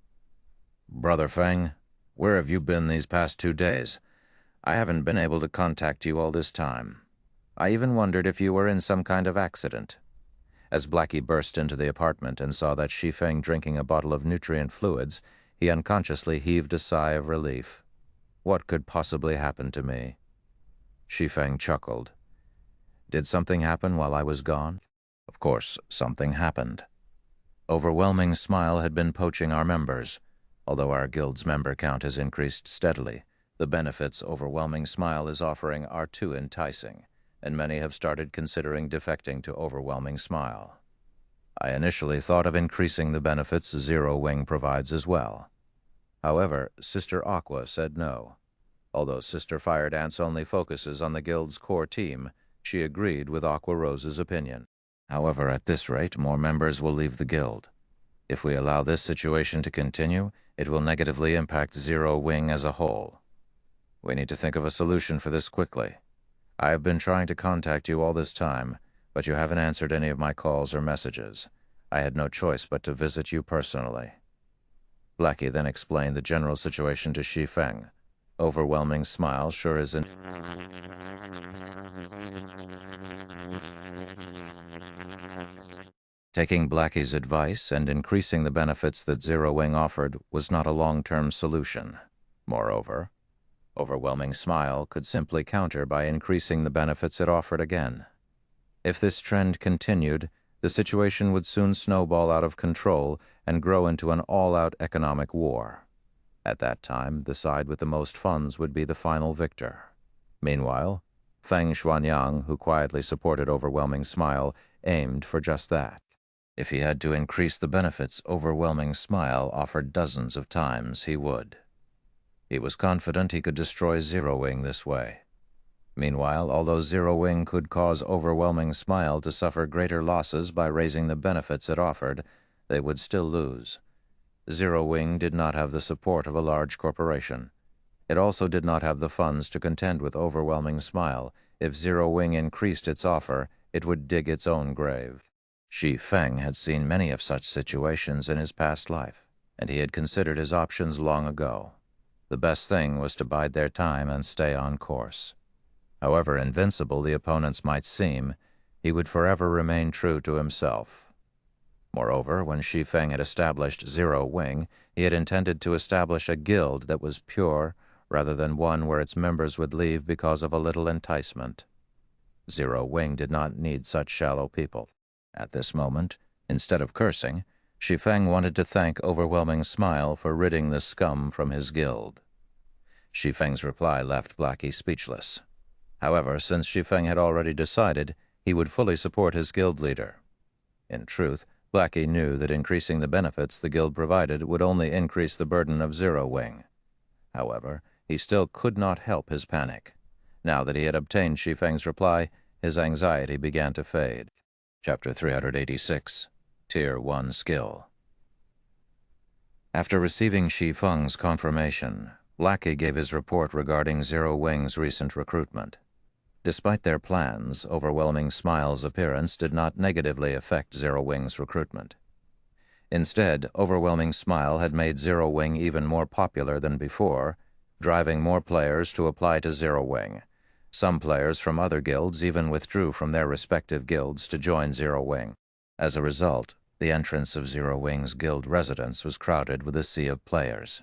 "Brother Feng, where have you been these past 2 days? I haven't been able to contact you all this time. I even wondered if you were in some kind of accident." As Blackie burst into the apartment and saw that Shi Feng drinking a bottle of nutrient fluids, he unconsciously heaved a sigh of relief. What could possibly happen to me? Shi Feng chuckled. Did something happen while I was gone? Of course, something happened. Overwhelming Smile had been poaching our members. Although our guild's member count has increased steadily, the benefits Overwhelming Smile is offering are too enticing, and many have started considering defecting to Overwhelming Smile. I initially thought of increasing the benefits Zero Wing provides as well. However, Sister Aqua said no. Although Sister Fire Dance only focuses on the guild's core team, she agreed with Aqua Rose's opinion. However, at this rate, more members will leave the guild. If we allow this situation to continue, it will negatively impact Zero Wing as a whole. We need to think of a solution for this quickly. I have been trying to contact you all this time, but you haven't answered any of my calls or messages. I had no choice but to visit you personally. Blackie then explained the general situation to Shi Feng. Overwhelming Smile sure isn't. Taking Blackie's advice and increasing the benefits that Zero Wing offered was not a long-term solution. Moreover, Overwhelming Smile could simply counter by increasing the benefits it offered again. If this trend continued, the situation would soon snowball out of control and grow into an all-out economic war. At that time, the side with the most funds would be the final victor. Meanwhile, Feng Xuanyang, who quietly supported Overwhelming Smile, aimed for just that. If he had to increase the benefits Overwhelming Smile offered dozens of times, he would. He was confident he could destroy Zero Wing this way. Meanwhile, although Zero Wing could cause Overwhelming Smile to suffer greater losses by raising the benefits it offered, they would still lose. Zero Wing did not have the support of a large corporation. It also did not have the funds to contend with Overwhelming Smile. If Zero Wing increased its offer, it would dig its own grave. Shi Feng had seen many of such situations in his past life, and he had considered his options long ago. The best thing was to bide their time and stay on course. However invincible the opponents might seem, he would forever remain true to himself. Moreover, when Shi Feng had established Zero Wing, he had intended to establish a guild that was pure, rather than one where its members would leave because of a little enticement. Zero Wing did not need such shallow people. At this moment, instead of cursing, Shi Feng wanted to thank Overwhelming Smile for ridding the scum from his guild. Shi Feng's reply left Blackie speechless. However, since Shi Feng had already decided, he would fully support his guild leader. In truth, Blackie knew that increasing the benefits the guild provided would only increase the burden of Zero Wing. However, he still could not help his panic. Now that he had obtained Shi Feng's reply, his anxiety began to fade. Chapter 386, Tier 1 Skill. After receiving Shi Feng's confirmation, Blackie gave his report regarding Zero Wing's recent recruitment. Despite their plans, Overwhelming Smile's appearance did not negatively affect Zero Wing's recruitment. Instead, Overwhelming Smile had made Zero Wing even more popular than before, driving more players to apply to Zero Wing. Some players from other guilds even withdrew from their respective guilds to join Zero Wing. As a result, the entrance of Zero Wing's guild residence was crowded with a sea of players.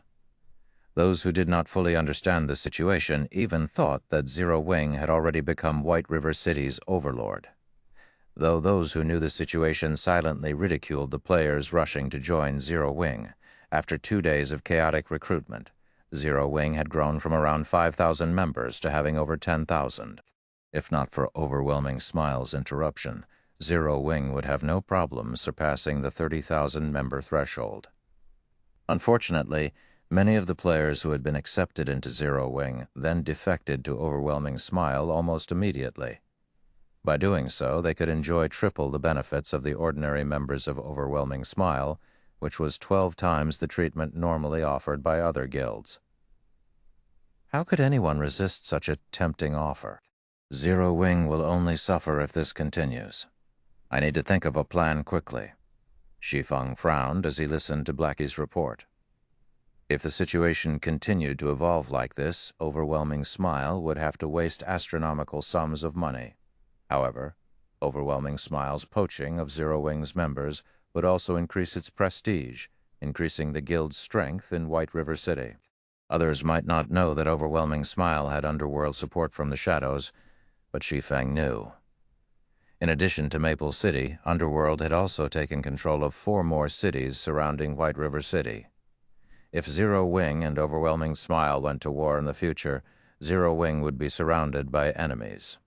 Those who did not fully understand the situation even thought that Zero Wing had already become White River City's overlord. Though those who knew the situation silently ridiculed the players rushing to join Zero Wing, after 2 days of chaotic recruitment, Zero Wing had grown from around 5,000 members to having over 10,000. If not for Overwhelming Smile's interruption, Zero Wing would have no problem surpassing the 30,000 member threshold. Unfortunately, many of the players who had been accepted into Zero Wing then defected to Overwhelming Smile almost immediately. By doing so, they could enjoy triple the benefits of the ordinary members of Overwhelming Smile, which was 12 times the treatment normally offered by other guilds. How could anyone resist such a tempting offer? Zero Wing will only suffer if this continues. I need to think of a plan quickly. Shi Feng frowned as he listened to Blackie's report. If the situation continued to evolve like this, Overwhelming Smile would have to waste astronomical sums of money. However, Overwhelming Smile's poaching of Zero Wing's members would also increase its prestige, increasing the guild's strength in White River City. Others might not know that Overwhelming Smile had underworld support from the shadows, but Shi Feng knew. In addition to Maple City, Underworld had also taken control of 4 more cities surrounding White River City. If Zero Wing and Overwhelming Smile went to war in the future, Zero Wing would be surrounded by enemies.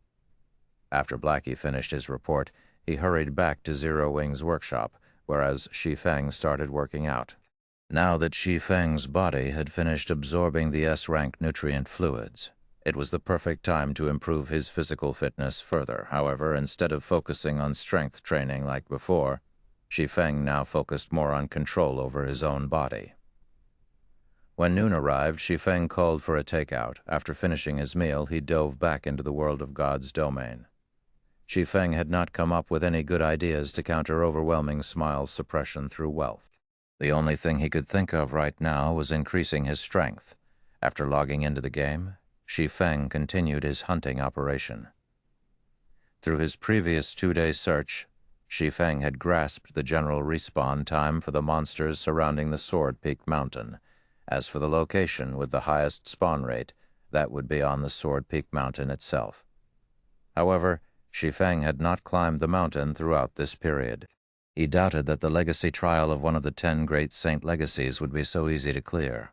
After Blackie finished his report, he hurried back to Zero Wing's workshop, whereas Shi Feng started working out. Now that Shi Feng's body had finished absorbing the S-rank nutrient fluids, it was the perfect time to improve his physical fitness further. However, instead of focusing on strength training like before, Shi Feng now focused more on control over his own body. When noon arrived, Shi Feng called for a takeout. After finishing his meal, he dove back into the world of God's domain. Shi Feng had not come up with any good ideas to counter Overwhelming Smile's suppression through wealth. The only thing he could think of right now was increasing his strength. After logging into the game, Shi Feng continued his hunting operation. Through his previous 2-day search, Shi Feng had grasped the general respawn time for the monsters surrounding the Sword Peak Mountain. As for the location with the highest spawn rate, that would be on the Sword Peak Mountain itself. However, Shi Feng had not climbed the mountain throughout this period. He doubted that the legacy trial of one of the 10 great saint legacies would be so easy to clear.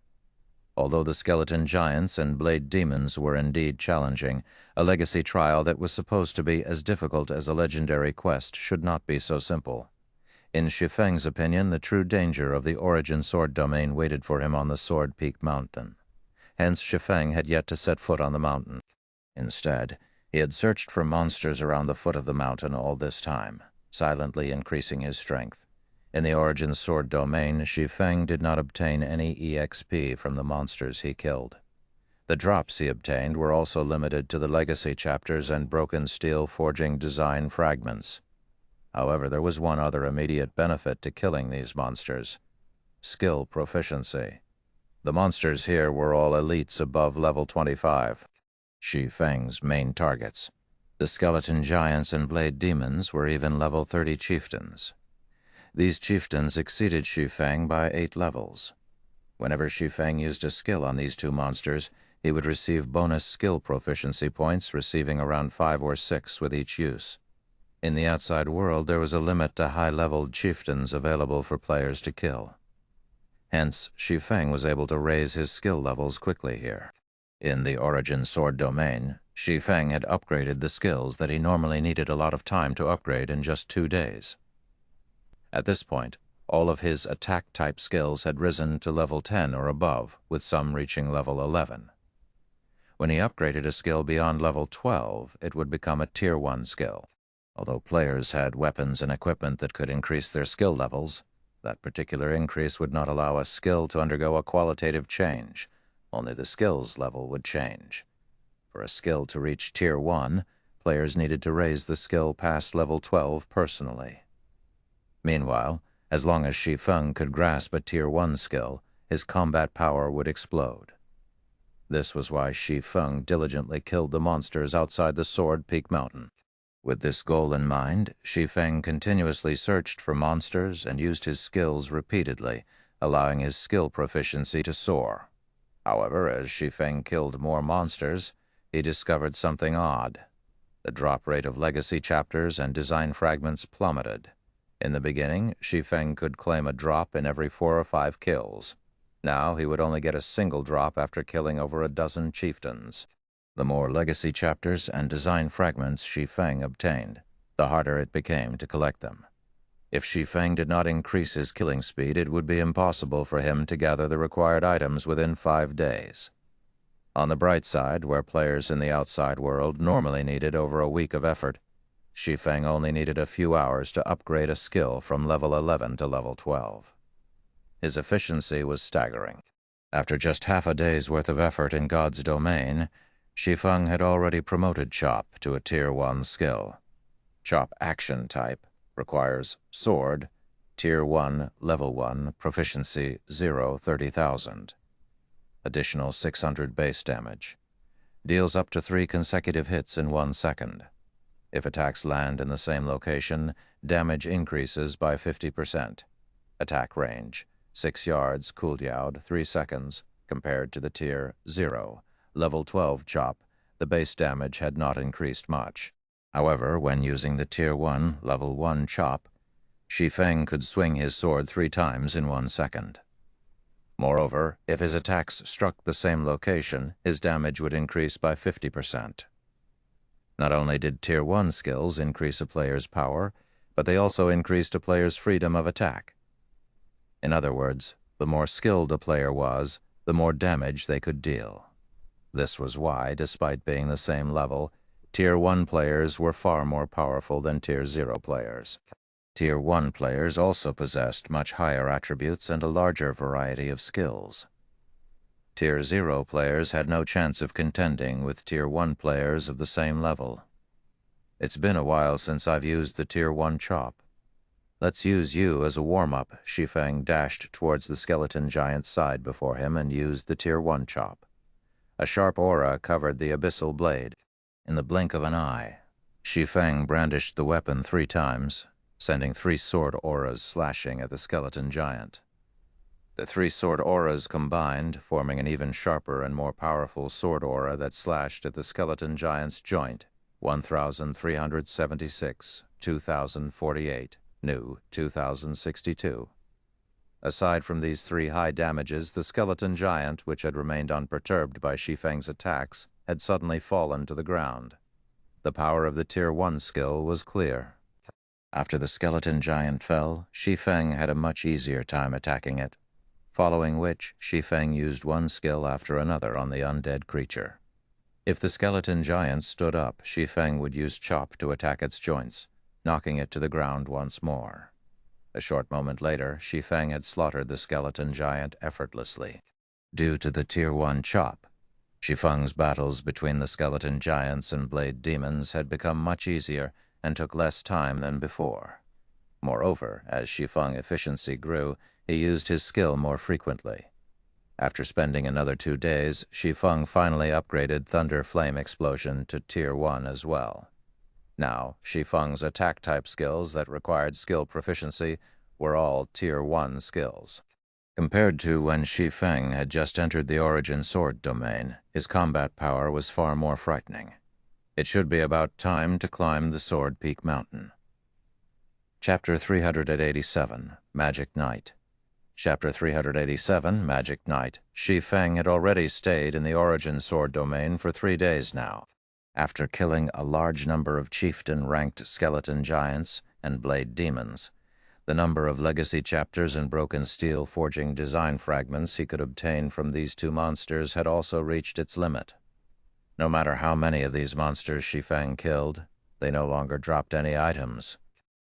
Although the skeleton giants and blade demons were indeed challenging, a legacy trial that was supposed to be as difficult as a legendary quest should not be so simple. In Shi Feng's opinion, the true danger of the Origin Sword domain waited for him on the Sword Peak Mountain. Hence, Shi Feng had yet to set foot on the mountain. Instead, he had searched for monsters around the foot of the mountain all this time, silently increasing his strength. In the Origin Sword domain, Shi Feng did not obtain any EXP from the monsters he killed. The drops he obtained were also limited to the legacy chapters and broken steel forging design fragments. However, there was one other immediate benefit to killing these monsters: skill proficiency. The monsters here were all elites above level 25, Shi Feng's main targets. The skeleton giants and blade demons were even level 30 chieftains. These chieftains exceeded Shi Feng by 8 levels. Whenever Shi Feng used a skill on these 2 monsters, he would receive bonus skill proficiency points, receiving around 5 or 6 with each use. In the outside world, there was a limit to high-leveled chieftains available for players to kill. Hence, Shi Feng was able to raise his skill levels quickly here. In the Origin Sword domain, Shi Feng had upgraded the skills that he normally needed a lot of time to upgrade in just 2 days. At this point, all of his attack-type skills had risen to level 10 or above, with some reaching level 11. When he upgraded a skill beyond level 12, it would become a Tier 1 skill. Although players had weapons and equipment that could increase their skill levels, that particular increase would not allow a skill to undergo a qualitative change. Only the skill's level would change. For a skill to reach Tier 1, players needed to raise the skill past level 12 personally. Meanwhile, as long as Shi Feng could grasp a Tier 1 skill, his combat power would explode. This was why Shi Feng diligently killed the monsters outside the Sword Peak Mountain. With this goal in mind, Shi Feng continuously searched for monsters and used his skills repeatedly, allowing his skill proficiency to soar. However, as Shi Feng killed more monsters, he discovered something odd. The drop rate of legacy chapters and design fragments plummeted. In the beginning, Shi Feng could claim a drop in every 4 or 5 kills. Now he would only get a single drop after killing over a dozen chieftains. The more legacy chapters and design fragments Shi Feng obtained, the harder it became to collect them. If Shi Feng did not increase his killing speed, it would be impossible for him to gather the required items within 5 days. On the bright side, where players in the outside world normally needed over a week of effort, Shi Feng only needed a few hours to upgrade a skill from level 11 to level 12. His efficiency was staggering. After just half a day's worth of effort in God's domain, Shi Feng had already promoted Chop to a Tier 1 skill. Chop Action Type requires Sword, Tier 1, Level 1, Proficiency 0, 30,000. Additional 600 base damage. Deals up to 3 consecutive hits in 1 second. If attacks land in the same location, damage increases by 50%. Attack range: 6 yards, cooldown 3 seconds, Compared to the Tier 0, level 12 chop, the base damage had not increased much. However, when using the Tier 1, level 1 chop, Shi Feng could swing his sword 3 times in 1 second. Moreover, if his attacks struck the same location, his damage would increase by 50%. Not only did Tier 1 skills increase a player's power, but they also increased a player's freedom of attack. In other words, the more skilled a player was, the more damage they could deal. This was why, despite being the same level, Tier 1 players were far more powerful than Tier 0 players. Tier 1 players also possessed much higher attributes and a larger variety of skills. Tier 0 players had no chance of contending with Tier 1 players of the same level. It's been a while since I've used the Tier 1 chop. Let's use you as a warm-up. Shi Feng dashed towards the skeleton giant's side before him and used the Tier 1 chop. A sharp aura covered the abyssal blade. In the blink of an eye, Shi Feng brandished the weapon 3 times, sending 3 sword auras slashing at the skeleton giant. The 3 sword auras combined, forming an even sharper and more powerful sword aura that slashed at the skeleton giant's joint, 1,376, 2,048, new 2,062. Aside from these 3 high damages, the skeleton giant, which had remained unperturbed by Shi Feng's attacks, had suddenly fallen to the ground. The power of the Tier 1 skill was clear. After the skeleton giant fell, Shi Feng had a much easier time attacking it, following which Shi Feng used one skill after another on the undead creature. If the skeleton giant stood up, Shi Feng would use chop to attack its joints, knocking it to the ground once more. A short moment later, Shi Feng had slaughtered the skeleton giant effortlessly. Due to the Tier 1 chop, Shi Feng's battles between the skeleton giants and blade demons had become much easier and took less time than before. Moreover, as Shi Feng's efficiency grew, he used his skill more frequently. After spending another 2 days, Shi Feng finally upgraded Thunder Flame Explosion to Tier 1 as well. Now, Shi Feng's attack-type skills that required skill proficiency were all Tier 1 skills. Compared to when Shi Feng had just entered the Origin Sword domain, his combat power was far more frightening. It should be about time to climb the Sword Peak Mountain. Chapter 387, Magic Night. Chapter 387, Magic Night. Shi Feng had already stayed in the Origin Sword domain for 3 days now. After killing a large number of chieftain-ranked skeleton giants and blade demons, the number of legacy chapters and broken steel forging design fragments he could obtain from these 2 monsters had also reached its limit. No matter how many of these monsters Shi Feng killed, they no longer dropped any items.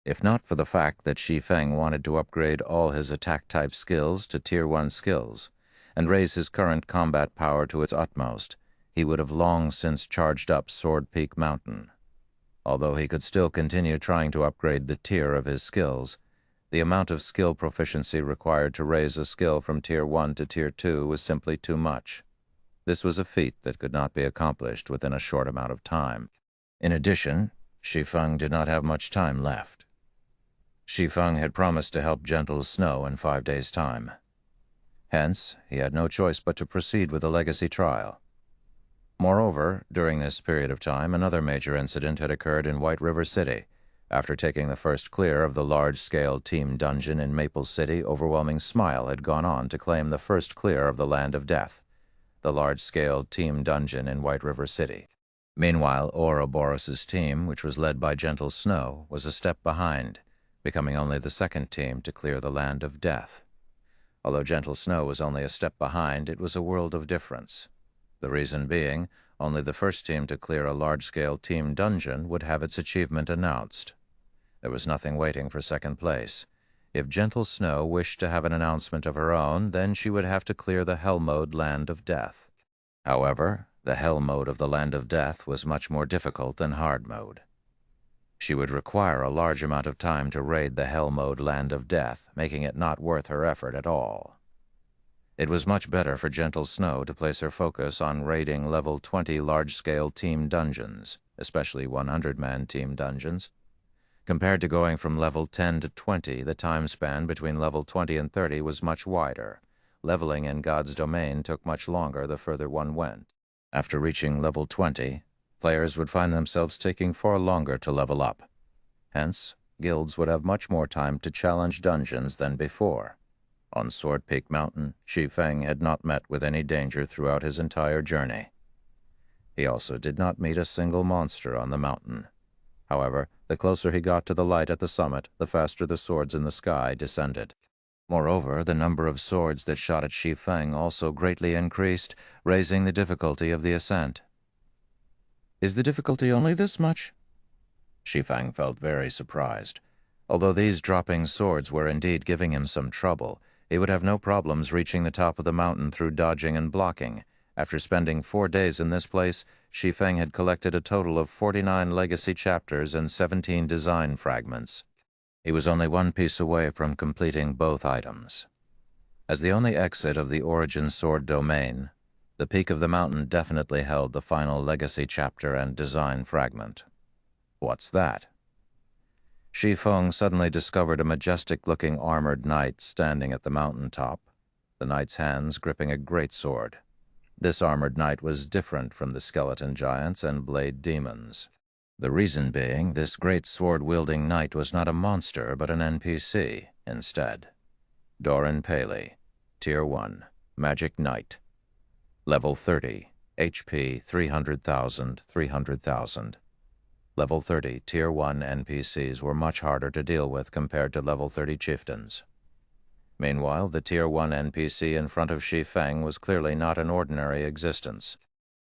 If not for the fact that Shi Feng wanted to upgrade all his attack-type skills to Tier 1 skills and raise his current combat power to its utmost, he would have long since charged up Sword Peak Mountain. Although he could still continue trying to upgrade the tier of his skills, the amount of skill proficiency required to raise a skill from Tier 1 to Tier 2 was simply too much. This was a feat that could not be accomplished within a short amount of time. In addition, Shi Feng did not have much time left. Shi Feng had promised to help Gentle Snow in 5 days' time. Hence, he had no choice but to proceed with the legacy trial. Moreover, during this period of time, another major incident had occurred in White River City. After taking the first clear of the large-scale team dungeon in Maple City, Overwhelming Smile had gone on to claim the first clear of the Land of Death, the large-scale team dungeon in White River City. Meanwhile, Ouroboros's team, which was led by Gentle Snow, was a step behind, becoming only the second team to clear the Land of Death. Although Gentle Snow was only a step behind, it was a world of difference. The reason being, only the first team to clear a large-scale team dungeon would have its achievement announced. There was nothing waiting for second place. If Gentle Snow wished to have an announcement of her own, then she would have to clear the Hell Mode Land of Death. However, the Hell Mode of the Land of Death was much more difficult than Hard Mode. She would require a large amount of time to raid the Hell Mode Land of Death, making it not worth her effort at all. It was much better for Gentle Snow to place her focus on raiding level 20 large-scale team dungeons, especially 100-man team dungeons. Compared to going from level 10 to 20, the time span between level 20 and 30 was much wider, leveling in God's domain took much longer the further one went. After reaching level 20, players would find themselves taking far longer to level up. Hence, guilds would have much more time to challenge dungeons than before. On Sword Peak Mountain, Shi Feng had not met with any danger throughout his entire journey. He also did not meet a single monster on the mountain. However, the closer he got to the light at the summit, the faster the swords in the sky descended. Moreover, the number of swords that shot at Shi Feng also greatly increased, raising the difficulty of the ascent. "Is the difficulty only this much?" Shi Feng felt very surprised. Although these dropping swords were indeed giving him some trouble, he would have no problems reaching the top of the mountain through dodging and blocking. After spending 4 days in this place, Shi Feng had collected a total of 49 legacy chapters and 17 design fragments. He was only one piece away from completing both items. As the only exit of the Origin Sword domain, the peak of the mountain definitely held the final legacy chapter and design fragment. What's that? Shi Feng suddenly discovered a majestic-looking armored knight standing at the mountain top, the knight's hands gripping a great sword. This armored knight was different from the skeleton giants and blade demons. The reason being, this great sword-wielding knight was not a monster but an NPC instead. Doran Paley, Tier 1, Magic Knight. Level 30, HP 300,000. Level 30 Tier 1 NPCs were much harder to deal with compared to level 30 chieftains. Meanwhile, the Tier 1 NPC in front of Shi Feng was clearly not an ordinary existence.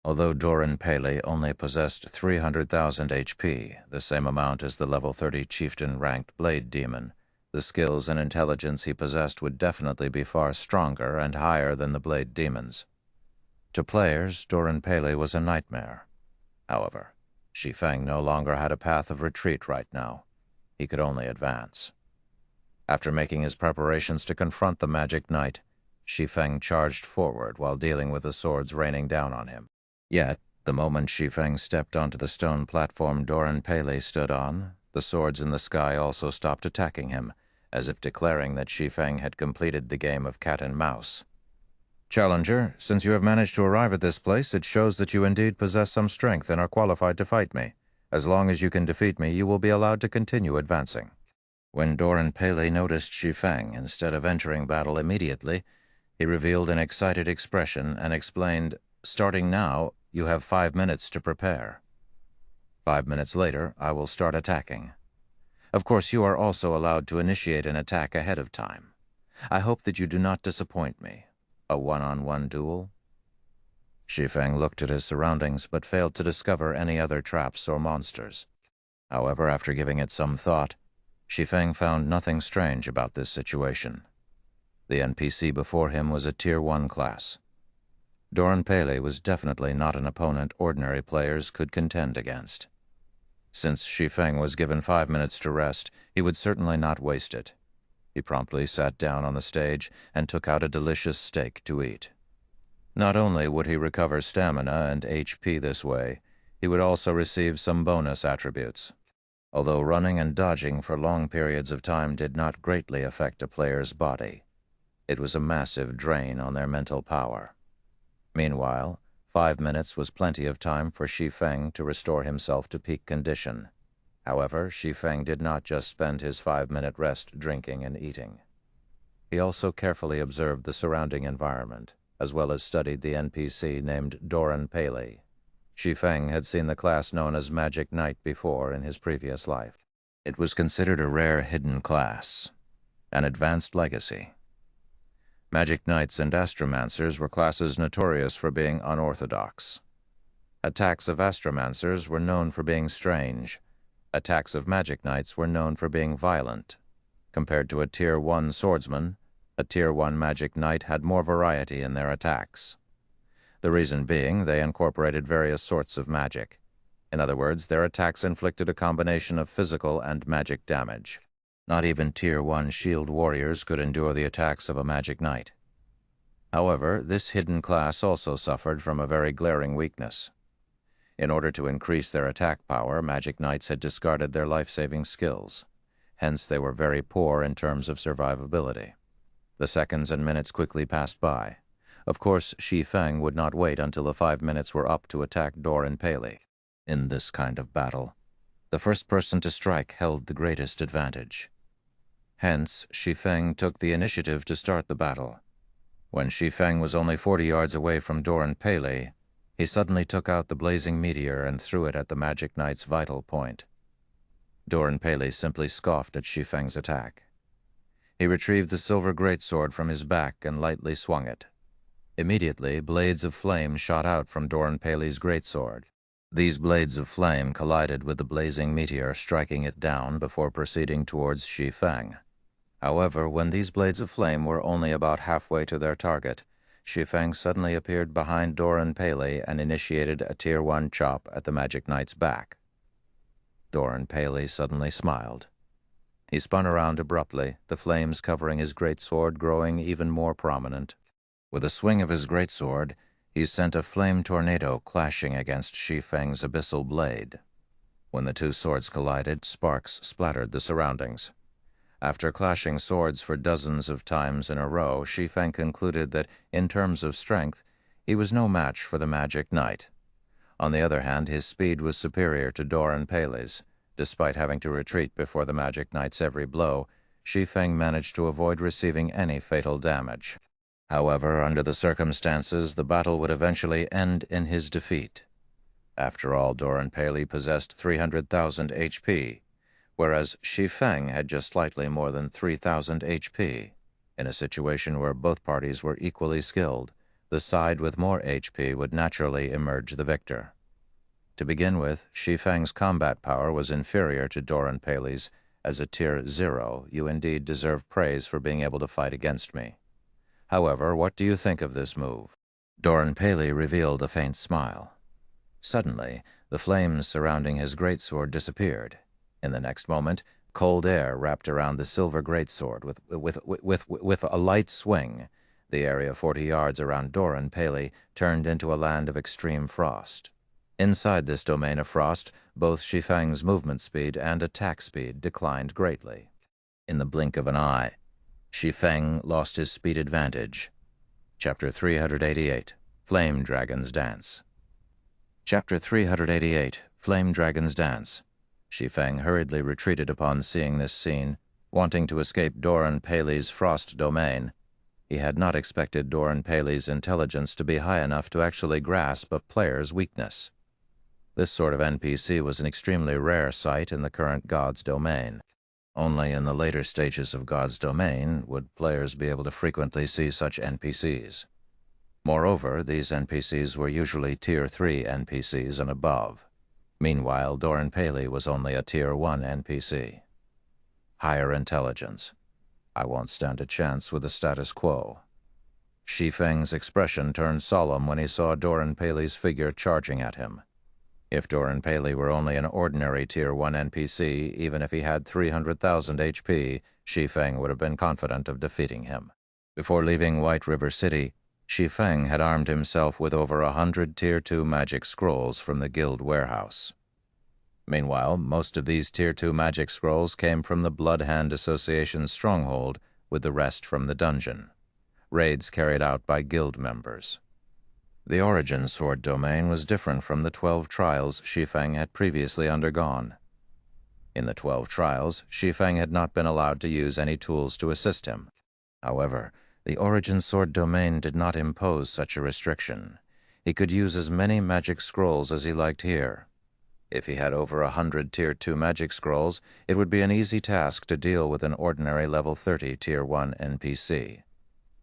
Although Doran Paley only possessed 300,000 HP, the same amount as the level 30 chieftain-ranked Blade Demon, the skills and intelligence he possessed would definitely be far stronger and higher than the Blade Demons. To players, Doran Paley was a nightmare. However, Shi Feng no longer had a path of retreat right now. He could only advance. After making his preparations to confront the Magic Knight, Shi Feng charged forward while dealing with the swords raining down on him. Yet, the moment Shi Feng stepped onto the stone platform Doran Paley stood on, the swords in the sky also stopped attacking him, as if declaring that Shi Feng had completed the game of cat and mouse. "Challenger, since you have managed to arrive at this place, it shows that you indeed possess some strength and are qualified to fight me. As long as you can defeat me, you will be allowed to continue advancing." When Doran Paley noticed Shi Feng, instead of entering battle immediately, he revealed an excited expression and explained, "Starting now, you have 5 minutes to prepare. 5 minutes later, I will start attacking. Of course, you are also allowed to initiate an attack ahead of time. I hope that you do not disappoint me. A one-on-one duel?" Shi Feng looked at his surroundings but failed to discover any other traps or monsters. However, after giving it some thought, Shi Feng found nothing strange about this situation. The NPC before him was a Tier 1 class. Doran Paley was definitely not an opponent ordinary players could contend against. Since Shi Feng was given 5 minutes to rest, he would certainly not waste it. He promptly sat down on the stage and took out a delicious steak to eat. Not only would he recover stamina and HP this way, he would also receive some bonus attributes. Although running and dodging for long periods of time did not greatly affect a player's body, it was a massive drain on their mental power. Meanwhile, 5 minutes was plenty of time for Shi Feng to restore himself to peak condition. However, Shi Feng did not just spend his 5-minute rest drinking and eating. He also carefully observed the surrounding environment, as well as studied the NPC named Doran Paley. Shi Feng had seen the class known as Magic Knight before in his previous life. It was considered a rare hidden class, an advanced legacy. Magic Knights and Astromancers were classes notorious for being unorthodox. Attacks of Astromancers were known for being strange. Attacks of Magic Knights were known for being violent. Compared to a Tier 1 swordsman, a Tier 1 Magic Knight had more variety in their attacks. The reason being, they incorporated various sorts of magic. In other words, their attacks inflicted a combination of physical and magic damage. Not even Tier 1 shield warriors could endure the attacks of a Magic Knight. However, this hidden class also suffered from a very glaring weakness. In order to increase their attack power, Magic Knights had discarded their life-saving skills. Hence, they were very poor in terms of survivability. The seconds and minutes quickly passed by. Of course, Shi Feng would not wait until the 5 minutes were up to attack Doran Paley. In this kind of battle, the first person to strike held the greatest advantage. Hence, Shi Feng took the initiative to start the battle. When Shi Feng was only 40 yards away from Doran Paley, he suddenly took out the blazing meteor and threw it at the Magic Knight's vital point. Doran Paley simply scoffed at Shi Feng's attack. He retrieved the silver greatsword from his back and lightly swung it. Immediately, blades of flame shot out from Doran Paley's greatsword. These blades of flame collided with the blazing meteor, striking it down before proceeding towards Shi Feng. However, when these blades of flame were only about halfway to their target, Shi Feng suddenly appeared behind Doran Paley and initiated a Tier 1 chop at the Magic Knight's back. Doran Paley suddenly smiled. He spun around abruptly, the flames covering his greatsword growing even more prominent. With a swing of his greatsword, he sent a flame tornado clashing against Shi Feng's abyssal blade. When the two swords collided, sparks splattered the surroundings. After clashing swords for dozens of times in a row, Shi Feng concluded that, in terms of strength, he was no match for the Magic Knight. On the other hand, his speed was superior to Doran Paley's. Despite having to retreat before the Magic Knight's every blow, Shi Feng managed to avoid receiving any fatal damage. However, under the circumstances, the battle would eventually end in his defeat. After all, Doran Paley possessed 300,000 HP, whereas Shi Feng had just slightly more than 3,000 HP. In a situation where both parties were equally skilled, the side with more HP would naturally emerge the victor. To begin with, Shi Feng's combat power was inferior to Doran Paley's. As a Tier 0, you indeed deserve praise for being able to fight against me. However, what do you think of this move? Doran Paley revealed a faint smile. Suddenly, the flames surrounding his greatsword disappeared. In the next moment, cold air wrapped around the silver greatsword with a light swing. The area 40 yards around Doran Paley turned into a land of extreme frost. Inside this domain of frost, both Shi Feng's movement speed and attack speed declined greatly. In the blink of an eye, Shi Feng lost his speed advantage. Chapter 388, Flame Dragon's Dance. Chapter 388, Flame Dragon's Dance. Shi Feng hurriedly retreated upon seeing this scene, wanting to escape Doran Paley's frost domain. He had not expected Doran Paley's intelligence to be high enough to actually grasp a player's weakness. This sort of NPC was an extremely rare sight in the current God's domain. Only in the later stages of God's domain would players be able to frequently see such NPCs. Moreover, these NPCs were usually Tier 3 NPCs and above. Meanwhile, Doran Paley was only a Tier 1 NPC. Higher intelligence. I won't stand a chance with the status quo. Shi Feng's expression turned solemn when he saw Doran Paley's figure charging at him. If Doran Paley were only an ordinary Tier 1 NPC, even if he had 300,000 HP, Shi Feng would have been confident of defeating him. Before leaving White River City, Shi Feng had armed himself with over 100 Tier 2 magic scrolls from the guild warehouse. Meanwhile, most of these Tier 2 magic scrolls came from the Blood Hand Association's stronghold, with the rest from the dungeon. Raids carried out by guild members. The Origin Sword domain was different from the 12 trials Shi Feng had previously undergone. In the 12 trials, Shi Feng had not been allowed to use any tools to assist him. However, the Origin Sword domain did not impose such a restriction. He could use as many magic scrolls as he liked here. If he had over 100 Tier 2 magic scrolls, it would be an easy task to deal with an ordinary level 30 Tier 1 NPC.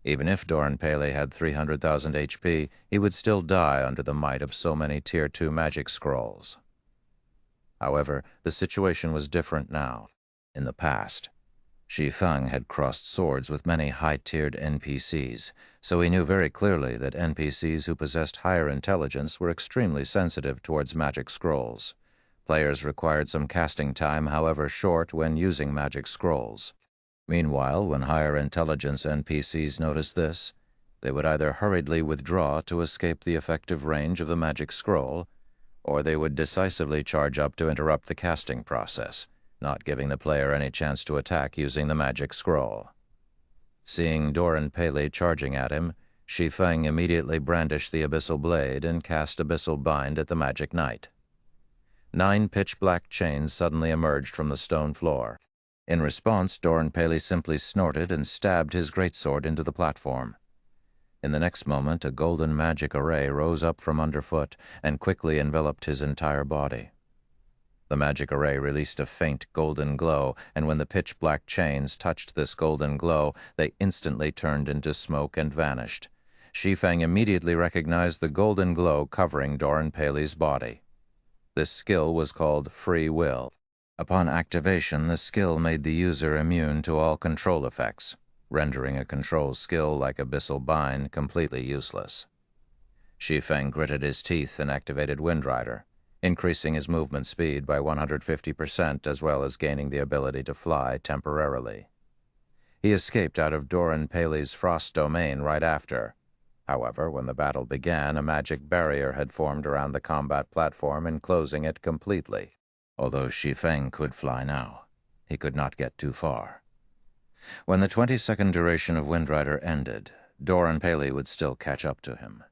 Even if Doran Paley had 300,000 HP, he would still die under the might of so many Tier 2 magic scrolls. However, the situation was different now. In the past, Shi Feng had crossed swords with many high-tiered NPCs, so he knew very clearly that NPCs who possessed higher intelligence were extremely sensitive towards magic scrolls. Players required some casting time, however short, when using magic scrolls. Meanwhile, when higher intelligence NPCs noticed this, they would either hurriedly withdraw to escape the effective range of the magic scroll, or they would decisively charge up to interrupt the casting process, not giving the player any chance to attack using the magic scroll. Seeing Doran Paley charging at him, Shi Feng immediately brandished the abyssal blade and cast abyssal bind at the magic knight. 9 pitch-black chains suddenly emerged from the stone floor. In response, Doran Paley simply snorted and stabbed his greatsword into the platform. In the next moment, a golden magic array rose up from underfoot and quickly enveloped his entire body. The magic array released a faint golden glow, and when the pitch-black chains touched this golden glow, they instantly turned into smoke and vanished. Shi Feng immediately recognized the golden glow covering Doran Paley's body. This skill was called Free Will. Upon activation, the skill made the user immune to all control effects, rendering a control skill like Abyssal Bind completely useless. Shi Feng gritted his teeth and activated Wind Rider, increasing his movement speed by 150% as well as gaining the ability to fly temporarily. He escaped out of Doran Paley's frost domain right after. However, when the battle began, a magic barrier had formed around the combat platform, enclosing it completely. Although Shi Feng could fly now, he could not get too far. When the 20-second duration of Wind Rider ended, Doran Paley would still catch up to him.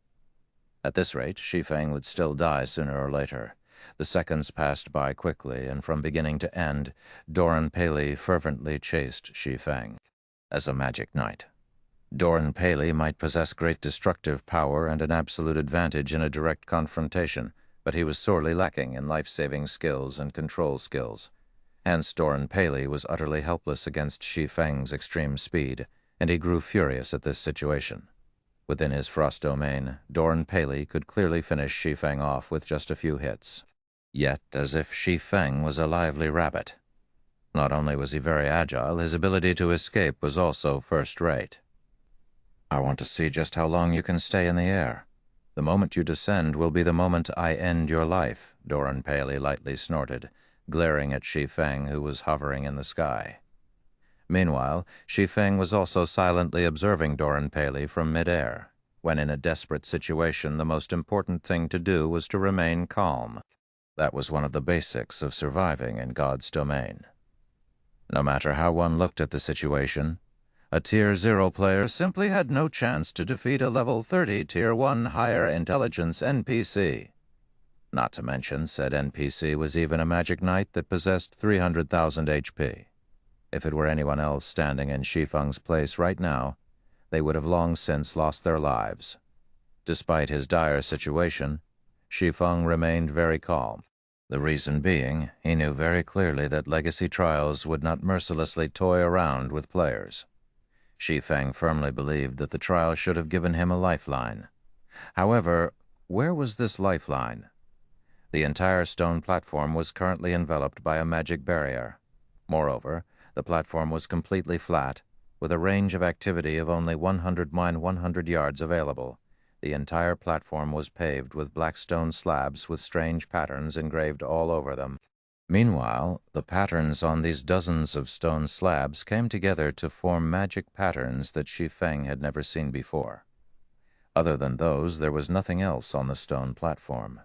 At this rate, Shi Feng would still die sooner or later. The seconds passed by quickly, and from beginning to end, Doran Paley fervently chased Shi Feng. As a magic knight, Doran Paley might possess great destructive power and an absolute advantage in a direct confrontation, but he was sorely lacking in life-saving skills and control skills. Hence, Doran Paley was utterly helpless against Shi Feng's extreme speed, and he grew furious at this situation. Within his frost domain, Doran Paley could clearly finish Shi Feng off with just a few hits. Yet, as if Shi Feng was a lively rabbit. Not only was he very agile, his ability to escape was also first-rate. "I want to see just how long you can stay in the air. The moment you descend will be the moment I end your life," Doran Paley lightly snorted, glaring at Shi Feng, who was hovering in the sky. Meanwhile, Shi Feng was also silently observing Doran Paley from mid-air. When in a desperate situation, the most important thing to do was to remain calm. That was one of the basics of surviving in God's domain. No matter how one looked at the situation, a Tier 0 player simply had no chance to defeat a level 30 Tier 1 higher intelligence NPC. Not to mention, said NPC was even a magic knight that possessed 300,000 HP. If it were anyone else standing in Shi Feng's place right now, they would have long since lost their lives. Despite his dire situation, Shi Feng remained very calm. The reason being, he knew very clearly that legacy trials would not mercilessly toy around with players. Shi Feng firmly believed that the trial should have given him a lifeline. However, where was this lifeline? The entire stone platform was currently enveloped by a magic barrier. Moreover, the platform was completely flat, with a range of activity of only 100 yards available. The entire platform was paved with black stone slabs with strange patterns engraved all over them. Meanwhile, the patterns on these dozens of stone slabs came together to form magic patterns that Shi Feng had never seen before. Other than those, there was nothing else on the stone platform.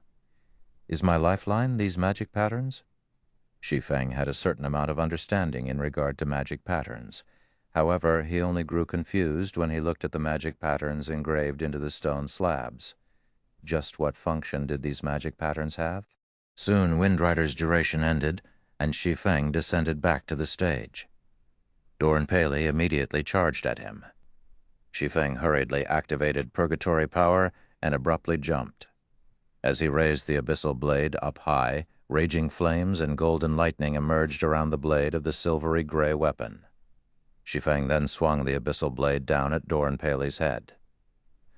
Is my lifeline these magic patterns? Shi Feng had a certain amount of understanding in regard to magic patterns. However, he only grew confused when he looked at the magic patterns engraved into the stone slabs. Just what function did these magic patterns have? Soon Wind Rider's duration ended, and Shi Feng descended back to the stage. Doran Paley immediately charged at him. Shi Feng hurriedly activated Purgatory Power and abruptly jumped. As he raised the abyssal blade up high, raging flames and golden lightning emerged around the blade of the silvery gray weapon. Shi Feng then swung the abyssal blade down at Doran Paley's head.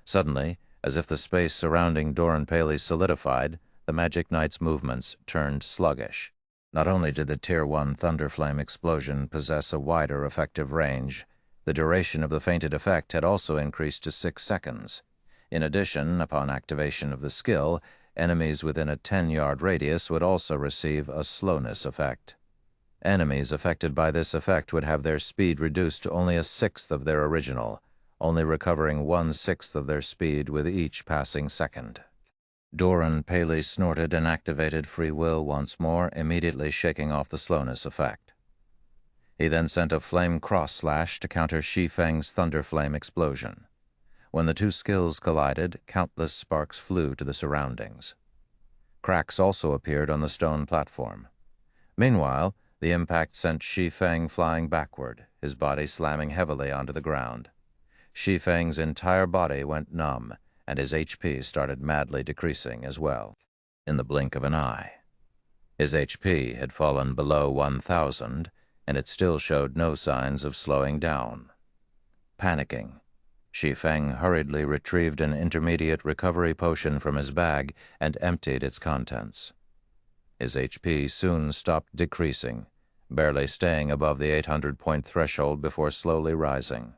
Suddenly, as if the space surrounding Doran Paley solidified, the Magic Knight's movements turned sluggish. Not only did the Tier 1 Thunderflame explosion possess a wider effective range, the duration of the fainted effect had also increased to 6 seconds. In addition, upon activation of the skill, enemies within a 10-yard radius would also receive a slowness effect. Enemies affected by this effect would have their speed reduced to only a sixth of their original, only recovering 1/6 of their speed with each passing second. Doran Paley snorted and activated Free Will once more, immediately shaking off the slowness effect. He then sent a flame cross-slash to counter Shi Feng's thunder flame explosion. When the two skills collided, countless sparks flew to the surroundings. Cracks also appeared on the stone platform. Meanwhile, the impact sent Shi Feng flying backward, his body slamming heavily onto the ground. Shi Feng's entire body went numb, and his HP started madly decreasing as well, in the blink of an eye. His HP had fallen below 1,000, and it still showed no signs of slowing down. Panicking, Shi Feng hurriedly retrieved an intermediate recovery potion from his bag and emptied its contents. His HP soon stopped decreasing, barely staying above the 800-point threshold before slowly rising.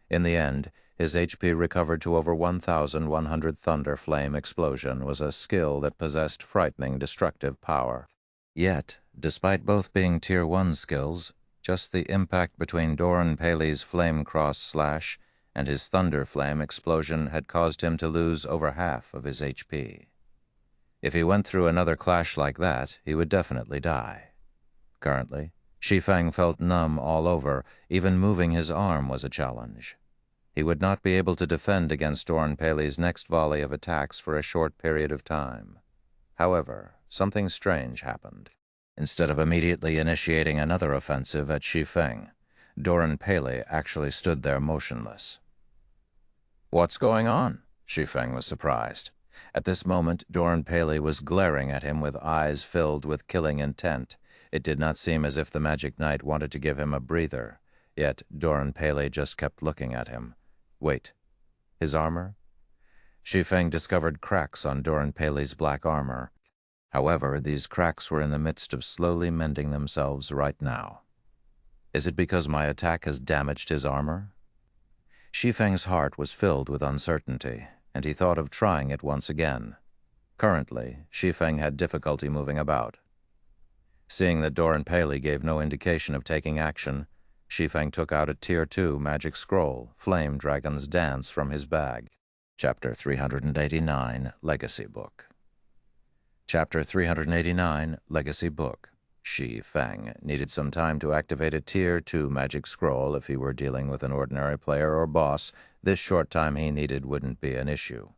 In the end, his HP recovered to over 1,100. Thunder Flame Explosion was a skill that possessed frightening destructive power. Yet, despite both being Tier 1 skills, just the impact between Doran Paley's Flame Cross Slash and his Thunder Flame Explosion had caused him to lose over half of his HP. If he went through another clash like that, he would definitely die. Currently, Shi Feng felt numb all over. Even moving his arm was a challenge. He would not be able to defend against Doran Paley's next volley of attacks for a short period of time. However, something strange happened. Instead of immediately initiating another offensive at Shi Feng, Doran Paley actually stood there motionless. "What's going on?" Shi Feng was surprised. At this moment, Doran Paley was glaring at him with eyes filled with killing intent. It did not seem as if the Magic Knight wanted to give him a breather, yet Doran Paley just kept looking at him. Wait, his armor? Shi Feng discovered cracks on Doran Paley's black armor. However, these cracks were in the midst of slowly mending themselves right now. Is it because my attack has damaged his armor? Shi Feng's heart was filled with uncertainty, and he thought of trying it once again. Currently, Shi Feng had difficulty moving about. Seeing that Doran Paley gave no indication of taking action, Shi Feng took out a Tier 2 magic scroll, Flame Dragon's Dance, from his bag. Chapter 389, Legacy Book. Chapter 389, Legacy Book. Shi Feng needed some time to activate a Tier 2 magic scroll. If he were dealing with an ordinary player or boss, this short time he needed wouldn't be an issue.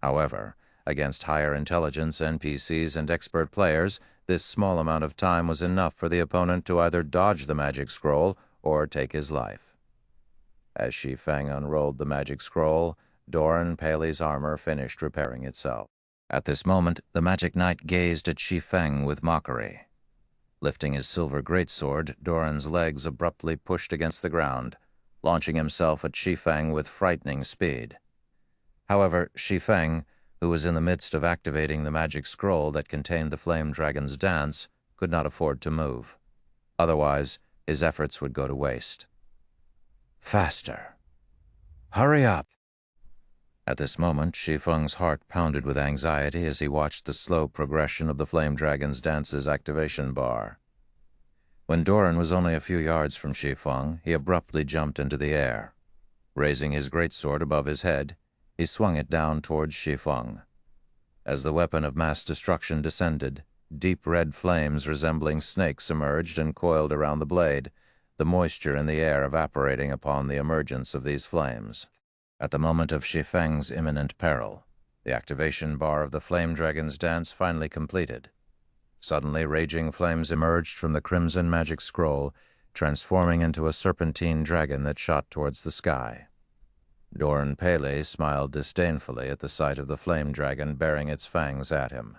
However, against higher intelligence NPCs and expert players, this small amount of time was enough for the opponent to either dodge the magic scroll or take his life. As Shi Feng unrolled the magic scroll, Doran Paley's armor finished repairing itself. At this moment, the Magic Knight gazed at Shi Feng with mockery. Lifting his silver greatsword, Doran's legs abruptly pushed against the ground, launching himself at Shi Feng with frightening speed. However, Shi Feng, who was in the midst of activating the magic scroll that contained the Flame Dragon's Dance, could not afford to move. Otherwise, his efforts would go to waste. Faster! Hurry up! At this moment, Shi Feng's heart pounded with anxiety as he watched the slow progression of the Flame Dragon's Dance's activation bar. When Doran was only a few yards from Shi Feng, he abruptly jumped into the air. Raising his greatsword above his head, he swung it down towards Shi Feng. As the weapon of mass destruction descended, deep red flames resembling snakes emerged and coiled around the blade, the moisture in the air evaporating upon the emergence of these flames. At the moment of Shi Feng's imminent peril, the activation bar of the Flame Dragon's Dance finally completed. Suddenly, raging flames emerged from the crimson magic scroll, transforming into a serpentine dragon that shot towards the sky. Doran Paley smiled disdainfully at the sight of the flame dragon bearing its fangs at him.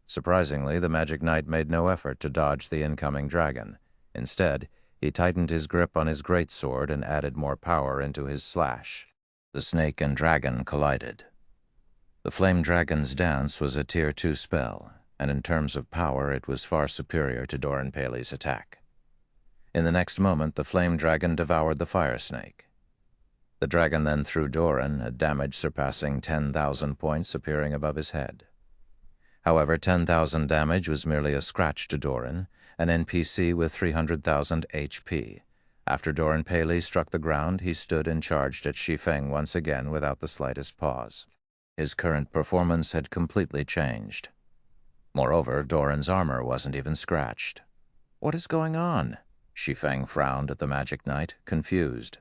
Surprisingly, the Magic Knight made no effort to dodge the incoming dragon. Instead, he tightened his grip on his greatsword and added more power into his slash. The snake and dragon collided. The Flame Dragon's Dance was a Tier 2 spell, and in terms of power it was far superior to Doran Paley's attack. In the next moment, the flame dragon devoured the fire snake. The dragon then threw Doran, a damage surpassing 10,000 points appearing above his head. However, 10,000 damage was merely a scratch to Doran, an NPC with 300,000 HP. After Doran Paley struck the ground, he stood and charged at Shi Feng once again without the slightest pause. His current performance had completely changed. Moreover, Doran's armor wasn't even scratched. What is going on? Shi Feng frowned at the magic knight, confused.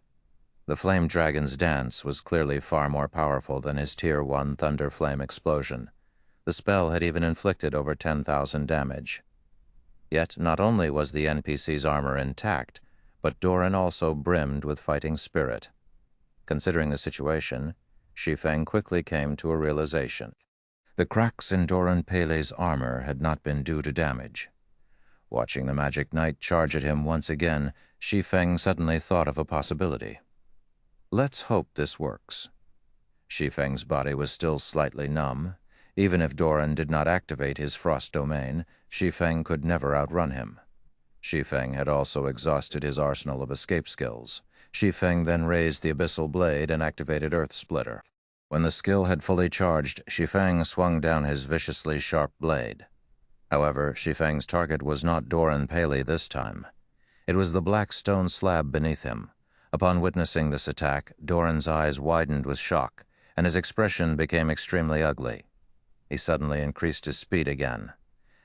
The flame dragon's dance was clearly far more powerful than his Tier 1 thunder flame explosion. The spell had even inflicted over 10,000 damage. Yet not only was the NPC's armor intact, but Doran also brimmed with fighting spirit. Considering the situation, Shi Feng quickly came to a realization. The cracks in Doran Pele's armor had not been due to damage. Watching the magic knight charge at him once again, Shi Feng suddenly thought of a possibility. Let's hope this works. Shi Feng's body was still slightly numb. Even if Doran did not activate his frost domain, Shi Feng could never outrun him. Shi Feng had also exhausted his arsenal of escape skills. Shi Feng then raised the abyssal blade and activated Earth Splitter. When the skill had fully charged, Shi Feng swung down his viciously sharp blade. However, Shi Feng's target was not Doran Pele this time. It was the black stone slab beneath him. Upon witnessing this attack, Doran's eyes widened with shock, and his expression became extremely ugly. He suddenly increased his speed again.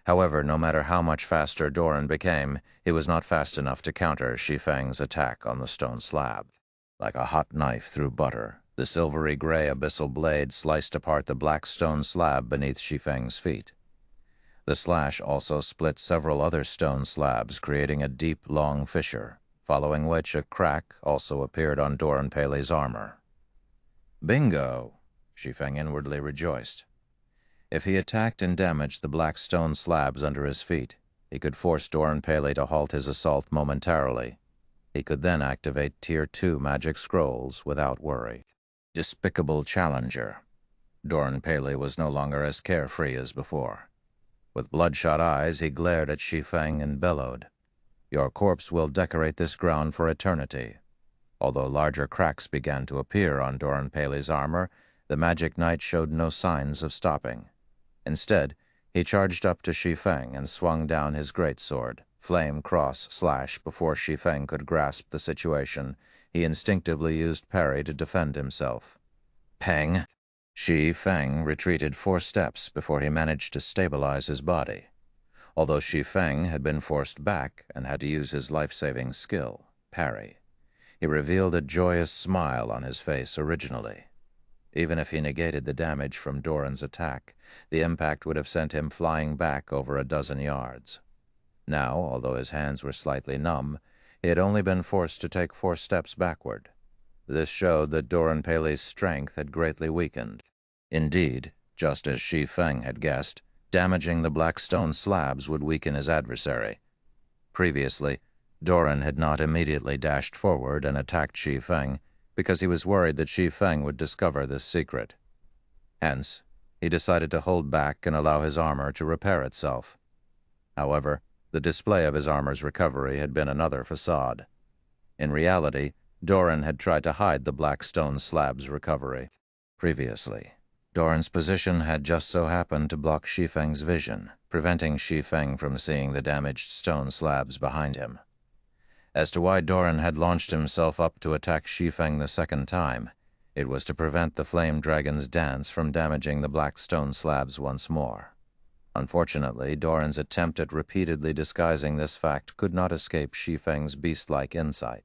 However, no matter how much faster Doran became, he was not fast enough to counter Shi Feng's attack on the stone slab. Like a hot knife through butter, the silvery gray abyssal blade sliced apart the black stone slab beneath Shi Feng's feet. The slash also split several other stone slabs, creating a deep, long fissure, following which a crack also appeared on Doran Pele's armor. Bingo! Shi Feng inwardly rejoiced. If he attacked and damaged the black stone slabs under his feet, he could force Doran Pele to halt his assault momentarily. He could then activate Tier 2 magic scrolls without worry. Despicable challenger. Doran Pele was no longer as carefree as before. With bloodshot eyes, he glared at Shi Feng and bellowed, "Your corpse will decorate this ground for eternity." Although larger cracks began to appear on Doran Pele's armor, the magic knight showed no signs of stopping. Instead, he charged up to Shi Feng and swung down his greatsword, flame cross slash. Before Shi Feng could grasp the situation, he instinctively used parry to defend himself. Peng! Shi Feng retreated 4 steps before he managed to stabilize his body. Although Shi Feng had been forced back and had to use his life-saving skill, parry, he revealed a joyous smile on his face originally. Even if he negated the damage from Doran's attack, the impact would have sent him flying back over a dozen yards. Now, although his hands were slightly numb, he had only been forced to take 4 steps backward. This showed that Doran Pele's strength had greatly weakened. Indeed, just as Shi Feng had guessed, damaging the black stone slabs would weaken his adversary. Previously, Doran had not immediately dashed forward and attacked Shi Feng because he was worried that Shi Feng would discover this secret. Hence, he decided to hold back and allow his armor to repair itself. However, the display of his armor's recovery had been another facade. In reality, Doran had tried to hide the black stone slab's recovery. Previously, Doran's position had just so happened to block Shi Feng's vision, preventing Shi Feng from seeing the damaged stone slabs behind him. As to why Doran had launched himself up to attack Shi Feng the second time, it was to prevent the flame dragon's dance from damaging the black stone slabs once more. Unfortunately, Doran's attempt at repeatedly disguising this fact could not escape Shi Feng's beast-like insight.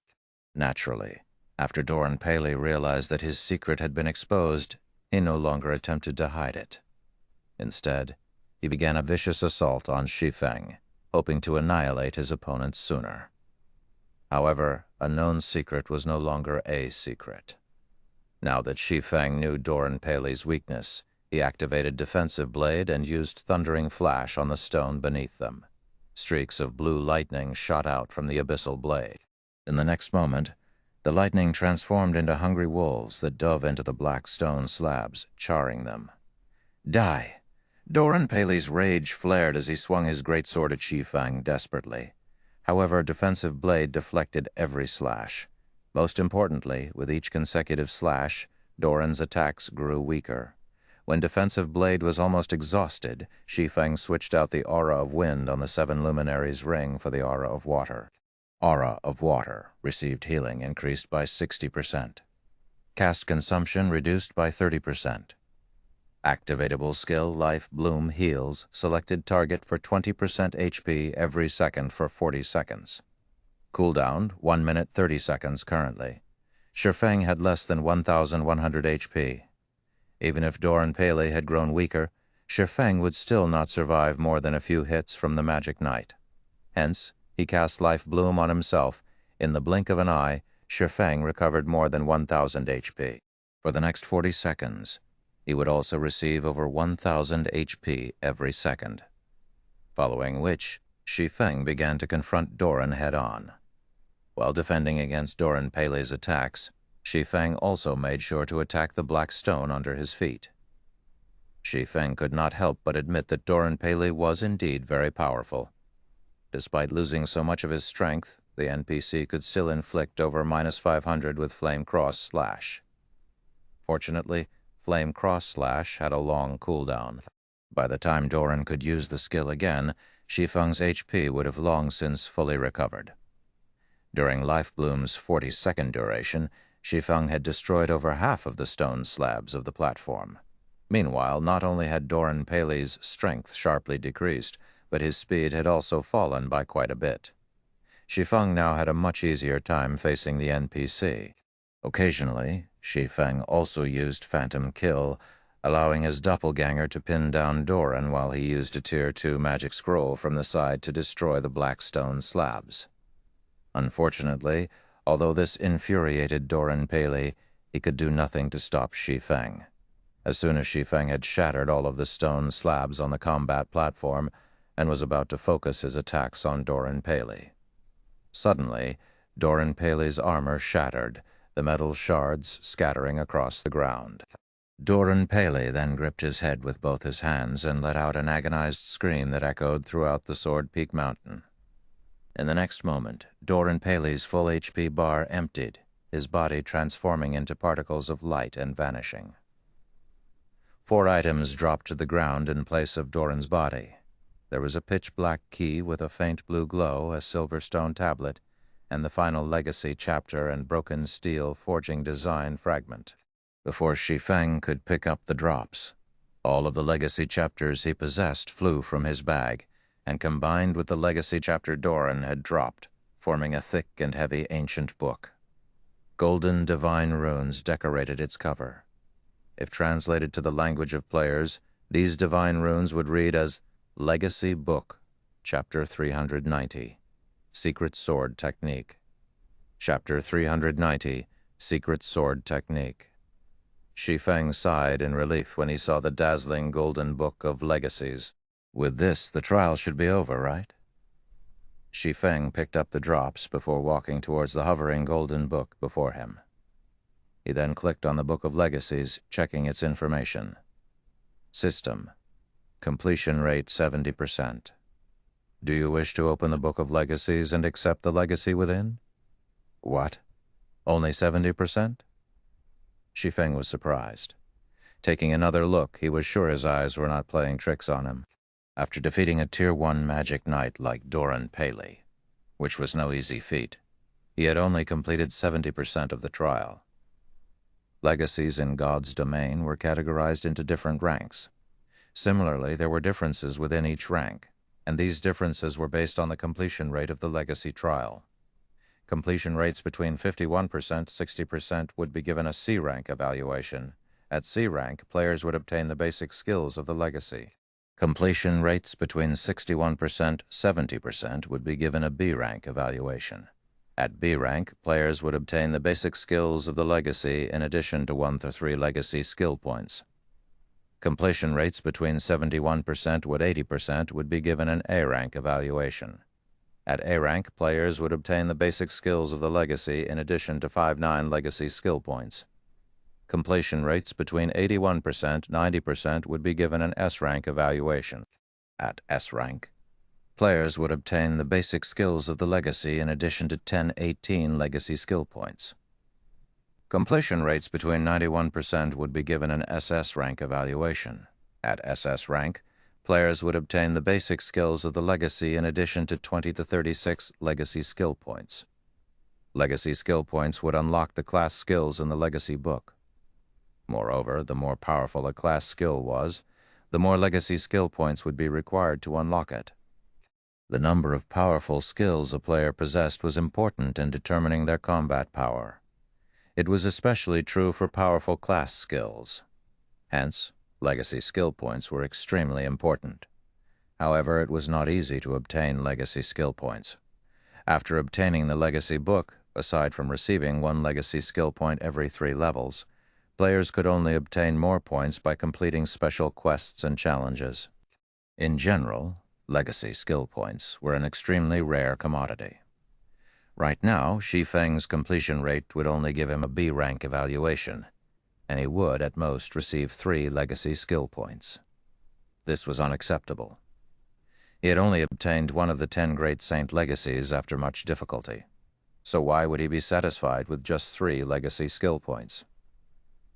Naturally, after Doran Pele realized that his secret had been exposed, he no longer attempted to hide it. Instead, he began a vicious assault on Shi Feng, hoping to annihilate his opponent sooner. However, a known secret was no longer a secret. Now that Shi Feng knew Doran Pele's weakness, he activated Defensive Blade and used Thundering Flash on the stone beneath them. Streaks of blue lightning shot out from the abyssal blade. In the next moment, the lightning transformed into hungry wolves that dove into the black stone slabs, charring them. Die! Doran Pele's rage flared as he swung his greatsword at Shi Feng desperately. However, Defensive Blade deflected every slash. Most importantly, with each consecutive slash, Doran's attacks grew weaker. When Defensive Blade was almost exhausted, Shi Feng switched out the Aura of Wind on the 7 Luminaries ring for the Aura of Water. Aura of Water received healing increased by 60%. Cast consumption reduced by 30%. Activatable skill Life Bloom Heals selected target for 20% HP every second for 40 seconds. Cooldown, 1 minute 30 seconds currently. Shi Feng had less than 1,100 HP. Even if Doran Paley had grown weaker, Shi Feng would still not survive more than a few hits from the Magic Knight. Hence, he cast Life Bloom on himself. In the blink of an eye, Shi Feng recovered more than 1,000 HP. For the next 40 seconds, he would also receive over 1,000 HP every second. Following which, Shi Feng began to confront Doran head-on. While defending against Doran Paley's attacks, Shi Feng also made sure to attack the black stone under his feet. Shi Feng could not help but admit that Doran Paley was indeed very powerful. Despite losing so much of his strength, the NPC could still inflict over -500 with Flame Cross Slash. Fortunately, Flame Cross Slash had a long cooldown. By the time Doran could use the skill again, Shi Feng's HP would have long since fully recovered. During Life Bloom's 40-second duration, Shi Feng had destroyed over half of the stone slabs of the platform. Meanwhile, not only had Doran Paley's strength sharply decreased, but his speed had also fallen by quite a bit. Shi Feng now had a much easier time facing the NPC. Occasionally, Shi Feng also used Phantom Kill, allowing his doppelganger to pin down Doran while he used a Tier 2 magic scroll from the side to destroy the black stone slabs. Unfortunately, although this infuriated Doran Paley, he could do nothing to stop Shi Feng. As soon as Shi Feng had shattered all of the stone slabs on the combat platform and was about to focus his attacks on Doran Paley. Suddenly, Doran Paley's armor shattered, the metal shards scattering across the ground. Doran Paley then gripped his head with both his hands and let out an agonized scream that echoed throughout the Sword Peak Mountain. In the next moment, Doran Paley's full HP bar emptied, his body transforming into particles of light and vanishing. 4 items dropped to the ground in place of Doran's body. There was a pitch-black key with a faint blue glow, a silver stone tablet, and the final legacy chapter and broken steel forging design fragment. Before Shi Feng could pick up the drops, all of the legacy chapters he possessed flew from his bag, and combined with the legacy chapter Doran had dropped, forming a thick and heavy ancient book. Golden divine runes decorated its cover. If translated to the language of players, these divine runes would read as Legacy Book, Chapter 390, Secret Sword Technique. Chapter 390, Secret Sword Technique. Shi Feng sighed in relief when he saw the dazzling golden book of legacies. With this, the trial should be over, right? Shi Feng picked up the drops before walking towards the hovering golden book before him. He then clicked on the Book of Legacies, checking its information. System. Completion rate 70%. Do you wish to open the Book of Legacies and accept the legacy within? What? Only 70%? Shi Feng was surprised. Taking another look, he was sure his eyes were not playing tricks on him. After defeating a Tier 1 Magic Knight like Doran Paley, which was no easy feat, he had only completed 70% of the trial. Legacies in God's domain were categorized into different ranks. Similarly, there were differences within each rank, and these differences were based on the completion rate of the legacy trial. Completion rates between 51% and 60% would be given a C rank evaluation. At C rank, players would obtain the basic skills of the legacy. Completion rates between 61% and 70% would be given a B rank evaluation. At B rank, players would obtain the basic skills of the legacy in addition to 1 to 3 legacy skill points. Completion rates between 71% and 80% would be given an A rank evaluation. At A rank, players would obtain the basic skills of the legacy in addition to 5-9 legacy skill points. Completion rates between 81% and 90% would be given an S rank evaluation. At S rank, players would obtain the basic skills of the legacy in addition to 10-18 legacy skill points. Completion rates between 91% would be given an SS rank evaluation. At SS rank, players would obtain the basic skills of the legacy in addition to 20 to 36 legacy skill points. Legacy skill points would unlock the class skills in the legacy book. Moreover, the more powerful a class skill was, the more legacy skill points would be required to unlock it. The number of powerful skills a player possessed was important in determining their combat power. It was especially true for powerful class skills. Hence, legacy skill points were extremely important. However, it was not easy to obtain legacy skill points. After obtaining the legacy book, aside from receiving one legacy skill point every 3 levels, players could only obtain more points by completing special quests and challenges. In general, legacy skill points were an extremely rare commodity. Right now, Shi Feng's completion rate would only give him a B rank evaluation, and he would at most receive 3 legacy skill points. This was unacceptable. He had only obtained one of the 10 great saint legacies after much difficulty, so why would he be satisfied with just 3 legacy skill points?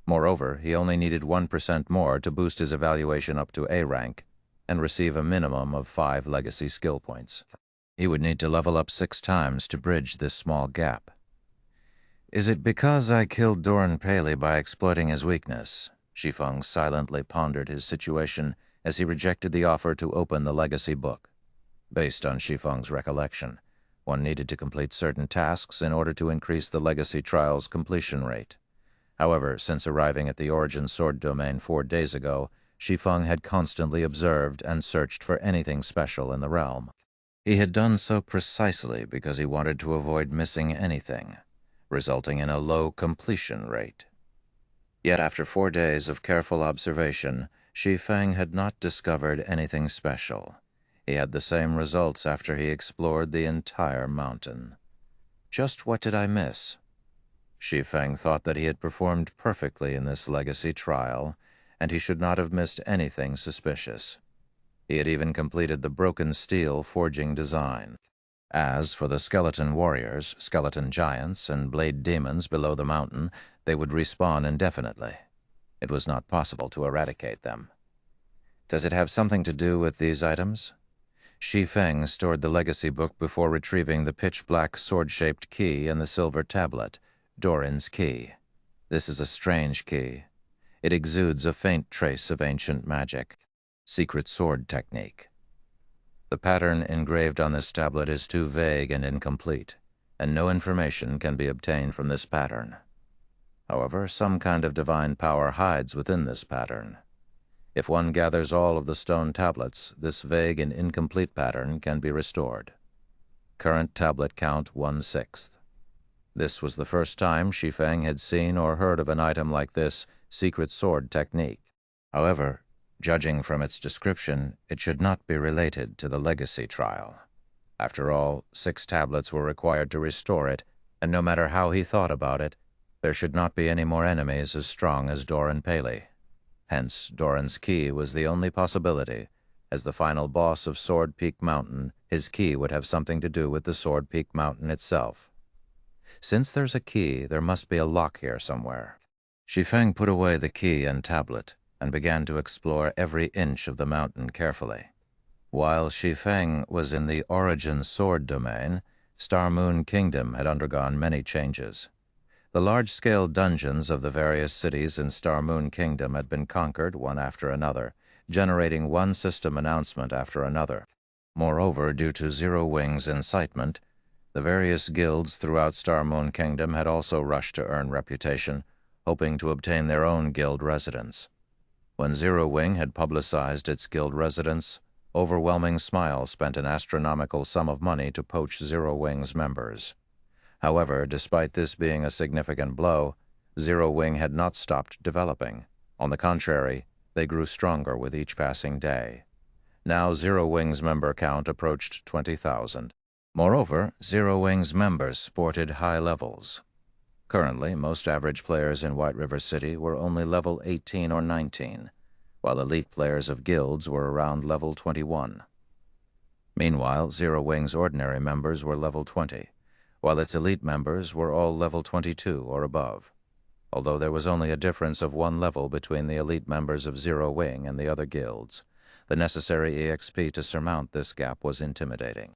Moreover, he only needed 1% more to boost his evaluation up to A rank and receive a minimum of 5 legacy skill points. He would need to level up 6 times to bridge this small gap. Is it because I killed Doran Paley by exploiting his weakness? Shi Feng silently pondered his situation as he rejected the offer to open the legacy book. Based on Shi Feng's recollection, one needed to complete certain tasks in order to increase the legacy trial's completion rate. However, since arriving at the Origin Sword domain 4 days ago, Shi Feng had constantly observed and searched for anything special in the realm. He had done so precisely because he wanted to avoid missing anything, resulting in a low completion rate. Yet after 4 days of careful observation, Shi Feng had not discovered anything special. He had the same results after he explored the entire mountain. Just what did I miss? Shi Feng thought that he had performed perfectly in this legacy trial, and he should not have missed anything suspicious. He had even completed the broken steel forging design. As for the skeleton warriors, skeleton giants, and blade demons below the mountain, they would respawn indefinitely. It was not possible to eradicate them. Does it have something to do with these items? Shi Feng stored the legacy book before retrieving the pitch-black sword-shaped key and the silver tablet, Doran's key. This is a strange key. It exudes a faint trace of ancient magic. Secret sword technique. The pattern engraved on this tablet is too vague and incomplete, and no information can be obtained from this pattern. However, some kind of divine power hides within this pattern. If one gathers all of the stone tablets, this vague and incomplete pattern can be restored. Current tablet count 1/6. This was the first time Shi Feng had seen or heard of an item like this secret sword technique. However, judging from its description, it should not be related to the legacy trial. After all, 6 tablets were required to restore it, and no matter how he thought about it, there should not be any more enemies as strong as Doran Paley. Hence, Doran's key was the only possibility. As the final boss of Sword Peak Mountain, his key would have something to do with the Sword Peak Mountain itself. Since there's a key, there must be a lock here somewhere. Shi Feng put away the key and tablet and began to explore every inch of the mountain carefully. While Shi Feng was in the Origin Sword domain, Star Moon Kingdom had undergone many changes. The large-scale dungeons of the various cities in Star Moon Kingdom had been conquered one after another, generating one system announcement after another. Moreover, due to Zero Wing's incitement, the various guilds throughout Star Moon Kingdom had also rushed to earn reputation, hoping to obtain their own guild residence. When Zero Wing had publicized its guild residence, Overwhelming Smile spent an astronomical sum of money to poach Zero Wing's members. However, despite this being a significant blow, Zero Wing had not stopped developing. On the contrary, they grew stronger with each passing day. Now Zero Wing's member count approached 20,000. Moreover, Zero Wing's members sported high levels. Currently, most average players in White River City were only level 18 or 19, while elite players of guilds were around level 21. Meanwhile, Zero Wing's ordinary members were level 20, while its elite members were all level 22 or above. Although there was only a difference of 1 level between the elite members of Zero Wing and the other guilds, the necessary EXP to surmount this gap was intimidating.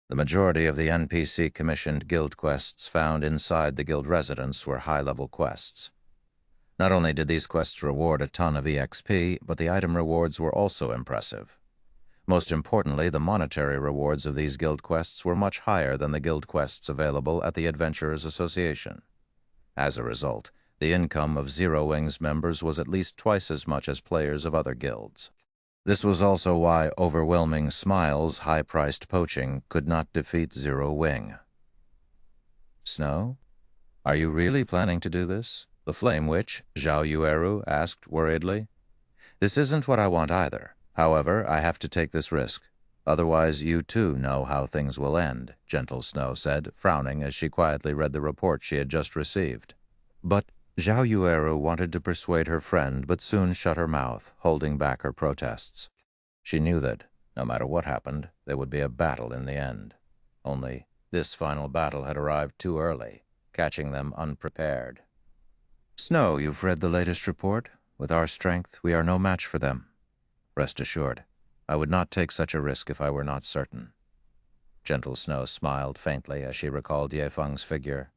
The majority of the NPC-commissioned guild quests found inside the guild residence were high-level quests. Not only did these quests reward a ton of EXP, but the item rewards were also impressive. Most importantly, the monetary rewards of these guild quests were much higher than the guild quests available at the Adventurers Association. As a result, the income of Zero Wing's members was at least twice as much as players of other guilds. This was also why Overwhelming Smile's high-priced poaching could not defeat Zero Wing. "Snow? Are you really planning to do this?" the Flame Witch, Zhao Yueru, asked worriedly. "This isn't what I want either. However, I have to take this risk. Otherwise, you too know how things will end," Gentle Snow said, frowning as she quietly read the report she had just received. But Zhao Yueru wanted to persuade her friend, but soon shut her mouth, holding back her protests. She knew that, no matter what happened, there would be a battle in the end. Only, this final battle had arrived too early, catching them unprepared. "Snow, you've read the latest report? With our strength, we are no match for them. Rest assured, I would not take such a risk if I were not certain." Gentle Snow smiled faintly as she recalled Ye Feng's figure.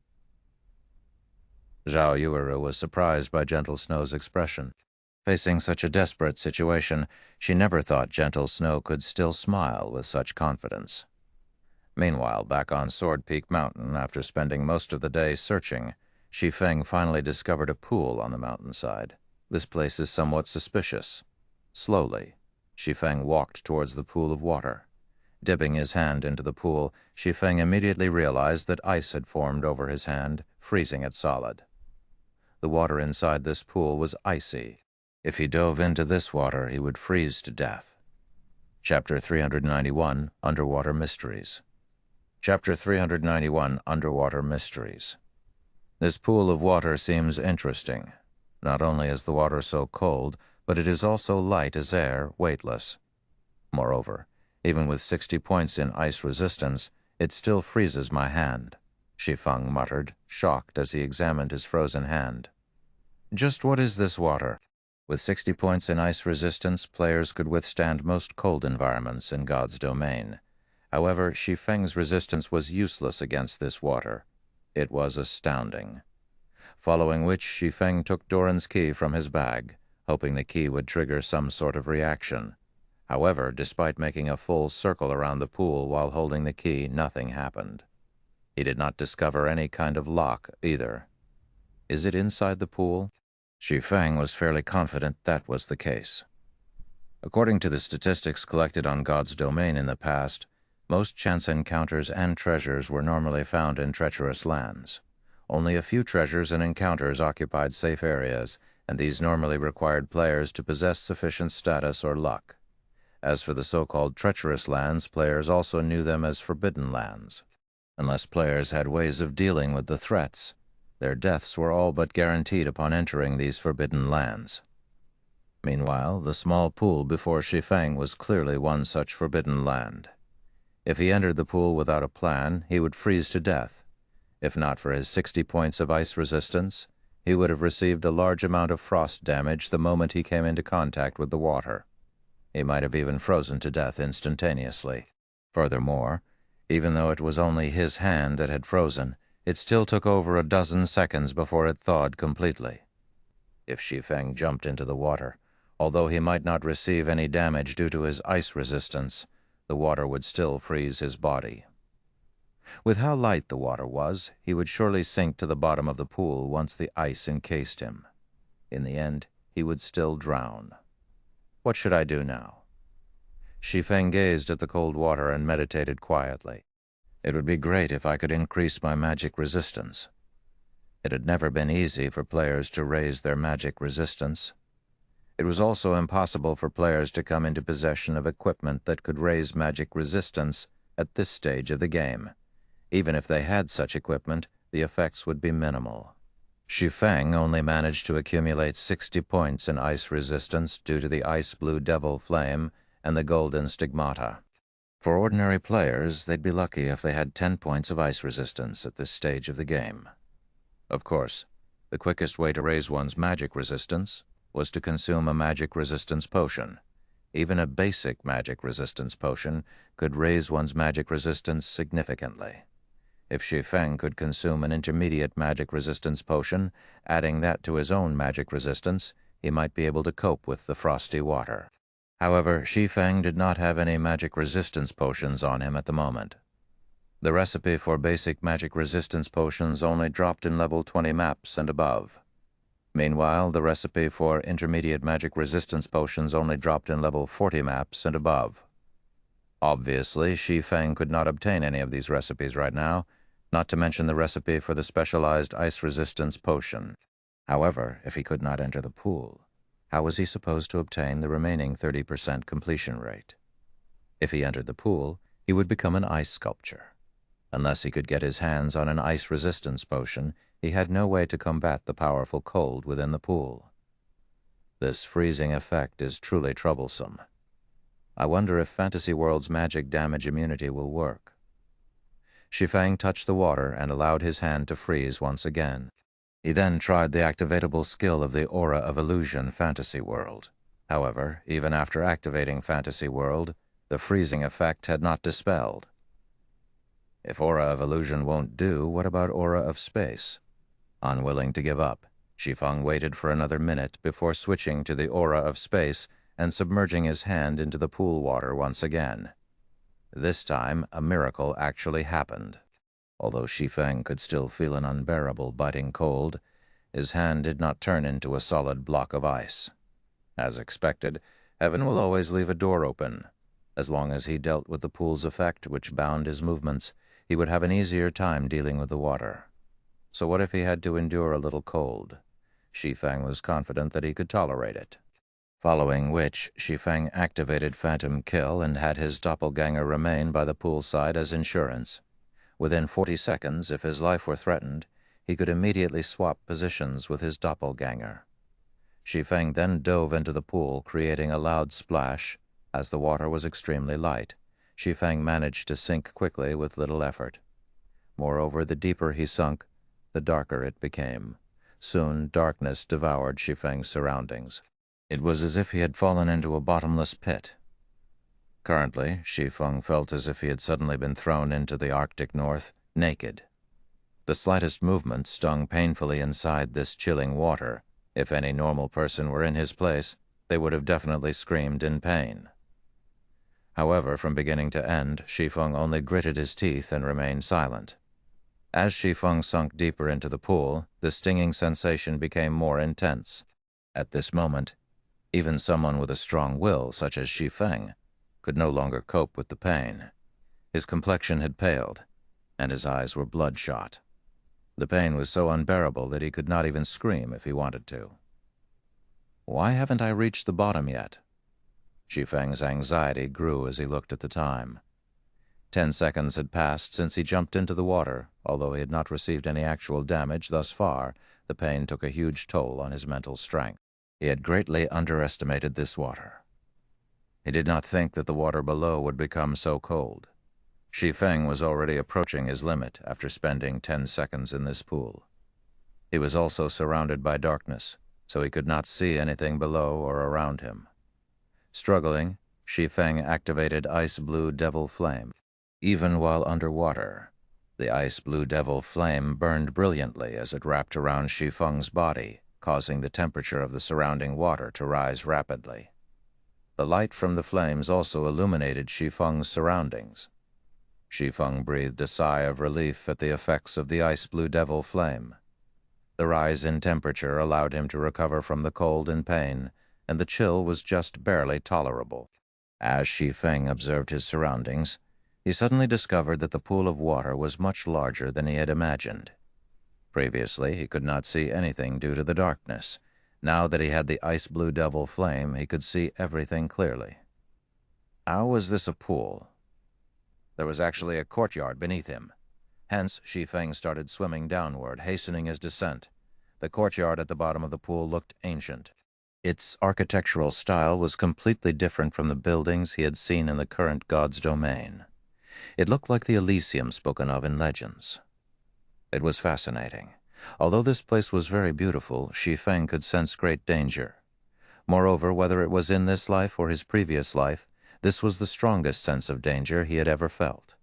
Zhao Yueru was surprised by Gentle Snow's expression. Facing such a desperate situation, she never thought Gentle Snow could still smile with such confidence. Meanwhile, back on Sword Peak Mountain, after spending most of the day searching, Shi Feng finally discovered a pool on the mountainside. This place is somewhat suspicious. Slowly, Shi Feng walked towards the pool of water. Dipping his hand into the pool, Shi Feng immediately realized that ice had formed over his hand, freezing it solid. The water inside this pool was icy. If he dove into this water, he would freeze to death. Chapter 391, Underwater Mysteries. Chapter 391, Underwater Mysteries. This pool of water seems interesting. Not only is the water so cold, but it is also light as air, weightless. Moreover, even with 60 points in ice resistance, it still freezes my hand, Shi Feng muttered, shocked as he examined his frozen hand. Just what is this water? With 60 points in ice resistance, players could withstand most cold environments in God's domain. However, Shi Feng's resistance was useless against this water. It was astounding. Following which, Shi Feng took Doran's key from his bag, hoping the key would trigger some sort of reaction. However, despite making a full circle around the pool while holding the key, nothing happened. He did not discover any kind of lock either. Is it inside the pool? Shi Feng was fairly confident that was the case. According to the statistics collected on God's domain in the past, most chance encounters and treasures were normally found in treacherous lands. Only a few treasures and encounters occupied safe areas, and these normally required players to possess sufficient status or luck. As for the so-called treacherous lands, players also knew them as forbidden lands. Unless players had ways of dealing with the threats, their deaths were all but guaranteed upon entering these forbidden lands. Meanwhile, the small pool before Shi Feng was clearly one such forbidden land. If he entered the pool without a plan, he would freeze to death. If not for his 60 points of ice resistance, he would have received a large amount of frost damage the moment he came into contact with the water. He might have even frozen to death instantaneously. Furthermore, even though it was only his hand that had frozen, it still took over a dozen seconds before it thawed completely. If Shi Feng jumped into the water, although he might not receive any damage due to his ice resistance, the water would still freeze his body. With how light the water was, he would surely sink to the bottom of the pool once the ice encased him. In the end, he would still drown. What should I do now? Shi Feng gazed at the cold water and meditated quietly. It would be great if I could increase my magic resistance. It had never been easy for players to raise their magic resistance. It was also impossible for players to come into possession of equipment that could raise magic resistance at this stage of the game. Even if they had such equipment, the effects would be minimal. Shi Feng only managed to accumulate 60 points in ice resistance due to the ice blue devil flame and the golden stigmata. For ordinary players, they'd be lucky if they had 10 points of ice resistance at this stage of the game. Of course, the quickest way to raise one's magic resistance was to consume a magic resistance potion. Even a basic magic resistance potion could raise one's magic resistance significantly. If Shi Feng could consume an intermediate magic resistance potion, adding that to his own magic resistance, he might be able to cope with the frosty water. However, Shi Feng did not have any magic resistance potions on him at the moment. The recipe for basic magic resistance potions only dropped in level 20 maps and above. Meanwhile, the recipe for intermediate magic resistance potions only dropped in level 40 maps and above. Obviously, Shi Feng could not obtain any of these recipes right now, not to mention the recipe for the specialized ice resistance potion. However, if he could not enter the pool, how was he supposed to obtain the remaining 30% completion rate? If he entered the pool, he would become an ice sculpture. Unless he could get his hands on an ice resistance potion, he had no way to combat the powerful cold within the pool. This freezing effect is truly troublesome. I wonder if Fantasy World's magic damage immunity will work. Shi Feng touched the water and allowed his hand to freeze once again. He then tried the activatable skill of the Aura of Illusion Fantasy World. However, even after activating Fantasy World, the freezing effect had not dispelled. If Aura of Illusion won't do, what about Aura of Space? Unwilling to give up, Shi Feng waited for another minute before switching to the Aura of Space and submerging his hand into the pool water once again. This time, a miracle actually happened. Although Shi Feng could still feel an unbearable biting cold, his hand did not turn into a solid block of ice. As expected, heaven will always leave a door open. As long as he dealt with the pool's effect, which bound his movements, he would have an easier time dealing with the water. So what if he had to endure a little cold? Shi Feng was confident that he could tolerate it. Following which, Shi Feng activated Phantom Kill and had his doppelganger remain by the poolside as insurance. Within 40 seconds, if his life were threatened, he could immediately swap positions with his doppelganger. Shi Feng then dove into the pool, creating a loud splash. As the water was extremely light, Shi Feng managed to sink quickly with little effort. Moreover, the deeper he sunk, the darker it became. Soon, darkness devoured Shi Feng's surroundings. It was as if he had fallen into a bottomless pit. Currently, Shi Feng felt as if he had suddenly been thrown into the Arctic North, naked. The slightest movement stung painfully inside this chilling water. If any normal person were in his place, they would have definitely screamed in pain. However, from beginning to end, Shi Feng only gritted his teeth and remained silent. As Shi Feng sunk deeper into the pool, the stinging sensation became more intense. At this moment, even someone with a strong will, such as Shi Feng, could no longer cope with the pain. His complexion had paled, and his eyes were bloodshot. The pain was so unbearable that he could not even scream if he wanted to. Why haven't I reached the bottom yet? Shi Feng's anxiety grew as he looked at the time. 10 seconds had passed since he jumped into the water. Although he had not received any actual damage thus far, the pain took a huge toll on his mental strength. He had greatly underestimated this water. He did not think that the water below would become so cold. Shi Feng was already approaching his limit after spending 10 seconds in this pool. He was also surrounded by darkness, so he could not see anything below or around him. Struggling, Shi Feng activated Ice Blue Devil Flame. Even while underwater, the Ice Blue Devil Flame burned brilliantly as it wrapped around Shi Feng's body, causing the temperature of the surrounding water to rise rapidly. The light from the flames also illuminated Shi Feng's surroundings. Shi Feng breathed a sigh of relief at the effects of the Ice Blue Devil Flame. The rise in temperature allowed him to recover from the cold and pain, and the chill was just barely tolerable. As Shi Feng observed his surroundings, he suddenly discovered that the pool of water was much larger than he had imagined. Previously, he could not see anything due to the darkness. Now that he had the Ice Blue Devil Flame, he could see everything clearly. How was this a pool? There was actually a courtyard beneath him. Hence, Shi Feng started swimming downward, hastening his descent. The courtyard at the bottom of the pool looked ancient. Its architectural style was completely different from the buildings he had seen in the current god's domain. It looked like the Elysium spoken of in legends. It was fascinating. Although this place was very beautiful, Shi Feng could sense great danger. Moreover, whether it was in this life or his previous life, this was the strongest sense of danger he had ever felt.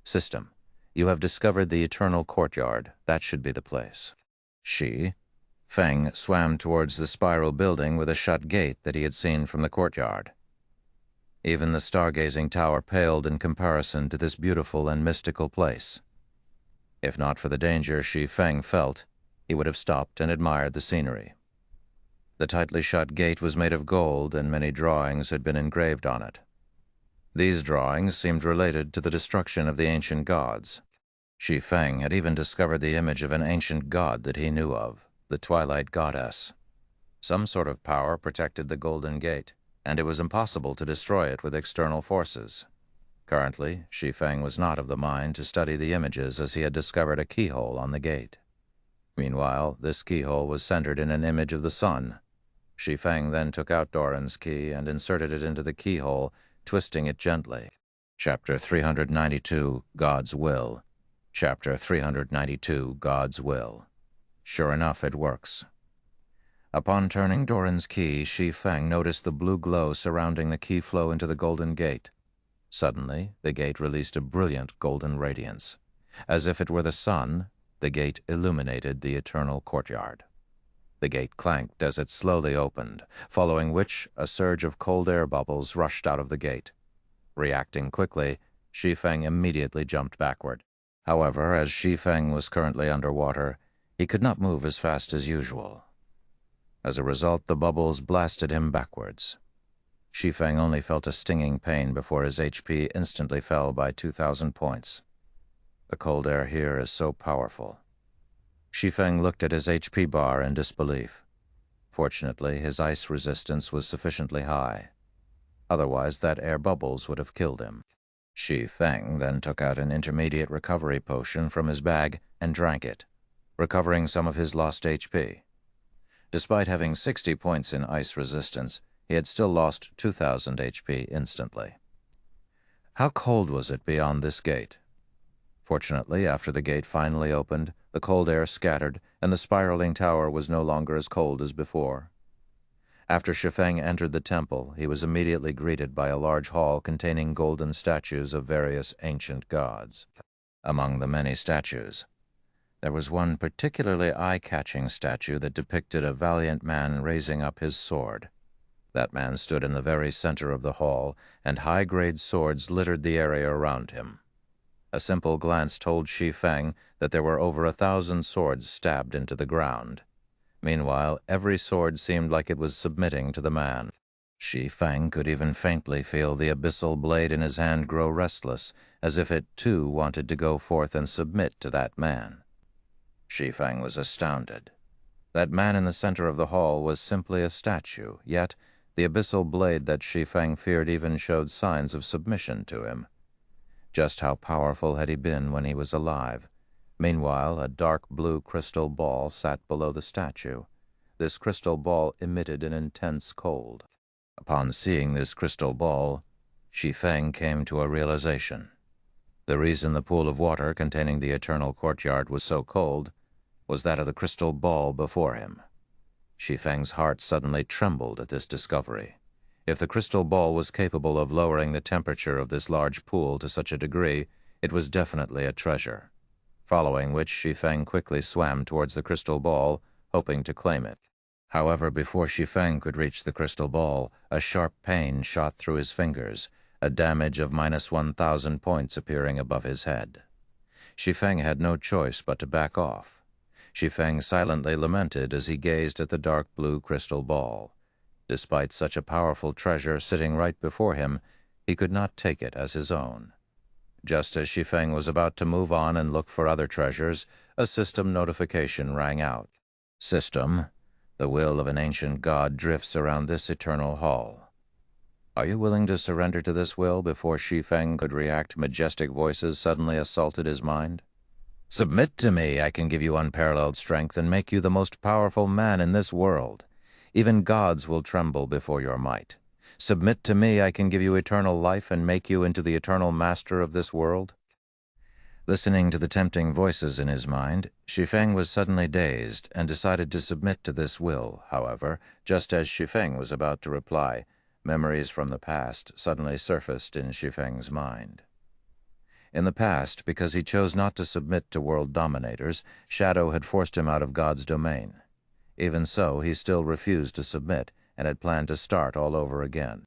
System, you have discovered the eternal courtyard. That should be the place. Shi Feng swam towards the spiral building with a shut gate that he had seen from the courtyard. Even the stargazing tower paled in comparison to this beautiful and mystical place. If not for the danger Shi Feng felt, he would have stopped and admired the scenery. The tightly shut gate was made of gold, and many drawings had been engraved on it. These drawings seemed related to the destruction of the ancient gods. Shi Feng had even discovered the image of an ancient god that he knew of, the Twilight Goddess. Some sort of power protected the Golden Gate, and it was impossible to destroy it with external forces. Currently, Shi Feng was not of the mind to study the images, as he had discovered a keyhole on the gate. Meanwhile, this keyhole was centered in an image of the sun. Shi Feng then took out Doran's key and inserted it into the keyhole, twisting it gently. Chapter 392, God's Will. Chapter 392, God's Will. Sure enough, it works. Upon turning Doran's key, Shi Feng noticed the blue glow surrounding the key flow into the Golden Gate. Suddenly, the gate released a brilliant golden radiance. As if it were the sun, the gate illuminated the eternal courtyard. The gate clanked as it slowly opened, following which a surge of cold air bubbles rushed out of the gate. Reacting quickly, Shi Feng immediately jumped backward. However, as Shi Feng was currently underwater, he could not move as fast as usual. As a result, the bubbles blasted him backwards. Shi Feng only felt a stinging pain before his HP instantly fell by 2,000 points. The cold air here is so powerful. Shi Feng looked at his HP bar in disbelief. Fortunately, his ice resistance was sufficiently high. Otherwise, that air bubbles would have killed him. Shi Feng then took out an intermediate recovery potion from his bag and drank it, recovering some of his lost HP. Despite having 60 points in ice resistance, he had still lost 2,000 HP instantly. How cold was it beyond this gate? Fortunately, after the gate finally opened, the cold air scattered, and the spiraling tower was no longer as cold as before. After Shi Feng entered the temple, he was immediately greeted by a large hall containing golden statues of various ancient gods. Among the many statues, there was one particularly eye-catching statue that depicted a valiant man raising up his sword. That man stood in the very center of the hall, and high-grade swords littered the area around him. A simple glance told Shi Feng that there were over 1,000 swords stabbed into the ground. Meanwhile, every sword seemed like it was submitting to the man. Shi Feng could even faintly feel the abyssal blade in his hand grow restless, as if it too wanted to go forth and submit to that man. Shi Feng was astounded. That man in the center of the hall was simply a statue, yet the abyssal blade that Shi Feng feared even showed signs of submission to him. Just how powerful had he been when he was alive? Meanwhile, a dark blue crystal ball sat below the statue. This crystal ball emitted an intense cold. Upon seeing this crystal ball, Shi Feng came to a realization. The reason the pool of water containing the eternal courtyard was so cold was that of the crystal ball before him. Shi Feng's heart suddenly trembled at this discovery. If the crystal ball was capable of lowering the temperature of this large pool to such a degree, it was definitely a treasure. Following which, Shi Feng quickly swam towards the crystal ball, hoping to claim it. However, before Shi Feng could reach the crystal ball, a sharp pain shot through his fingers, a damage of minus 1,000 points appearing above his head. Shi Feng had no choice but to back off. Shi Feng silently lamented as he gazed at the dark blue crystal ball. Despite such a powerful treasure sitting right before him, he could not take it as his own. Just as Shi Feng was about to move on and look for other treasures, a system notification rang out. System, the will of an ancient god drifts around this eternal hall. Are you willing to surrender to this will? Before Shi Feng could react, majestic voices suddenly assaulted his mind. Submit to me, I can give you unparalleled strength and make you the most powerful man in this world. Even gods will tremble before your might. Submit to me, I can give you eternal life and make you into the eternal master of this world. Listening to the tempting voices in his mind, Shi Feng was suddenly dazed and decided to submit to this will. However, just as Shi Feng was about to reply, memories from the past suddenly surfaced in Shi Feng's mind. In the past, because he chose not to submit to world dominators, Shadow had forced him out of God's domain. Even so, he still refused to submit and had planned to start all over again.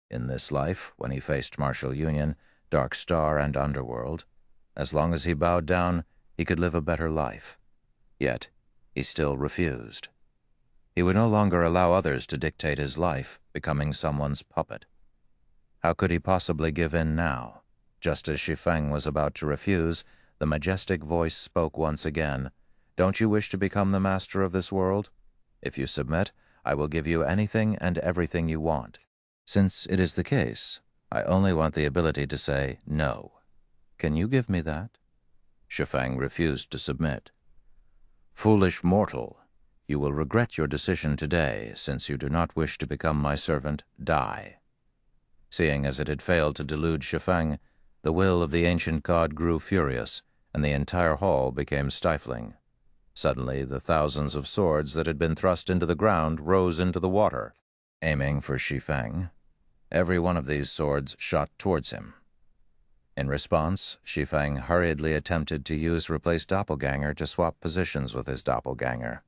In this life, when he faced Martial Union, Dark Star, and Underworld, as long as he bowed down, he could live a better life. Yet, he still refused. He would no longer allow others to dictate his life, becoming someone's puppet. How could he possibly give in now? Just as Shi Feng was about to refuse, the majestic voice spoke once again. "Don't you wish to become the master of this world? If you submit, I will give you anything and everything you want. Since it is the case, I only want the ability to say no. Can you give me that?" Shi Feng refused to submit. "Foolish mortal, you will regret your decision today, since you do not wish to become my servant. Die." Seeing as it had failed to delude Shi Feng, the will of the ancient god grew furious, and the entire hall became stifling. Suddenly, the thousands of swords that had been thrust into the ground rose into the water, aiming for Shi Feng. Every one of these swords shot towards him. In response, Shi Feng hurriedly attempted to use Replace Doppelganger to swap positions with his doppelganger.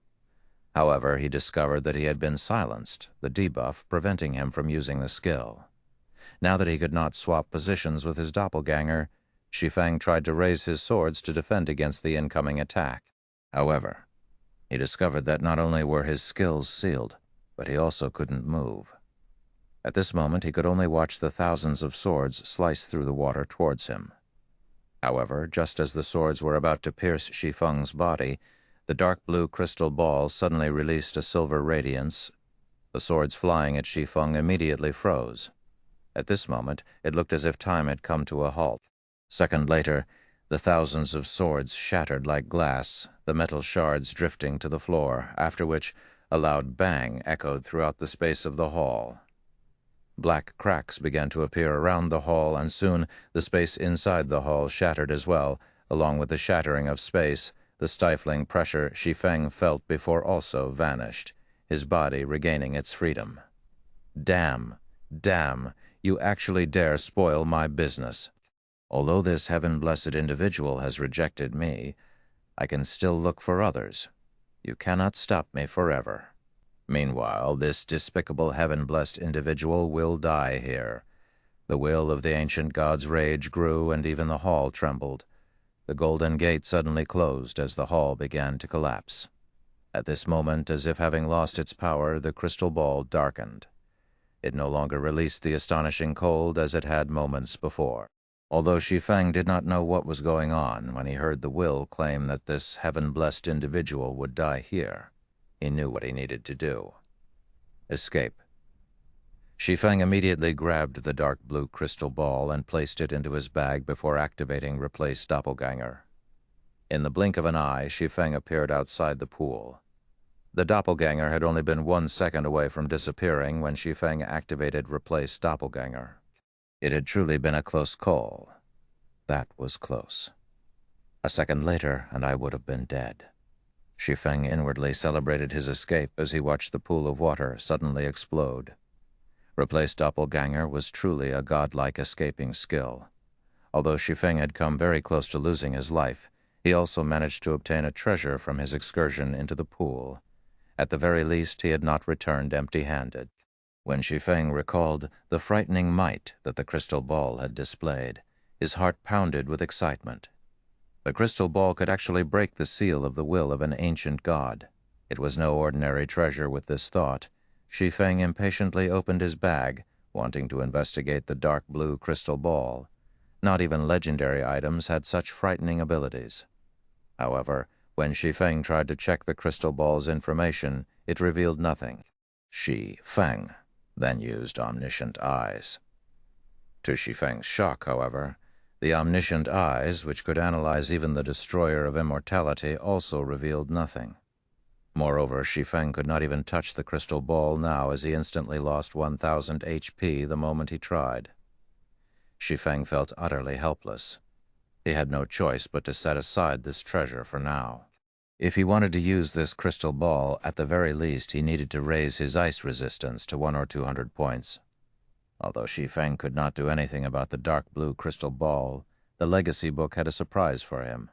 However, he discovered that he had been silenced, the debuff preventing him from using the skill. Now that he could not swap positions with his doppelganger, Shi Feng tried to raise his swords to defend against the incoming attack. However, he discovered that not only were his skills sealed, but he also couldn't move. At this moment, he could only watch the thousands of swords slice through the water towards him. However, just as the swords were about to pierce Shi Feng's body, the dark blue crystal ball suddenly released a silver radiance. The swords flying at Shi Feng immediately froze. At this moment, it looked as if time had come to a halt. A second later, the thousands of swords shattered like glass, the metal shards drifting to the floor, after which a loud bang echoed throughout the space of the hall. Black cracks began to appear around the hall, and soon the space inside the hall shattered as well. Along with the shattering of space, the stifling pressure Shi Feng felt before also vanished, his body regaining its freedom. "Damn! Damn! You actually dare spoil my business. Although this heaven-blessed individual has rejected me, I can still look for others. You cannot stop me forever. Meanwhile, this despicable heaven-blessed individual will die here." The will of the ancient god's rage grew, and even the hall trembled. The golden gate suddenly closed as the hall began to collapse. At this moment, as if having lost its power, the crystal ball darkened. It no longer released the astonishing cold as it had moments before. Although Shi Feng did not know what was going on when he heard the will claim that this heaven-blessed individual would die here, he knew what he needed to do. Escape. Shi Feng immediately grabbed the dark blue crystal ball and placed it into his bag before activating Replace Doppelganger. In the blink of an eye, Shi Feng appeared outside the pool. The doppelganger had only been 1 second away from disappearing when Shi Feng activated Replace Doppelganger. It had truly been a close call. That was close. A second later, and I would have been dead. Shi Feng inwardly celebrated his escape as he watched the pool of water suddenly explode. Replace Doppelganger was truly a godlike escaping skill. Although Shi Feng had come very close to losing his life, he also managed to obtain a treasure from his excursion into the pool. At the very least, he had not returned empty-handed. When Shi Feng recalled the frightening might that the crystal ball had displayed, his heart pounded with excitement. The crystal ball could actually break the seal of the will of an ancient god. It was no ordinary treasure. With this thought, Shi Feng impatiently opened his bag, wanting to investigate the dark blue crystal ball. Not even legendary items had such frightening abilities. However, when Shi Feng tried to check the crystal ball's information, it revealed nothing. Shi Feng then used omniscient eyes. To Shi Feng's shock, however, the omniscient eyes, which could analyze even the destroyer of immortality, also revealed nothing. Moreover, Shi Feng could not even touch the crystal ball now, as he instantly lost 1,000 HP the moment he tried. Shi Feng felt utterly helpless. He had no choice but to set aside this treasure for now. If he wanted to use this crystal ball, at the very least he needed to raise his ice resistance to 100 or 200 points. Although Shi Feng could not do anything about the dark blue crystal ball, the legacy book had a surprise for him.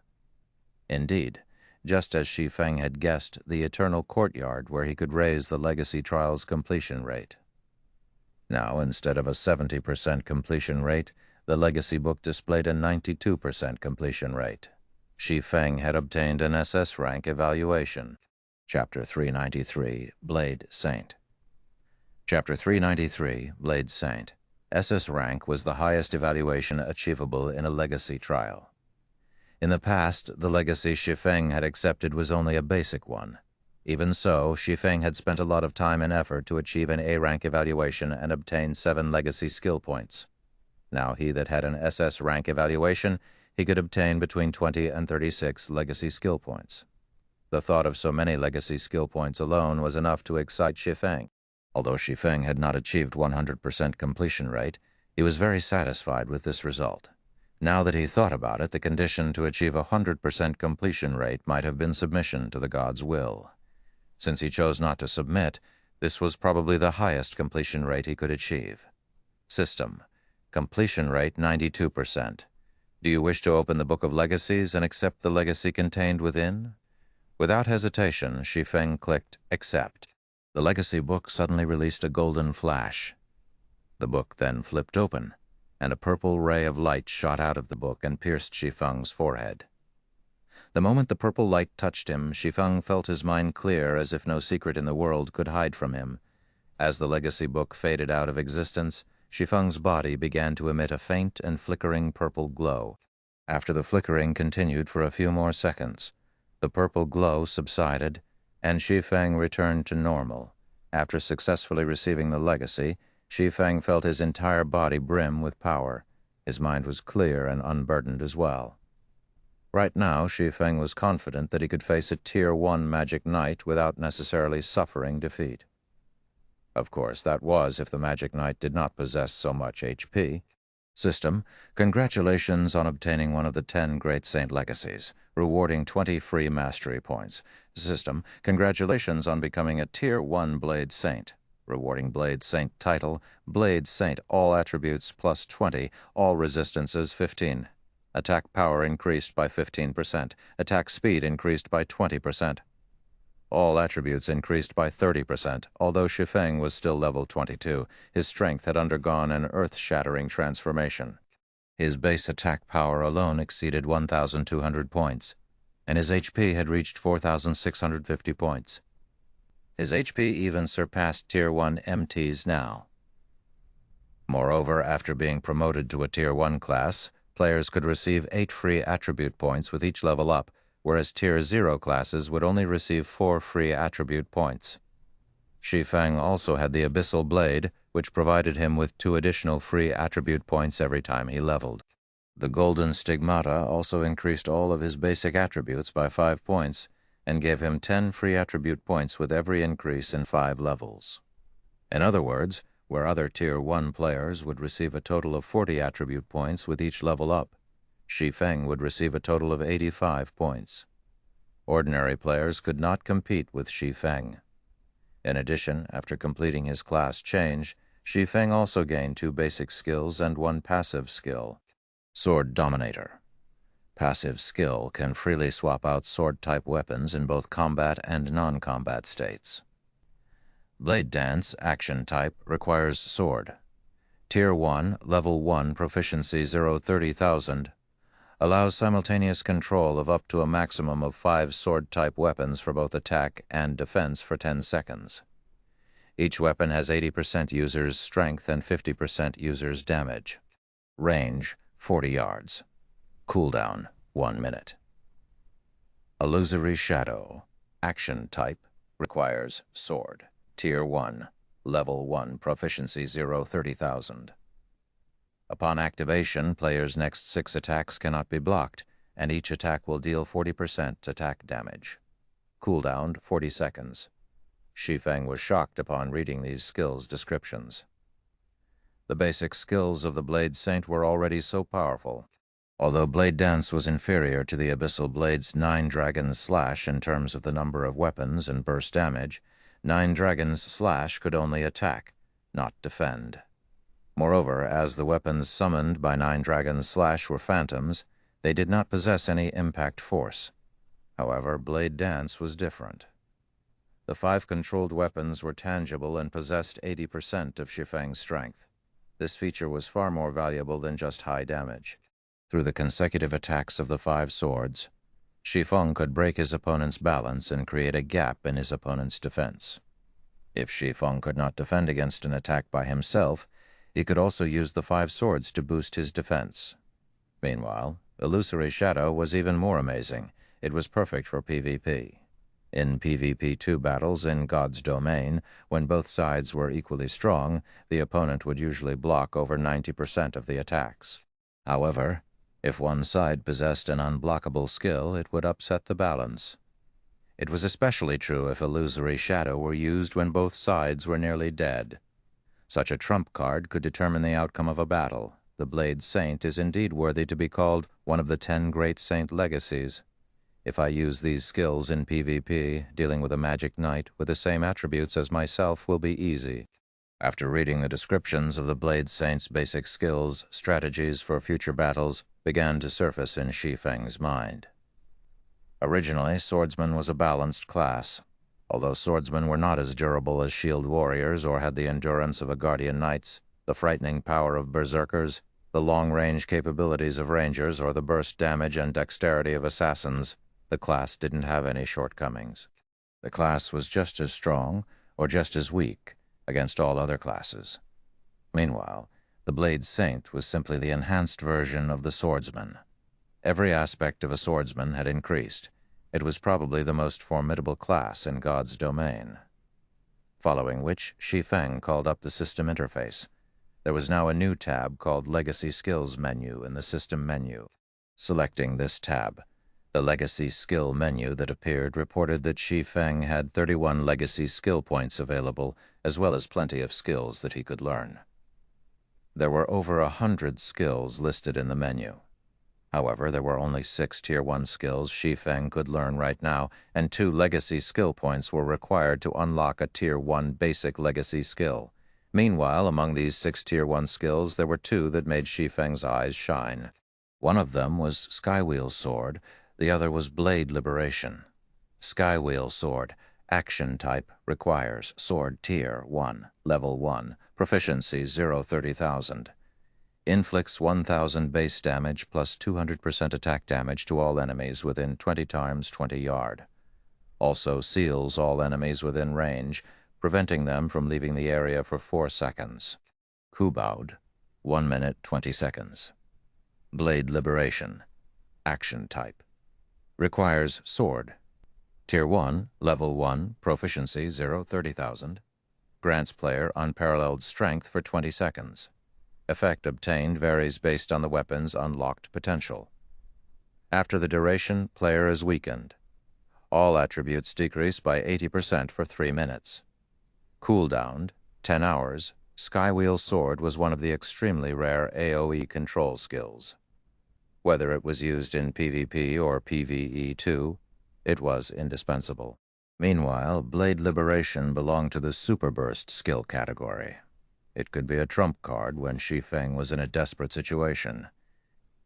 Indeed, just as Shi Feng had guessed, the eternal courtyard where he could raise the legacy trial's completion rate. Now, instead of a 70% completion rate, the legacy book displayed a 92% completion rate. Shi Feng had obtained an SS rank evaluation. Chapter 393, Blade Saint. Chapter 393, Blade Saint. SS rank was the highest evaluation achievable in a legacy trial. In the past, the legacy Shi Feng had accepted was only a basic one. Even so, Shi Feng had spent a lot of time and effort to achieve an A-rank evaluation and obtain 7 legacy skill points. Now he that had an SS rank evaluation, he could obtain between 20 and 36 legacy skill points. The thought of so many legacy skill points alone was enough to excite Shi Feng. Although Shi Feng had not achieved 100% completion rate, he was very satisfied with this result. Now that he thought about it, the condition to achieve 100% completion rate might have been submission to the god's will. Since he chose not to submit, this was probably the highest completion rate he could achieve. System. Completion rate 92%. Do you wish to open the Book of Legacies and accept the legacy contained within? Without hesitation, Shi Feng clicked Accept. The legacy book suddenly released a golden flash. The book then flipped open, and a purple ray of light shot out of the book and pierced Shi Feng's forehead. The moment the purple light touched him, Shi Feng felt his mind clear as if no secret in the world could hide from him. As the legacy book faded out of existence, Shi Feng's body began to emit a faint and flickering purple glow. After the flickering continued for a few more seconds, the purple glow subsided, and Shi Feng returned to normal. After successfully receiving the legacy, Shi Feng felt his entire body brim with power. His mind was clear and unburdened as well. Right now, Shi Feng was confident that he could face a Tier 1 Magic Knight without necessarily suffering defeat. Of course, that was if the Magic Knight did not possess so much HP. System, congratulations on obtaining one of the 10 Great Saint Legacies, rewarding 20 free mastery points. System, congratulations on becoming a Tier 1 Blade Saint, rewarding Blade Saint title, Blade Saint all attributes plus 20, all resistances 15. Attack power increased by 15%. Attack speed increased by 20%. All attributes increased by 30%. Although Shi Feng was still level 22, his strength had undergone an earth-shattering transformation. His base attack power alone exceeded 1,200 points, and his HP had reached 4,650 points. His HP even surpassed Tier 1 MTs now. Moreover, after being promoted to a Tier 1 class, players could receive 8 free attribute points with each level up, whereas Tier 0 classes would only receive 4 free attribute points. Shi Feng also had the Abyssal Blade, which provided him with 2 additional free attribute points every time he leveled. The Golden Stigmata also increased all of his basic attributes by 5 points, and gave him 10 free attribute points with every increase in 5 levels. In other words, where other Tier 1 players would receive a total of 40 attribute points with each level up, Shi Feng would receive a total of 85 points. Ordinary players could not compete with Shi Feng. In addition, after completing his class change, Shi Feng also gained 2 basic skills and 1 passive skill. Sword Dominator. Passive skill can freely swap out sword-type weapons in both combat and non-combat states. Blade Dance, action type, requires sword. Tier 1, Level 1, Proficiency 0-30,000. Allows simultaneous control of up to a maximum of 5 sword-type weapons for both attack and defense for 10 seconds. Each weapon has 80% user's strength and 50% user's damage. Range, 40 yards. Cooldown, 1 minute. Illusory Shadow. Action type. Requires sword. Tier 1. Level 1. Proficiency 0-30,000. Upon activation, players' next 6 attacks cannot be blocked, and each attack will deal 40% attack damage. Cooldown, 40 seconds. Shi Feng was shocked upon reading these skills descriptions. The basic skills of the Blade Saint were already so powerful. Although Blade Dance was inferior to the Abyssal Blade's 9 Dragons Slash in terms of the number of weapons and burst damage, 9 Dragons Slash could only attack, not defend. Moreover, as the weapons summoned by 9 Dragons Slash were phantoms, they did not possess any impact force. However, Blade Dance was different. The 5 controlled weapons were tangible and possessed 80% of Shi Feng's strength. This feature was far more valuable than just high damage. Through the consecutive attacks of the 5 swords, Shi Feng could break his opponent's balance and create a gap in his opponent's defense. If Shi Feng could not defend against an attack by himself, he could also use the 5 swords to boost his defense. Meanwhile, Illusory Shadow was even more amazing. It was perfect for PvP. In PvP 2 battles in God's Domain, when both sides were equally strong, the opponent would usually block over 90% of the attacks. However, if one side possessed an unblockable skill, it would upset the balance. It was especially true if Illusory Shadow were used when both sides were nearly dead. Such a trump card could determine the outcome of a battle. The Blade Saint is indeed worthy to be called one of the 10 great saint legacies. If I use these skills in PvP, dealing with a magic knight with the same attributes as myself will be easy. After reading the descriptions of the Blade Saint's basic skills, strategies for future battles began to surface in Shi Feng's mind. Originally, swordsman was a balanced class. Although swordsmen were not as durable as shield warriors or had the endurance of a guardian knights, the frightening power of berserkers, the long-range capabilities of rangers, or the burst damage and dexterity of assassins, the class didn't have any shortcomings. The class was just as strong, or just as weak, against all other classes. Meanwhile, the Blade Saint was simply the enhanced version of the swordsman. Every aspect of a swordsman had increased. It was probably the most formidable class in God's Domain. Following which, Shi Feng called up the system interface. There was now a new tab called Legacy Skills Menu in the system menu. Selecting this tab, the Legacy Skill menu that appeared reported that Shi Feng had 31 legacy skill points available, as well as plenty of skills that he could learn. There were over 100 skills listed in the menu. However, there were only 6 Tier 1 skills Shi Feng could learn right now, and 2 legacy skill points were required to unlock a Tier 1 basic legacy skill. Meanwhile, among these 6 Tier 1 skills, there were 2 that made Shi Feng's eyes shine. One of them was Skywheel Sword, the other was Blade Liberation. Skywheel Sword, action type, requires Sword Tier 1, Level 1, Proficiency 0-30,000. Inflicts 1,000 base damage plus 200% attack damage to all enemies within 20 times 20 yard. Also seals all enemies within range, preventing them from leaving the area for 4 seconds. Kubaud, 1 minute 20 seconds. Blade Liberation, action type. Requires Sword. Tier 1, Level 1, Proficiency 0-30,000. Grants player unparalleled strength for 20 seconds. Effect obtained varies based on the weapon's unlocked potential. After the duration, player is weakened. All attributes decrease by 80% for 3 minutes. Cooldown, 10 hours. Skywheel Sword was one of the extremely rare AoE control skills. Whether it was used in PvP or PvE2, it was indispensable. Meanwhile, Blade Liberation belonged to the Super Burst skill category. It could be a trump card when Shi Feng was in a desperate situation.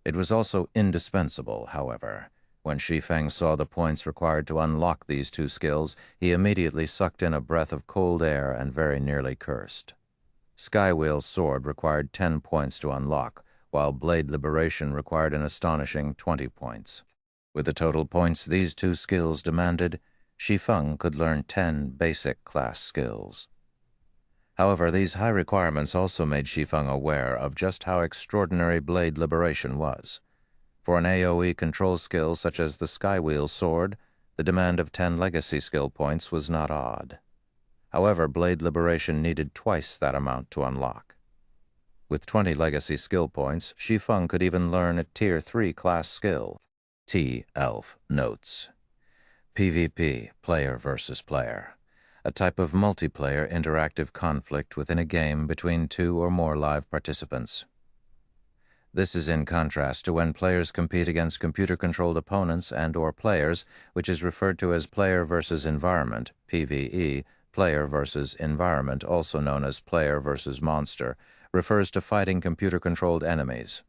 It was also indispensable, however. When Shi Feng saw the points required to unlock these 2 skills, he immediately sucked in a breath of cold air and very nearly cursed. Skywheel Sword required 10 points to unlock, while Blade Liberation required an astonishing 20 points. With the total points these 2 skills demanded, Shi Feng could learn 10 basic class skills. However, these high requirements also made Shi Feng aware of just how extraordinary Blade Liberation was. For an AoE control skill such as the Skywheel Sword, the demand of 10 legacy skill points was not odd. However, Blade Liberation needed twice that amount to unlock. With 20 legacy skill points, Shi Feng could even learn a Tier 3 class skill. T-Elf Notes. PvP, player versus player. A type of multiplayer interactive conflict within a game between 2 or more live participants. This is in contrast to when players compete against computer-controlled opponents and/or players, which is referred to as player versus environment, PvE. Player versus environment, also known as player versus monster, refers to fighting computer-controlled enemies.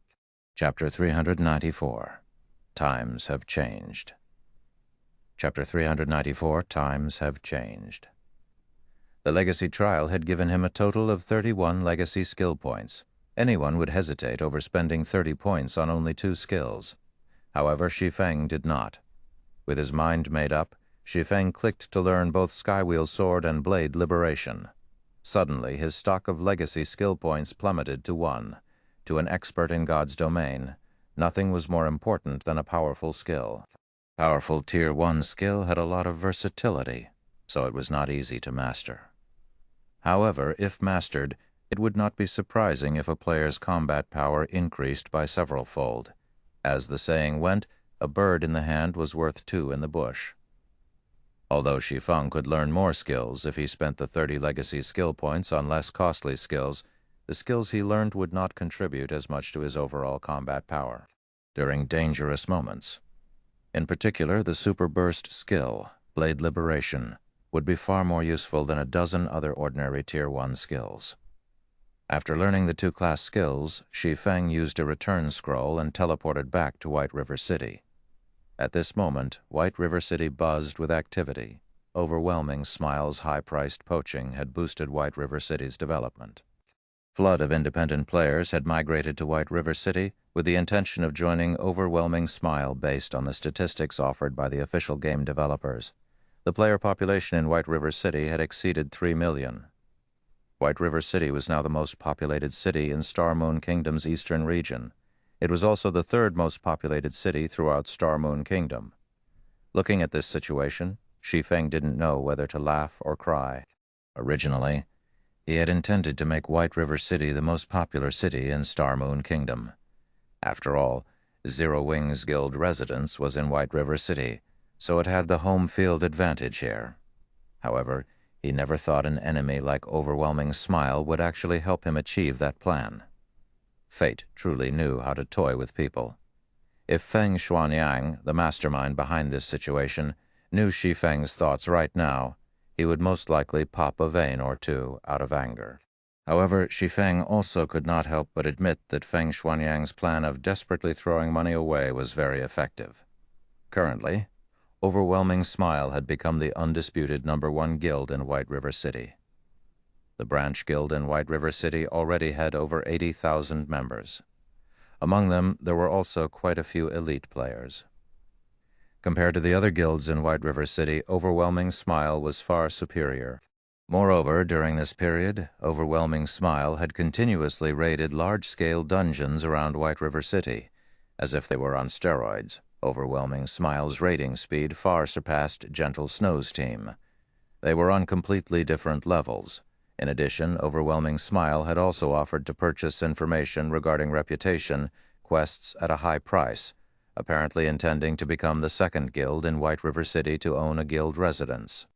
Chapter 394. Times have changed. Chapter 394, Times Have Changed. The legacy trial had given him a total of 31 legacy skill points. Anyone would hesitate over spending 30 points on only 2 skills. However, Shi Feng did not. With his mind made up, Shi Feng clicked to learn both Skywheel Sword and Blade Liberation. Suddenly, his stock of legacy skill points plummeted to 1. To an expert in God's domain, nothing was more important than a powerful skill. Powerful Tier 1 skill had a lot of versatility, so it was not easy to master. However, if mastered, it would not be surprising if a player's combat power increased by several-fold. As the saying went, a bird in the hand was worth 2 in the bush. Although Shi Feng could learn more skills if he spent the 30 legacy skill points on less costly skills, the skills he learned would not contribute as much to his overall combat power during dangerous moments. In particular, the Super Burst skill, Blade Liberation, would be far more useful than a dozen other ordinary Tier 1 skills. After learning the 2-class skills, Shi Feng used a return scroll and teleported back to White River City. At this moment, White River City buzzed with activity. Overwhelming Smile's high-priced poaching had boosted White River City's development. Flood of independent players had migrated to White River City with the intention of joining Overwhelming Smile based on the statistics offered by the official game developers. The player population in White River City had exceeded 3 million. White River City was now the most populated city in Star Moon Kingdom's eastern region. It was also the 3rd most populated city throughout Star Moon Kingdom. Looking at this situation, Shi Feng didn't know whether to laugh or cry. Originally, he had intended to make White River City the most popular city in Star Moon Kingdom. After all, Zero Wings Guild residence was in White River City, so it had the home field advantage here. However, he never thought an enemy like Overwhelming Smile would actually help him achieve that plan. Fate truly knew how to toy with people. If Feng Xuanyang, the mastermind behind this situation, knew Shi Feng's thoughts right now, he would most likely pop a vein or 2 out of anger. However, Shi Feng also could not help but admit that Feng Xuanyang's plan of desperately throwing money away was very effective. Currently, Overwhelming Smile had become the undisputed #1 guild in White River City. The branch guild in White River City already had over 80,000 members. Among them, there were also quite a few elite players. Compared to the other guilds in White River City, Overwhelming Smile was far superior. Moreover, during this period, Overwhelming Smile had continuously raided large-scale dungeons around White River City. As if they were on steroids, Overwhelming Smile's raiding speed far surpassed Gentle Snow's team. They were on completely different levels. In addition, Overwhelming Smile had also offered to purchase information regarding reputation quests at a high price, apparently intending to become the 2nd guild in White River City to own a guild residence.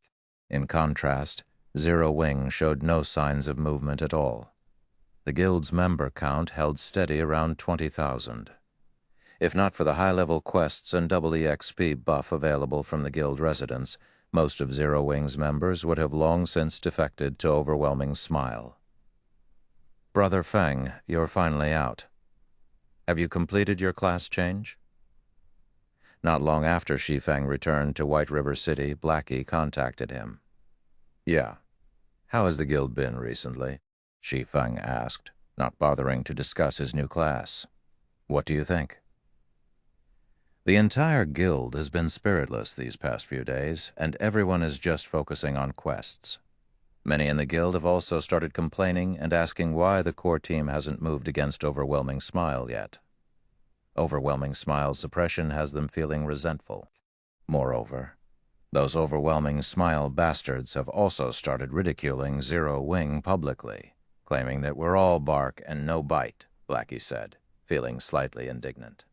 In contrast, Zero Wing showed no signs of movement at all. The guild's member count held steady around 20,000. If not for the high-level quests and double EXP buff available from the guild residence, most of Zero Wing's members would have long since defected to Overwhelming Smile. Brother Feng, you're finally out. Have you completed your class change? Not long after Shi Feng returned to White River City, Blackie contacted him. Yeah. How has the guild been recently? Shi Feng asked, not bothering to discuss his new class. What do you think? The entire guild has been spiritless these past few days, and everyone is just focusing on quests. Many in the guild have also started complaining and asking why the core team hasn't moved against Overwhelming Smile yet. Overwhelming Smile's suppression has them feeling resentful. Moreover, those Overwhelming Smile bastards have also started ridiculing Zero Wing publicly, claiming that we're all bark and no bite, Blackie said, feeling slightly indignant.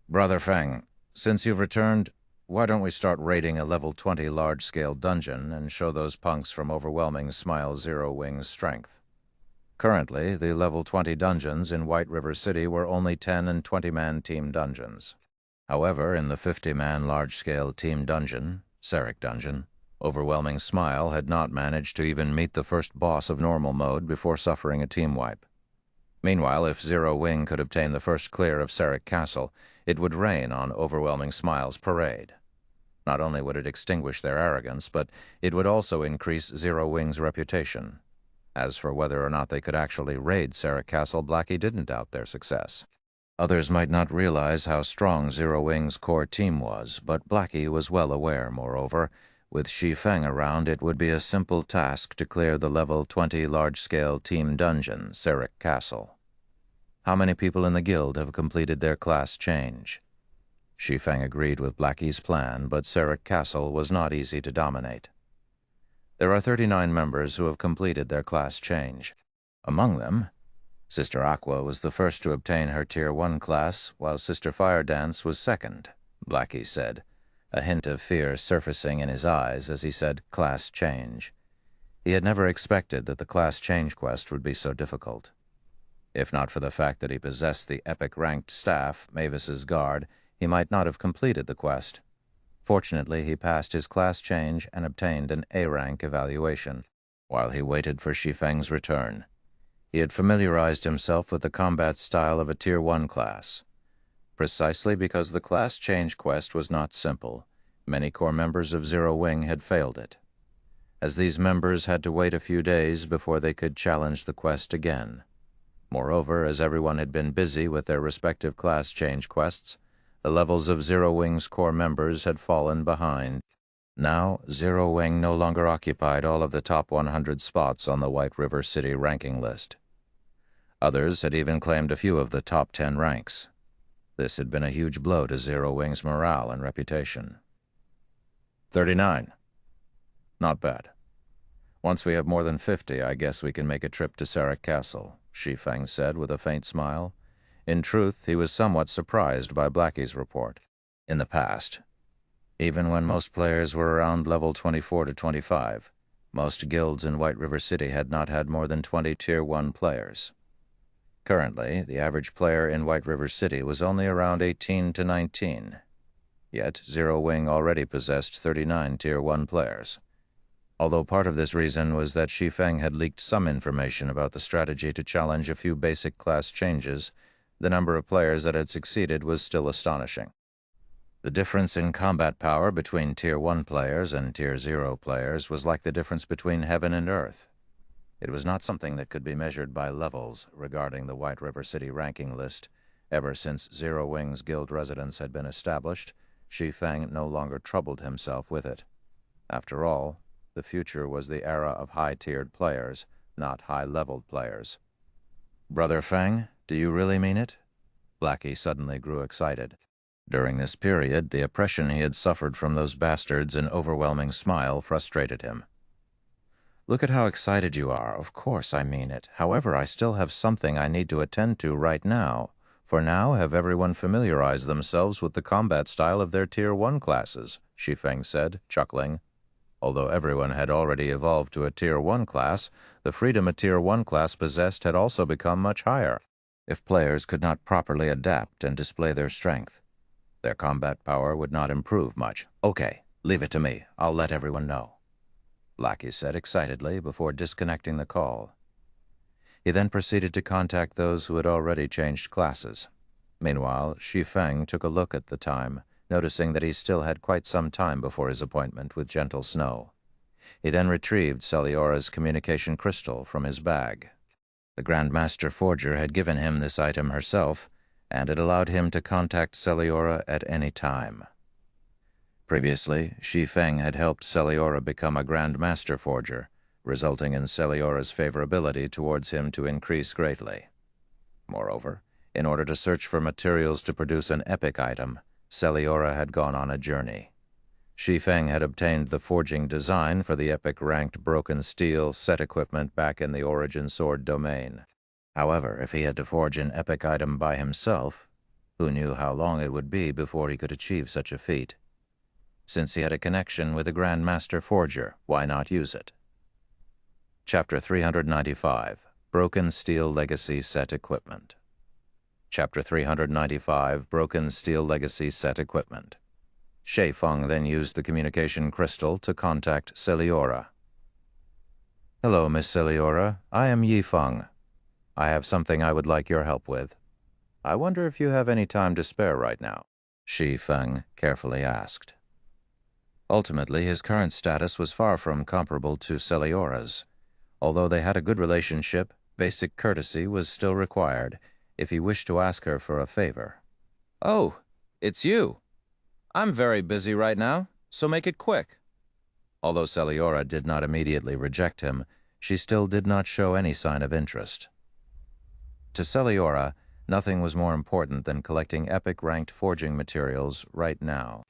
Brother Feng, since you've returned, why don't we start raiding a level 20 large-scale dungeon and show those punks from Overwhelming Smile Zero Wing's strength? Currently, the level 20 dungeons in White River City were only 10 and 20-man team dungeons. However, in the 50-man large-scale team dungeon, Sarek Dungeon, Overwhelming Smile had not managed to even meet the first boss of normal mode before suffering a team wipe. Meanwhile, if Zero Wing could obtain the first clear of Sarek Castle, it would rain on Overwhelming Smile's parade. Not only would it extinguish their arrogance, but it would also increase Zero Wing's reputation. As for whether or not they could actually raid Sarek Castle, Blackie didn't doubt their success. Others might not realize how strong Zero Wing's core team was, but Blackie was well aware, moreover. With Shi Feng around, it would be a simple task to clear the level 20 large-scale team dungeon, Sarek Castle. How many people in the guild have completed their class change? Shi Feng agreed with Blackie's plan, but Sarek Castle was not easy to dominate. There are 39 members who have completed their class change. Among them, Sister Aqua was the first to obtain her Tier 1 class, while Sister Fire Dance was second, Blackie said, a hint of fear surfacing in his eyes as he said class change. He had never expected that the class change quest would be so difficult. If not for the fact that he possessed the epic-ranked staff, Mavis's guard, he might not have completed the quest. Fortunately, he passed his class change and obtained an A-rank evaluation, while he waited for Shi Feng's return. He had familiarized himself with the combat style of a Tier 1 class. Precisely because the class change quest was not simple, many core members of Zero Wing had failed it. As these members had to wait a few days before they could challenge the quest again. Moreover, as everyone had been busy with their respective class change quests, the levels of Zero Wing's core members had fallen behind. Now, Zero Wing no longer occupied all of the top 100 spots on the White River City ranking list. Others had even claimed a few of the top 10 ranks. This had been a huge blow to Zero Wing's morale and reputation. 39. Not bad. Once we have more than 50, I guess we can make a trip to Sarek Castle, Shi Feng said with a faint smile. In truth, he was somewhat surprised by Blackie's report. In the past, even when most players were around level 24 to 25, most guilds in White River City had not had more than 20 Tier 1 players. Currently, the average player in White River City was only around 18 to 19. Yet, Zero Wing already possessed 39 Tier 1 players. Although part of this reason was that Shi Feng had leaked some information about the strategy to challenge a few basic class changes, the number of players that had succeeded was still astonishing. The difference in combat power between Tier 1 players and Tier 0 players was like the difference between heaven and earth. It was not something that could be measured by levels regarding the White River City ranking list. Ever since Zero Wing's guild residence had been established, Shi Feng no longer troubled himself with it. After all, the future was the era of high-tiered players, not high-leveled players. Brother Feng, do you really mean it? Blackie suddenly grew excited. During this period, the oppression he had suffered from those bastards in overwhelming smile frustrated him. Look at how excited you are. Of course I mean it. However, I still have something I need to attend to right now. For now, have everyone familiarized themselves with the combat style of their Tier 1 classes, Shi Feng said, chuckling. Although everyone had already evolved to a Tier 1 class, the freedom a Tier 1 class possessed had also become much higher. If players could not properly adapt and display their strength, their combat power would not improve much. Okay, leave it to me. I'll let everyone know, Blackie said excitedly before disconnecting the call. He then proceeded to contact those who had already changed classes. Meanwhile, Shi Feng took a look at the time, noticing that he still had quite some time before his appointment with Gentle Snow. He then retrieved Celiora's communication crystal from his bag. The Grand Master Forger had given him this item herself, and it allowed him to contact Celiora at any time. Previously, Shi Feng had helped Celiora become a Grand Master Forger, resulting in Celiora's favorability towards him to increase greatly. Moreover, in order to search for materials to produce an epic item, Celiora had gone on a journey. Shi Feng had obtained the forging design for the epic-ranked broken steel set equipment back in the Origin Sword domain. However, if he had to forge an epic item by himself, who knew how long it would be before he could achieve such a feat? Since he had a connection with a Grand Master Forger, why not use it? Chapter 395, Broken Steel Legacy Set Equipment. Chapter 395, Broken Steel Legacy Set Equipment. Shi Feng then used the communication crystal to contact Celiora. Hello, Miss Celiora. I am Yi Feng. I have something I would like your help with. I wonder if you have any time to spare right now, Shi Feng carefully asked. Ultimately, his current status was far from comparable to Celiora's. Although they had a good relationship, basic courtesy was still required if he wished to ask her for a favor. "Oh, it's you. I'm very busy right now, so make it quick." Although Celiora did not immediately reject him, she still did not show any sign of interest. To Celiora, nothing was more important than collecting epic-ranked forging materials right now.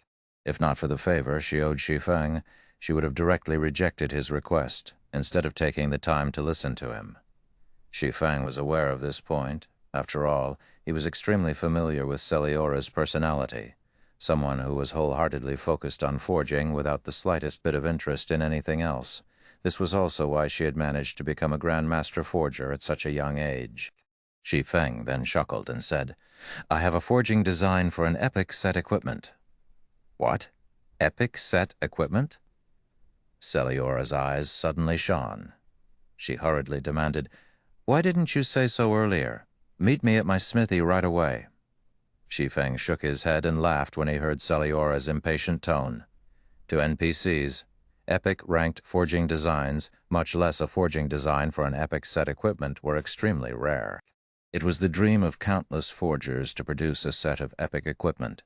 If not for the favor she owed Shi Feng, she would have directly rejected his request, instead of taking the time to listen to him. Shi Feng was aware of this point. After all, he was extremely familiar with Celiora's personality, someone who was wholeheartedly focused on forging without the slightest bit of interest in anything else. This was also why she had managed to become a Grandmaster Forger at such a young age. Shi Feng then chuckled and said, "I have a forging design for an epic set equipment." "What? Epic set equipment?" Celiora's eyes suddenly shone. She hurriedly demanded, "Why didn't you say so earlier? Meet me at my smithy right away." Shi Feng shook his head and laughed when he heard Celiora's impatient tone. To NPCs, epic-ranked forging designs, much less a forging design for an epic set equipment, were extremely rare. It was the dream of countless forgers to produce a set of epic equipment.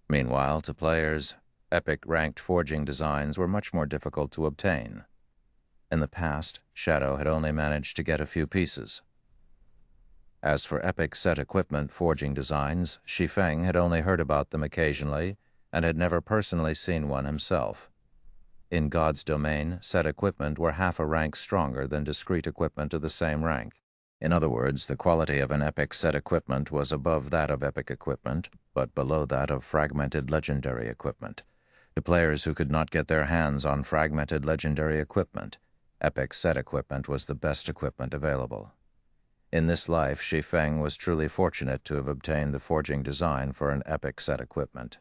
Meanwhile, to players, epic-ranked forging designs were much more difficult to obtain. In the past, Shadow had only managed to get a few pieces. As for epic set equipment forging designs, Shi Feng had only heard about them occasionally and had never personally seen one himself. In God's domain, set equipment were half a rank stronger than discrete equipment of the same rank. In other words, the quality of an epic set equipment was above that of epic equipment, but below that of fragmented legendary equipment. To players who could not get their hands on fragmented legendary equipment, epic set equipment was the best equipment available. In this life, Shi Feng was truly fortunate to have obtained the forging design for an epic set equipment.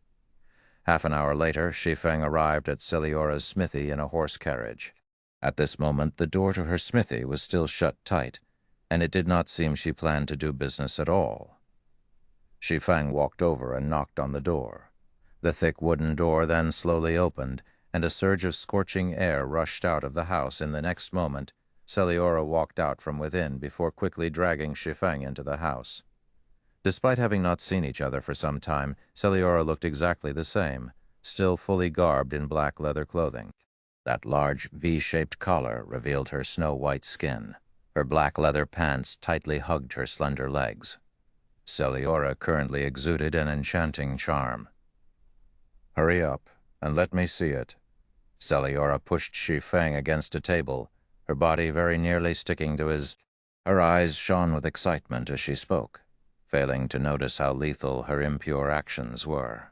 Half an hour later, Shi Feng arrived at Celiora's smithy in a horse carriage. At this moment, the door to her smithy was still shut tight, and it did not seem she planned to do business at all. Shi Feng walked over and knocked on the door. The thick wooden door then slowly opened, and a surge of scorching air rushed out of the house. In the next moment, Celiora walked out from within before quickly dragging Shi Feng into the house. Despite having not seen each other for some time, Celiora looked exactly the same, still fully garbed in black leather clothing. That large V-shaped collar revealed her snow-white skin. Her black leather pants tightly hugged her slender legs. Celiora currently exuded an enchanting charm. "Hurry up, and let me see it." Celiora pushed Shi Feng against a table, her body very nearly sticking to his. Her eyes shone with excitement as she spoke, failing to notice how lethal her impure actions were.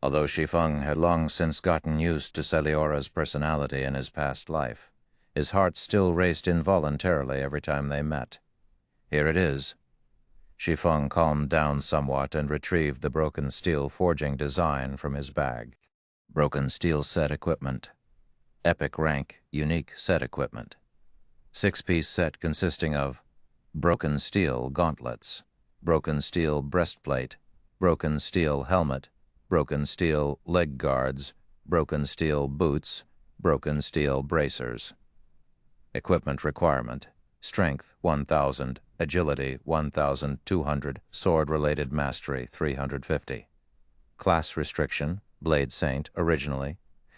Although Shi Feng had long since gotten used to Celiora's personality in his past life, his heart still raced involuntarily every time they met. "Here it is." Shi Feng calmed down somewhat and retrieved the broken steel forging design from his bag. Broken steel set equipment. Epic rank, unique set equipment. 6-piece set consisting of broken steel gauntlets, broken steel breastplate, broken steel helmet, broken steel leg guards, broken steel boots, broken steel bracers. Equipment requirement: strength 1,000, agility 1,200, sword-related mastery 350. Class restriction: Blade Saint originally.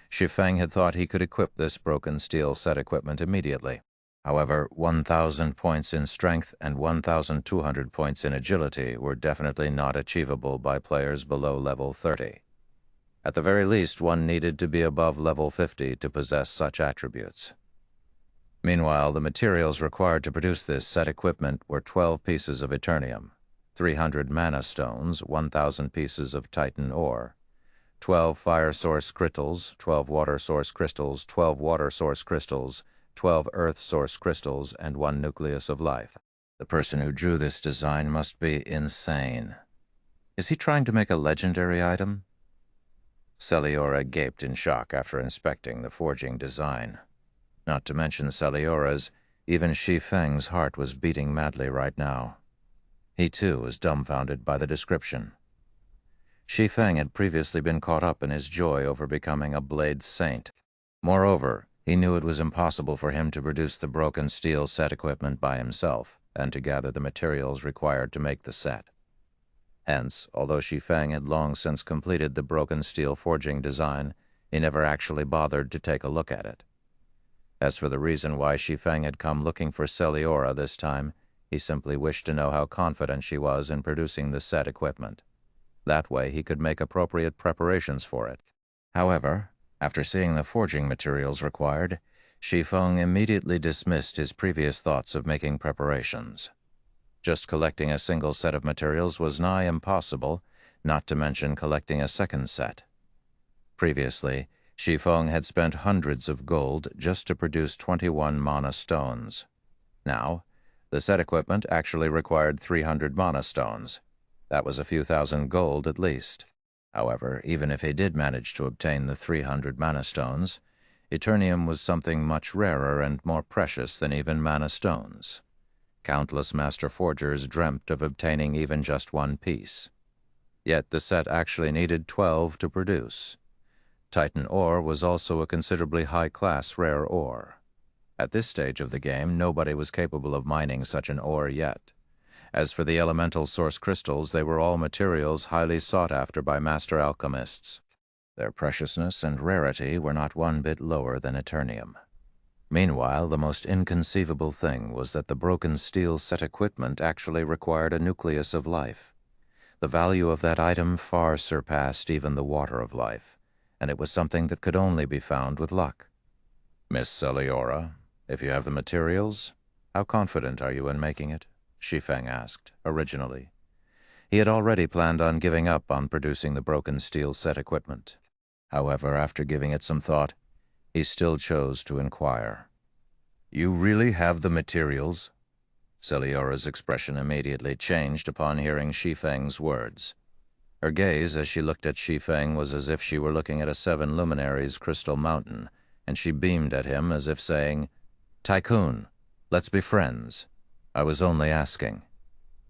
Shi Feng had thought he could equip this broken steel set equipment immediately. However, 1,000 points in strength and 1,200 points in agility were definitely not achievable by players below level 30. At the very least, one needed to be above level 50 to possess such attributes. Meanwhile, the materials required to produce this set equipment were 12 pieces of Eternium, 300 mana stones, 1,000 pieces of Titan ore, 12 fire source crystals, 12 water source crystals, 12 water source crystals, 12 earth source crystals, and 1 nucleus of life. The person who drew this design must be insane. Is he trying to make a legendary item? Celiora gaped in shock after inspecting the forging design. Not to mention Celiora's, even Shi Feng's heart was beating madly right now. He too was dumbfounded by the description. Shi Feng had previously been caught up in his joy over becoming a blade saint. Moreover, he knew it was impossible for him to produce the broken steel set equipment by himself and to gather the materials required to make the set. Hence, although Shi Feng had long since completed the broken steel forging design, he never actually bothered to take a look at it. As for the reason why Shi Feng had come looking for Celiora this time, he simply wished to know how confident she was in producing the set equipment. That way he could make appropriate preparations for it. However, after seeing the forging materials required, Shi Feng immediately dismissed his previous thoughts of making preparations. Just collecting a single set of materials was nigh impossible, not to mention collecting a second set. Previously, Shi Feng had spent hundreds of gold just to produce 21 mana stones. Now, the set equipment actually required 300 mana stones. That was a few thousand gold at least. However, even if he did manage to obtain the 300 mana stones, Eternium was something much rarer and more precious than even mana stones. Countless master forgers dreamt of obtaining even just one piece. Yet the set actually needed 12 to produce. Titan ore was also a considerably high-class rare ore. At this stage of the game, nobody was capable of mining such an ore yet. As for the elemental source crystals, they were all materials highly sought after by master alchemists. Their preciousness and rarity were not one bit lower than Eternium. Meanwhile, the most inconceivable thing was that the broken steel set equipment actually required a nucleus of life. The value of that item far surpassed even the water of life, and it was something that could only be found with luck. Miss Celiora, if you have the materials, how confident are you in making it? Shi Feng asked, originally. He had already planned on giving up on producing the broken steel set equipment. However, after giving it some thought, he still chose to inquire. You really have the materials? Celiora's expression immediately changed upon hearing Shi Feng's words. Her gaze as she looked at Shi Feng was as if she were looking at a seven luminaries crystal mountain, and she beamed at him as if saying, Tycoon, let's be friends. I was only asking.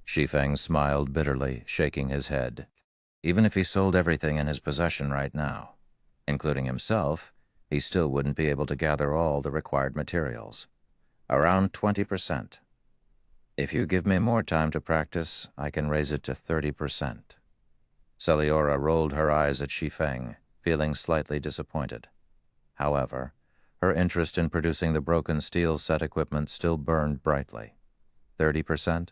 Shi Feng smiled bitterly, shaking his head. Even if he sold everything in his possession right now, including himself, he still wouldn't be able to gather all the required materials. Around 20%. If you give me more time to practice, I can raise it to 30%. Celiora rolled her eyes at Shi Feng, feeling slightly disappointed. However, her interest in producing the broken steel set equipment still burned brightly. 30%?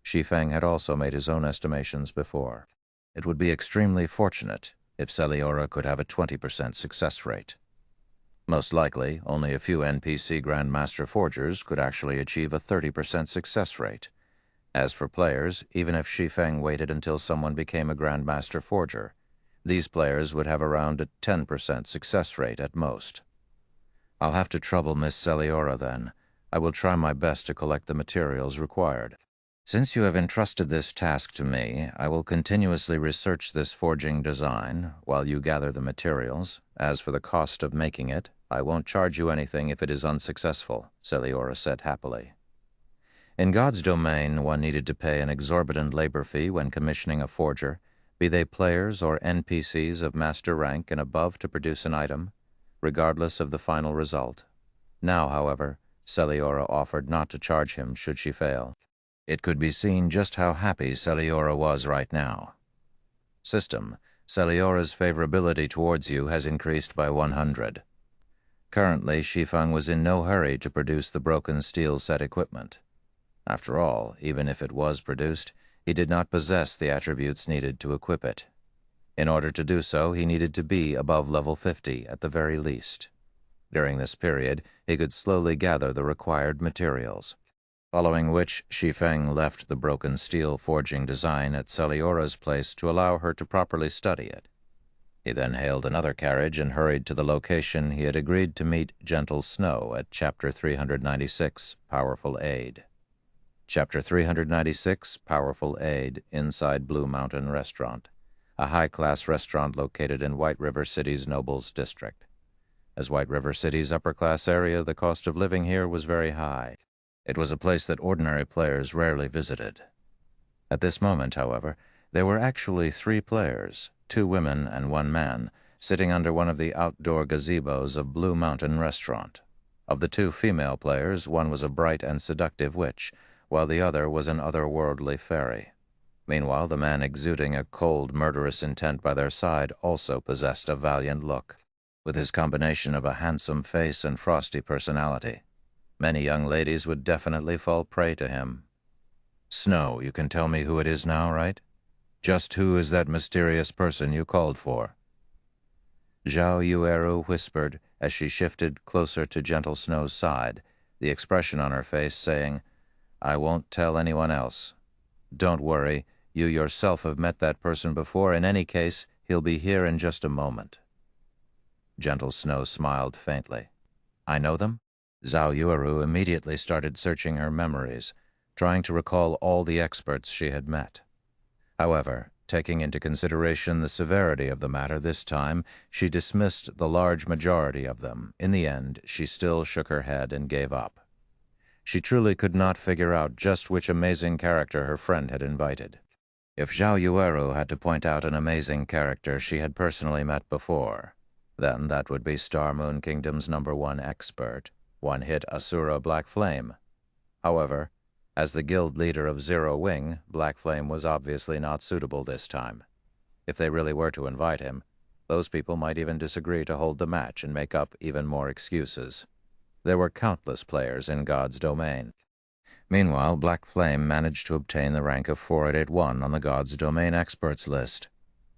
Shi Feng had also made his own estimations before. It would be extremely fortunate if Celiora could have a 20% success rate. Most likely, only a few NPC Grandmaster Forgers could actually achieve a 30% success rate. As for players, even if Shi Feng waited until someone became a Grandmaster Forger, these players would have around a 10% success rate at most. I'll have to trouble Miss Celiora then. I will try my best to collect the materials required. Since you have entrusted this task to me, I will continuously research this forging design while you gather the materials. As for the cost of making it, I won't charge you anything if it is unsuccessful, Celiora said happily. In God's domain, one needed to pay an exorbitant labor fee when commissioning a forger, be they players or NPCs of master rank and above to produce an item, regardless of the final result. Now, however, Celiora offered not to charge him should she fail. It could be seen just how happy Celiora was right now. System, Celiora's favorability towards you has increased by 100. Currently, Shi Feng was in no hurry to produce the broken steel set equipment. After all, even if it was produced, he did not possess the attributes needed to equip it. In order to do so, he needed to be above level 50 at the very least. During this period, he could slowly gather the required materials. Following which, Shi Feng left the broken steel forging design at Celiora's place to allow her to properly study it. He then hailed another carriage and hurried to the location he had agreed to meet Gentle Snow at Chapter 396, Powerful Aid. Chapter 396, Powerful Aid, inside Blue Mountain Restaurant, a high-class restaurant located in White River City's Nobles District. As White River City's upper-class area, the cost of living here was very high. It was a place that ordinary players rarely visited. At this moment, however, There were actually 3 players, 2 women and 1 man, sitting under one of the outdoor gazebos of Blue Mountain Restaurant. Of the 2 female players, one was a bright and seductive witch, while the other was an otherworldly fairy. Meanwhile, the man exuding a cold, murderous intent by their side also possessed a valiant look, with his combination of a handsome face and frosty personality. Many young ladies would definitely fall prey to him. Snow, you can tell me who it is now, right? Just who is that mysterious person you called for? Zhao Yueru whispered as she shifted closer to Gentle Snow's side, the expression on her face saying, "I won't tell anyone else. Don't worry, you yourself have met that person before. In any case, he'll be here in just a moment." Gentle Snow smiled faintly. "I know them?" Zhao Yueru immediately started searching her memories, trying to recall all the experts she had met. However, taking into consideration the severity of the matter this time, she dismissed the large majority of them. In the end, she still shook her head and gave up. She truly could not figure out just which amazing character her friend had invited. If Zhao Yueru had to point out an amazing character she had personally met before, then that would be Star Moon Kingdom's #1 expert, one-hit Asura Black Flame. However, as the guild leader of Zero Wing, Black Flame was obviously not suitable this time. If they really were to invite him, those people might even disagree to hold the match and make up even more excuses. There were countless players in God's domain. Meanwhile, Black Flame managed to obtain the rank of 4881 on the God's Domain experts list,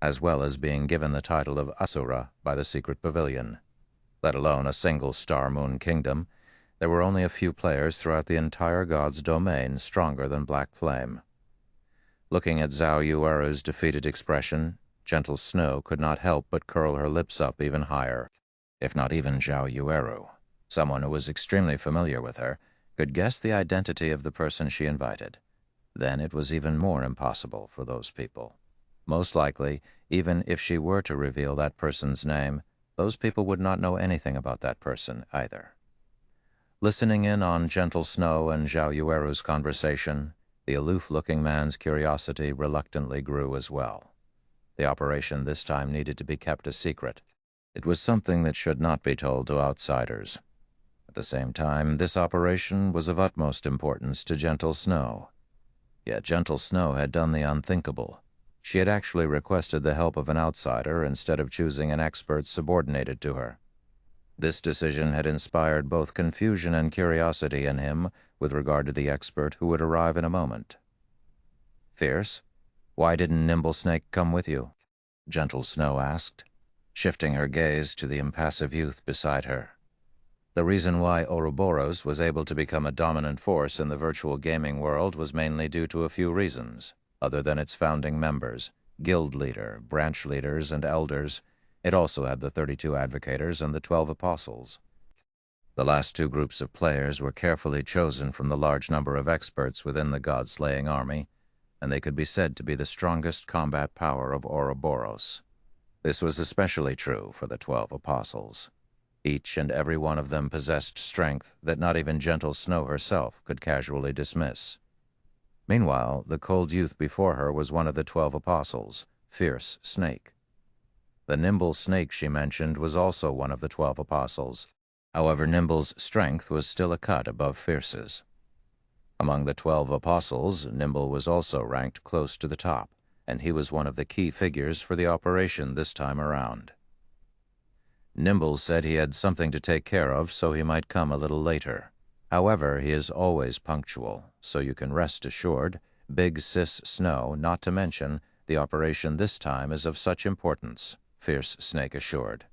as well as being given the title of Asura by the Secret Pavilion. Let alone a single Star Moon Kingdom, there were only a few players throughout the entire God's Domain stronger than Black Flame. Looking at Zhao Yueru's defeated expression, Gentle Snow could not help but curl her lips up even higher. If not even Zhao Yueru, someone who was extremely familiar with her, could guess the identity of the person she invited. Then it was even more impossible for those people. Most likely, even if she were to reveal that person's name, those people would not know anything about that person either. Listening in on Gentle Snow and Zhao Yueru's conversation, the aloof-looking man's curiosity reluctantly grew as well. The operation this time needed to be kept a secret. It was something that should not be told to outsiders. At the same time, this operation was of utmost importance to Gentle Snow. Yet Gentle Snow had done the unthinkable. She had actually requested the help of an outsider instead of choosing an expert subordinated to her. This decision had inspired both confusion and curiosity in him with regard to the expert who would arrive in a moment. "Fierce, why didn't Nimble Snake come with you?" Gentle Snow asked, shifting her gaze to the impassive youth beside her. The reason why Ouroboros was able to become a dominant force in the virtual gaming world was mainly due to a few reasons, other than its founding members, guild leader, branch leaders, and elders. It also had the 32 advocators and the 12 apostles. The last 2 groups of players were carefully chosen from the large number of experts within the god-slaying army, and they could be said to be the strongest combat power of Ouroboros. This was especially true for the 12 apostles. Each and every one of them possessed strength that not even Gentle Snow herself could casually dismiss. Meanwhile, the cold youth before her was one of the 12 apostles, Fierce Snake. The Nimble Snake she mentioned was also one of the 12 apostles. However, Nimble's strength was still a cut above Fierce's. Among the 12 apostles, Nimble was also ranked close to the top, and he was one of the key figures for the operation this time around. Nimble said he had something to take care of, so he might come a little later. However, he is always punctual, so you can rest assured, Big Sis Snow, not to mention, the operation this time is of such importance, Fierce Snake assured.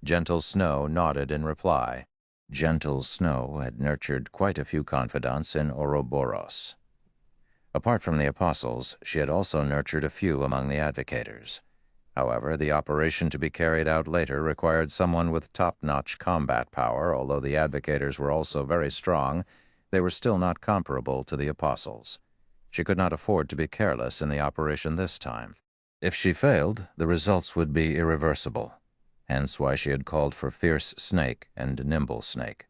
Gentle Snow nodded in reply. Gentle Snow had nurtured quite a few confidants in Ouroboros. Apart from the apostles, she had also nurtured a few among the advocators. However, the operation to be carried out later required someone with top-notch combat power. Although the advocators were also very strong, they were still not comparable to the apostles. She could not afford to be careless in the operation this time. If she failed, the results would be irreversible, hence why she had called for Fierce Snake and Nimble Snake.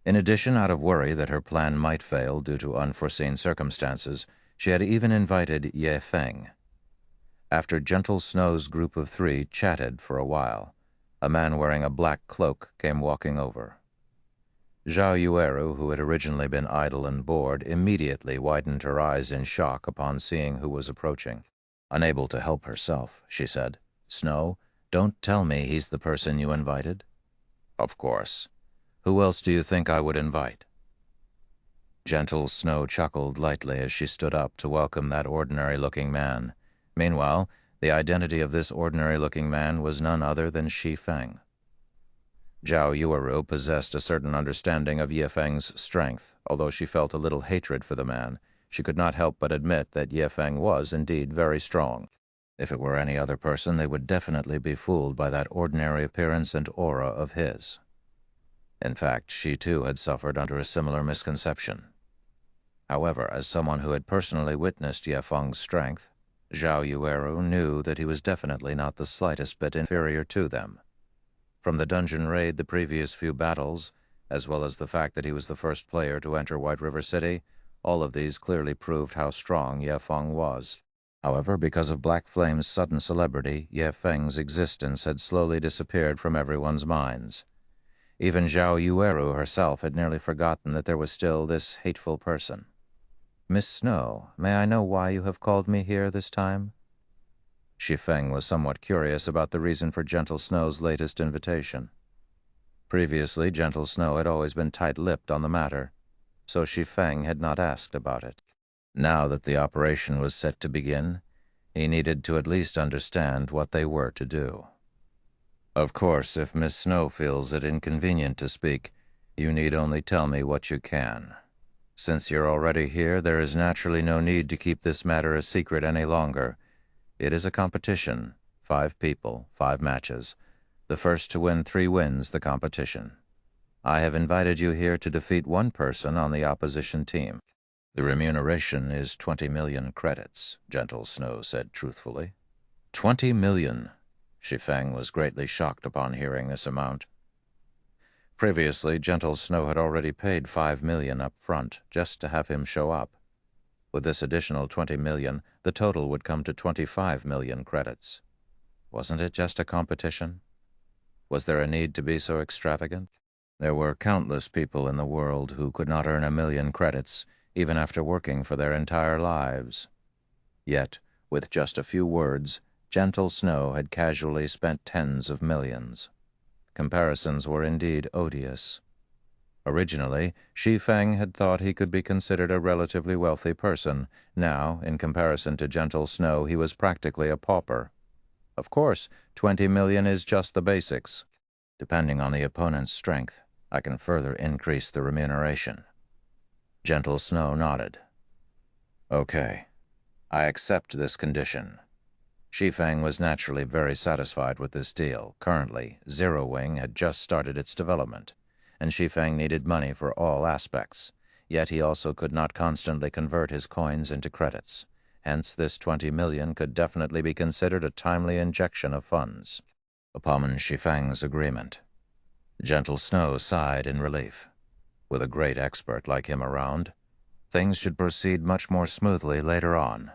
In addition, out of worry that her plan might fail due to unforeseen circumstances, She had even invited Ye Feng. After Gentle Snow's group of three chatted for a while, a man wearing a black cloak came walking over. Zhao Yueru, who had originally been idle and bored, immediately widened her eyes in shock upon seeing who was approaching. Unable to help herself, she said, "Snow, don't tell me he's the person you invited." "Of course. Who else do you think I would invite?" Gentle Snow chuckled lightly as she stood up to welcome that ordinary-looking man. Meanwhile, the identity of this ordinary-looking man was none other than Shi Feng. Zhao Yueru possessed a certain understanding of Ye Feng's strength. Although she felt a little hatred for the man, she could not help but admit that Ye Feng was indeed very strong. If it were any other person, they would definitely be fooled by that ordinary appearance and aura of his. In fact, she too had suffered under a similar misconception. However, as someone who had personally witnessed Ye Feng's strength, Zhao Yueru knew that he was definitely not the slightest bit inferior to them. From the dungeon raid the previous few battles, as well as the fact that he was the first player to enter White River City, all of these clearly proved how strong Ye Feng was. However, because of Black Flame's sudden celebrity, Ye Feng's existence had slowly disappeared from everyone's minds. Even Zhao Yueru herself had nearly forgotten that there was still this hateful person. "Miss Snow, may I know why you have called me here this time?" Shi Feng was somewhat curious about the reason for Gentle Snow's latest invitation. Previously, Gentle Snow had always been tight-lipped on the matter, so Shi Feng had not asked about it. Now that the operation was set to begin, he needed to at least understand what they were to do. "Of course, if Miss Snow feels it inconvenient to speak, you need only tell me what you can. Since you're already here, there is naturally no need to keep this matter a secret any longer. It is a competition. 5 people, 5 matches. The first to win 3 wins the competition. I have invited you here to defeat one person on the opposition team. The remuneration is 20 million credits," Gentle Snow said truthfully. 20 million! Shi Feng was greatly shocked upon hearing this amount. Previously, Gentle Snow had already paid 5 million up front just to have him show up. With this additional 20 million, the total would come to 25 million credits. Wasn't it just a competition? Was there a need to be so extravagant? There were countless people in the world who could not earn 1 million credits, even after working for their entire lives. Yet, with just a few words, Gentle Snow had casually spent tens of millions. Comparisons were indeed odious. Originally, Shi Feng had thought he could be considered a relatively wealthy person. Now, in comparison to Gentle Snow, he was practically a pauper. Of course, 20 million is just the basics. Depending on the opponent's strength, I can further increase the remuneration. Gentle Snow nodded. "Okay, I accept this condition." Shi Feng was naturally very satisfied with this deal. Currently, Zero Wing had just started its development, and Shi Feng needed money for all aspects. Yet he also could not constantly convert his coins into credits. Hence, this 20 million could definitely be considered a timely injection of funds. Upon Shi Feng's agreement, Gentle Snow sighed in relief. With a great expert like him around, things should proceed much more smoothly later on.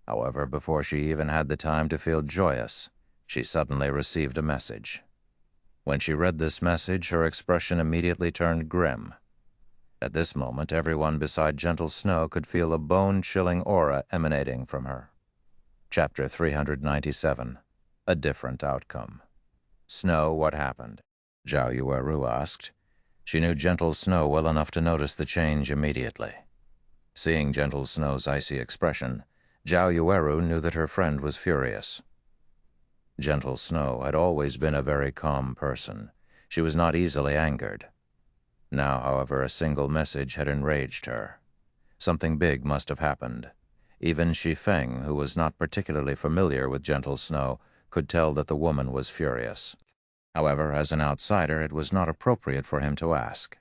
However, before she even had the time to feel joyous, she suddenly received a message. When she read this message, her expression immediately turned grim. At this moment, everyone beside Gentle Snow could feel a bone-chilling aura emanating from her. Chapter 397. A Different Outcome. "Snow, what happened?" Zhao Yueru asked. She knew Gentle Snow well enough to notice the change immediately. Seeing Gentle Snow's icy expression, Zhao Yueru knew that her friend was furious. Gentle Snow had always been a very calm person. She was not easily angered. Now, however, a single message had enraged her. Something big must have happened. Even Shi Feng, who was not particularly familiar with Gentle Snow, could tell that the woman was furious. However, as an outsider, it was not appropriate for him to ask.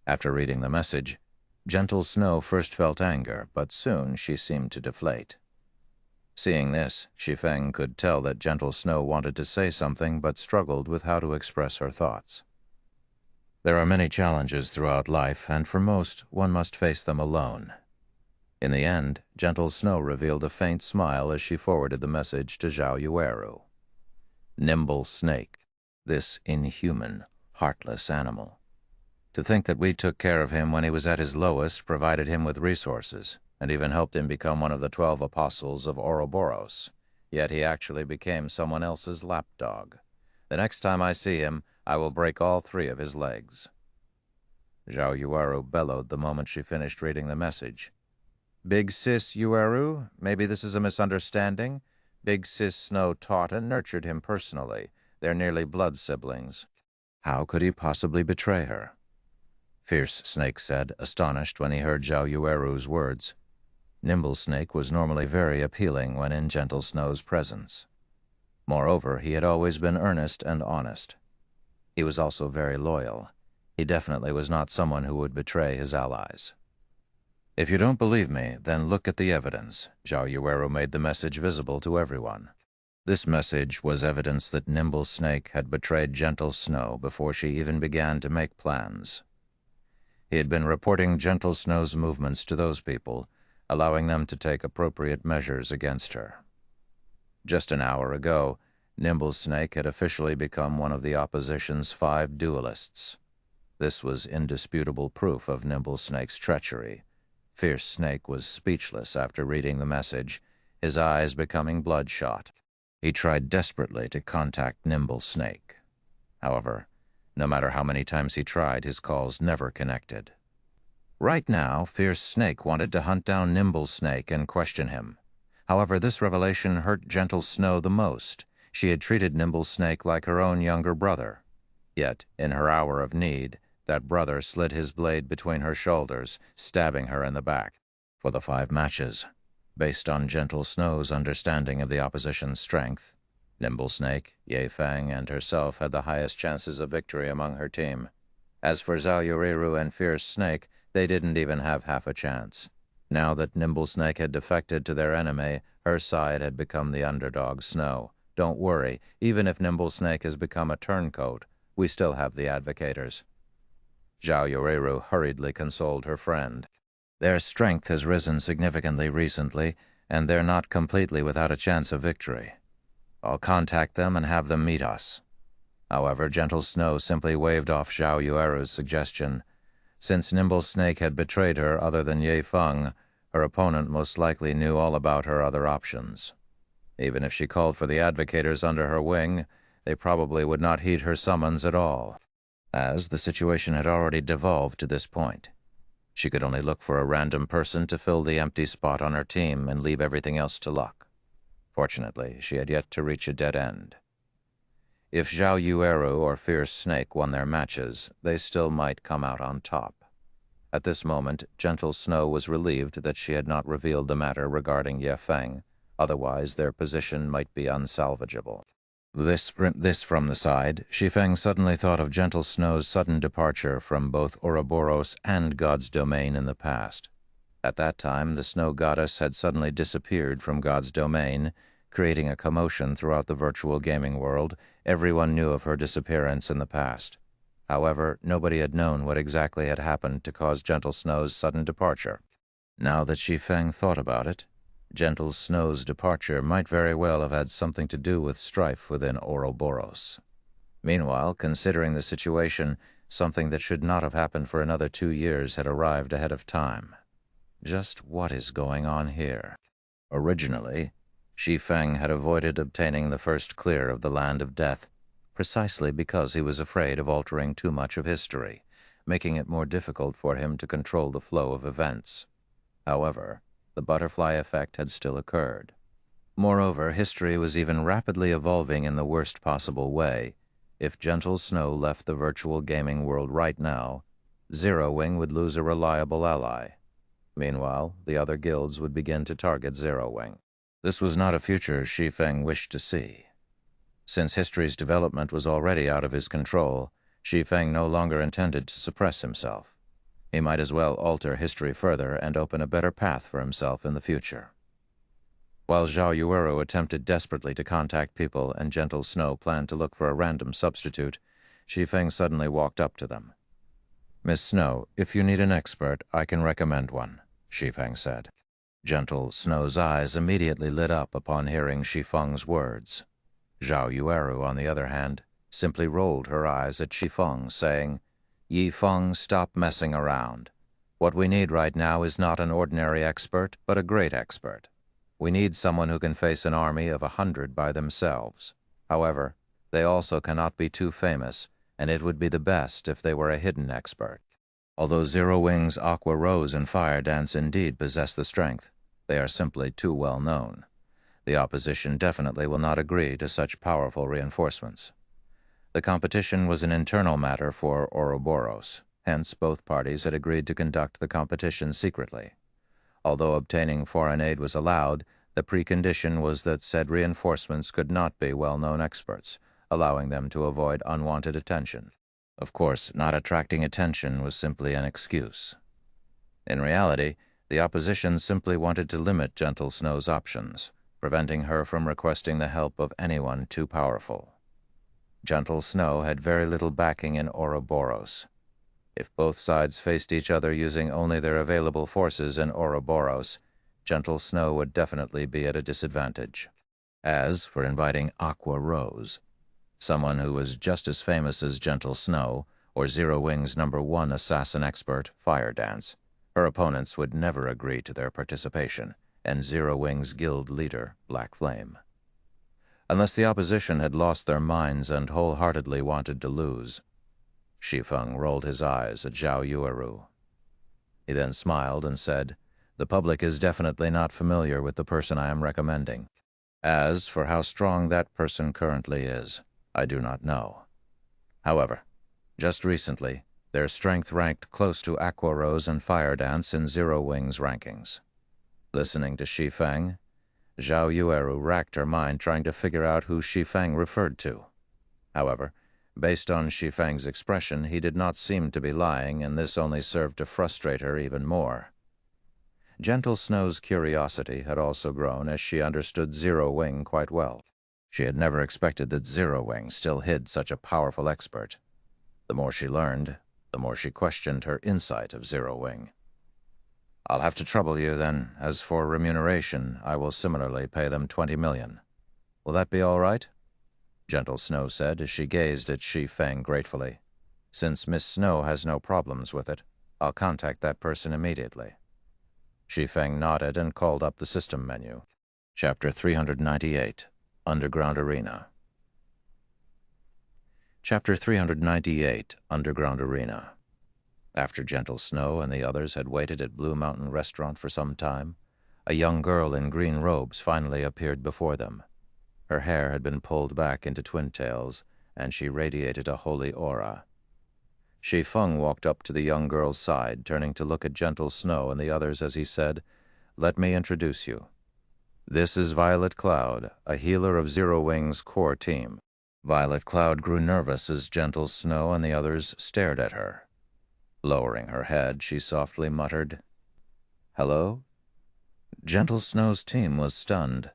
After reading the message, Gentle Snow first felt anger, but soon she seemed to deflate. Seeing this, Shi Feng could tell that Gentle Snow wanted to say something but struggled with how to express her thoughts. There are many challenges throughout life, and for most, one must face them alone. In the end, Gentle Snow revealed a faint smile as she forwarded the message to Zhao Yueru. Nimble Snake, this inhuman, heartless animal. To think that we took care of him when he was at his lowest, provided him with resources, and even helped him become one of the 12 apostles of Ouroboros. Yet he actually became someone else's lapdog. The next time I see him, I will break all 3 of his legs. Zhao Yueru bellowed the moment she finished reading the message. Big Sis Yueru, maybe this is a misunderstanding. Big Sis Snow taught and nurtured him personally. They're nearly blood siblings. How could he possibly betray her? Fierce Snake said, astonished when he heard Zhao Yueru's words. Nimble Snake was normally very appealing when in Gentle Snow's presence. Moreover, he had always been earnest and honest. He was also very loyal. He definitely was not someone who would betray his allies. If you don't believe me, then look at the evidence. Zhao Yueru made the message visible to everyone. This message was evidence that Nimble Snake had betrayed Gentle Snow before she even began to make plans. He had been reporting Gentle Snow's movements to those people, allowing them to take appropriate measures against her. Just an hour ago, Nimble Snake had officially become one of the opposition's 5 duelists. This was indisputable proof of Nimble Snake's treachery. Fierce Snake was speechless after reading the message, his eyes becoming bloodshot. He tried desperately to contact Nimble Snake. However, no matter how many times he tried, his calls never connected. Right now, Fierce Snake wanted to hunt down Nimble Snake and question him. However, this revelation hurt Gentle Snow the most. She had treated Nimble Snake like her own younger brother. Yet, in her hour of need, that brother slid his blade between her shoulders, stabbing her in the back. For the 5 matches, based on Gentle Snow's understanding of the opposition's strength, Nimble Snake, Shi Feng, and herself had the highest chances of victory among her team. As for Zhao Yueru and Fierce Snake, they didn't even have half a chance. Now that Nimble Snake had defected to their enemy, her side had become the underdog Snow. Don't worry, even if Nimble Snake has become a turncoat, we still have the advocators. Zhao Yueru hurriedly consoled her friend. Their strength has risen significantly recently, and they're not completely without a chance of victory. I'll contact them and have them meet us. However, Gentle Snow simply waved off Zhao Yueru's suggestion. Since Nimble Snake had betrayed her other than Shi Feng, her opponent most likely knew all about her other options. Even if she called for the advocators under her wing, they probably would not heed her summons at all, as the situation had already devolved to this point. She could only look for a random person to fill the empty spot on her team and leave everything else to luck. Fortunately, she had yet to reach a dead end. If Zhao Yueru or Fierce Snake won their matches, they still might come out on top. At this moment, Gentle Snow was relieved that she had not revealed the matter regarding Shi Feng, otherwise their position might be unsalvageable. This from the side, Shi Feng suddenly thought of Gentle Snow's sudden departure from both Ouroboros and God's domain in the past. At that time, the snow goddess had suddenly disappeared from God's domain, creating a commotion throughout the virtual gaming world. Everyone knew of her disappearance in the past. However, nobody had known what exactly had happened to cause Gentle Snow's sudden departure. Now that Shi Feng thought about it, Gentle Snow's departure might very well have had something to do with strife within Ouroboros. Meanwhile, considering the situation, something that should not have happened for another 2 years had arrived ahead of time. Just what is going on here? Originally, Shi Feng had avoided obtaining the first clear of the Land of Death, precisely because he was afraid of altering too much of history, making it more difficult for him to control the flow of events. However, the butterfly effect had still occurred. Moreover, history was even rapidly evolving in the worst possible way. If Gentle Snow left the virtual gaming world right now, Zero Wing would lose a reliable ally. Meanwhile, the other guilds would begin to target Zero Wing. This was not a future Shi Feng wished to see. Since history's development was already out of his control, Shi Feng no longer intended to suppress himself. He might as well alter history further and open a better path for himself in the future. While Zhao Yueru attempted desperately to contact people and Gentle Snow planned to look for a random substitute, Shi Feng suddenly walked up to them. "Miss Snow, if you need an expert, I can recommend one," Shi Feng said. Gentle Snow's eyes immediately lit up upon hearing Shi Feng's words. Zhao Yueru, on the other hand, simply rolled her eyes at Shi Feng, saying, "Yi Feng, stop messing around. What we need right now is not an ordinary expert, but a great expert. We need someone who can face an army of 100 by themselves. However, they also cannot be too famous, and it would be the best if they were a hidden expert. Although Zero Wing's Aqua Rose and Fire Dance indeed possess the strength, they are simply too well known. The opposition definitely will not agree to such powerful reinforcements." The competition was an internal matter for Ouroboros, hence both parties had agreed to conduct the competition secretly. Although obtaining foreign aid was allowed, the precondition was that said reinforcements could not be well-known experts, allowing them to avoid unwanted attention. Of course, not attracting attention was simply an excuse. In reality, the opposition simply wanted to limit Gentle Snow's options, preventing her from requesting the help of anyone too powerful. Gentle Snow had very little backing in Ouroboros. If both sides faced each other using only their available forces in Ouroboros, Gentle Snow would definitely be at a disadvantage. As for inviting Aqua Rose, someone who was just as famous as Gentle Snow, or Zero Wing's #1 assassin expert, Fire Dance, her opponents would never agree to their participation, and Zero Wing's guild leader, Black Flame. Unless the opposition had lost their minds and wholeheartedly wanted to lose. Shi Feng rolled his eyes at Zhao Yueru. He then smiled and said, "The public is definitely not familiar with the person I am recommending. As for how strong that person currently is, I do not know. However, just recently, their strength ranked close to Aqua Rose and Fire Dance in Zero Wing's rankings." Listening to Shi Feng, Zhao Yueru racked her mind trying to figure out who Shi Feng referred to. However, based on Shi Feng's expression, he did not seem to be lying, and this only served to frustrate her even more. Gentle Snow's curiosity had also grown as she understood Zero Wing quite well. She had never expected that Zero Wing still hid such a powerful expert. The more she learned, the more she questioned her insight of Zero Wing. "I'll have to trouble you, then. As for remuneration, I will similarly pay them 20 million. Will that be all right?" Gentle Snow said as she gazed at Shi Feng gratefully. "Since Miss Snow has no problems with it, I'll contact that person immediately." Shi Feng nodded and called up the system menu. Chapter 398, Underground Arena. Chapter 398, Underground Arena. After Gentle Snow and the others had waited at Blue Mountain Restaurant for some time, a young girl in green robes finally appeared before them. Her hair had been pulled back into twin tails, and she radiated a holy aura. Shi Feng walked up to the young girl's side, turning to look at Gentle Snow and the others as he said, "Let me introduce you. This is Violet Cloud, a healer of Zero Wing's core team." Violet Cloud grew nervous as Gentle Snow and the others stared at her. Lowering her head, she softly muttered, "Hello?" Gentle Snow's team was stunned.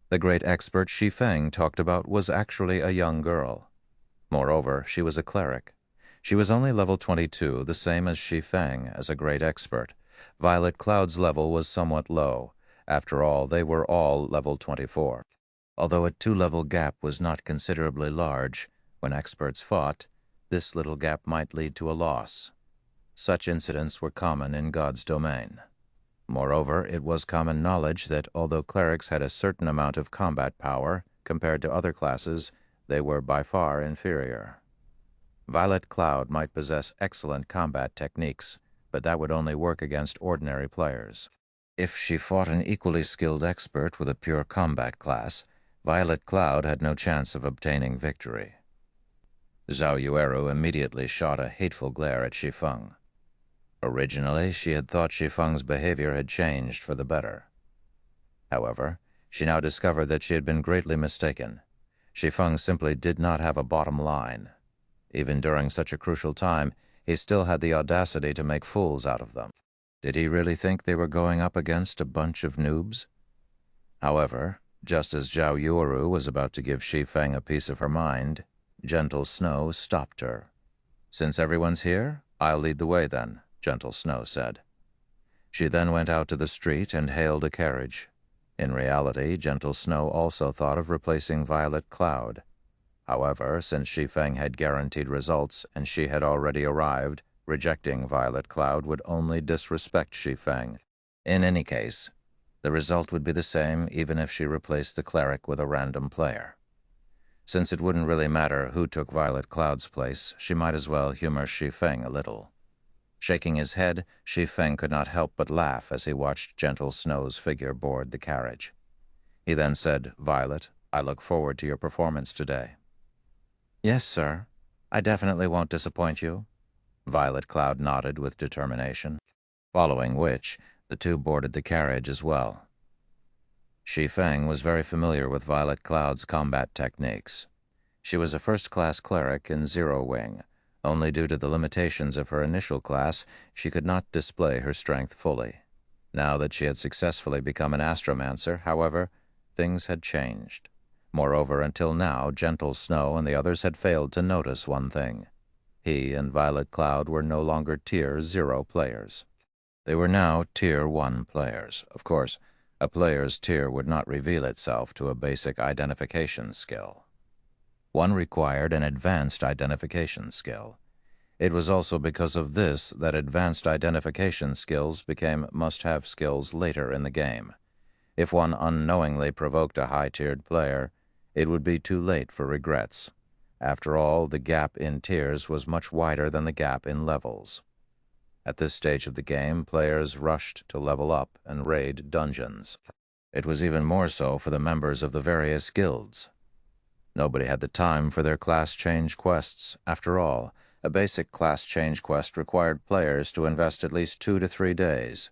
The great expert Shi Feng talked about was actually a young girl. Moreover, she was a cleric. She was only level 22, the same as Shi Feng, as a great expert. Violet Cloud's level was somewhat low. After all, they were all level 24. Although a 2-level gap was not considerably large, when experts fought, this little gap might lead to a loss. Such incidents were common in God's domain. Moreover, it was common knowledge that although clerics had a certain amount of combat power, compared to other classes, they were by far inferior. Violet Cloud might possess excellent combat techniques, but that would only work against ordinary players. If she fought an equally skilled expert with a pure combat class, Violet Cloud had no chance of obtaining victory. Zhao Yueru immediately shot a hateful glare at Shi Feng. Originally, she had thought Shi Feng's behavior had changed for the better. However, she now discovered that she had been greatly mistaken. Shi Feng simply did not have a bottom line. Even during such a crucial time, he still had the audacity to make fools out of them. Did he really think they were going up against a bunch of noobs? However, just as Zhao Yueru was about to give Shi Feng a piece of her mind, Gentle Snow stopped her. "Since everyone's here, I'll lead the way then," Gentle Snow said. She then went out to the street and hailed a carriage. In reality, Gentle Snow also thought of replacing Violet Cloud. However, since Shi Feng had guaranteed results and she had already arrived, rejecting Violet Cloud would only disrespect Shi Feng. In any case, the result would be the same even if she replaced the cleric with a random player. Since it wouldn't really matter who took Violet Cloud's place, she might as well humor Shi Feng a little. Shaking his head, Shi Feng could not help but laugh as he watched Gentle Snow's figure board the carriage. He then said, "Violet, I look forward to your performance today." Yes, sir. I definitely won't disappoint you. Violet Cloud nodded with determination, following which the two boarded the carriage as well. Shi Feng was very familiar with Violet Cloud's combat techniques. She was a first-class cleric in Zero Wing. Only due to the limitations of her initial class, she could not display her strength fully. Now that she had successfully become an astromancer, however, things had changed. Moreover, until now, Gentle Snow and the others had failed to notice one thing. He and Violet Cloud were no longer Tier 0 players. They were now Tier 1 players. Of course, a player's tier would not reveal itself to a basic identification skill. One required an advanced identification skill. It was also because of this that advanced identification skills became must-have skills later in the game. If one unknowingly provoked a high-tiered player, it would be too late for regrets. After all, the gap in tiers was much wider than the gap in levels. At this stage of the game, players rushed to level up and raid dungeons. It was even more so for the members of the various guilds. Nobody had the time for their class change quests. After all, a basic class change quest required players to invest at least 2 to 3 days.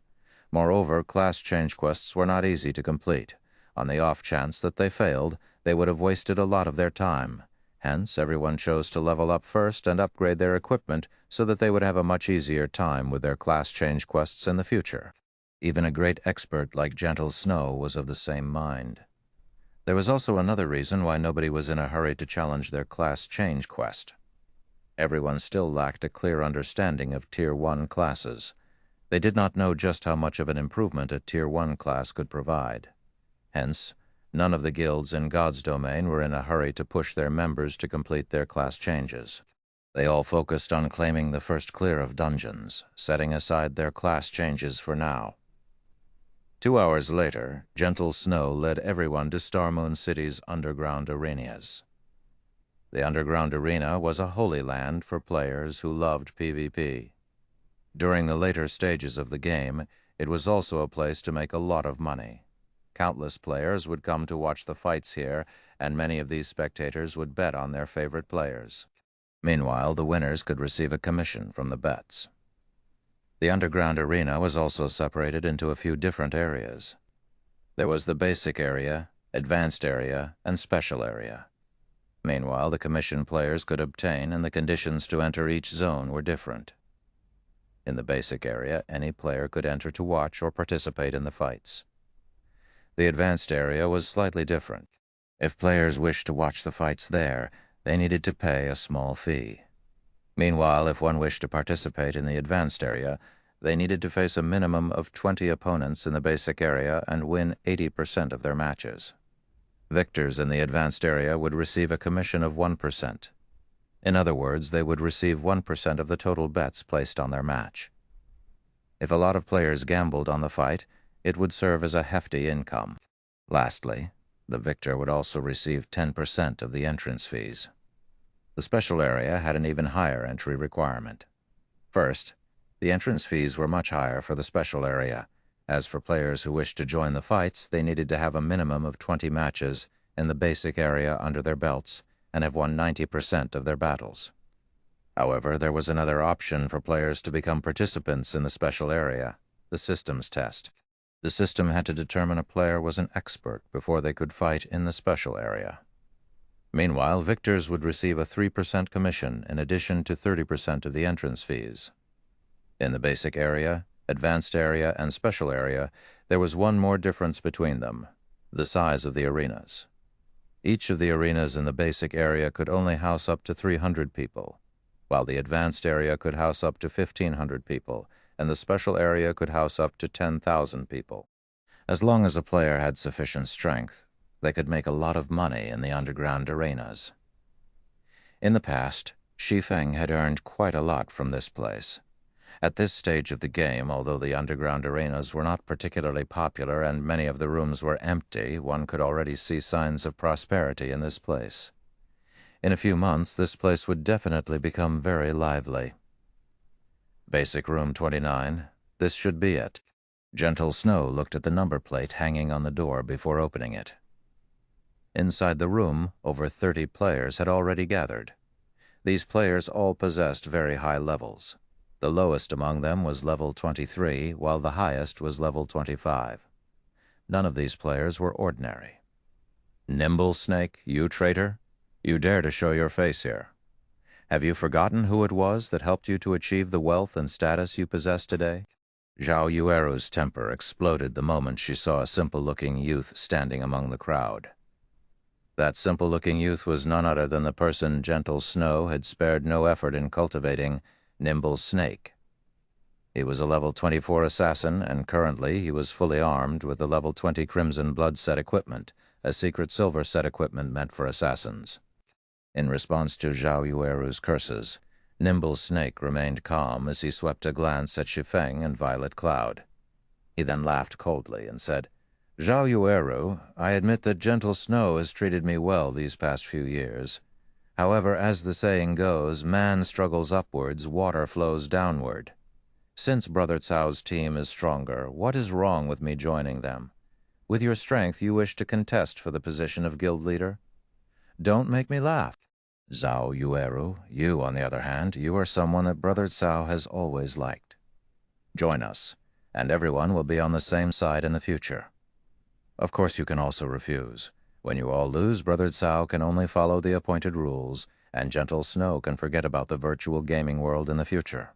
Moreover, class change quests were not easy to complete. On the off chance that they failed, they would have wasted a lot of their time. Hence, everyone chose to level up first and upgrade their equipment so that they would have a much easier time with their class change quests in the future. Even a great expert like Gentle Snow was of the same mind. There was also another reason why nobody was in a hurry to challenge their class change quest. Everyone still lacked a clear understanding of Tier 1 classes. They did not know just how much of an improvement a Tier 1 class could provide. Hence, none of the guilds in God's domain were in a hurry to push their members to complete their class changes. They all focused on claiming the first clear of dungeons, setting aside their class changes for now. 2 hours later, Gentle Snow led everyone to Star Moon City's underground arenas. The underground arena was a holy land for players who loved PvP. During the later stages of the game, it was also a place to make a lot of money. Countless players would come to watch the fights here, and many of these spectators would bet on their favorite players. Meanwhile, the winners could receive a commission from the bets. The underground arena was also separated into a few different areas. There was the basic area, advanced area, and special area. Meanwhile, the commission players could obtain, and the conditions to enter each zone were different. In the basic area, any player could enter to watch or participate in the fights. The advanced area was slightly different. If players wished to watch the fights there, they needed to pay a small fee. Meanwhile, if one wished to participate in the advanced area, they needed to face a minimum of 20 opponents in the basic area and win 80% of their matches. Victors in the advanced area would receive a commission of 1%. In other words, they would receive 1% of the total bets placed on their match. If a lot of players gambled on the fight, it would serve as a hefty income. Lastly, the victor would also receive 10% of the entrance fees. The special area had an even higher entry requirement. First, the entrance fees were much higher for the special area. As for players who wished to join the fights, they needed to have a minimum of 20 matches in the basic area under their belts and have won 90% of their battles. However, there was another option for players to become participants in the special area, the systems test. The system had to determine a player was an expert before they could fight in the special area. Meanwhile, victors would receive a 3% commission in addition to 30% of the entrance fees. In the basic area, advanced area, and special area, there was one more difference between them: the size of the arenas. Each of the arenas in the basic area could only house up to 300 people, while the advanced area could house up to 1,500 people, and the special area could house up to 10,000 people. As long as a player had sufficient strength, they could make a lot of money in the underground arenas. In the past, Shi Feng had earned quite a lot from this place. At this stage of the game, although the underground arenas were not particularly popular and many of the rooms were empty, one could already see signs of prosperity in this place. In a few months, this place would definitely become very lively. Basic Room 29. This should be it. Gentle Snow looked at the number plate hanging on the door before opening it. Inside the room, over 30 players had already gathered. These players all possessed very high levels. The lowest among them was level 23, while the highest was level 25. None of these players were ordinary. Nimble Snake, you traitor? You dare to show your face here. Have you forgotten who it was that helped you to achieve the wealth and status you possess today? Zhao Yueru's temper exploded the moment she saw a simple-looking youth standing among the crowd. That simple-looking youth was none other than the person Gentle Snow had spared no effort in cultivating, Nimble Snake. He was a level 24 assassin, and currently he was fully armed with the level 20 Crimson Blood set equipment, a secret silver set equipment meant for assassins. In response to Zhao Yueru's curses, Nimble Snake remained calm as he swept a glance at Shi Feng and Violet Cloud. He then laughed coldly and said, "Zhao Yueru, I admit that Gentle Snow has treated me well these past few years. However, as the saying goes, man struggles upwards, water flows downward. Since Brother Cao's team is stronger, what is wrong with me joining them? With your strength, you wish to contest for the position of guild leader? Don't make me laugh. Zhao Yueru, you, on the other hand, you are someone that Brother Cao has always liked. Join us, and everyone will be on the same side in the future. Of course, you can also refuse. When you all lose, Brother Cao can only follow the appointed rules, and Gentle Snow can forget about the virtual gaming world in the future."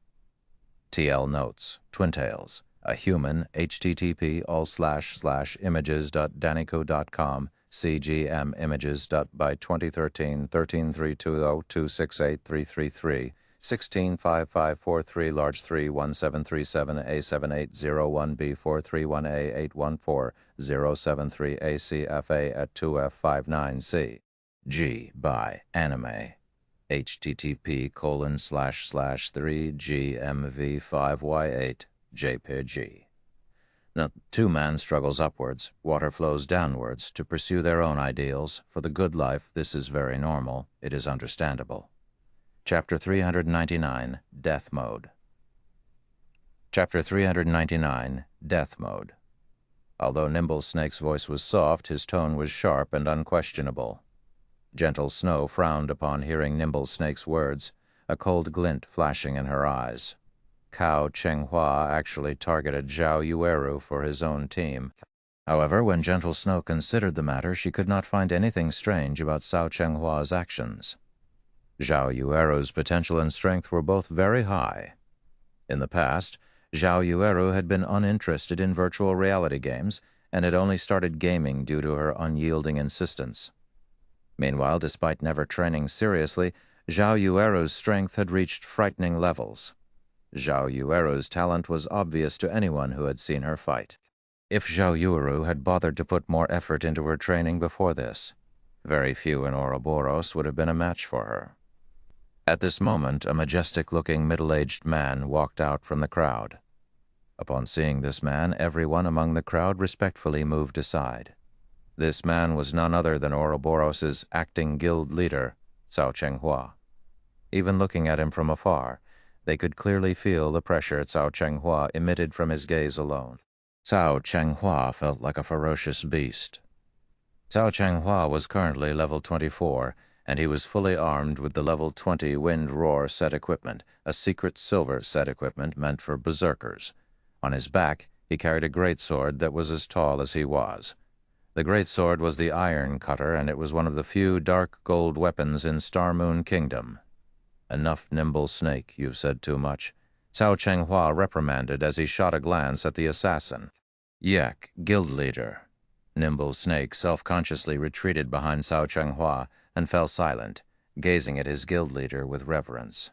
TL Notes, Twin Tails, a human, http://images.danico.com, cgmimages.by 2013 1332026833 165543 large 31737A7801B431A814 073ACFA at 2F59C. G by Anime. http://3gmv5y8 jpg. Now, two man struggles upwards, water flows downwards to pursue their own ideals. For the good life, this is very normal. It is understandable. Chapter 399, Death Mode. Chapter 399, Death Mode. Although Nimble Snake's voice was soft, his tone was sharp and unquestionable. Gentle Snow frowned upon hearing Nimble Snake's words, a cold glint flashing in her eyes. Cao Chenghua actually targeted Zhao Yueru for his own team. However, when Gentle Snow considered the matter, she could not find anything strange about Cao Chenghua's actions. Zhao Yueru's potential and strength were both very high. In the past, Zhao Yueru had been uninterested in virtual reality games and had only started gaming due to her unyielding insistence. Meanwhile, despite never training seriously, Zhao Yueru's strength had reached frightening levels. Zhao Yueru's talent was obvious to anyone who had seen her fight. If Zhao Yueru had bothered to put more effort into her training before this, very few in Ouroboros would have been a match for her. At this moment, a majestic-looking middle-aged man walked out from the crowd. Upon seeing this man, everyone among the crowd respectfully moved aside. This man was none other than Ouroboros's acting guild leader, Cao Chenghua. Even looking at him from afar, they could clearly feel the pressure Cao Chenghua emitted from his gaze alone. Cao Chenghua felt like a ferocious beast. Cao Chenghua was currently level 24, and he was fully armed with the level 20 Wind Roar set equipment, a secret silver set equipment meant for berserkers. On his back, he carried a greatsword that was as tall as he was. The greatsword was the Iron Cutter, and it was one of the few dark gold weapons in Star Moon Kingdom. "Enough, Nimble Snake, you've said too much," Cao Chenghua reprimanded as he shot a glance at the assassin. "Yek, guild leader." Nimble Snake self-consciously retreated behind Cao Chenghua and fell silent, gazing at his guild leader with reverence.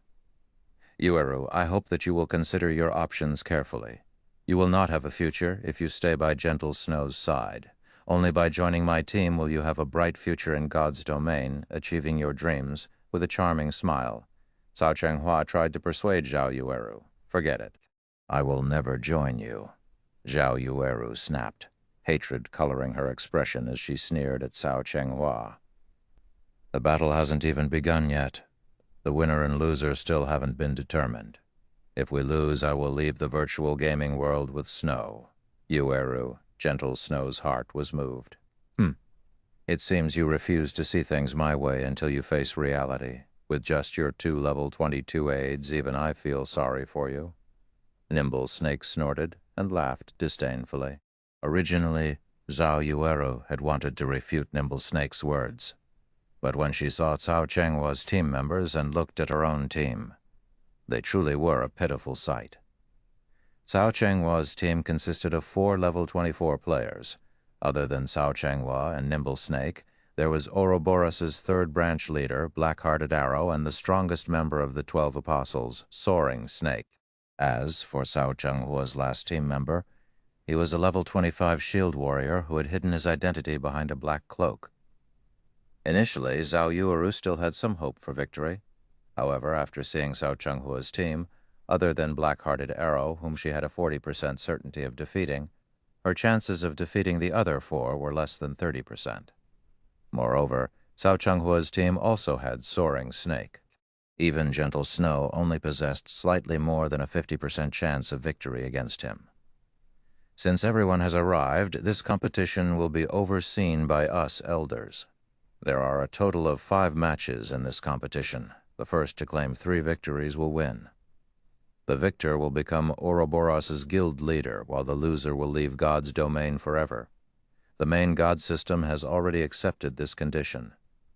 Yueru, I hope that you will consider your options carefully. You will not have a future if you stay by Gentle Snow's side. Only by joining my team will you have a bright future in God's domain, achieving your dreams, with a charming smile. Cao Chenghua tried to persuade Zhao Yueru. Forget it. I will never join you. Zhao Yueru snapped, hatred coloring her expression as she sneered at Cao Chenghua. The battle hasn't even begun yet. The winner and loser still haven't been determined. If we lose, I will leave the virtual gaming world with Snow. Yueru, Gentle Snow's heart was moved. It seems you refuse to see things my way until you face reality. With just your 2 level 22 aids, even I feel sorry for you. Nimble Snake snorted and laughed disdainfully. Originally, Zhao Yueru had wanted to refute Nimble Snake's words. But when she saw Cao Chenghua's team members and looked at her own team, they truly were a pitiful sight. Cao Chenghua's team consisted of 4 level 24 players. Other than Cao Chenghua and Nimble Snake, there was Ouroboros' third branch leader, Black-Hearted Arrow, and the strongest member of the 12 Apostles, Soaring Snake. As for Cao Chenghua's last team member, he was a level 25 shield warrior who had hidden his identity behind a black cloak. Initially, Zhao Yueru still had some hope for victory. However, after seeing Cao Chenghua's team, other than Black-Hearted Arrow, whom she had a 40% certainty of defeating, her chances of defeating the other 4 were less than 30%. Moreover, Cao Chenghua's team also had Soaring Snake. Even Gentle Snow only possessed slightly more than a 50% chance of victory against him. Since everyone has arrived, this competition will be overseen by us elders. There are a total of 5 matches in this competition. The first to claim 3 victories will win. The victor will become Ouroboros' guild leader, while the loser will leave God's domain forever. The main God system has already accepted this condition.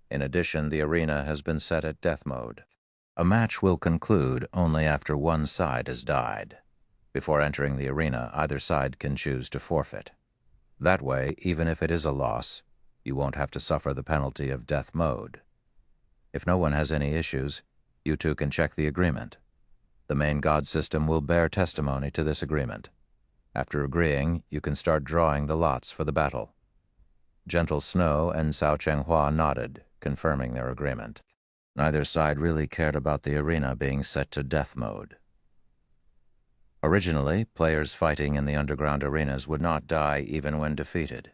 In addition, the arena has been set at death mode. A match will conclude only after one side has died. Before entering the arena, either side can choose to forfeit. That way, even if it is a loss, you won't have to suffer the penalty of death mode. If no one has any issues, you two can check the agreement. The main God system will bear testimony to this agreement. After agreeing, you can start drawing the lots for the battle. Gentle Snow and Cao Chenghua nodded, confirming their agreement. Neither side really cared about the arena being set to death mode. Originally, players fighting in the underground arenas would not die even when defeated.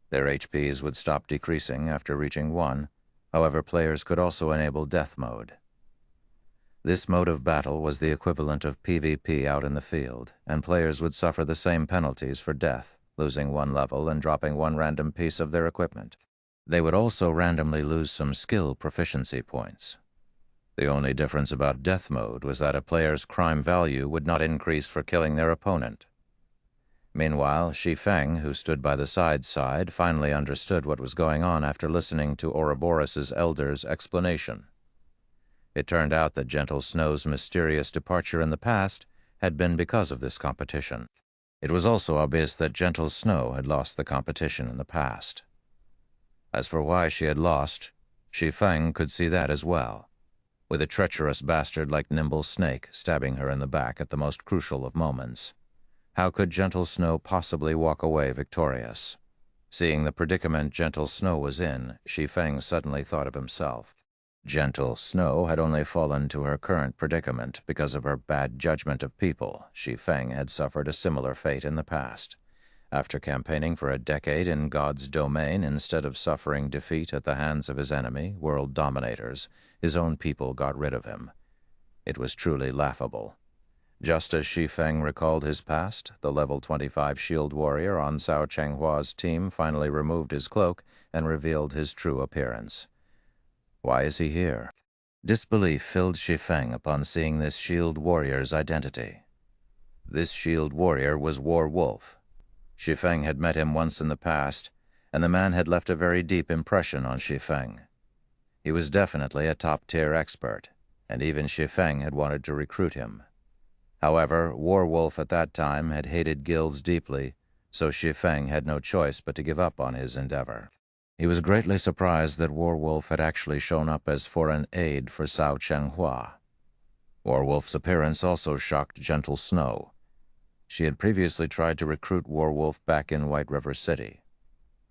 Their HPs would stop decreasing after reaching 1. However, players could also enable death mode. This mode of battle was the equivalent of PvP out in the field, and players would suffer the same penalties for death, losing 1 level and dropping 1 random piece of their equipment. They would also randomly lose some skill proficiency points. The only difference about death mode was that a player's crime value would not increase for killing their opponent. Meanwhile, Shi Feng, who stood by the side, finally understood what was going on after listening to Ouroboros' elder's explanation. It turned out that Gentle Snow's mysterious departure in the past had been because of this competition. It was also obvious that Gentle Snow had lost the competition in the past. As for why she had lost, Shi Feng could see that as well, with a treacherous bastard like Nimble Snake stabbing her in the back at the most crucial of moments. How could Gentle Snow possibly walk away victorious? Seeing the predicament Gentle Snow was in, Shi Feng suddenly thought of himself. Gentle Snow had only fallen to her current predicament because of her bad judgment of people. Shi Feng had suffered a similar fate in the past. After campaigning for a decade in God's domain, instead of suffering defeat at the hands of his enemy, world dominators, his own people got rid of him. It was truly laughable. Just as Shi Feng recalled his past, the level 25 shield warrior on Cao Chenghua's team finally removed his cloak and revealed his true appearance. Why is he here? Disbelief filled Shi Feng upon seeing this shield warrior's identity. This shield warrior was War Wolf. Shi Feng had met him once in the past, and the man had left a very deep impression on Shi Feng. He was definitely a top-tier expert, and even Shi Feng had wanted to recruit him. However, War Wolf at that time had hated guilds deeply, so Shi Feng had no choice but to give up on his endeavor. He was greatly surprised that War Wolf had actually shown up as for an aide for Cao Chenghua. Warwolf's appearance also shocked Gentle Snow. She had previously tried to recruit Warwolf back in White River City.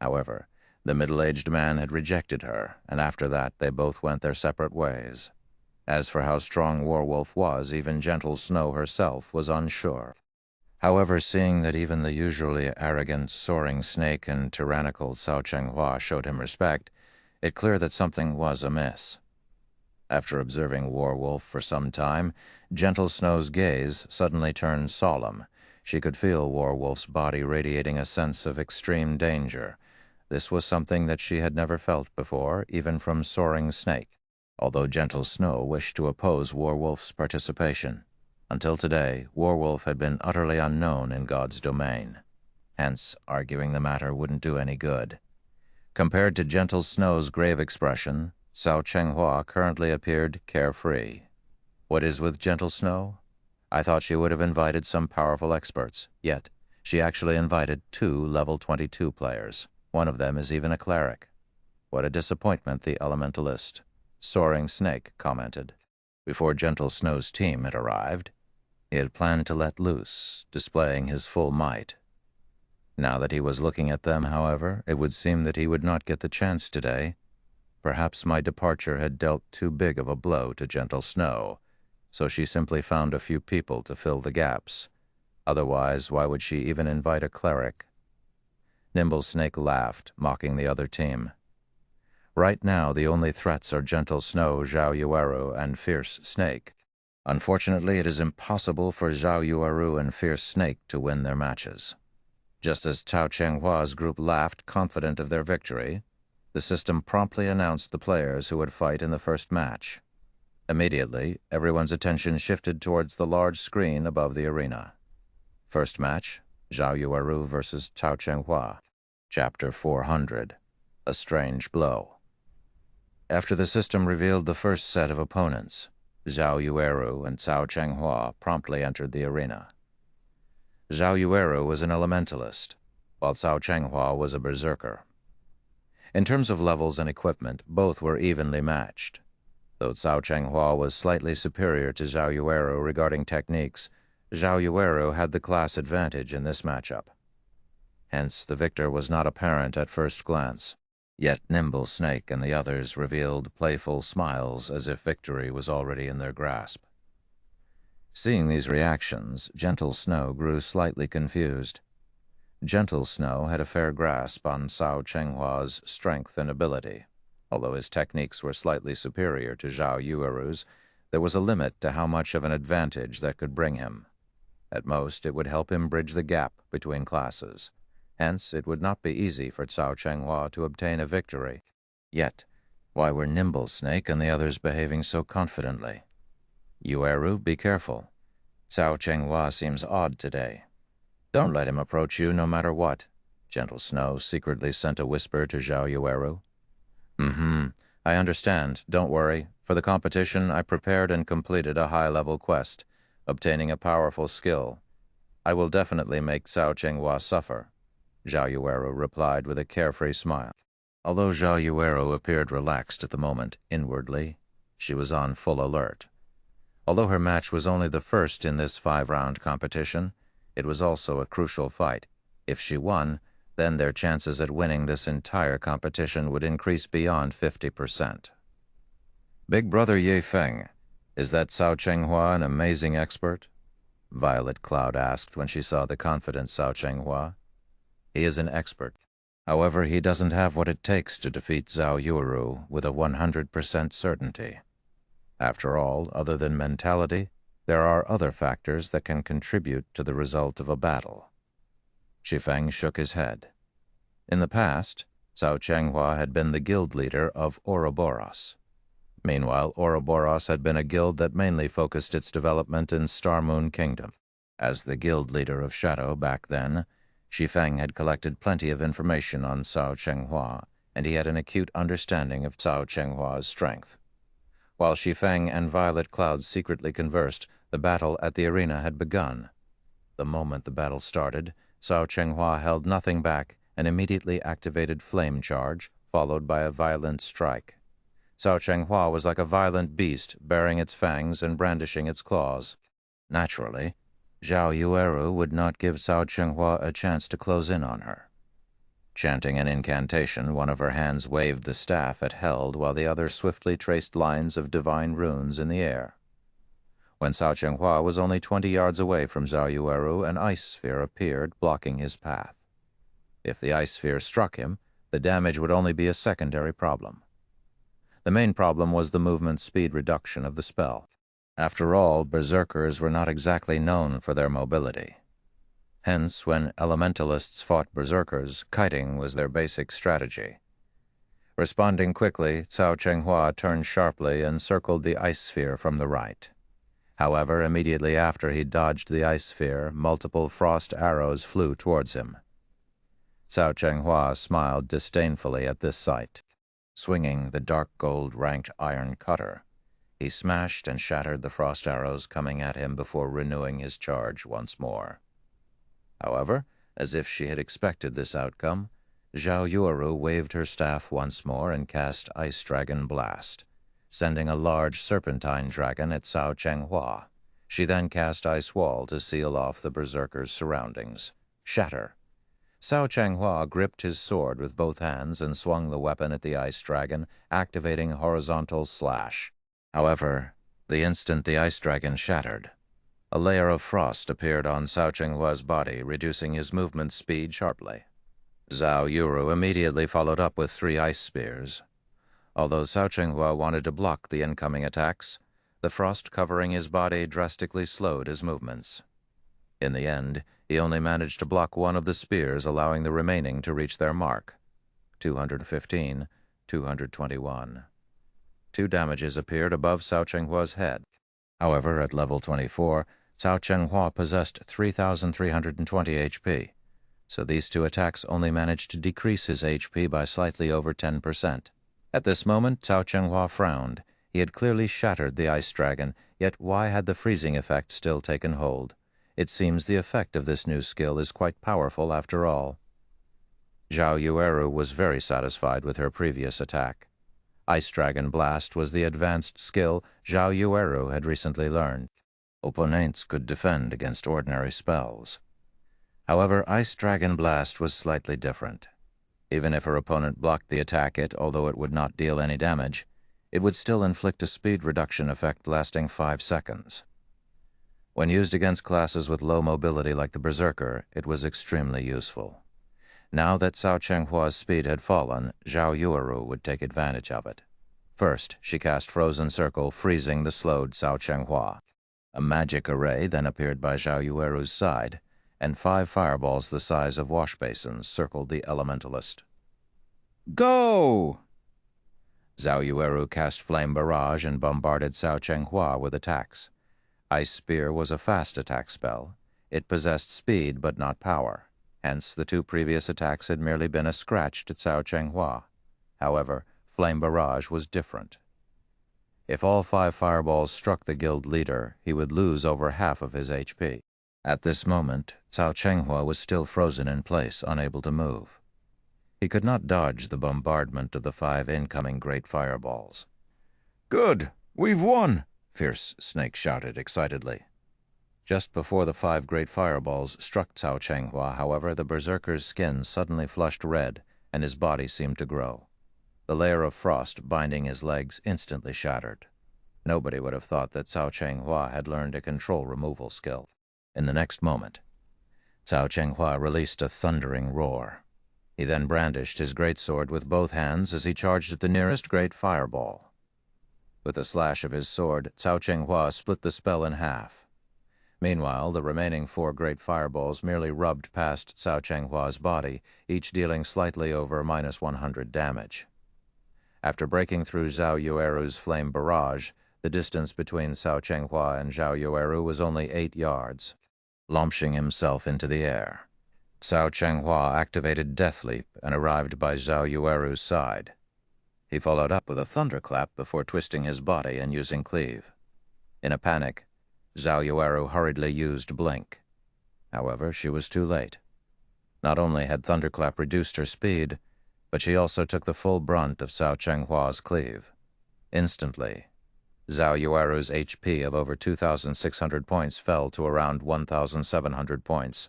However, the middle-aged man had rejected her, and after that they both went their separate ways. As for how strong Warwolf was, even Gentle Snow herself was unsure. However, seeing that even the usually arrogant Soaring Snake and tyrannical Cao Chenghua showed him respect, it clear that something was amiss. After observing Warwolf for some time, Gentle Snow's gaze suddenly turned solemn. She could feel Warwolf's body radiating a sense of extreme danger. This was something that she had never felt before, even from Soaring Snake, although Gentle Snow wished to oppose Warwolf's participation. Until today, Warwolf had been utterly unknown in God's domain. Hence, arguing the matter wouldn't do any good. Compared to Gentle Snow's grave expression, Cao Chenghua currently appeared carefree. What is with Gentle Snow? I thought she would have invited some powerful experts, yet she actually invited 2 level 22 players. One of them is even a cleric. What a disappointment, the elementalist, Soaring Snake, commented. Before Gentle Snow's team had arrived, he had planned to let loose, displaying his full might. Now that he was looking at them, however, it would seem that he would not get the chance today. Perhaps my departure had dealt too big of a blow to Gentle Snow, so she simply found a few people to fill the gaps. Otherwise, why would she even invite a cleric? Nimble Snake laughed, mocking the other team. Right now, the only threats are Gentle Snow, Zhao Yueru, and Fierce Snake. Unfortunately, it is impossible for Zhao Yueru and Fierce Snake to win their matches. Just as Cao Chenghua's group laughed, confident of their victory, the system promptly announced the players who would fight in the first match. Immediately, everyone's attention shifted towards the large screen above the arena. First match, Zhao Yueru versus Cao Chenghua. Chapter 400, A Strange Blow. After the system revealed the first set of opponents, Zhao Yueru and Cao Chenghua promptly entered the arena. Zhao Yueru was an elementalist, while Cao Chenghua was a berserker. In terms of levels and equipment, both were evenly matched. Though Cao Chenghua was slightly superior to Zhao Yueru regarding techniques, Zhao Yueru had the class advantage in this matchup. Hence, the victor was not apparent at first glance. Yet Nimble Snake and the others revealed playful smiles as if victory was already in their grasp. Seeing these reactions, Gentle Snow grew slightly confused. Gentle Snow had a fair grasp on Cao Chenghua's strength and ability. Although his techniques were slightly superior to Zhao Yueru's, there was a limit to how much of an advantage that could bring him. At most, it would help him bridge the gap between classes. Hence, it would not be easy for Cao Chenghua to obtain a victory. Yet, why were Nimble Snake and the others behaving so confidently? Yueru, be careful. Cao Chenghua seems odd today. Don't let him approach you no matter what. Gentle Snow secretly sent a whisper to Zhao Yueru. I understand. Don't worry. For the competition, I prepared and completed a high-level quest, obtaining a powerful skill. I will definitely make Cao Chenghua suffer, Zhao Yueru replied with a carefree smile. Although Zhao Yueru appeared relaxed at the moment, inwardly, she was on full alert. Although her match was only the first in this 5-round competition, it was also a crucial fight. If she won, then their chances at winning this entire competition would increase beyond 50%. Big Brother Shi Feng, is that Cao Chenghua an amazing expert? Violet Cloud asked when she saw the confident Cao Chenghua. He is an expert. However, he doesn't have what it takes to defeat Zhao Yueru with a 100% certainty. After all, other than mentality, there are other factors that can contribute to the result of a battle. Shi Feng shook his head. In the past, Cao Chenghua had been the guild leader of Ouroboros. Meanwhile, Ouroboros had been a guild that mainly focused its development in Star Moon Kingdom. As the guild leader of Shadow back then, Shi Feng had collected plenty of information on Cao Chenghua, and he had an acute understanding of Cao Chenghua's strength. While Shi Feng and Violet Cloud secretly conversed, the battle at the arena had begun. The moment the battle started, Cao Chenghua held nothing back and immediately activated Flame Charge, followed by a violent strike. Cao Chenghua was like a violent beast, baring its fangs and brandishing its claws. Naturally, Zhao Yueru would not give Cao Chenghua a chance to close in on her. Chanting an incantation, one of her hands waved the staff it held while the other swiftly traced lines of divine runes in the air. When Cao Chenghua was only 20 yards away from Zhao Yueru, an ice sphere appeared, blocking his path. If the ice sphere struck him, the damage would only be a secondary problem. The main problem was the movement speed reduction of the spell. After all, berserkers were not exactly known for their mobility. Hence, when elementalists fought berserkers, kiting was their basic strategy. Responding quickly, Cao Chenghua turned sharply and circled the ice sphere from the right. However, immediately after he dodged the ice sphere, multiple frost arrows flew towards him. Cao Chenghua smiled disdainfully at this sight. Swinging the dark gold ranked iron cutter, he smashed and shattered the frost arrows coming at him before renewing his charge once more. However, as if she had expected this outcome, Zhao Yueru waved her staff once more and cast Ice Dragon Blast, sending a large serpentine dragon at Cao Chenghua. She then cast Ice Wall to seal off the berserker's surroundings. Shatter! Cao Chenghua gripped his sword with both hands and swung the weapon at the ice dragon, activating Horizontal Slash. However, the instant the ice dragon shattered, a layer of frost appeared on Cao Chenghua's body, reducing his movement speed sharply. Zhao Yueru immediately followed up with 3 ice spears. Although Cao Chenghua wanted to block the incoming attacks, the frost covering his body drastically slowed his movements. In the end, he only managed to block one of the spears, allowing the remaining to reach their mark. 215, 221. 2 damages appeared above Cao Chenghua's head. However, at level 24, Cao Chenghua possessed 3,320 HP, so these 2 attacks only managed to decrease his HP by slightly over 10%. At this moment, Cao Chenghua frowned. He had clearly shattered the ice dragon, yet why had the freezing effect still taken hold? It seems the effect of this new skill is quite powerful after all. Zhao Yueru was very satisfied with her previous attack. Ice Dragon Blast was the advanced skill Zhao Yueru had recently learned. Opponents could defend against ordinary spells. However, Ice Dragon Blast was slightly different. Even if her opponent blocked the attack, although it would not deal any damage, it would still inflict a speed reduction effect lasting 5 seconds. When used against classes with low mobility like the Berserker, it was extremely useful. Now that Cao Chenghua's speed had fallen, Zhao Yueru would take advantage of it. First, she cast Frozen Circle, freezing the slowed Cao Chenghua. A magic array then appeared by Zhao Yueru's side, and 5 fireballs the size of wash basins circled the elementalist. Go! Zhao Yueru cast Flame Barrage and bombarded Cao Chenghua with attacks. Ice Spear was a fast attack spell. It possessed speed but not power. Hence, the 2 previous attacks had merely been a scratch to Cao Chenghua. However, Flame Barrage was different. If all 5 fireballs struck the guild leader, he would lose over half of his HP. At this moment, Cao Chenghua was still frozen in place, unable to move. He could not dodge the bombardment of the 5 incoming great fireballs. "Good! We've won!" Fierce Snake shouted excitedly. Just before the 5 great fireballs struck Cao Chenghua, however, the berserker's skin suddenly flushed red, and his body seemed to grow. The layer of frost binding his legs instantly shattered. Nobody would have thought that Cao Chenghua had learned a control removal skill. In the next moment, Cao Chenghua released a thundering roar. He then brandished his greatsword with both hands as he charged at the nearest great fireball. With a slash of his sword, Cao Chenghua split the spell in half. Meanwhile, the remaining 4 great fireballs merely rubbed past Cao Chenghua's body, each dealing slightly over -100 damage. After breaking through Zhao Yueru's Flame Barrage, the distance between Cao Chenghua and Zhao Yueru was only 8 yards. Launching himself into the air, Cao Chenghua activated Death Leap and arrived by Zhao Yueru's side. He followed up with a thunderclap before twisting his body and using Cleave. In a panic, Zhao Yueru hurriedly used Blink. However, she was too late. Not only had Thunderclap reduced her speed, but she also took the full brunt of Cao Chenghua's Cleave. Instantly, Zhao Yueru's HP of over 2,600 points fell to around 1,700 points.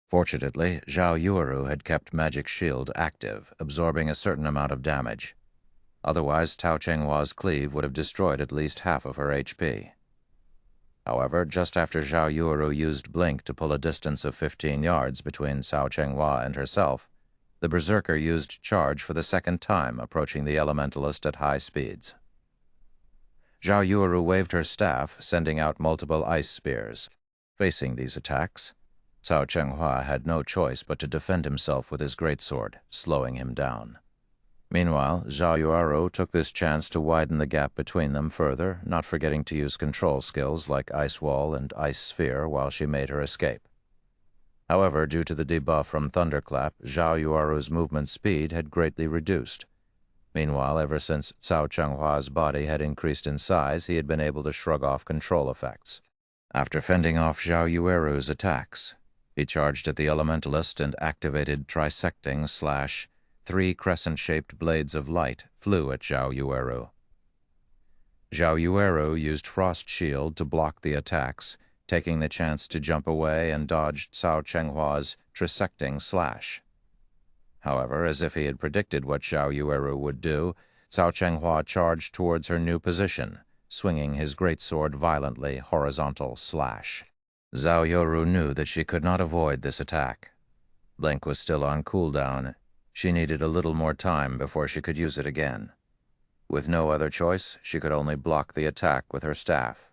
Fortunately, Zhao Yueru had kept Magic Shield active, absorbing a certain amount of damage. Otherwise, Cao Chenghua's cleave would have destroyed at least half of her HP. However, just after Zhao Yueru used Blink to pull a distance of 15 yards between Cao Chenghua and herself, the Berserker used Charge for the second time, approaching the Elementalist at high speeds. Zhao Yueru waved her staff, sending out multiple ice spears. Facing these attacks, Cao Chenghua had no choice but to defend himself with his greatsword, slowing him down. Meanwhile, Zhao Yueru took this chance to widen the gap between them further, not forgetting to use control skills like Ice Wall and Ice Sphere while she made her escape. However, due to the debuff from Thunderclap, Zhao Yueru's movement speed had greatly reduced. Meanwhile, ever since Cao Chenghua's body had increased in size, he had been able to shrug off control effects. After fending off Zhao Yueru's attacks, he charged at the Elementalist and activated Trisecting / 3 crescent-shaped blades of light flew at Zhao Yueru. Zhao Yueru used Frost Shield to block the attacks, taking the chance to jump away and dodged Cao Chenghua's Trisecting slash. However, as if he had predicted what Zhao Yueru would do, Cao Chenghua charged towards her new position, swinging his greatsword violently horizontal slash. Zhao Yueru knew that she could not avoid this attack. Blink was still on cooldown. She needed a little more time before she could use it again. With no other choice, she could only block the attack with her staff.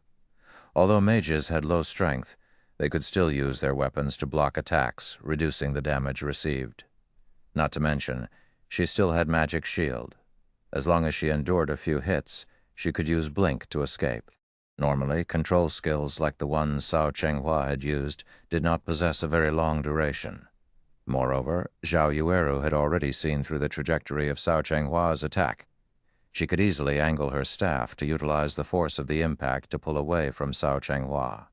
Although mages had low strength, they could still use their weapons to block attacks, reducing the damage received. Not to mention, she still had Magic Shield. As long as she endured a few hits, she could use Blink to escape. Normally, control skills like the ones Cao Chenghua had used did not possess a very long duration. Moreover, Zhao Yueru had already seen through the trajectory of Cao Chenghua's attack. She could easily angle her staff to utilize the force of the impact to pull away from Cao Chenghua.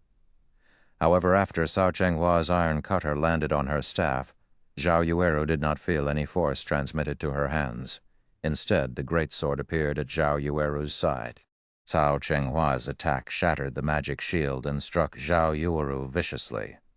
However, after Cao Chenghua's iron cutter landed on her staff, Zhao Yueru did not feel any force transmitted to her hands. Instead, the greatsword appeared at Zhao Yueru's side. Cao Chenghua's attack shattered the magic shield and struck Zhao Yueru viciously.